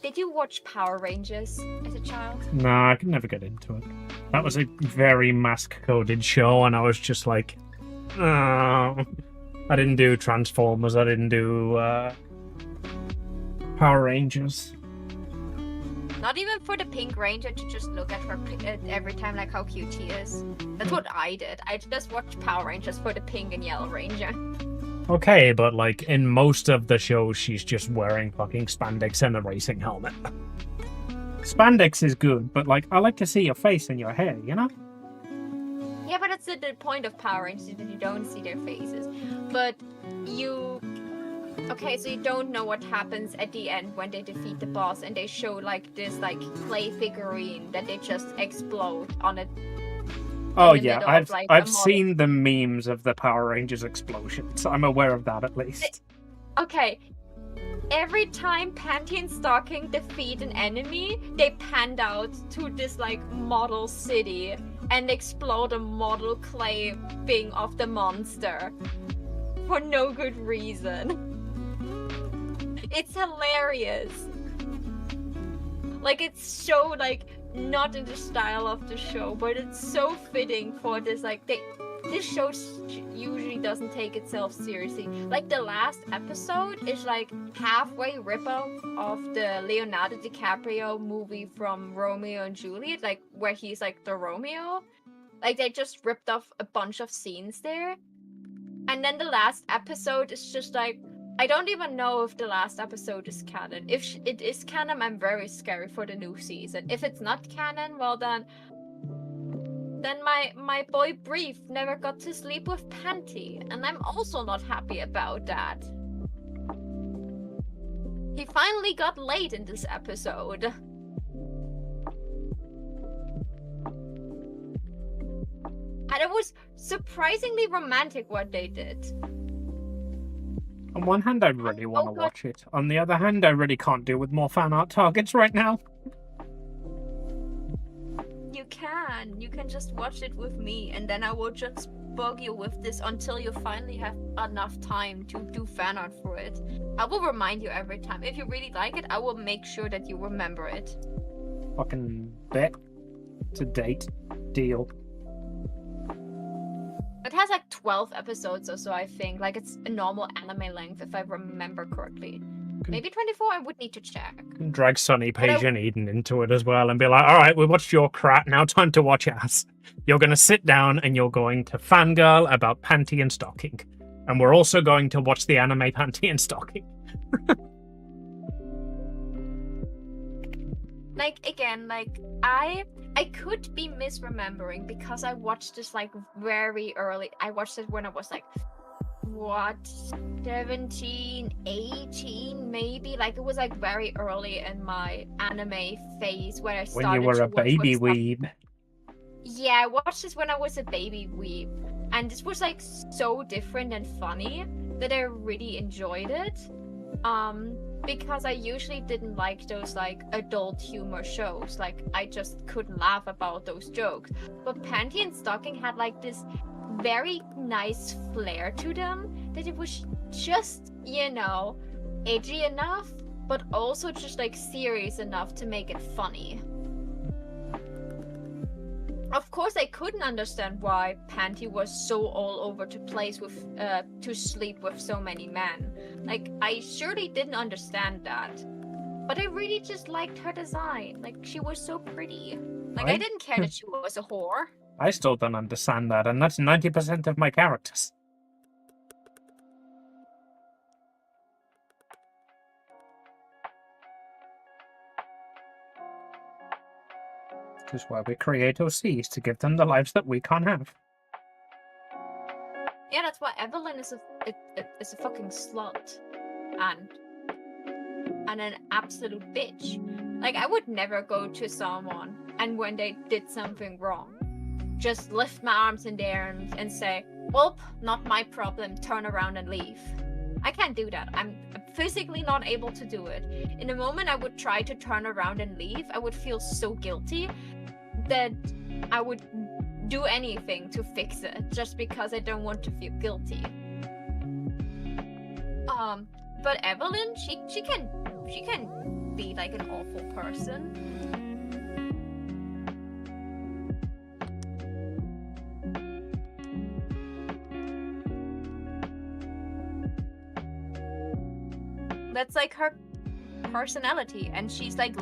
Did you watch Power Rangers as a child? Nah, I could never get into it. That was a very mask-coded show, and I was just like... Oh. I didn't do Transformers, I didn't do Power Rangers. Not even for the Pink Ranger to just look at her every time, like how cute she is. That's what I did. I just watched Power Rangers for the Pink and Yellow Ranger. Okay, but like in most of the shows, she's just wearing fucking spandex and a racing helmet. Spandex is good, but like I like to see your face and your hair, you know? Yeah, but that's the point of Power Rangers, that you don't see their faces. But you... Okay, so you don't know what happens at the end when they defeat the boss and they show like this like clay figurine that they just explode on it. Oh yeah, I've seen the memes of the Power Rangers explosions. I'm aware of that at least. Okay. Every time Panty and Stocking defeat an enemy, they panned out to this like model city and explode a model clay thing of the monster. For no good reason. It's hilarious. Like, it's so, like, not in the style of the show, but it's so fitting for this, like, this show usually doesn't take itself seriously. Like, the last episode is, like, halfway rip-off of the Leonardo DiCaprio movie from Romeo and Juliet, like, where he's, like, the Romeo. Like, they just ripped off a bunch of scenes there. And then the last episode is just, like, I don't even know if the last episode is canon. If it is canon, I'm very scary for the new season. If it's not canon, well then my boy Brief never got to sleep with Panty, and I'm also not happy about that. He finally got laid in this episode. And it was surprisingly romantic what they did. On one hand, I really want to watch it. On the other hand, I really can't deal with more fan art targets right now. You can. You can just watch it with me, and then I will just bug you with this until you finally have enough time to do fan art for it. I will remind you every time. If you really like it, I will make sure that you remember it. Fucking bet. To date. Deal. It has like 12 episodes or so, I think. Like it's a normal anime length, if I remember correctly. Maybe 24. I would need to check. Drag Sunny, Paige, and Eden into it as well and be like, all right, we watched your crap, now time to watch us. You're going to sit down and you're going to fangirl about Panty and Stocking. And we're also going to watch the anime Panty and Stocking. Like, again, like, I could be misremembering because I watched this, like, very early. I watched it when I was, like, what, 17, 18, maybe? Like, it was, like, very early in my anime phase where I started When you were to a watch baby what stuff- weeb. Yeah, I watched this when I was a baby weeb. And this was, like, so different and funny that I really enjoyed it. Because I usually didn't like those, like, adult humor shows. Like, I just couldn't laugh about those jokes. But Panty and Stocking had, like, this very nice flair to them that it was just, you know, edgy enough, but also just, like, serious enough to make it funny. Of course, I couldn't understand why Panty was so all over the place with to sleep with so many men. Like, I surely didn't understand that. But I really just liked her design. Like, she was so pretty. Like, I didn't care that she was a whore. I still don't understand that, and that's 90% of my characters. Which is why we create OCs, to give them the lives that we can't have. Yeah, that's why Evelyn is a fucking slut. And an absolute bitch. Like, I would never go to someone and when they did something wrong, just lift my arms in the air and say, well, not my problem, turn around and leave. I can't do that. I'm physically not able to do it. In the moment I would try to turn around and leave, I would feel so guilty that I would do anything to fix it just because I don't want to feel guilty. But Evelyn, she can be like an awful person. That's like her personality, and she's like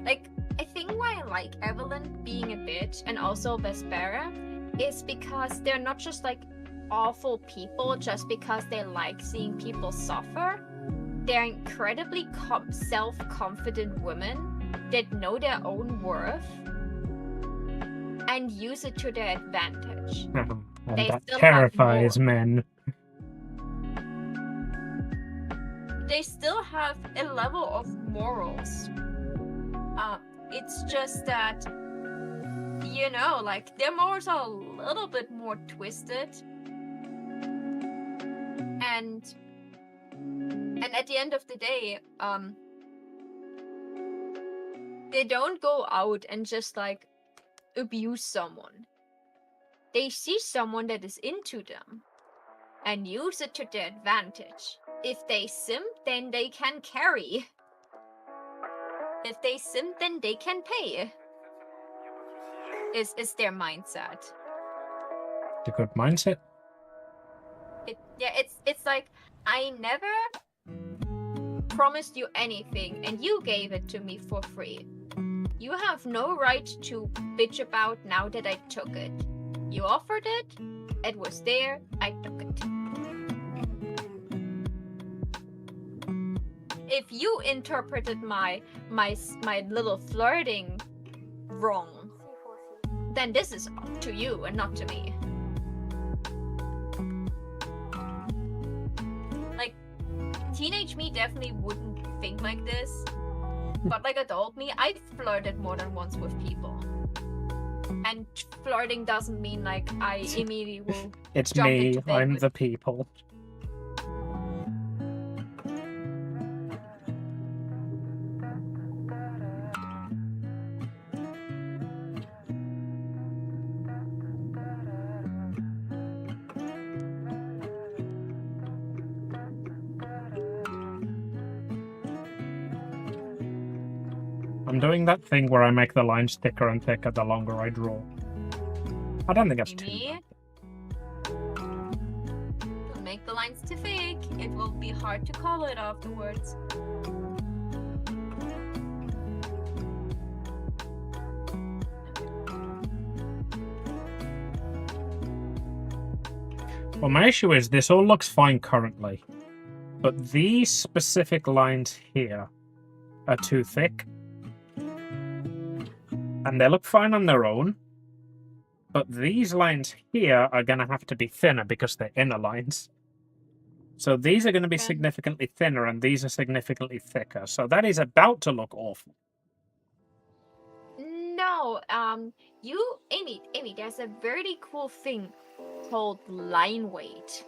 I think why I like Evelyn being a bitch and also Vespera is because they're not just like awful people just because they like seeing people suffer. They're incredibly self-confident women that know their own worth and use it to their advantage. And They that still have terrifies more. men. They still have a level of morals. It's just that, you know, like, their morals are a little bit more twisted. And at the end of the day, they don't go out and just, like, abuse someone. They see someone that is into them and use it to their advantage. If they simp, then they can carry. If they simp, then they can pay. Is their mindset. It's a good mindset. It's like, I never promised you anything and you gave it to me for free. You have no right to bitch about now that I took it. You offered it, it was there, I took it. If you interpreted my little flirting wrong, then this is up to you and not to me. Like, teenage me definitely wouldn't think like this, but like adult me, I've flirted more than once with people. And flirting doesn't mean like I immediately will It's jump me, into bed I'm with- the people. I'm doing that thing where I make the lines thicker and thicker the longer I draw. I don't think that's too Me? bad. make the lines too thick. It will be hard to color it afterwards. Well, my issue is this all looks fine currently, but these specific lines here are too thick. And they look fine on their own, but these lines here are going to have to be thinner because they're inner lines. So these are going to be significantly thinner and these are significantly thicker. So that is about to look awful. No, Amy, there's a very cool thing called line weight.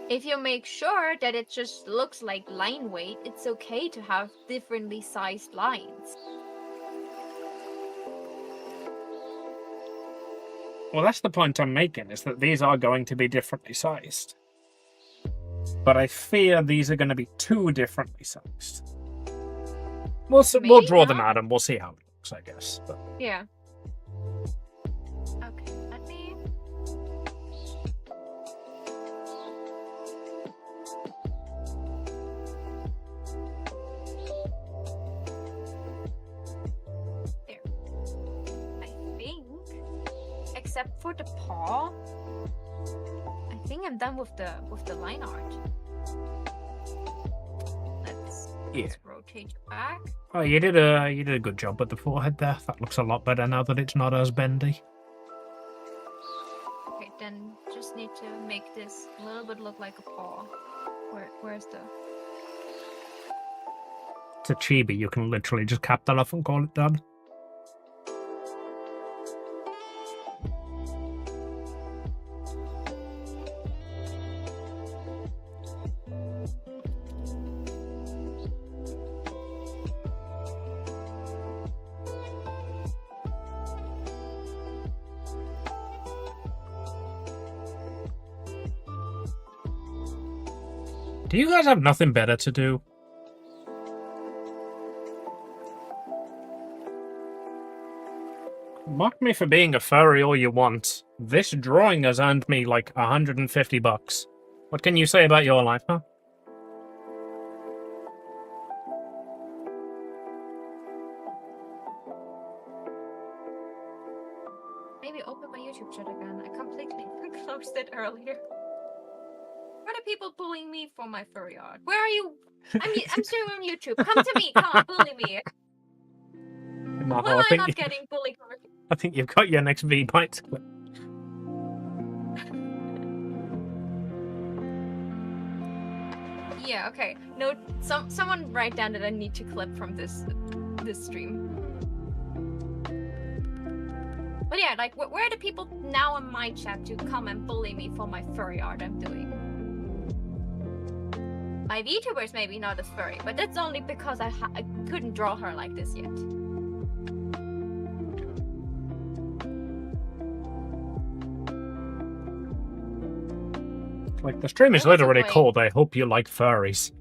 If you make sure that it just looks like line weight, it's okay to have differently sized lines. Well, that's the point I'm making, is that these are going to be differently sized. But I fear these are going to be too differently sized. We'll draw them out and we'll see how it looks, I guess. But... Yeah. Okay, let me... There. I think, except for the paw, I think I'm done with the line art. Let's rotate back. Oh, you did a good job with the forehead there. That looks a lot better now that it's not as bendy. Okay, then just need to make this a little bit look like a paw. Where's the... It's a chibi. You can literally just cap that off and call it done. Do you guys have nothing better to do? Mock me for being a furry all you want. This drawing has earned me like $150. What can you say about your life, huh? Maybe open my YouTube chat again. I completely closed it earlier. What are people bullying me for my furry art? Where are you? I'm still on YouTube. Come to me. Come on, bully me. No, Why am I not getting bullied? I think you've got your next V-Bytes clip. Yeah, okay. No, someone write down that I need to clip from this stream. But yeah, like, where are the people now in my chat to come and bully me for my furry art I'm doing? My VTuber's maybe not as furry, but that's only because I couldn't draw her like this yet. Like, the stream is literally called I Hope You Like Furries.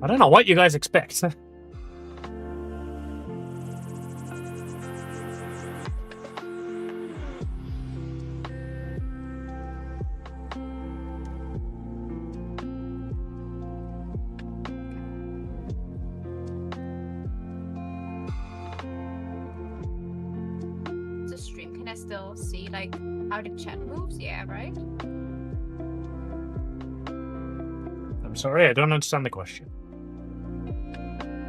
I don't know what you guys expect. The stream, can I still see like how the chat moves? Yeah, right? I'm sorry, I don't understand the question.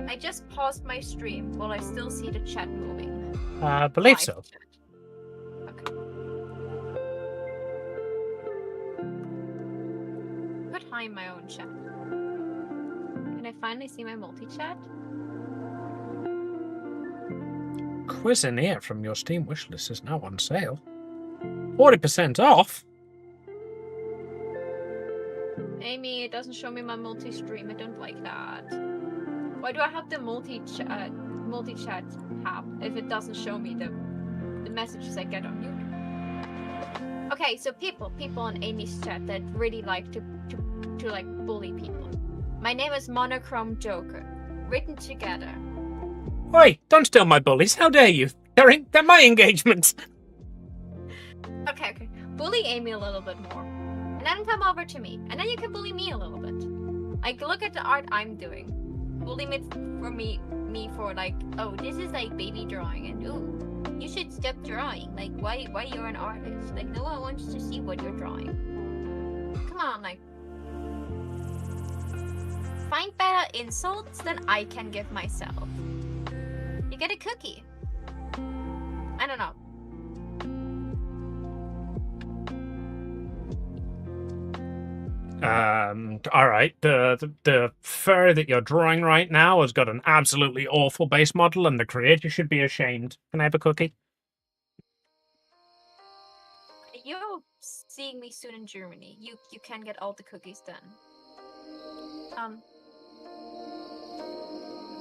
I just paused my stream. Will I still see the chat moving? I believe Live so. chat. Okay. Could hide my own chat. Can I finally see my multi-chat? Cuisinier from your Steam wishlist is now on sale. 40% off? Amy, it doesn't show me my multi-stream. I don't like that. Why do I have the multi-chat tab if it doesn't show me the messages I get on YouTube? Okay, so people in Amy's chat that really like to like bully people. My name is Monochrome Joker. Written together. Oi, don't steal my bullies. How dare you? They're my engagements. Okay. bully Amy a little bit more, and then come over to me, and then you can bully me a little bit. Like, look at the art I'm doing. Bully me for me for like, oh, this is like baby drawing, and ooh, you should stop drawing. Like, why you're an artist? Like, no one wants to see what you're drawing. Come on, like, find better insults than I can give myself. You get a cookie. I don't know. All right. The fur that you're drawing right now has got an absolutely awful base model, and the creator should be ashamed. Can I have a cookie? You're seeing me soon in Germany. You can get all the cookies then.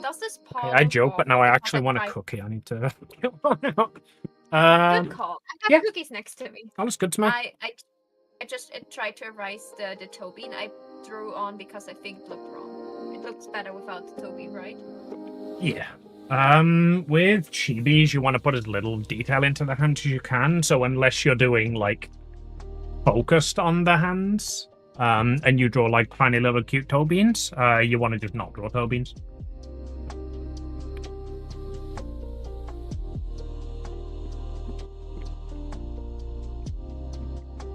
Does this Paul? Okay, I joke, but now I actually want a cookie. I need to get one out. Good call. I have yeah. cookies next to me. That looks good to me. I just tried to erase the Toby, and I drew on because I think it looked wrong. It looks better without the Toby, right? Yeah. With chibis, you want to put as little detail into the hands as you can. So unless you're doing like focused on the hands, and you draw like tiny little cute toe beans, you want to just not draw toe beans.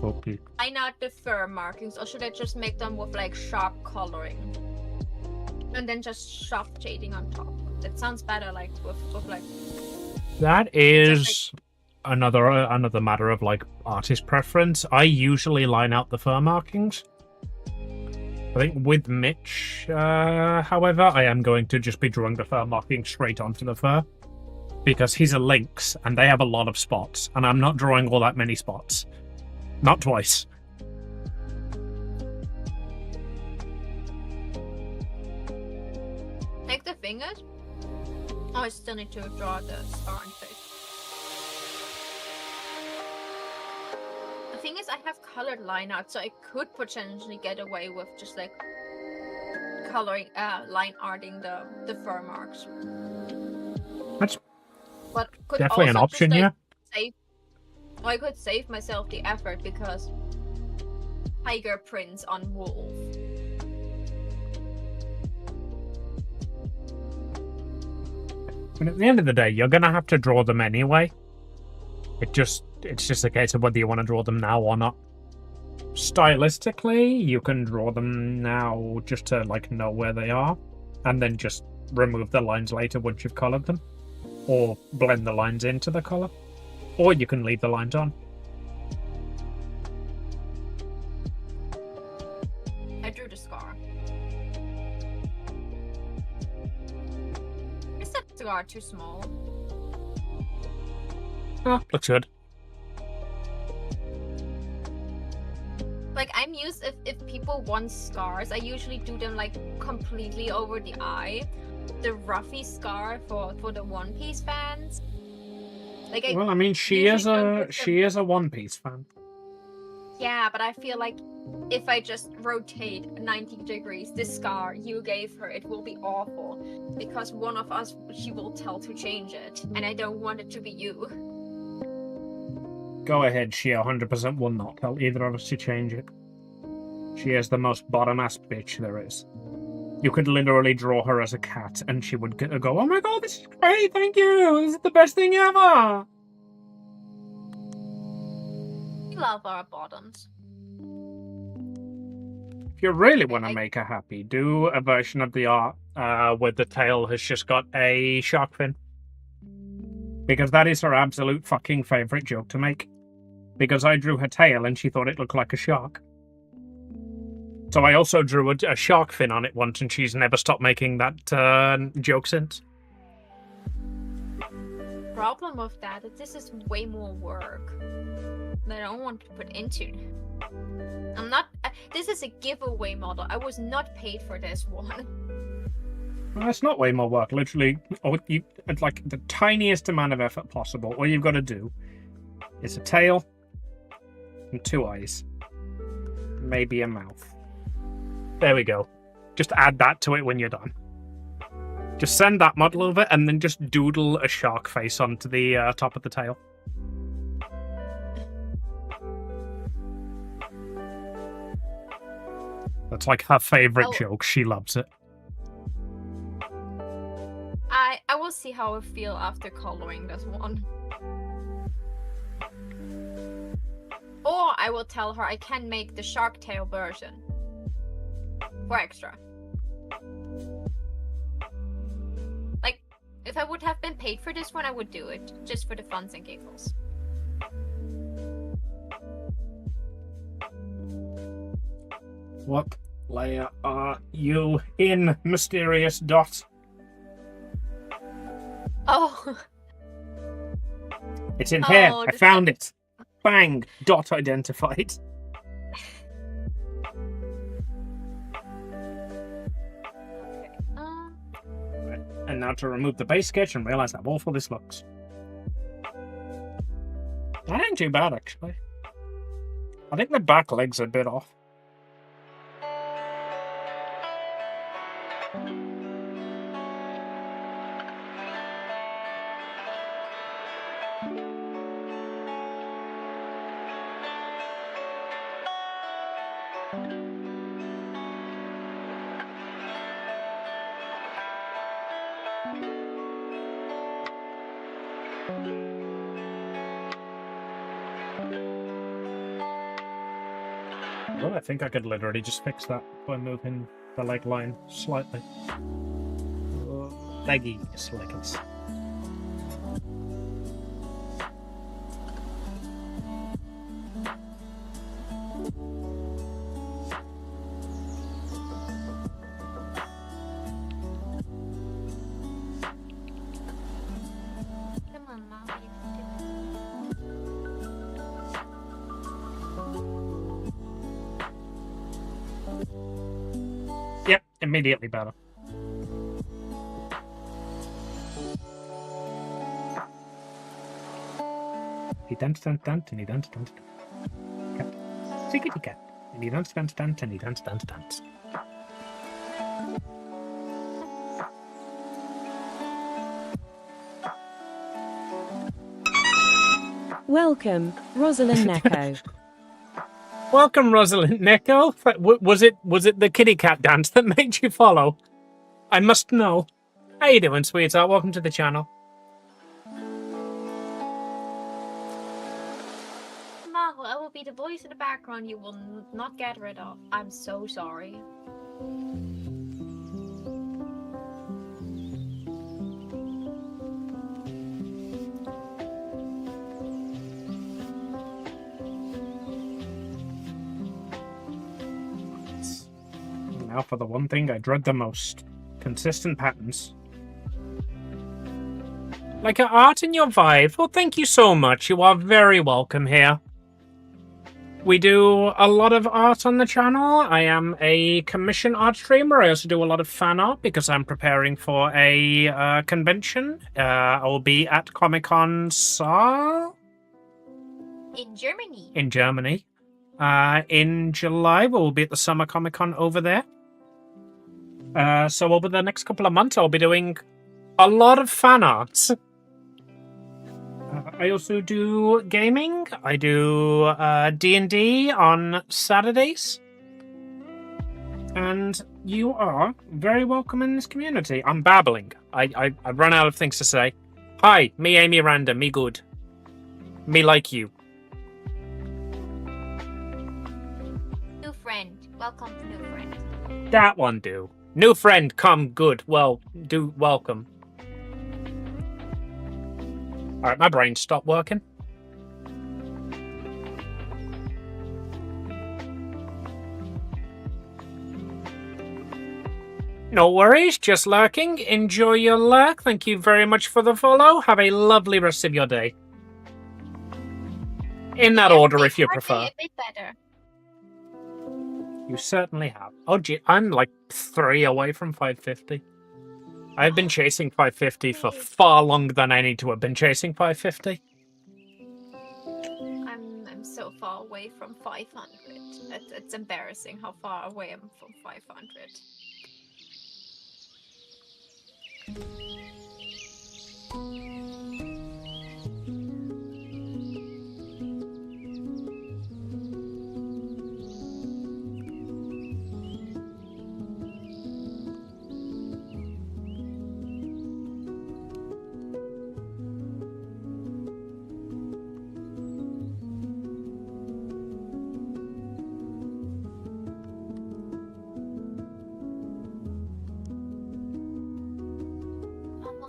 Okay. Line out the fur markings, or should I just make them with like sharp coloring, and then just soft shading on top? That sounds better, like with like. That is another matter of like artist preference. I usually line out the fur markings. I think with Mitch, however, I am going to just be drawing the fur markings straight onto the fur, because he's a lynx and they have a lot of spots, and I'm not drawing all that many spots. Not twice. Take the fingers. Oh, I still need to draw the star and face. The thing is, I have colored line art, so I could potentially get away with just like coloring, line arting the fur marks. That's but could definitely an option here. I could save myself the effort because tiger prints on wolf. And at the end of the day, you're gonna have to draw them anyway. It's just a case of whether you want to draw them now or not. Stylistically, you can draw them now just to like know where they are, and then just remove the lines later once you've colored them, or blend the lines into the color. Or you can leave the lines on. I drew the scar. Is that scar too small? Oh, looks good. Like, I'm used if people want scars, I usually do them like completely over the eye. The Ruffy scar for the One Piece fans. Like, Well, I mean, she is a One Piece fan. Yeah, but I feel like if I just rotate 90 degrees, this scar you gave her, it will be awful. Because one of us, she will tell to change it. And I don't want it to be you. Go ahead, she 100% will not tell either of us to change it. She is the most bottom-ass bitch there is. You could literally draw her as a cat, and she would go, "Oh my god, this is great, thank you! This is the best thing ever!" We love our bottoms. If you really want to make her happy, do a version of the art where the tail has just got a shark fin. Because that is her absolute fucking favourite joke to make. Because I drew her tail and she thought it looked like a shark. So I also drew a shark fin on it once, and she's never stopped making that joke since. Problem with that is this is way more work that I don't want to put into. I'm not. This is a giveaway model. I was not paid for this one. Well, it's not way more work. Literally, it's like the tiniest amount of effort possible. All you've got to do is a tail and 2 eyes, maybe a mouth. There we go. Just add that to it when you're done. Just send that model over and then just doodle a shark face onto the top of the tail. That's like her favorite Oh. joke. She loves it. I will see how I feel after coloring this one. Or I will tell her I can make the shark tail version for extra. Like, if I would have been paid for this one, I would do it just for the funs and giggles. What layer are you in, mysterious dot? Oh. It's in here. Oh, I found it. Bang. Dot identified. And now to remove the base sketch and realize how awful this looks. That ain't too bad, actually. I think the back leg's a bit off. Well, I think I could literally just fix that by moving the leg line slightly. Leggies, leggings. Come on, Mom. You can do it. Yep, immediately better. He dance, dance, dance, and he dance, dance, dance. Cat. Secret cat. And he dance, dance, dance, and he dance, dance, dance. Welcome, Rosalind Neko. Welcome, Rosalind Neko. Was it the kitty cat dance that made you follow? I must know. How you doing, sweetheart? Welcome to the channel. Maho, I will be the voice in the background you will not get rid of. I'm so sorry. Now for the one thing I dread the most. Consistent patterns. Like your art and your vibe. Well, thank you so much. You are very welcome here. We do a lot of art on the channel. I am a commission art streamer. I also do a lot of fan art because I'm preparing for a convention. I will be at Comic-Con In Germany. in Germany. In July, we'll be at the Summer Comic-Con over there. So over the next couple of months, I'll be doing a lot of fan arts. I also do gaming. I do D&D on Saturdays. And you are very welcome in this community. I'm babbling. I run out of things to say. Hi, me Amy Randa, me good. Me like you. New friend. Welcome to new friend. That one do. New friend, come good. Well, do welcome. Alright, my brain stopped working. No worries, just lurking. Enjoy your lurk. Thank you very much for the follow. Have a lovely rest of your day. In that order, if you prefer. A bit better. You certainly have. Oh, gee, I'm like 3 away from 550. I've been chasing 550 for far longer than I need to have been chasing 550. I'm so far away from 500. It's embarrassing how far away I'm from 500.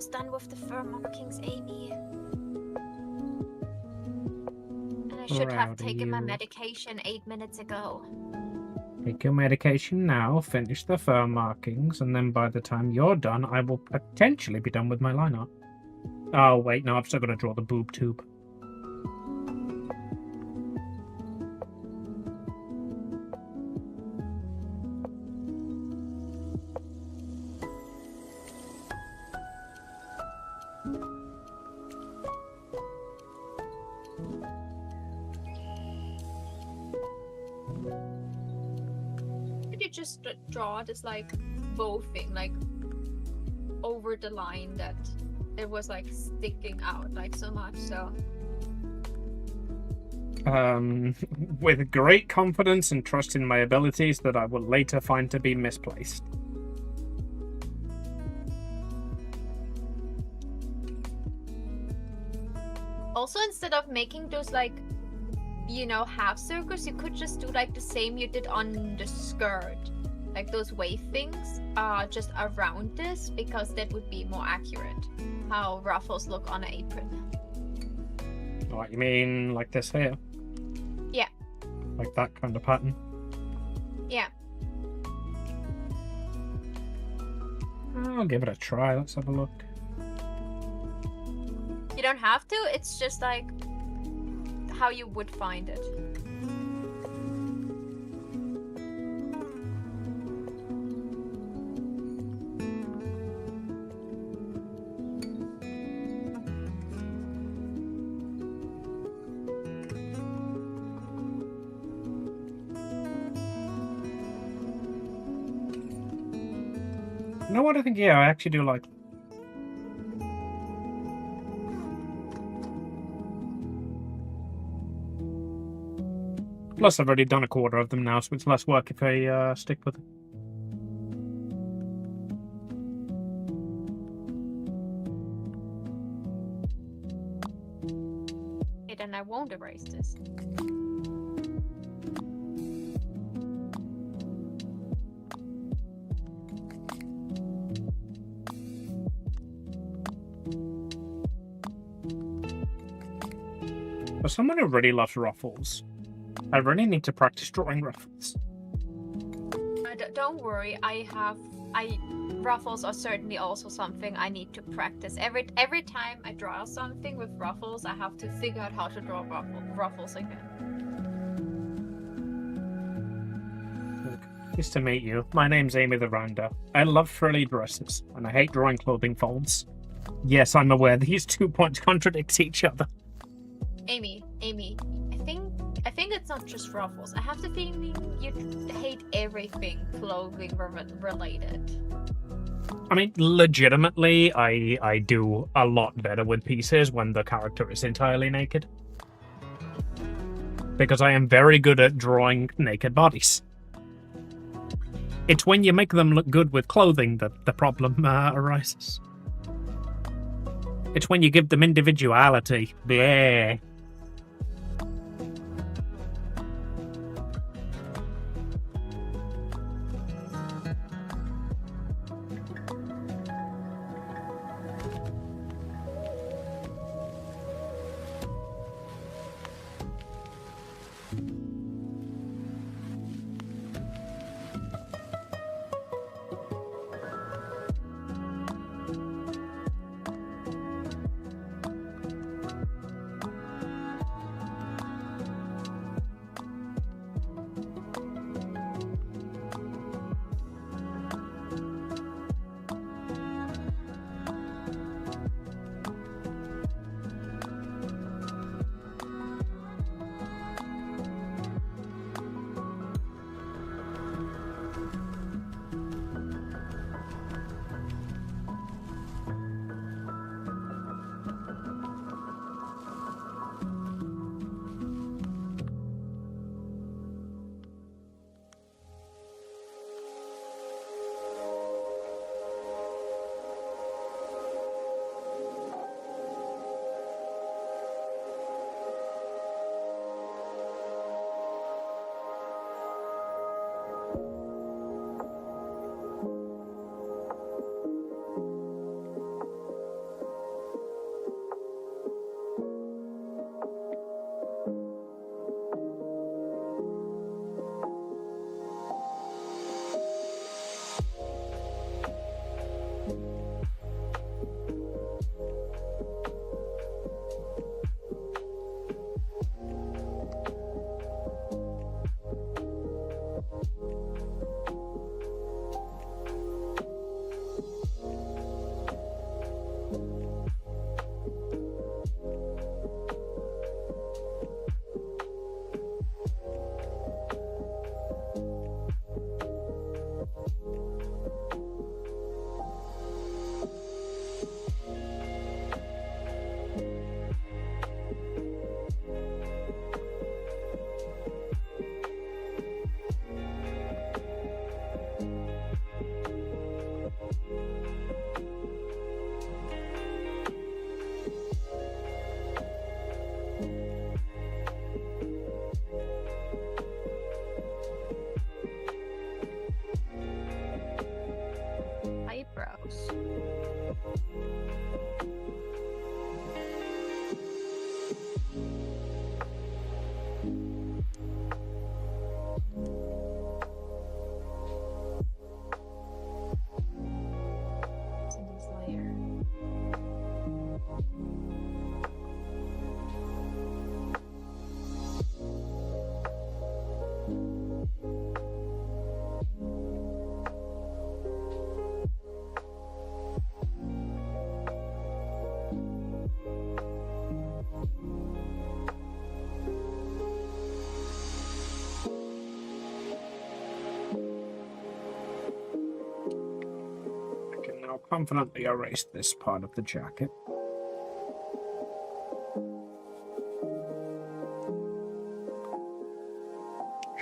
almost done with the fur markings, Amy. And I should have Proud of taken my you. medication 8 minutes ago. Take your medication now, finish the fur markings, and then by the time you're done, I will potentially be done with my line art. Oh, wait, no, I've still got to draw the boob tube. Could you just draw this like bow thing, like over the line that it was like sticking out like so much? So With great confidence and trust in my abilities that I will later find to be misplaced. also, instead of making those like, you know, half circles, you could just do like the same you did on the skirt, like those wave things, just around this, because that would be more accurate. How ruffles look on an apron. What, you mean like this here? Yeah. Like that kind of pattern? Yeah. I'll give it a try. Let's have a look. You don't have to. It's just like how you would find it. You know what I think? Yeah, I actually do like. Plus, I've already done a quarter of them now, so it's less work if I stick with it. Okay, then I won't erase this. For someone who really loves ruffles, I really need to practice drawing ruffles. Don't worry, ruffles are certainly also something I need to practice. Every time I draw something with ruffles, I have to figure out how to draw ruffles again. Nice to meet you. My name's Amy the Rounder. I love frilly dresses, and I hate drawing clothing folds. Yes, I'm aware these 2 points contradict each other. Amy, I think it's not just ruffles. I have the feeling you hate everything clothing related. I mean, legitimately, I do a lot better with pieces when the character is entirely naked. Because I am very good at drawing naked bodies. It's when you make them look good with clothing that the problem arises. It's when you give them individuality. Bleh. confidently erase this part of the jacket.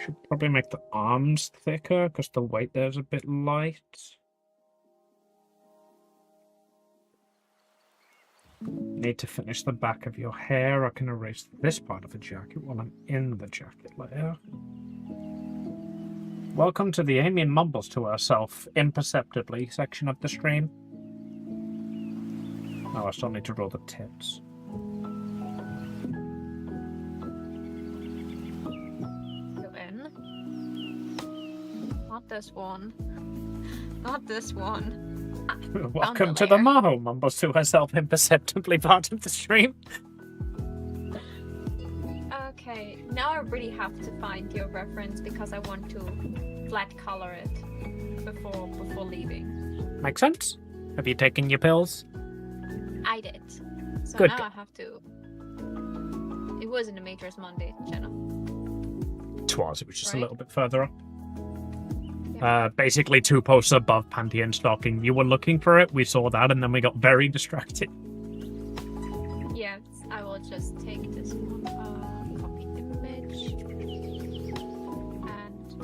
Should probably make the arms thicker because the weight there's a bit light. Need to finish the back of your hair. I can erase this part of the jacket while I'm in the jacket layer. Welcome to the Amy mumbles to herself imperceptibly section of the stream. Oh, I still need to draw the tits. Go in. Not this one. Not this one. Welcome to the Maho mumbles to herself imperceptibly part of the stream. Okay, now I really have to find your reference because I want to flat color it before leaving. Makes sense. Have you taken your pills? I did. So Good. now I have to. It was in the Matrix Monday channel. It was just a Right. little bit further up. Basically 2 posts above panty and stocking. You were looking for it, we saw that, and then we got very distracted. Yes, I will just take this one, copy image, and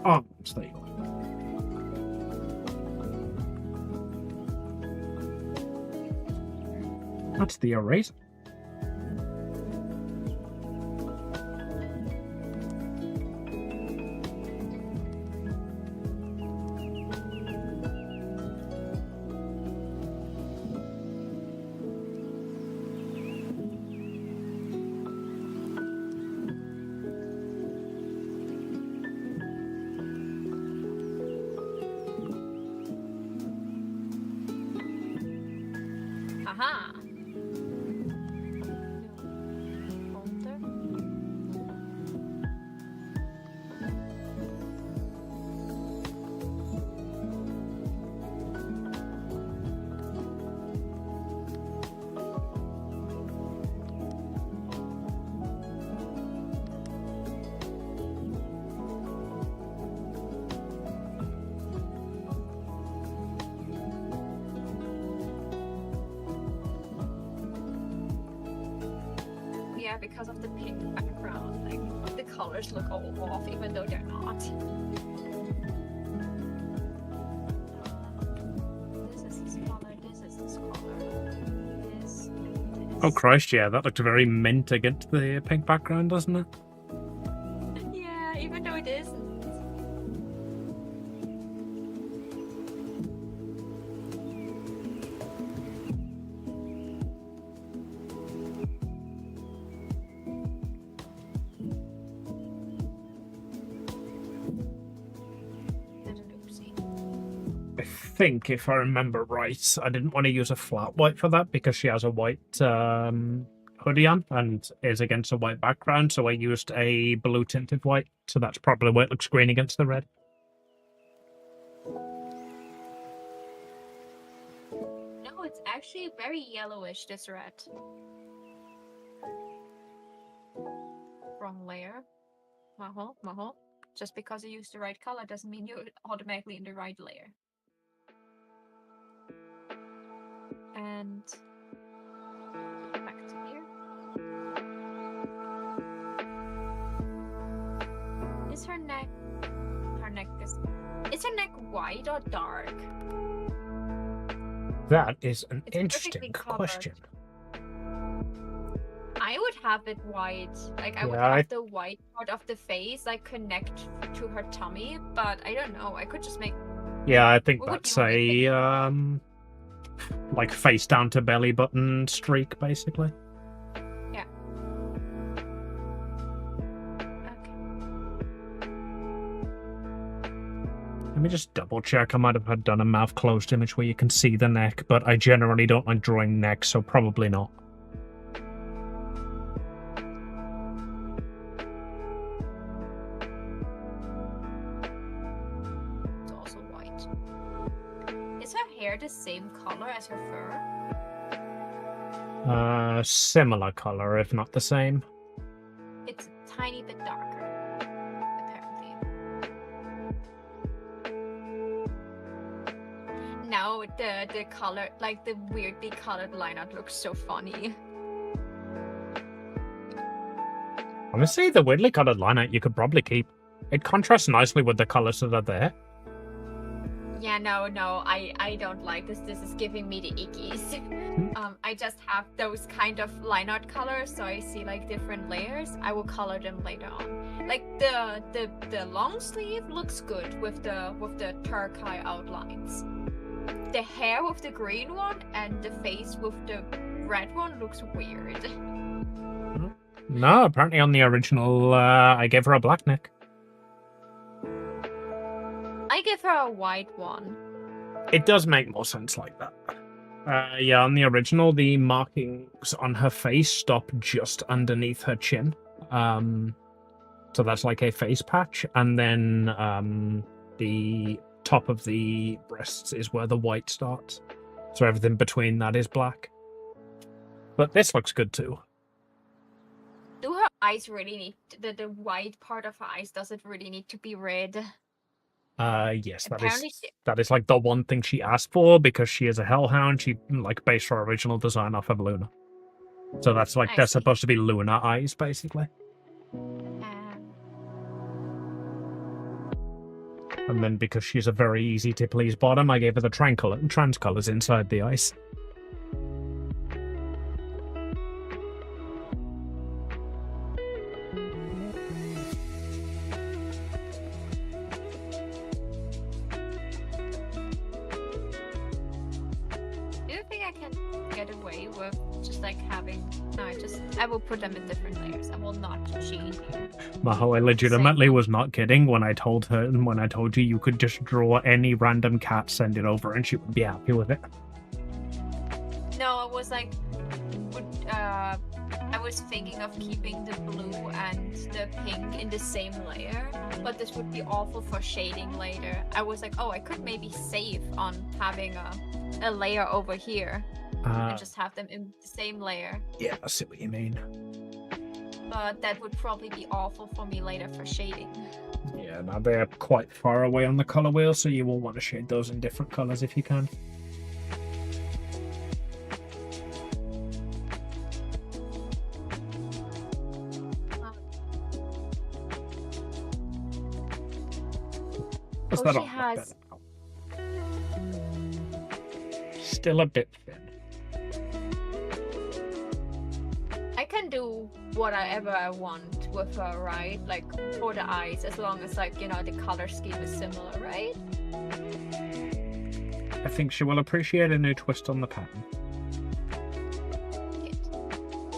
Arms, there you go. That's the eraser. aha! Folder. Yeah, because of the pink background, like the colors look all off, even though they're not. This is this color. This is this color. This. Oh Christ, yeah, that looked very mint against the pink background, doesn't it? Yeah, even though it isn't. I think, if I remember right, I didn't want to use a flat white for that because she has a white hoodie on and is against a white background, so I used a blue tinted white, so that's probably why it looks green against the red. No, it's actually very yellowish, this red. Wrong layer. Maho. Just because you use the right color doesn't mean you're automatically in the right layer. And back to here. Is her neck is her neck white or dark? That is an It's interesting perfectly covered. question. I would have it white. Like I would Yeah, have the white part of the face like connect to her tummy, but I don't know. I could just make Yeah, I think What would that's you a like face down to belly button streak, basically. yeah. Okay. Let me just double check. I might have had done a mouth closed image where you can see the neck, but I generally don't like drawing necks, so probably not. It's also white. Is her hair the same color as her fur? Similar color, if not the same. It's a tiny bit darker, apparently. the color, like the weirdly colored line art looks so funny. Honestly, the weirdly colored line art you could probably keep. It contrasts nicely with the colors that are there. Yeah, no, I don't like this. This is giving me the ickies. I just have those kind of line art colors, so I see like different layers. I will color them later on. Like the long sleeve looks good with the turquoise outlines. The hair with the green one and the face with the red one looks weird. No, apparently on the original, I gave her a black neck. I give her a white one. It does make more sense like that. Yeah, on the original, the markings on her face stop just underneath her chin. So that's like a face patch. And then the top of the breasts is where the white starts. So everything between that is black. But this looks good too. Do her eyes really need the white part of her eyes? Does it really need to be red? Yes, Apparently that is like the one thing she asked for because she is a hellhound. She like based her original design off of Luna. So that's like they're supposed to be Luna eyes, basically. And then because she's a very easy to please bottom, I gave her the trans colors inside the eyes. I will put them in different layers. I will not cheat here. Maho, I legitimately was not kidding when I told you you could just draw any random cat, send it over, and she would be happy with it. No, it was like, I was thinking of keeping the blue and the pink in the same layer, but this would be awful for shading later. I was like, oh, I could maybe save on having a layer over here. And just have them in the same layer. Yeah, I see what you mean. But that would probably be awful for me later for shading. Yeah, now they're quite far away on the color wheel, so you will want to shade those in different colors if you can. Oh, she has... Still a bit thin. I can do whatever I want with her, right? Like, for the eyes, as long as, like, you know, the color scheme is similar, right? I think she will appreciate a new twist on the pattern. Good.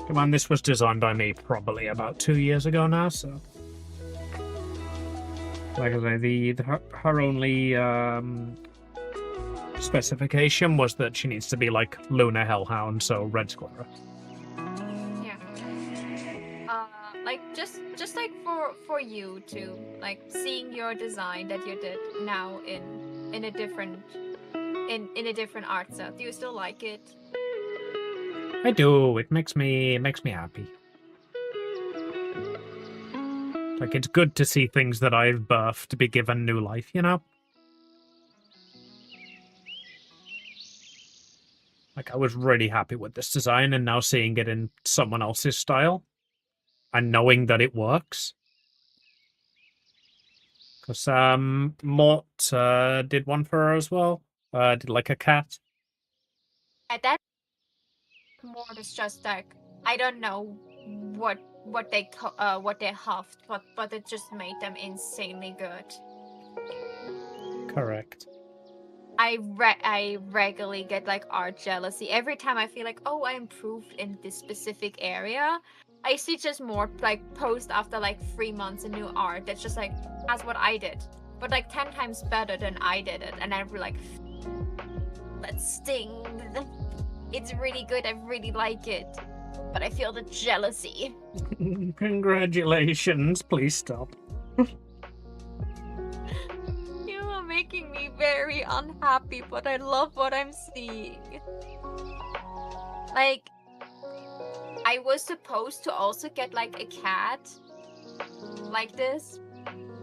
Come on, this was designed by me probably about 2 years ago now, so... Like I say, her only specification was that she needs to be like Luna Hellhound, so red Squirrel. Like just like for you to like seeing your design that you did now in a different art style. Do you still like it? I do. It makes me happy. Like it's good to see things that I've birthed be given new life, you know? Like I was really happy with this design, and now seeing it in someone else's style and knowing that it works. Because Mort did one for her as well. Did like a cat. At that Mort is just like, I don't know what they huffed, but it just made them insanely good. Correct. I regularly get like art jealousy every time I feel like, oh, I improved in this specific area. I see just more like post after like 3 months of new art that's just like, that's what I did, but like 10 times better than I did it, and I'm like, that stings. It's really good. I really like it, but I feel the jealousy. Congratulations. Please stop. You are making me very unhappy, but I love what I'm seeing. Like, I was supposed to also get like a cat like this,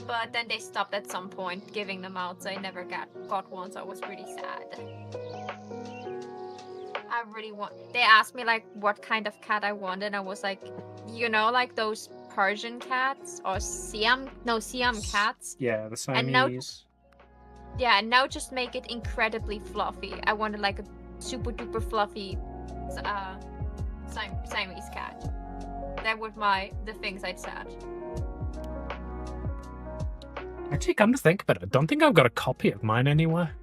but then they stopped at some point giving them out, so I never got one, so I was pretty sad. I really want. They asked me like what kind of cat I wanted, and I was like, you know, like those Persian cats or Siam cats. Yeah, the And now, Siamese. yeah, and now just make it incredibly fluffy. I wanted like a super duper fluffy Siamese cat. That were the things I'd said. Actually, come to think about it, I don't think I've got a copy of mine anywhere.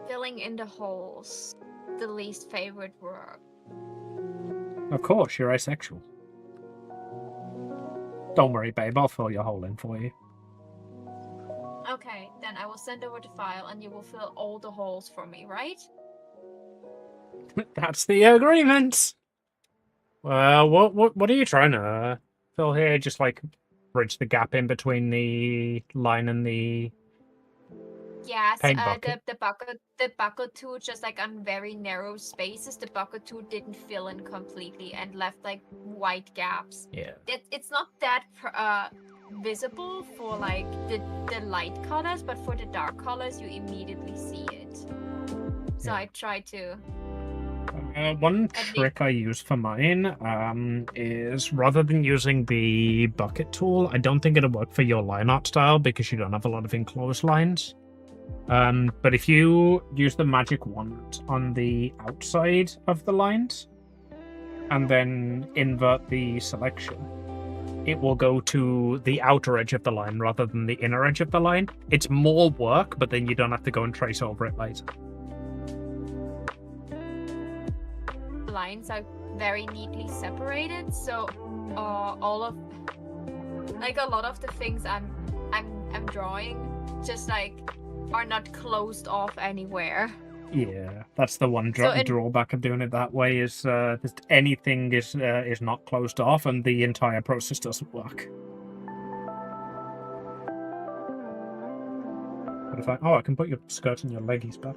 Filling in the holes. The least favorite work. Of course, you're asexual. Don't worry, babe, I'll fill your hole in for you. Okay, then I will send over the file and you will fill all the holes for me, right? That's the agreement. Well, what are you trying to fill here? Just like bridge the gap in between the line and the Yes, paint bucket. the bucket tool just like on very narrow spaces. The bucket tool didn't fill in completely and left like white gaps. Yeah. It's not that visible for like the light colors, but for the dark colors you immediately see it. So Yeah. I try to. One trick I use for mine is rather than using the bucket tool, I don't think it'll work for your line art style because you don't have a lot of enclosed lines. But if you use the magic wand on the outside of the lines and then invert the selection, it will go to the outer edge of the line rather than the inner edge of the line. It's more work, but then you don't have to go and trace over it later. Lines are very neatly separated, so all of like a lot of the things I'm drawing just like are not closed off anywhere. Yeah, that's the one So in- drawback of doing it that way is that anything is not closed off and the entire process doesn't work. But if I can put your skirt and your leggies back.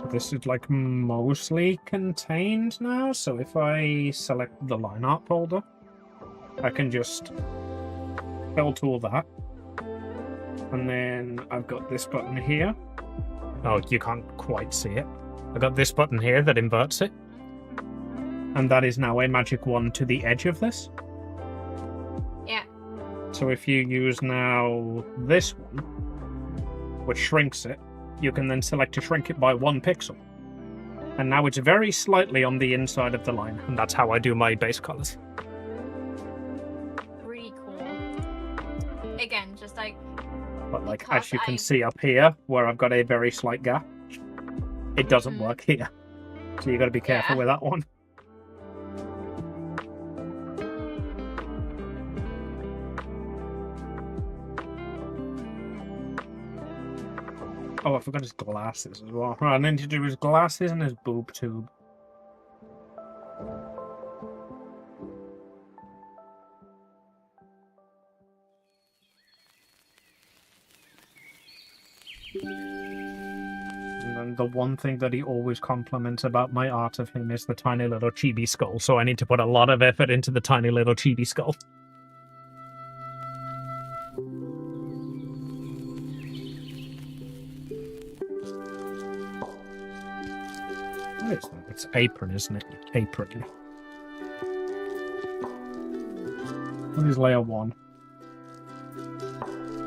This is like mostly contained now, so if I select the line art folder, I can just fill tool that. And then I've got this button here. Oh, you can't quite see it. I've got this button here that inverts it. And that is now a magic wand to the edge of this. Yeah. So if you use now this one, which shrinks it, you can then select to shrink it by 1 pixel. And now it's very slightly on the inside of the line, and that's how I do my base colors. Pretty cool. Again, just like. But like, Because as you can see up here, where I've got a very slight gap, it doesn't work here. So you got to be careful with that one. Oh, I forgot his glasses as well. Right, I need to do his glasses and his boob tube. And then the one thing that he always compliments about my art of him is the tiny little chibi skull, so I need to put a lot of effort into the tiny little chibi skull. What is that? It's apron, isn't it? Apron. What is layer 1?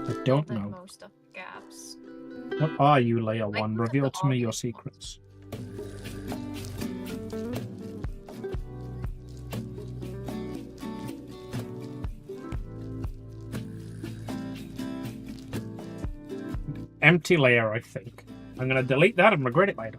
I don't Like know. most of the gaps. What are you, layer Like, 1? look at Reveal the to me your obvious secrets. Empty layer, I think. I'm going to delete that and regret it later.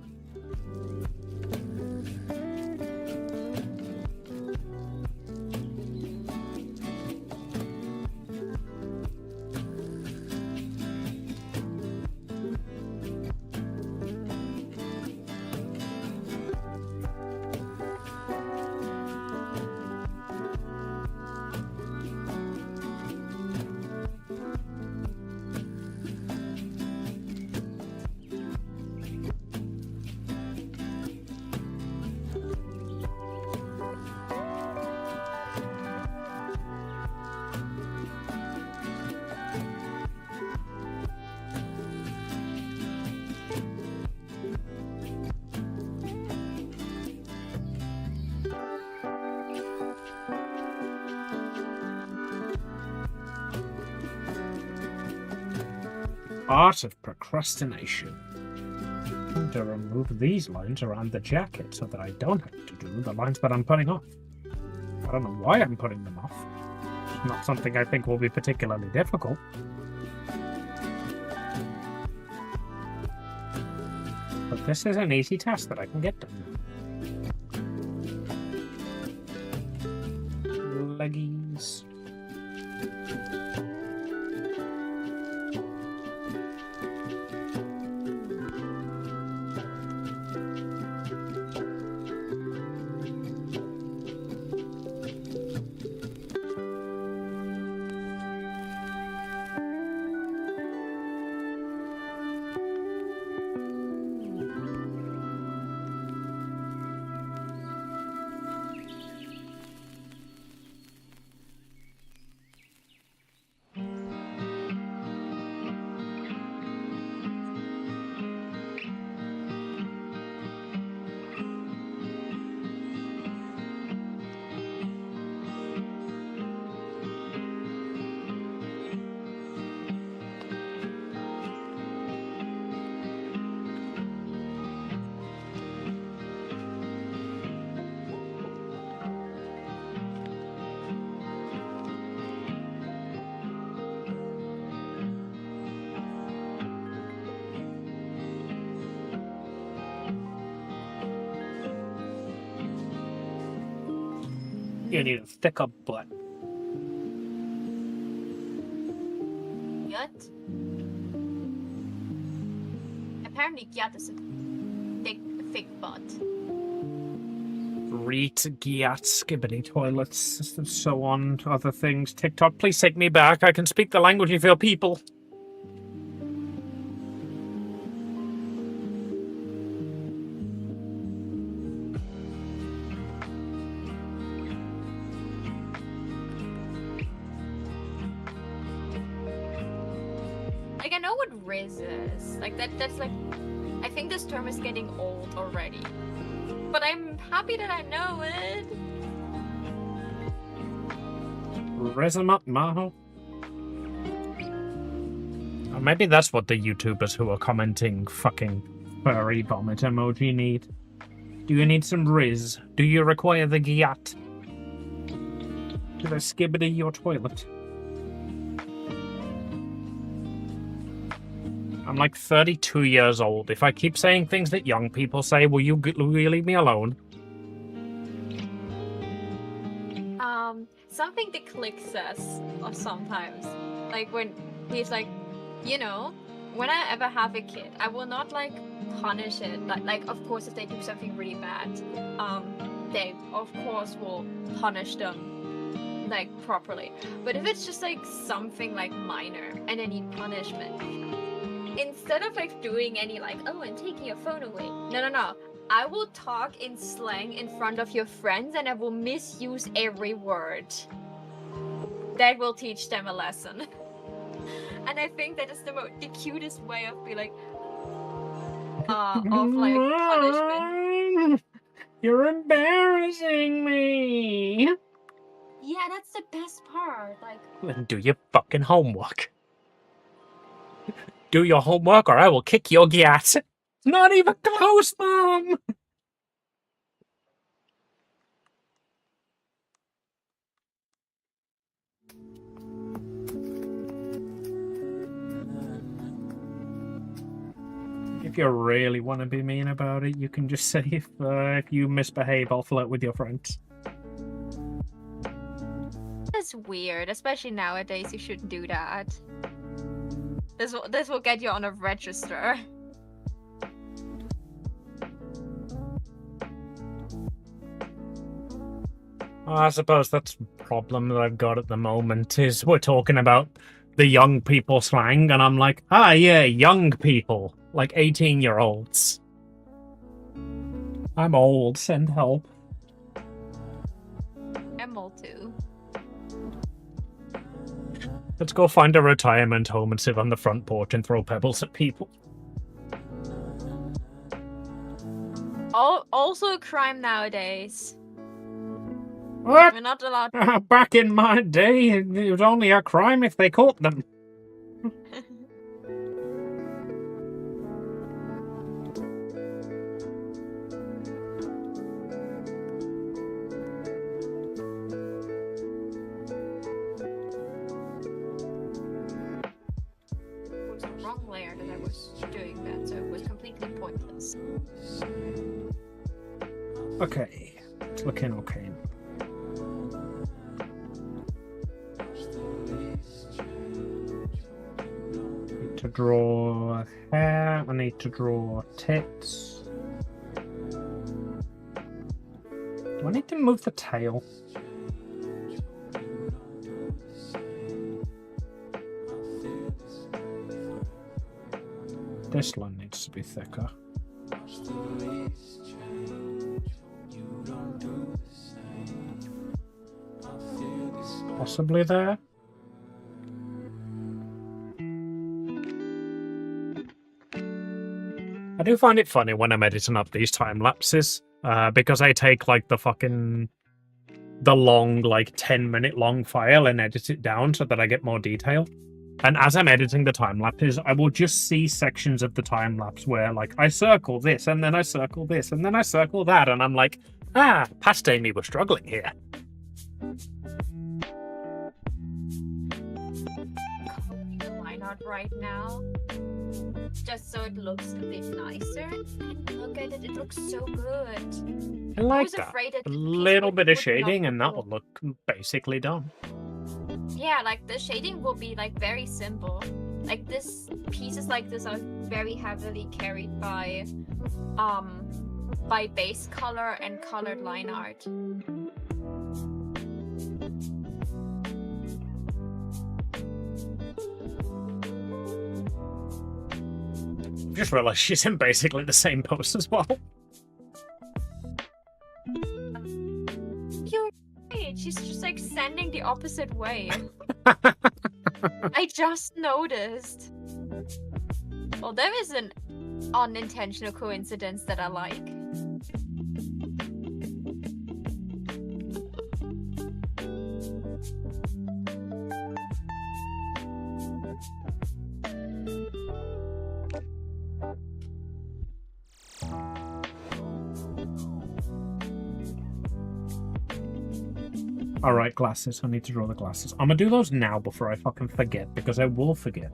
Art of procrastination. I'm going to remove these lines around the jacket so that I don't have to do the lines that I'm putting off. I don't know why I'm putting them off. It's not something I think will be particularly difficult. But this is an easy task that I can get done. Leggies. You need a thicker butt. What? Apparently, Gyat is a thick butt. Reet, Giat, skibbity toilets, and so on, other things. TikTok, please take me back. I can speak the language of your people. Like, I know what Riz is. Like, that's like... I think this term is getting old already. But I'm happy that I know it. Resumat Maho? Or maybe that's what the YouTubers who are commenting fucking furry vomit emoji need. Do you need some Riz? Do you require the Giat? Did I skibbity your toilet? I'm like 32 years old. If I keep saying things that young people say, will you leave me alone? Something the click says, or sometimes. Like when he's like, you know, when I ever have a kid, I will not like punish it. Like of course if they do something really bad, they of course will punish them like properly. But if it's just like something like minor and they need punishment, instead of like doing any like, oh, and taking your phone away. No. I will talk in slang in front of your friends and I will misuse every word. That will teach them a lesson. And I think that is the cutest way of being like, of like punishment. You're embarrassing me. Yeah, that's the best part. Like, Then do your fucking homework. Do your homework or I will kick your gas. Not even close, Mom! If you really want to be mean about it, you can just say if you misbehave, I'll flirt with your friends. that's weird, especially nowadays. You shouldn't do that. This will get you on a register. I suppose that's the problem that I've got at the moment, is we're talking about the young people slang, and I'm like, ah yeah, young people. Like 18-year-olds. I'm old, send help. I'm old too. Let's go find a retirement home and sit on the front porch and throw pebbles at people. Also a crime nowadays. What? We're not allowed. Back in my day, it was only a crime if they caught them. wrong layer that I was doing that, so it was completely pointless. Okay, it's looking okay. Need to draw hair. I need to draw tits. Do I need to move the tail? This line needs to be thicker. Possibly there. I do find it funny when I'm editing up these time lapses, because I take like the long, like 10-minute long file and edit it down so that I get more detail. And as I'm editing the time lapses, I will just see sections of the time lapse where like I circle this and then I circle this and then I circle that, and I'm like, past Amy was struggling here. Copy the line art right now, just so it looks a bit nicer. And look at it, it looks so good. I like was that. afraid that A the piece little would bit of not shading and that look- will look basically done. Yeah, like the shading will be like very simple. Like this pieces like this are very heavily carried by base color and colored line art. Just realized she's in basically the same pose as well. You're right. She's just like standing the opposite way. I just noticed. Well, there is an unintentional coincidence that I like. Alright, glasses. I need to draw the glasses. I'm gonna do those now before I fucking forget, because I will forget.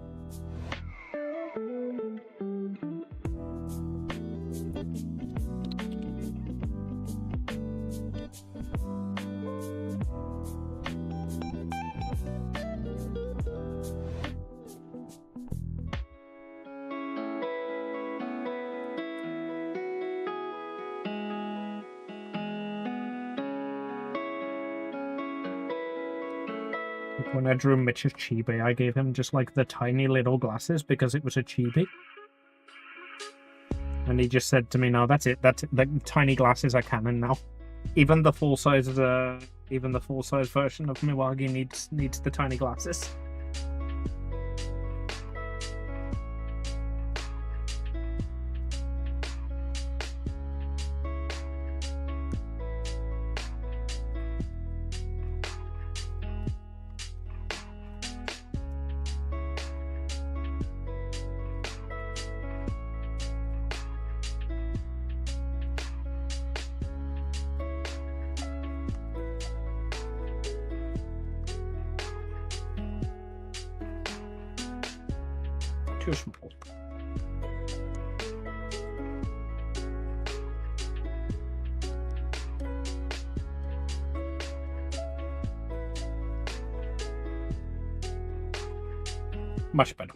When I drew Mitch's chibi, I gave him just like the tiny little glasses because it was a chibi. And he just said to me, "No, that's it. That's it. The tiny glasses are canon now. Even the full size version of Miwagi needs the tiny glasses." Too small. Much better.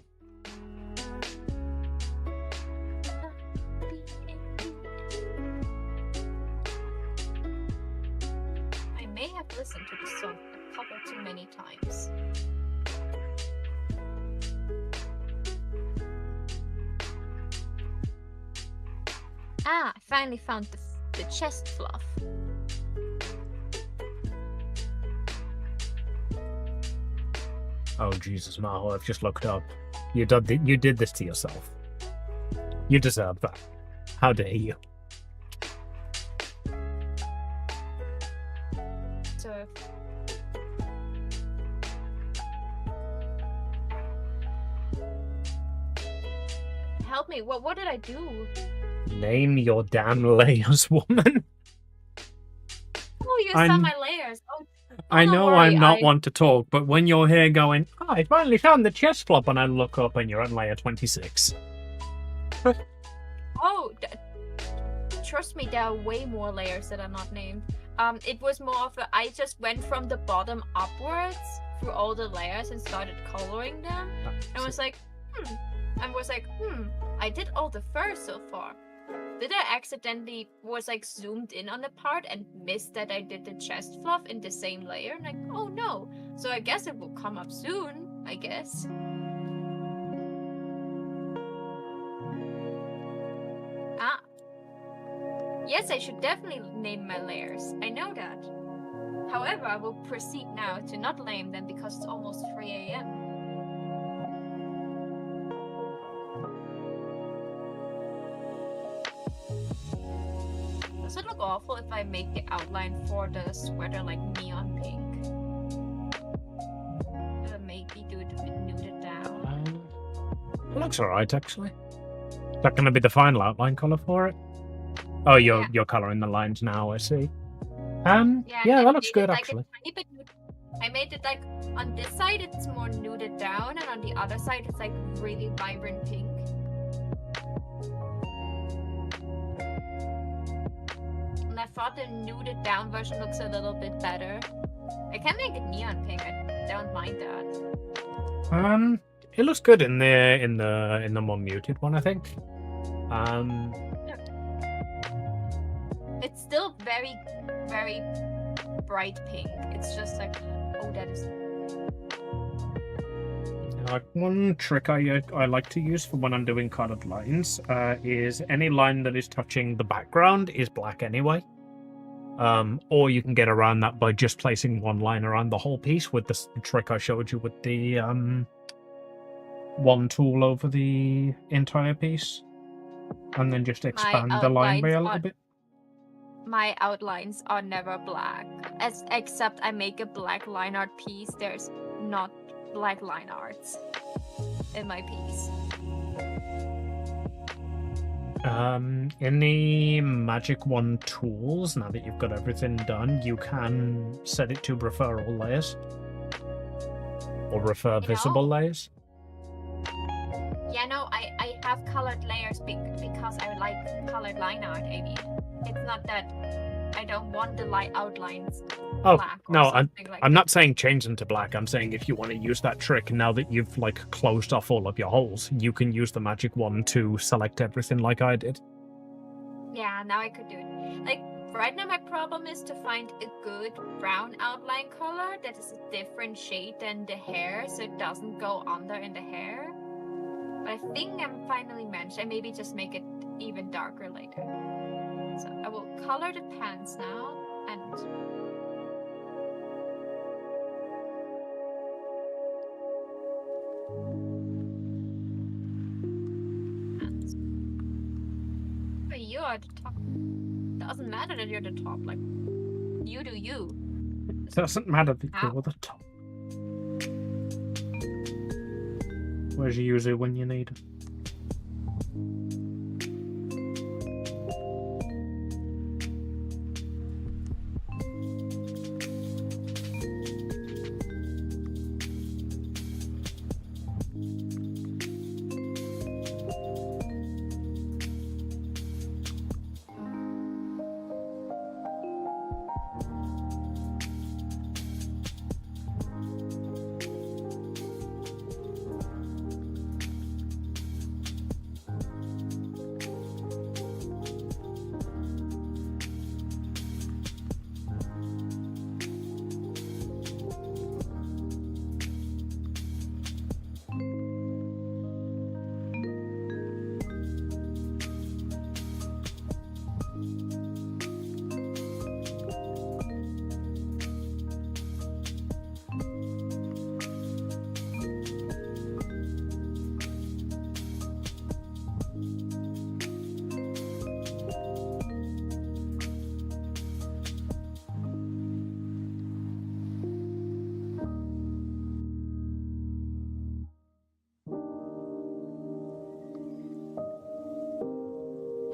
I may have listened to this song a couple too many times. Ah, I finally found the chest fluff. Oh Jesus, Maho! I've just looked up. You did this to yourself. You deserve that. How dare you? So help me. What did I do? Name your damn layers, woman. Oh, you saw I'm- my layers. Oh, I don't know worry, I'm not one to talk, but when you're here going, oh, I finally found the chest flop, and I look up and you're at layer 26. Oh, trust me, there are way more layers that are not named. It was more of a, I just went from the bottom upwards through all the layers and started coloring them. And was like, I did all the fur so far. Did I accidentally was like zoomed in on the part and missed that I did the chest fluff in the same layer? And like, oh no. So I guess it will come up soon, I guess. Ah. Yes, I should definitely name my layers. I know that. However, I will proceed now to not name them because it's almost 3 a.m. Does it look awful if I make the outline for the sweater like neon pink? Maybe do it a bit nuded down. It looks alright, actually. Is that going to be the final outline color for it? Oh, you're coloring the lines now, I see. Yeah, that looks good, actually. I made it like, on this side it's more nuded down, and on the other side it's like really vibrant pink. And I thought the nuded down version looks a little bit better. I can make it neon pink, I don't mind that. It looks good in the more muted one, I think. It's still very, very bright pink. It's just like, oh, that is. Like one trick I like to use for when I'm doing colored lines is any line that is touching the background is black anyway. Or you can get around that by just placing one line around the whole piece with the trick I showed you with the one tool over the entire piece, and then just expand the line by a little bit. My outlines are never black, except I make a black line art piece. There's not black line arts in my piece. In the Magic Wand tools, now that you've got everything done, you can set it to refer all layers. Or refer visible layers. Yeah, no, I have colored layers because I like colored line art, Amy. It's not that I don't want the light outlines black or no, something like I'm not saying change them to black. I'm saying if you want to use that trick, now that you've like closed off all of your holes, you can use the Magic Wand to select everything like I did. Yeah, now I could do it. Like, right now my problem is to find a good brown outline color that is a different shade than the hair, so it doesn't go under in the hair. But I think I'm finally managed. I maybe just make it even darker later. So I will color the pants now, and pants. But you are the top. Doesn't matter that you're the top. Like, you do you. It doesn't matter that you're the top. Where's your user when you need it?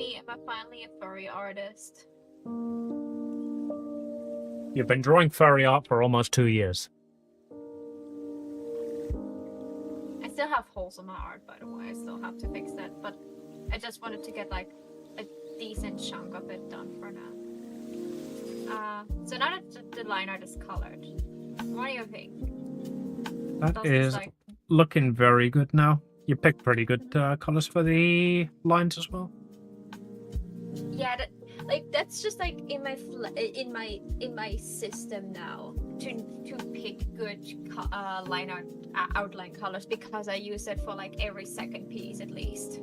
me, am I finally a furry artist? You've been drawing furry art for almost 2 years. I still have holes on my art, by the way. I still have to fix that, but I just wanted to get like a decent chunk of it done for now. So now that the line art is colored, what do you think? That Does is this, like, looking very good now. You picked pretty good colors for the lines as well. yeah, that's just like in my system now to pick good line art outline colors, because I use it for like every second piece at least.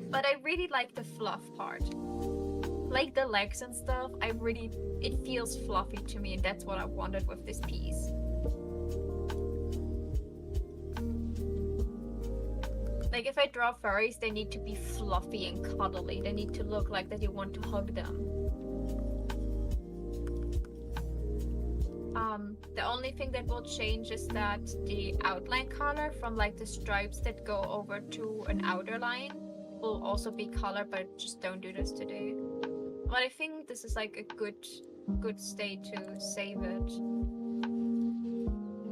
But I really like the fluff part, like the legs and stuff. It feels fluffy to me, and that's what I wanted with this piece. Like, if I draw furries, they need to be fluffy and cuddly. They need to look like that you want to hug them. The only thing that will change is that the outline color from like the stripes that go over to an outer line will also be colored, but just don't do this today. But I think this is like a good state to save it.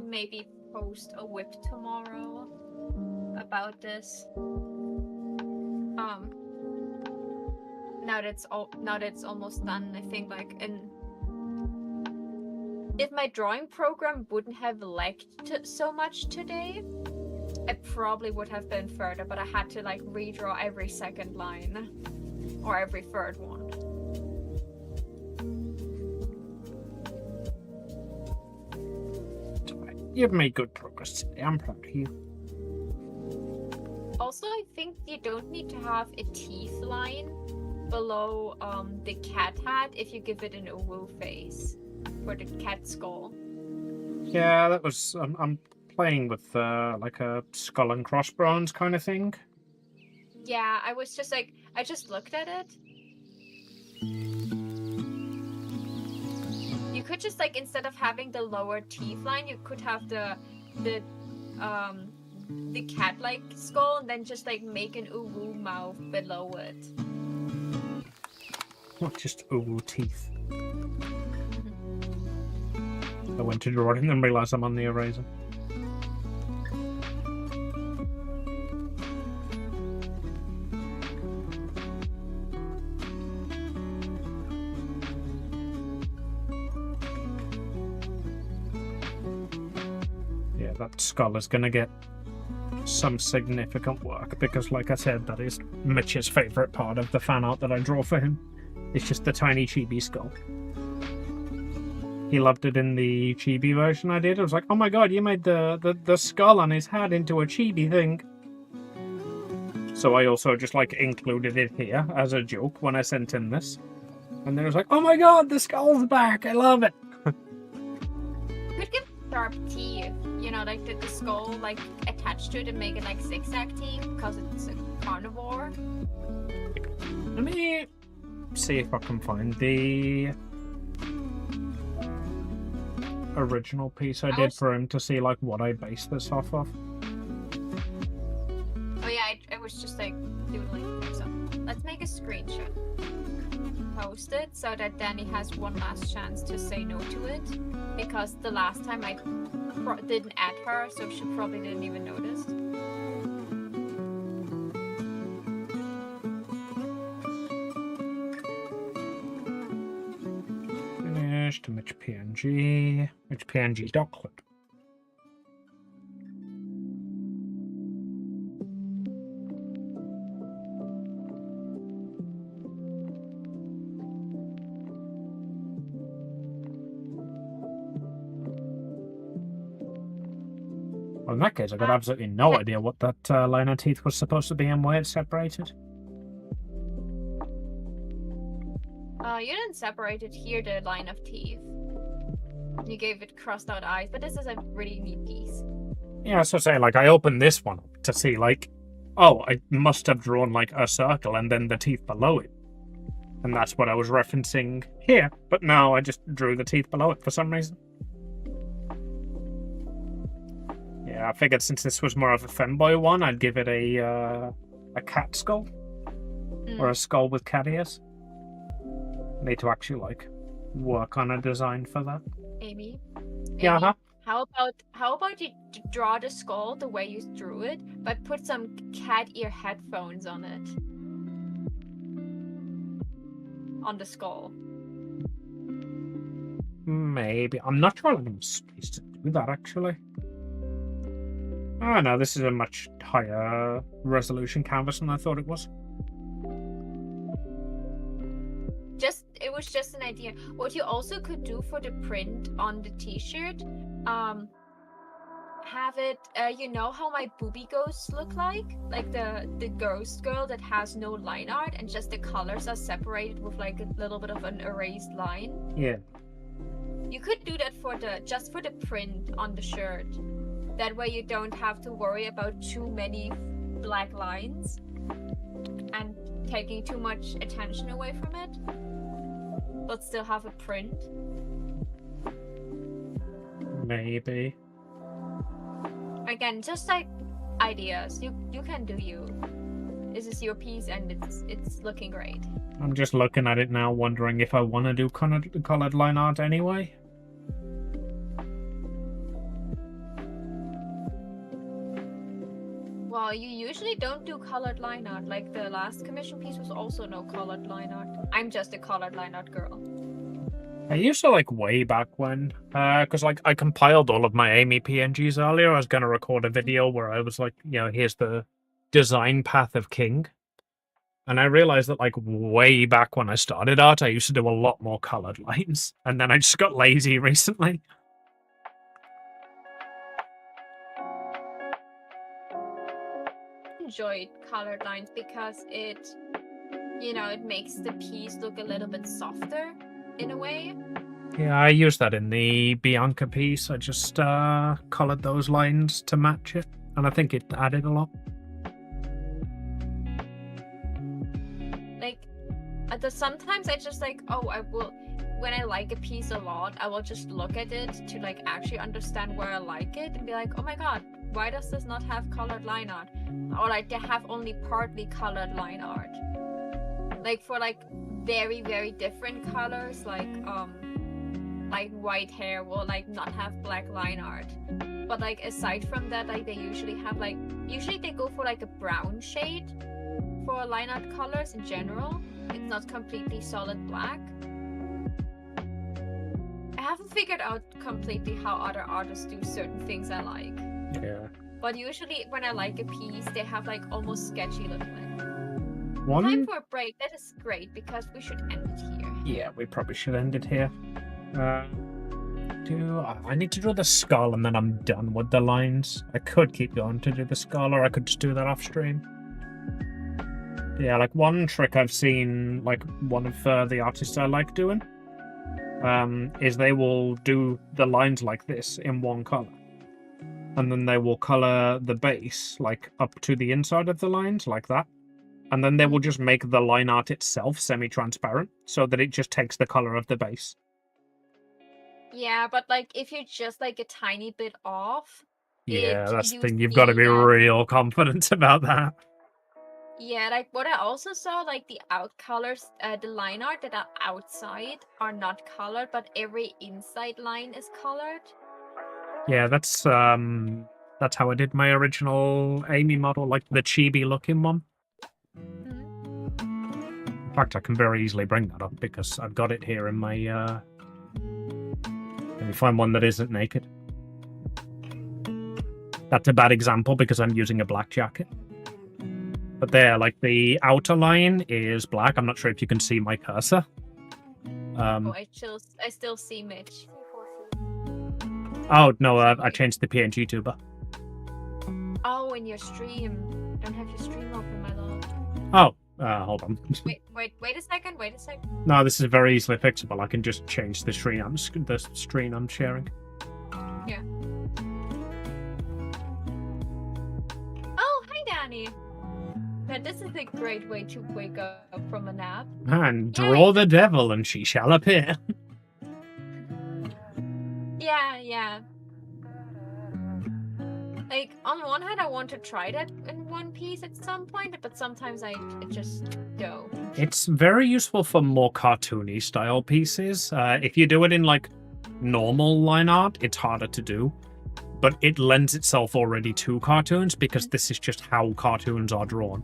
Maybe post a whip tomorrow about this. Now that it's almost done, I think like if my drawing program wouldn't have lagged so much today, I probably would have been further, but I had to like redraw every second line or every third one. You've made good progress today. I'm proud of you. Also, I think you don't need to have a teeth line below the cat hat if you give it an uwu face for the cat skull. Yeah, that was. I'm playing with like a skull and crossbones kind of thing. Yeah, I was just like, I just looked at it. You could just like, instead of having the lower teeth line, you could have the cat-like skull, and then just like make an uwu mouth below it. Not just uwu teeth. I went to draw it and then realised I'm on the eraser. Yeah, that skull is gonna get some significant work, because like I said, that is Mitch's favourite part of the fan art that I draw for him. It's just the tiny chibi skull. He loved it in the chibi version I did. I was like, oh my god, you made the skull on his head into a chibi thing. So I also just like included it here as a joke when I sent him this. And then I was like, oh my god, the skull's back, I love it. Could give sharp teeth, you know, like the skull like attached to it and make it like zigzag teeth because it's a carnivore. Let me see if I can find the original piece I did for him to see like what I based this off of. Oh yeah, I was just like doodling. So let's make a screenshot. Post it so that Danny has one last chance to say no to it, because the last time I didn't add her, so she probably didn't even notice. Finished, Mitch PNG, Mitch PNG docklet. Well, in that case, I got absolutely no idea what that line of teeth was supposed to be and why it's separated. You didn't separate it here, the line of teeth. You gave it crossed out eyes, but this is a really neat piece. Yeah, so say, like, I opened this one up to see, like, oh, I must have drawn, like, a circle and then the teeth below it. And that's what I was referencing here, but now I just drew the teeth below it for some reason. Yeah, I figured since this was more of a femboy one, I'd give it a cat skull. Or a skull with cat ears. I need to actually, like, work on a design for that. Amy. Yeah, Amy, huh? How about you draw the skull the way you drew it, but put some cat ear headphones on it. On the skull. Maybe. I'm not sure I'm supposed to do that, actually. Oh, no, this is a much higher resolution canvas than I thought it was. It was just an idea. What you also could do for the print on the t-shirt, have it, you know how my booby ghosts look like? Like the ghost girl that has no line art and just the colors are separated with like a little bit of an erased line. Yeah. You could do that for just for the print on the shirt. That way you don't have to worry about too many black lines and taking too much attention away from it. But still have a print. Maybe. Again, just like ideas. You can do you. This is your piece and it's looking great. I'm just looking at it now, wondering if I want to do colored line art anyway. Well, you usually don't do colored line art. Like the last commission piece was also no colored line art. I'm just a colored line art girl. I used to, like, way back when, because, like, I compiled all of my Amy PNGs earlier. I was going to record a video where I was like, you know, here's the design path of King. And I realized that, like, way back when I started art, I used to do a lot more colored lines. And then I just got lazy recently. Enjoyed colored lines because it, you know, it makes the piece look a little bit softer in a way. Yeah, I used that in the Bianca piece. I just colored those lines to match it. And I think it added a lot. Like, sometimes I just like, oh, I will, when I like a piece a lot, I will just look at it to like actually understand where I like it and be like, oh my god, why does this not have colored line art? Or like they have only partly colored line art. Like for like very, very different colors, like white hair will like not have black line art. But like aside from that, like they usually have like, usually they go for like a brown shade for line art colors in general. It's not completely solid black. I haven't figured out completely how other artists do certain things I like. Yeah. But usually when I like a piece, they have like almost sketchy looking. One? Time for a break. That is great because we should end it here. Yeah, we probably should end it here. I need to draw the skull and then I'm done with the lines. I could keep going to do the skull or I could just do that off stream. Yeah, like one trick I've seen, like one of the artists I like doing, is they will do the lines like this in one color. And then they will color the base, like up to the inside of the lines, like that. And then they will just make the line art itself semi-transparent, so that it just takes the color of the base. Yeah, but like if you're just like a tiny bit off. Yeah, that's the you thing. You've got to see be that- real confident about that. Yeah, like what I also saw, like the out colors, the line art that are outside are not colored, but every inside line is colored. Yeah, that's how I did my original Amy model, like the chibi looking one. In fact, I can very easily bring that up because I've got it here in my let me find one that isn't naked. That's a bad example because I'm using a black jacket. But there, like the outer line is black. I'm not sure if you can see my cursor. I still see Mitch. Oh no, I changed the PNG tuber. Oh, in your stream. Don't have your stream open, my love. Oh, hold on. Wait a second. No, this is very easily fixable. I can just change the screen I'm sharing. Yeah. Oh, hi, Danny. Now, this is a great way to wake up from a nap. And draw the devil and she shall appear. Yeah. Like, on one hand, I want to try that in One Piece at some point, but sometimes I just don't. It's very useful for more cartoony style pieces. If you do it in like normal line art, it's harder to do. But it lends itself already to cartoons because this is just how cartoons are drawn.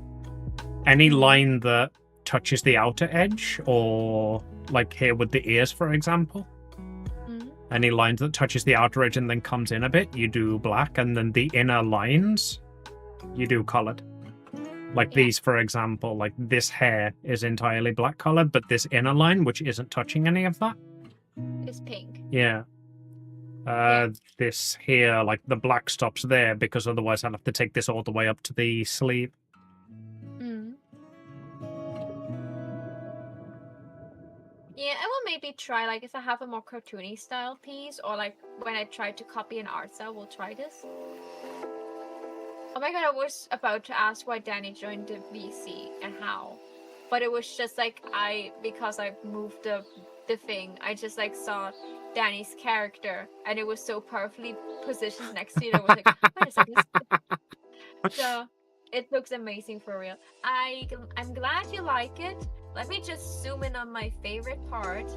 Any line that touches the outer edge, or like here with the ears, for example, any line that touches the outer edge and then comes in a bit, you do black, and then the inner lines, you do colored. Like these, for example, like this hair is entirely black colored, but this inner line, which isn't touching any of that, is pink. Yeah. This here, like the black stops there, because otherwise I'll have to take this all the way up to the sleeve. Yeah, I will maybe try, like, if I have a more cartoony style piece, or like when I try to copy an art style, we'll try this. Oh my god, I was about to ask why Danny joined the VC and how. But it was just like, because I moved the thing, I just like saw Danny's character, and it was so perfectly positioned next to it. I was like, wait a second. So, it looks amazing for real. I'm glad you like it. Let me just zoom in on my favorite part.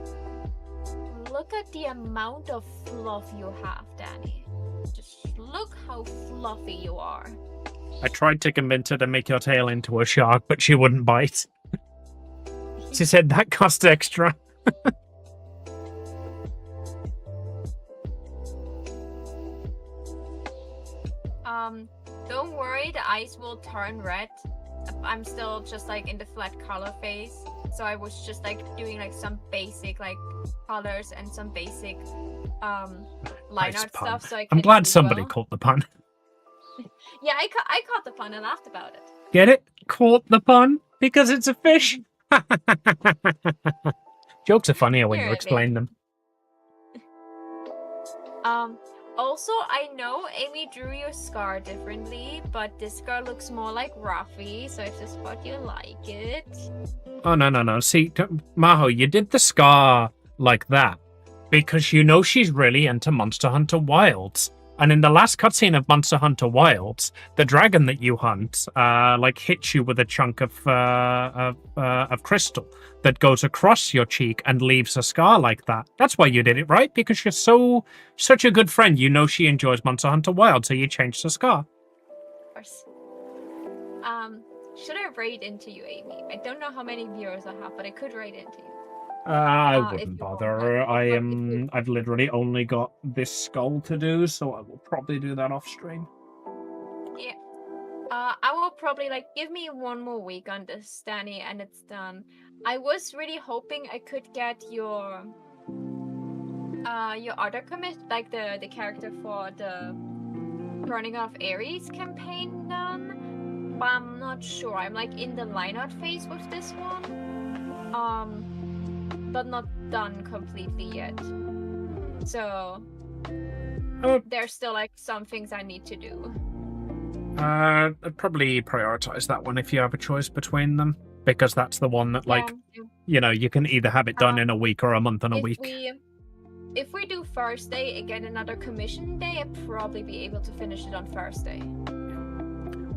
Look at the amount of fluff you have, Danny. Just look how fluffy you are. I tried to convince her to make your tail into a shark, but she wouldn't bite. She said that cost extra. Don't worry, the eyes will turn red. I'm still just like in the flat color phase, so I was just like doing like some basic like colors and some basic line art stuff. So I'm glad somebody caught the pun. Yeah, I caught the pun and laughed about it. Get it? Caught the pun because it's a fish. Jokes are funnier when you explain them. Also, I know Amy drew your scar differently, but this scar looks more like Ruffy, so I just thought you like it. Oh, no. See, Maho, you did the scar like that because you know she's really into Monster Hunter Wilds. And in the last cutscene of Monster Hunter Wilds, the dragon that you hunt, like hits you with a chunk of crystal that goes across your cheek and leaves a scar like that. That's why you did it, right? Because you're such a good friend. You know she enjoys Monster Hunter Wilds, so you changed the scar. Of course. Should I raid into you, Amy? I don't know how many viewers I have, but I could raid into you. I wouldn't bother. I've literally only got this skull to do, so I will probably do that off stream. Yeah. I will probably give me 1 more week on this, Danny, and it's done. I was really hoping I could get your other commit, like the character for the Burning of Ares campaign done, but I'm not sure. I'm in the line art phase with this one. But not done completely yet. So there's still some things I need to do. I'd probably prioritize that one if you have a choice between them, because that's the one that you can either have it done in a week or a month and a week. If we do Thursday, again another commission day, I'd probably be able to finish it on Thursday.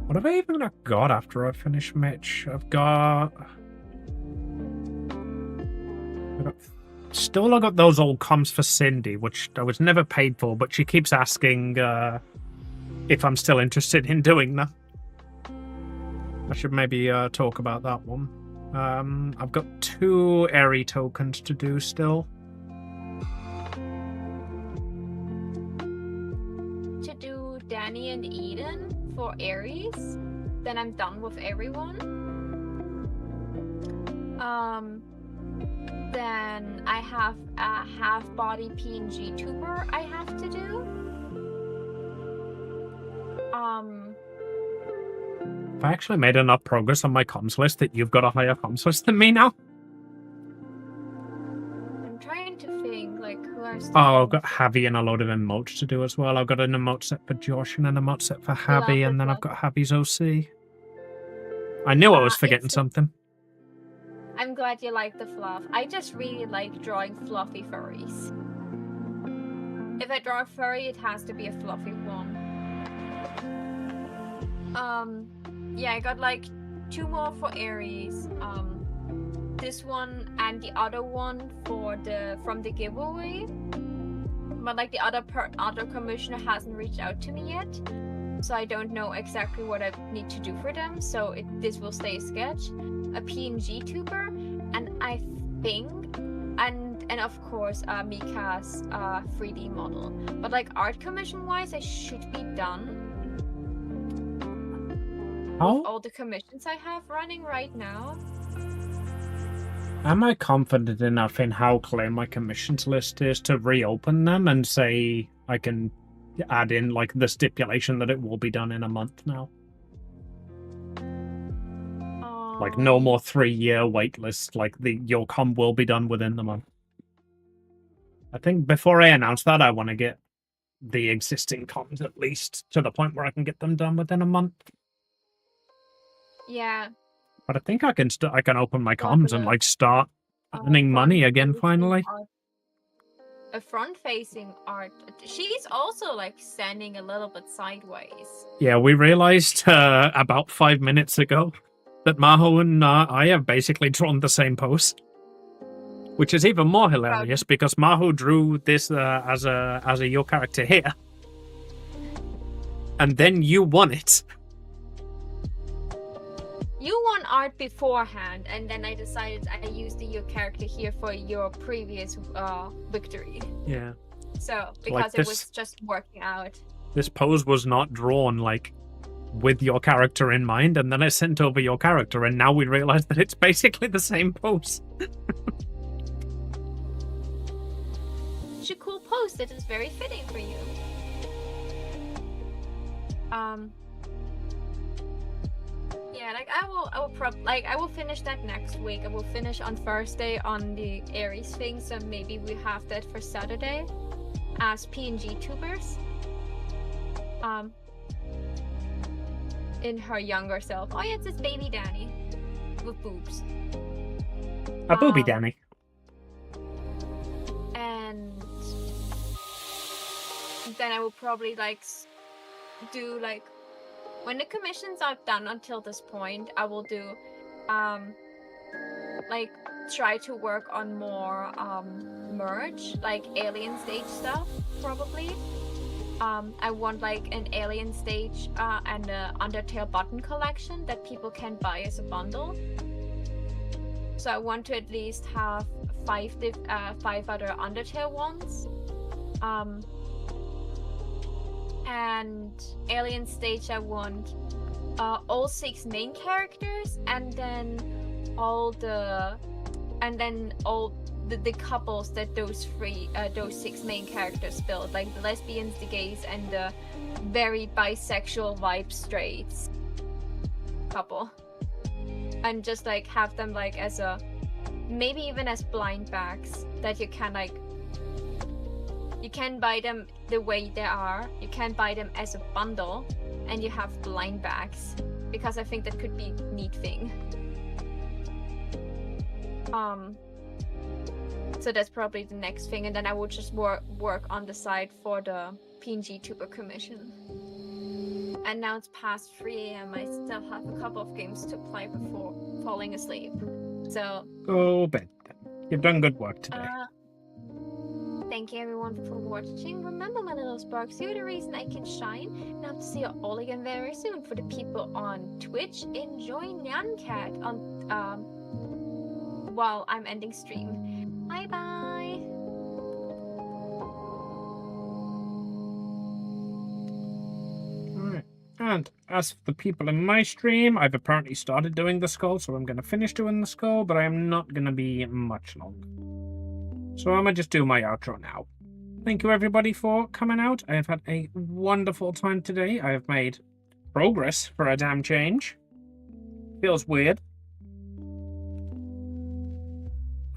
What have I even got after I finish Mitch? I've got those old comms for Cindy, which I was never paid for, but she keeps asking if I'm still interested in doing them. I should maybe talk about that one. I've got 2 Airy tokens to do still. To do Danny and Eden for Aries, then I'm done with everyone. Then I have a half-body PNG tuber I have to do. I've actually made enough progress on my comms list that you've got a higher comms list than me now. I'm trying to think, who I still... Oh, I've got Javi and a load of emotes to do as well. I've got an emote set for Josh and an emote set for Javi, and then I've got Javi's OC. I knew I was forgetting something. I'm glad you like the fluff. I just really like drawing fluffy furries. If I draw a furry, it has to be a fluffy one. Yeah, I got like 2 more for Aries. This one and the other one for from the giveaway. But like the other commissioner hasn't reached out to me yet, so I don't know exactly what I need to do for them. So this will stay a sketch, a PNG tuber, and I think, and of course Mika's 3D model. But like art commission wise, I should be done. How With all the commissions I have running right now. am I confident enough in how clear my commissions list is to reopen them and say I can add in like the stipulation that it will be done in a month now? Like no more 3-year wait list, like your com will be done within the month. I think before I announce that, I want to get the existing comms at least to the point where I can get them done within a month. Yeah. But I think I can I can open my Well, comms and like start earning money again finally. A front-facing art. She's also like standing a little bit sideways. Yeah, we realized about 5 minutes ago that Maho and I have basically drawn the same pose, which is even more hilarious because Maho drew this as a your character here, and then you won it. You won art beforehand, and then I decided I used your character here for your previous victory. Yeah. So because Like it was just working out. This pose was not drawn like with your character in mind, and then I sent over your character, and now we realize that it's basically the same pose. It's a cool pose that is very fitting for you. Yeah, like I will finish that next week. I will finish on Thursday on the Aries thing, so maybe we have that for Saturday as PNG tubers. In her younger self. Oh yeah, it's this baby Danny with boobs. A booby Danny. And then I will probably like do like when the commissions are done until this point, I will do like try to work on more merge, like alien stage stuff probably. I want like an alien stage and a Undertale button collection that people can buy as a bundle. So I want to at least have 5 other Undertale ones. And alien stage I want all 6 main characters, and then all the couples that those 6 main characters build, like the lesbians, the gays, and the very bisexual vibe straights couple, and just like have them like as a maybe even as blind bags that you can like you can buy them the way they are, you can buy them as a bundle, and you have blind bags, because I think that could be a neat thing. So that's probably the next thing, and then I will just work on the side for the PNG tuber commission. And now it's past 3 AM. I still have a couple of games to play before falling asleep. So Go bed then. You've done good work today. Thank you everyone for watching. Remember, my little sparks, you're the reason I can shine. And I hope to see you all again very soon. For the people on Twitch, enjoy Nyancat on while I'm ending stream. Bye bye. Alright. And as for the people in my stream, I've apparently started doing the skull, so I'm going to finish doing the skull, but I am not going to be much longer. So I'm going to just do my outro now. Thank you everybody for coming out. I have had a wonderful time today. I have made progress for a damn change. Feels weird.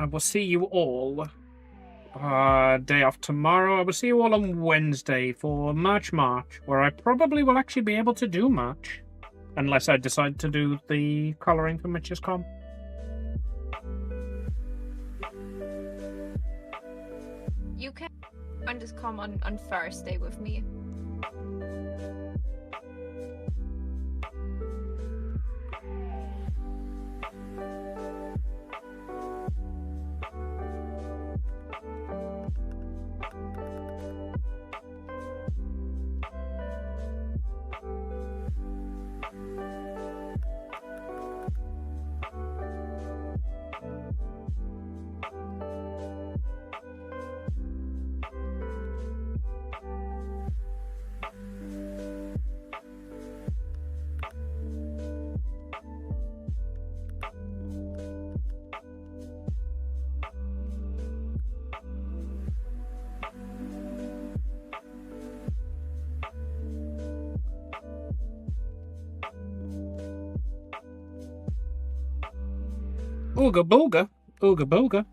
I will see you all day off tomorrow. I will see you all on Wednesday for March, where I probably will actually be able to do March, unless I decide to do the colouring for Mitch's com. You can just come on Thursday with me. Ooga booga. Ooga booga.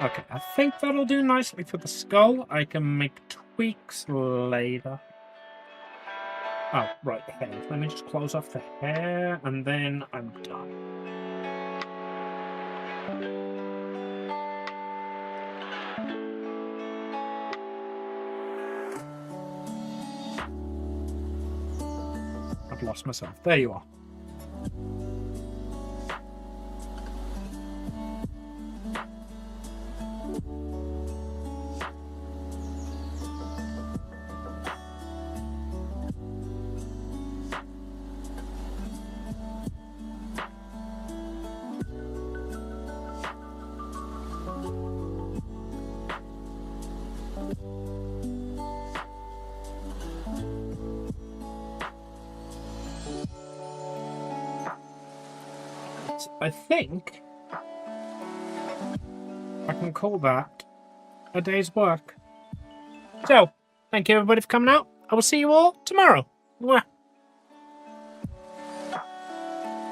Okay, I think that'll do nicely for the skull. I can make tweaks later. Oh, right, hair. Let me just close off the hair, and then I'm done. I've lost myself. There you are. I think I can call that a day's work. So, thank you everybody for coming out. I will see you all tomorrow. Mwah.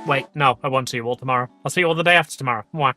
Wait, no, I won't see you all tomorrow. I'll see you all the day after tomorrow. Mwah.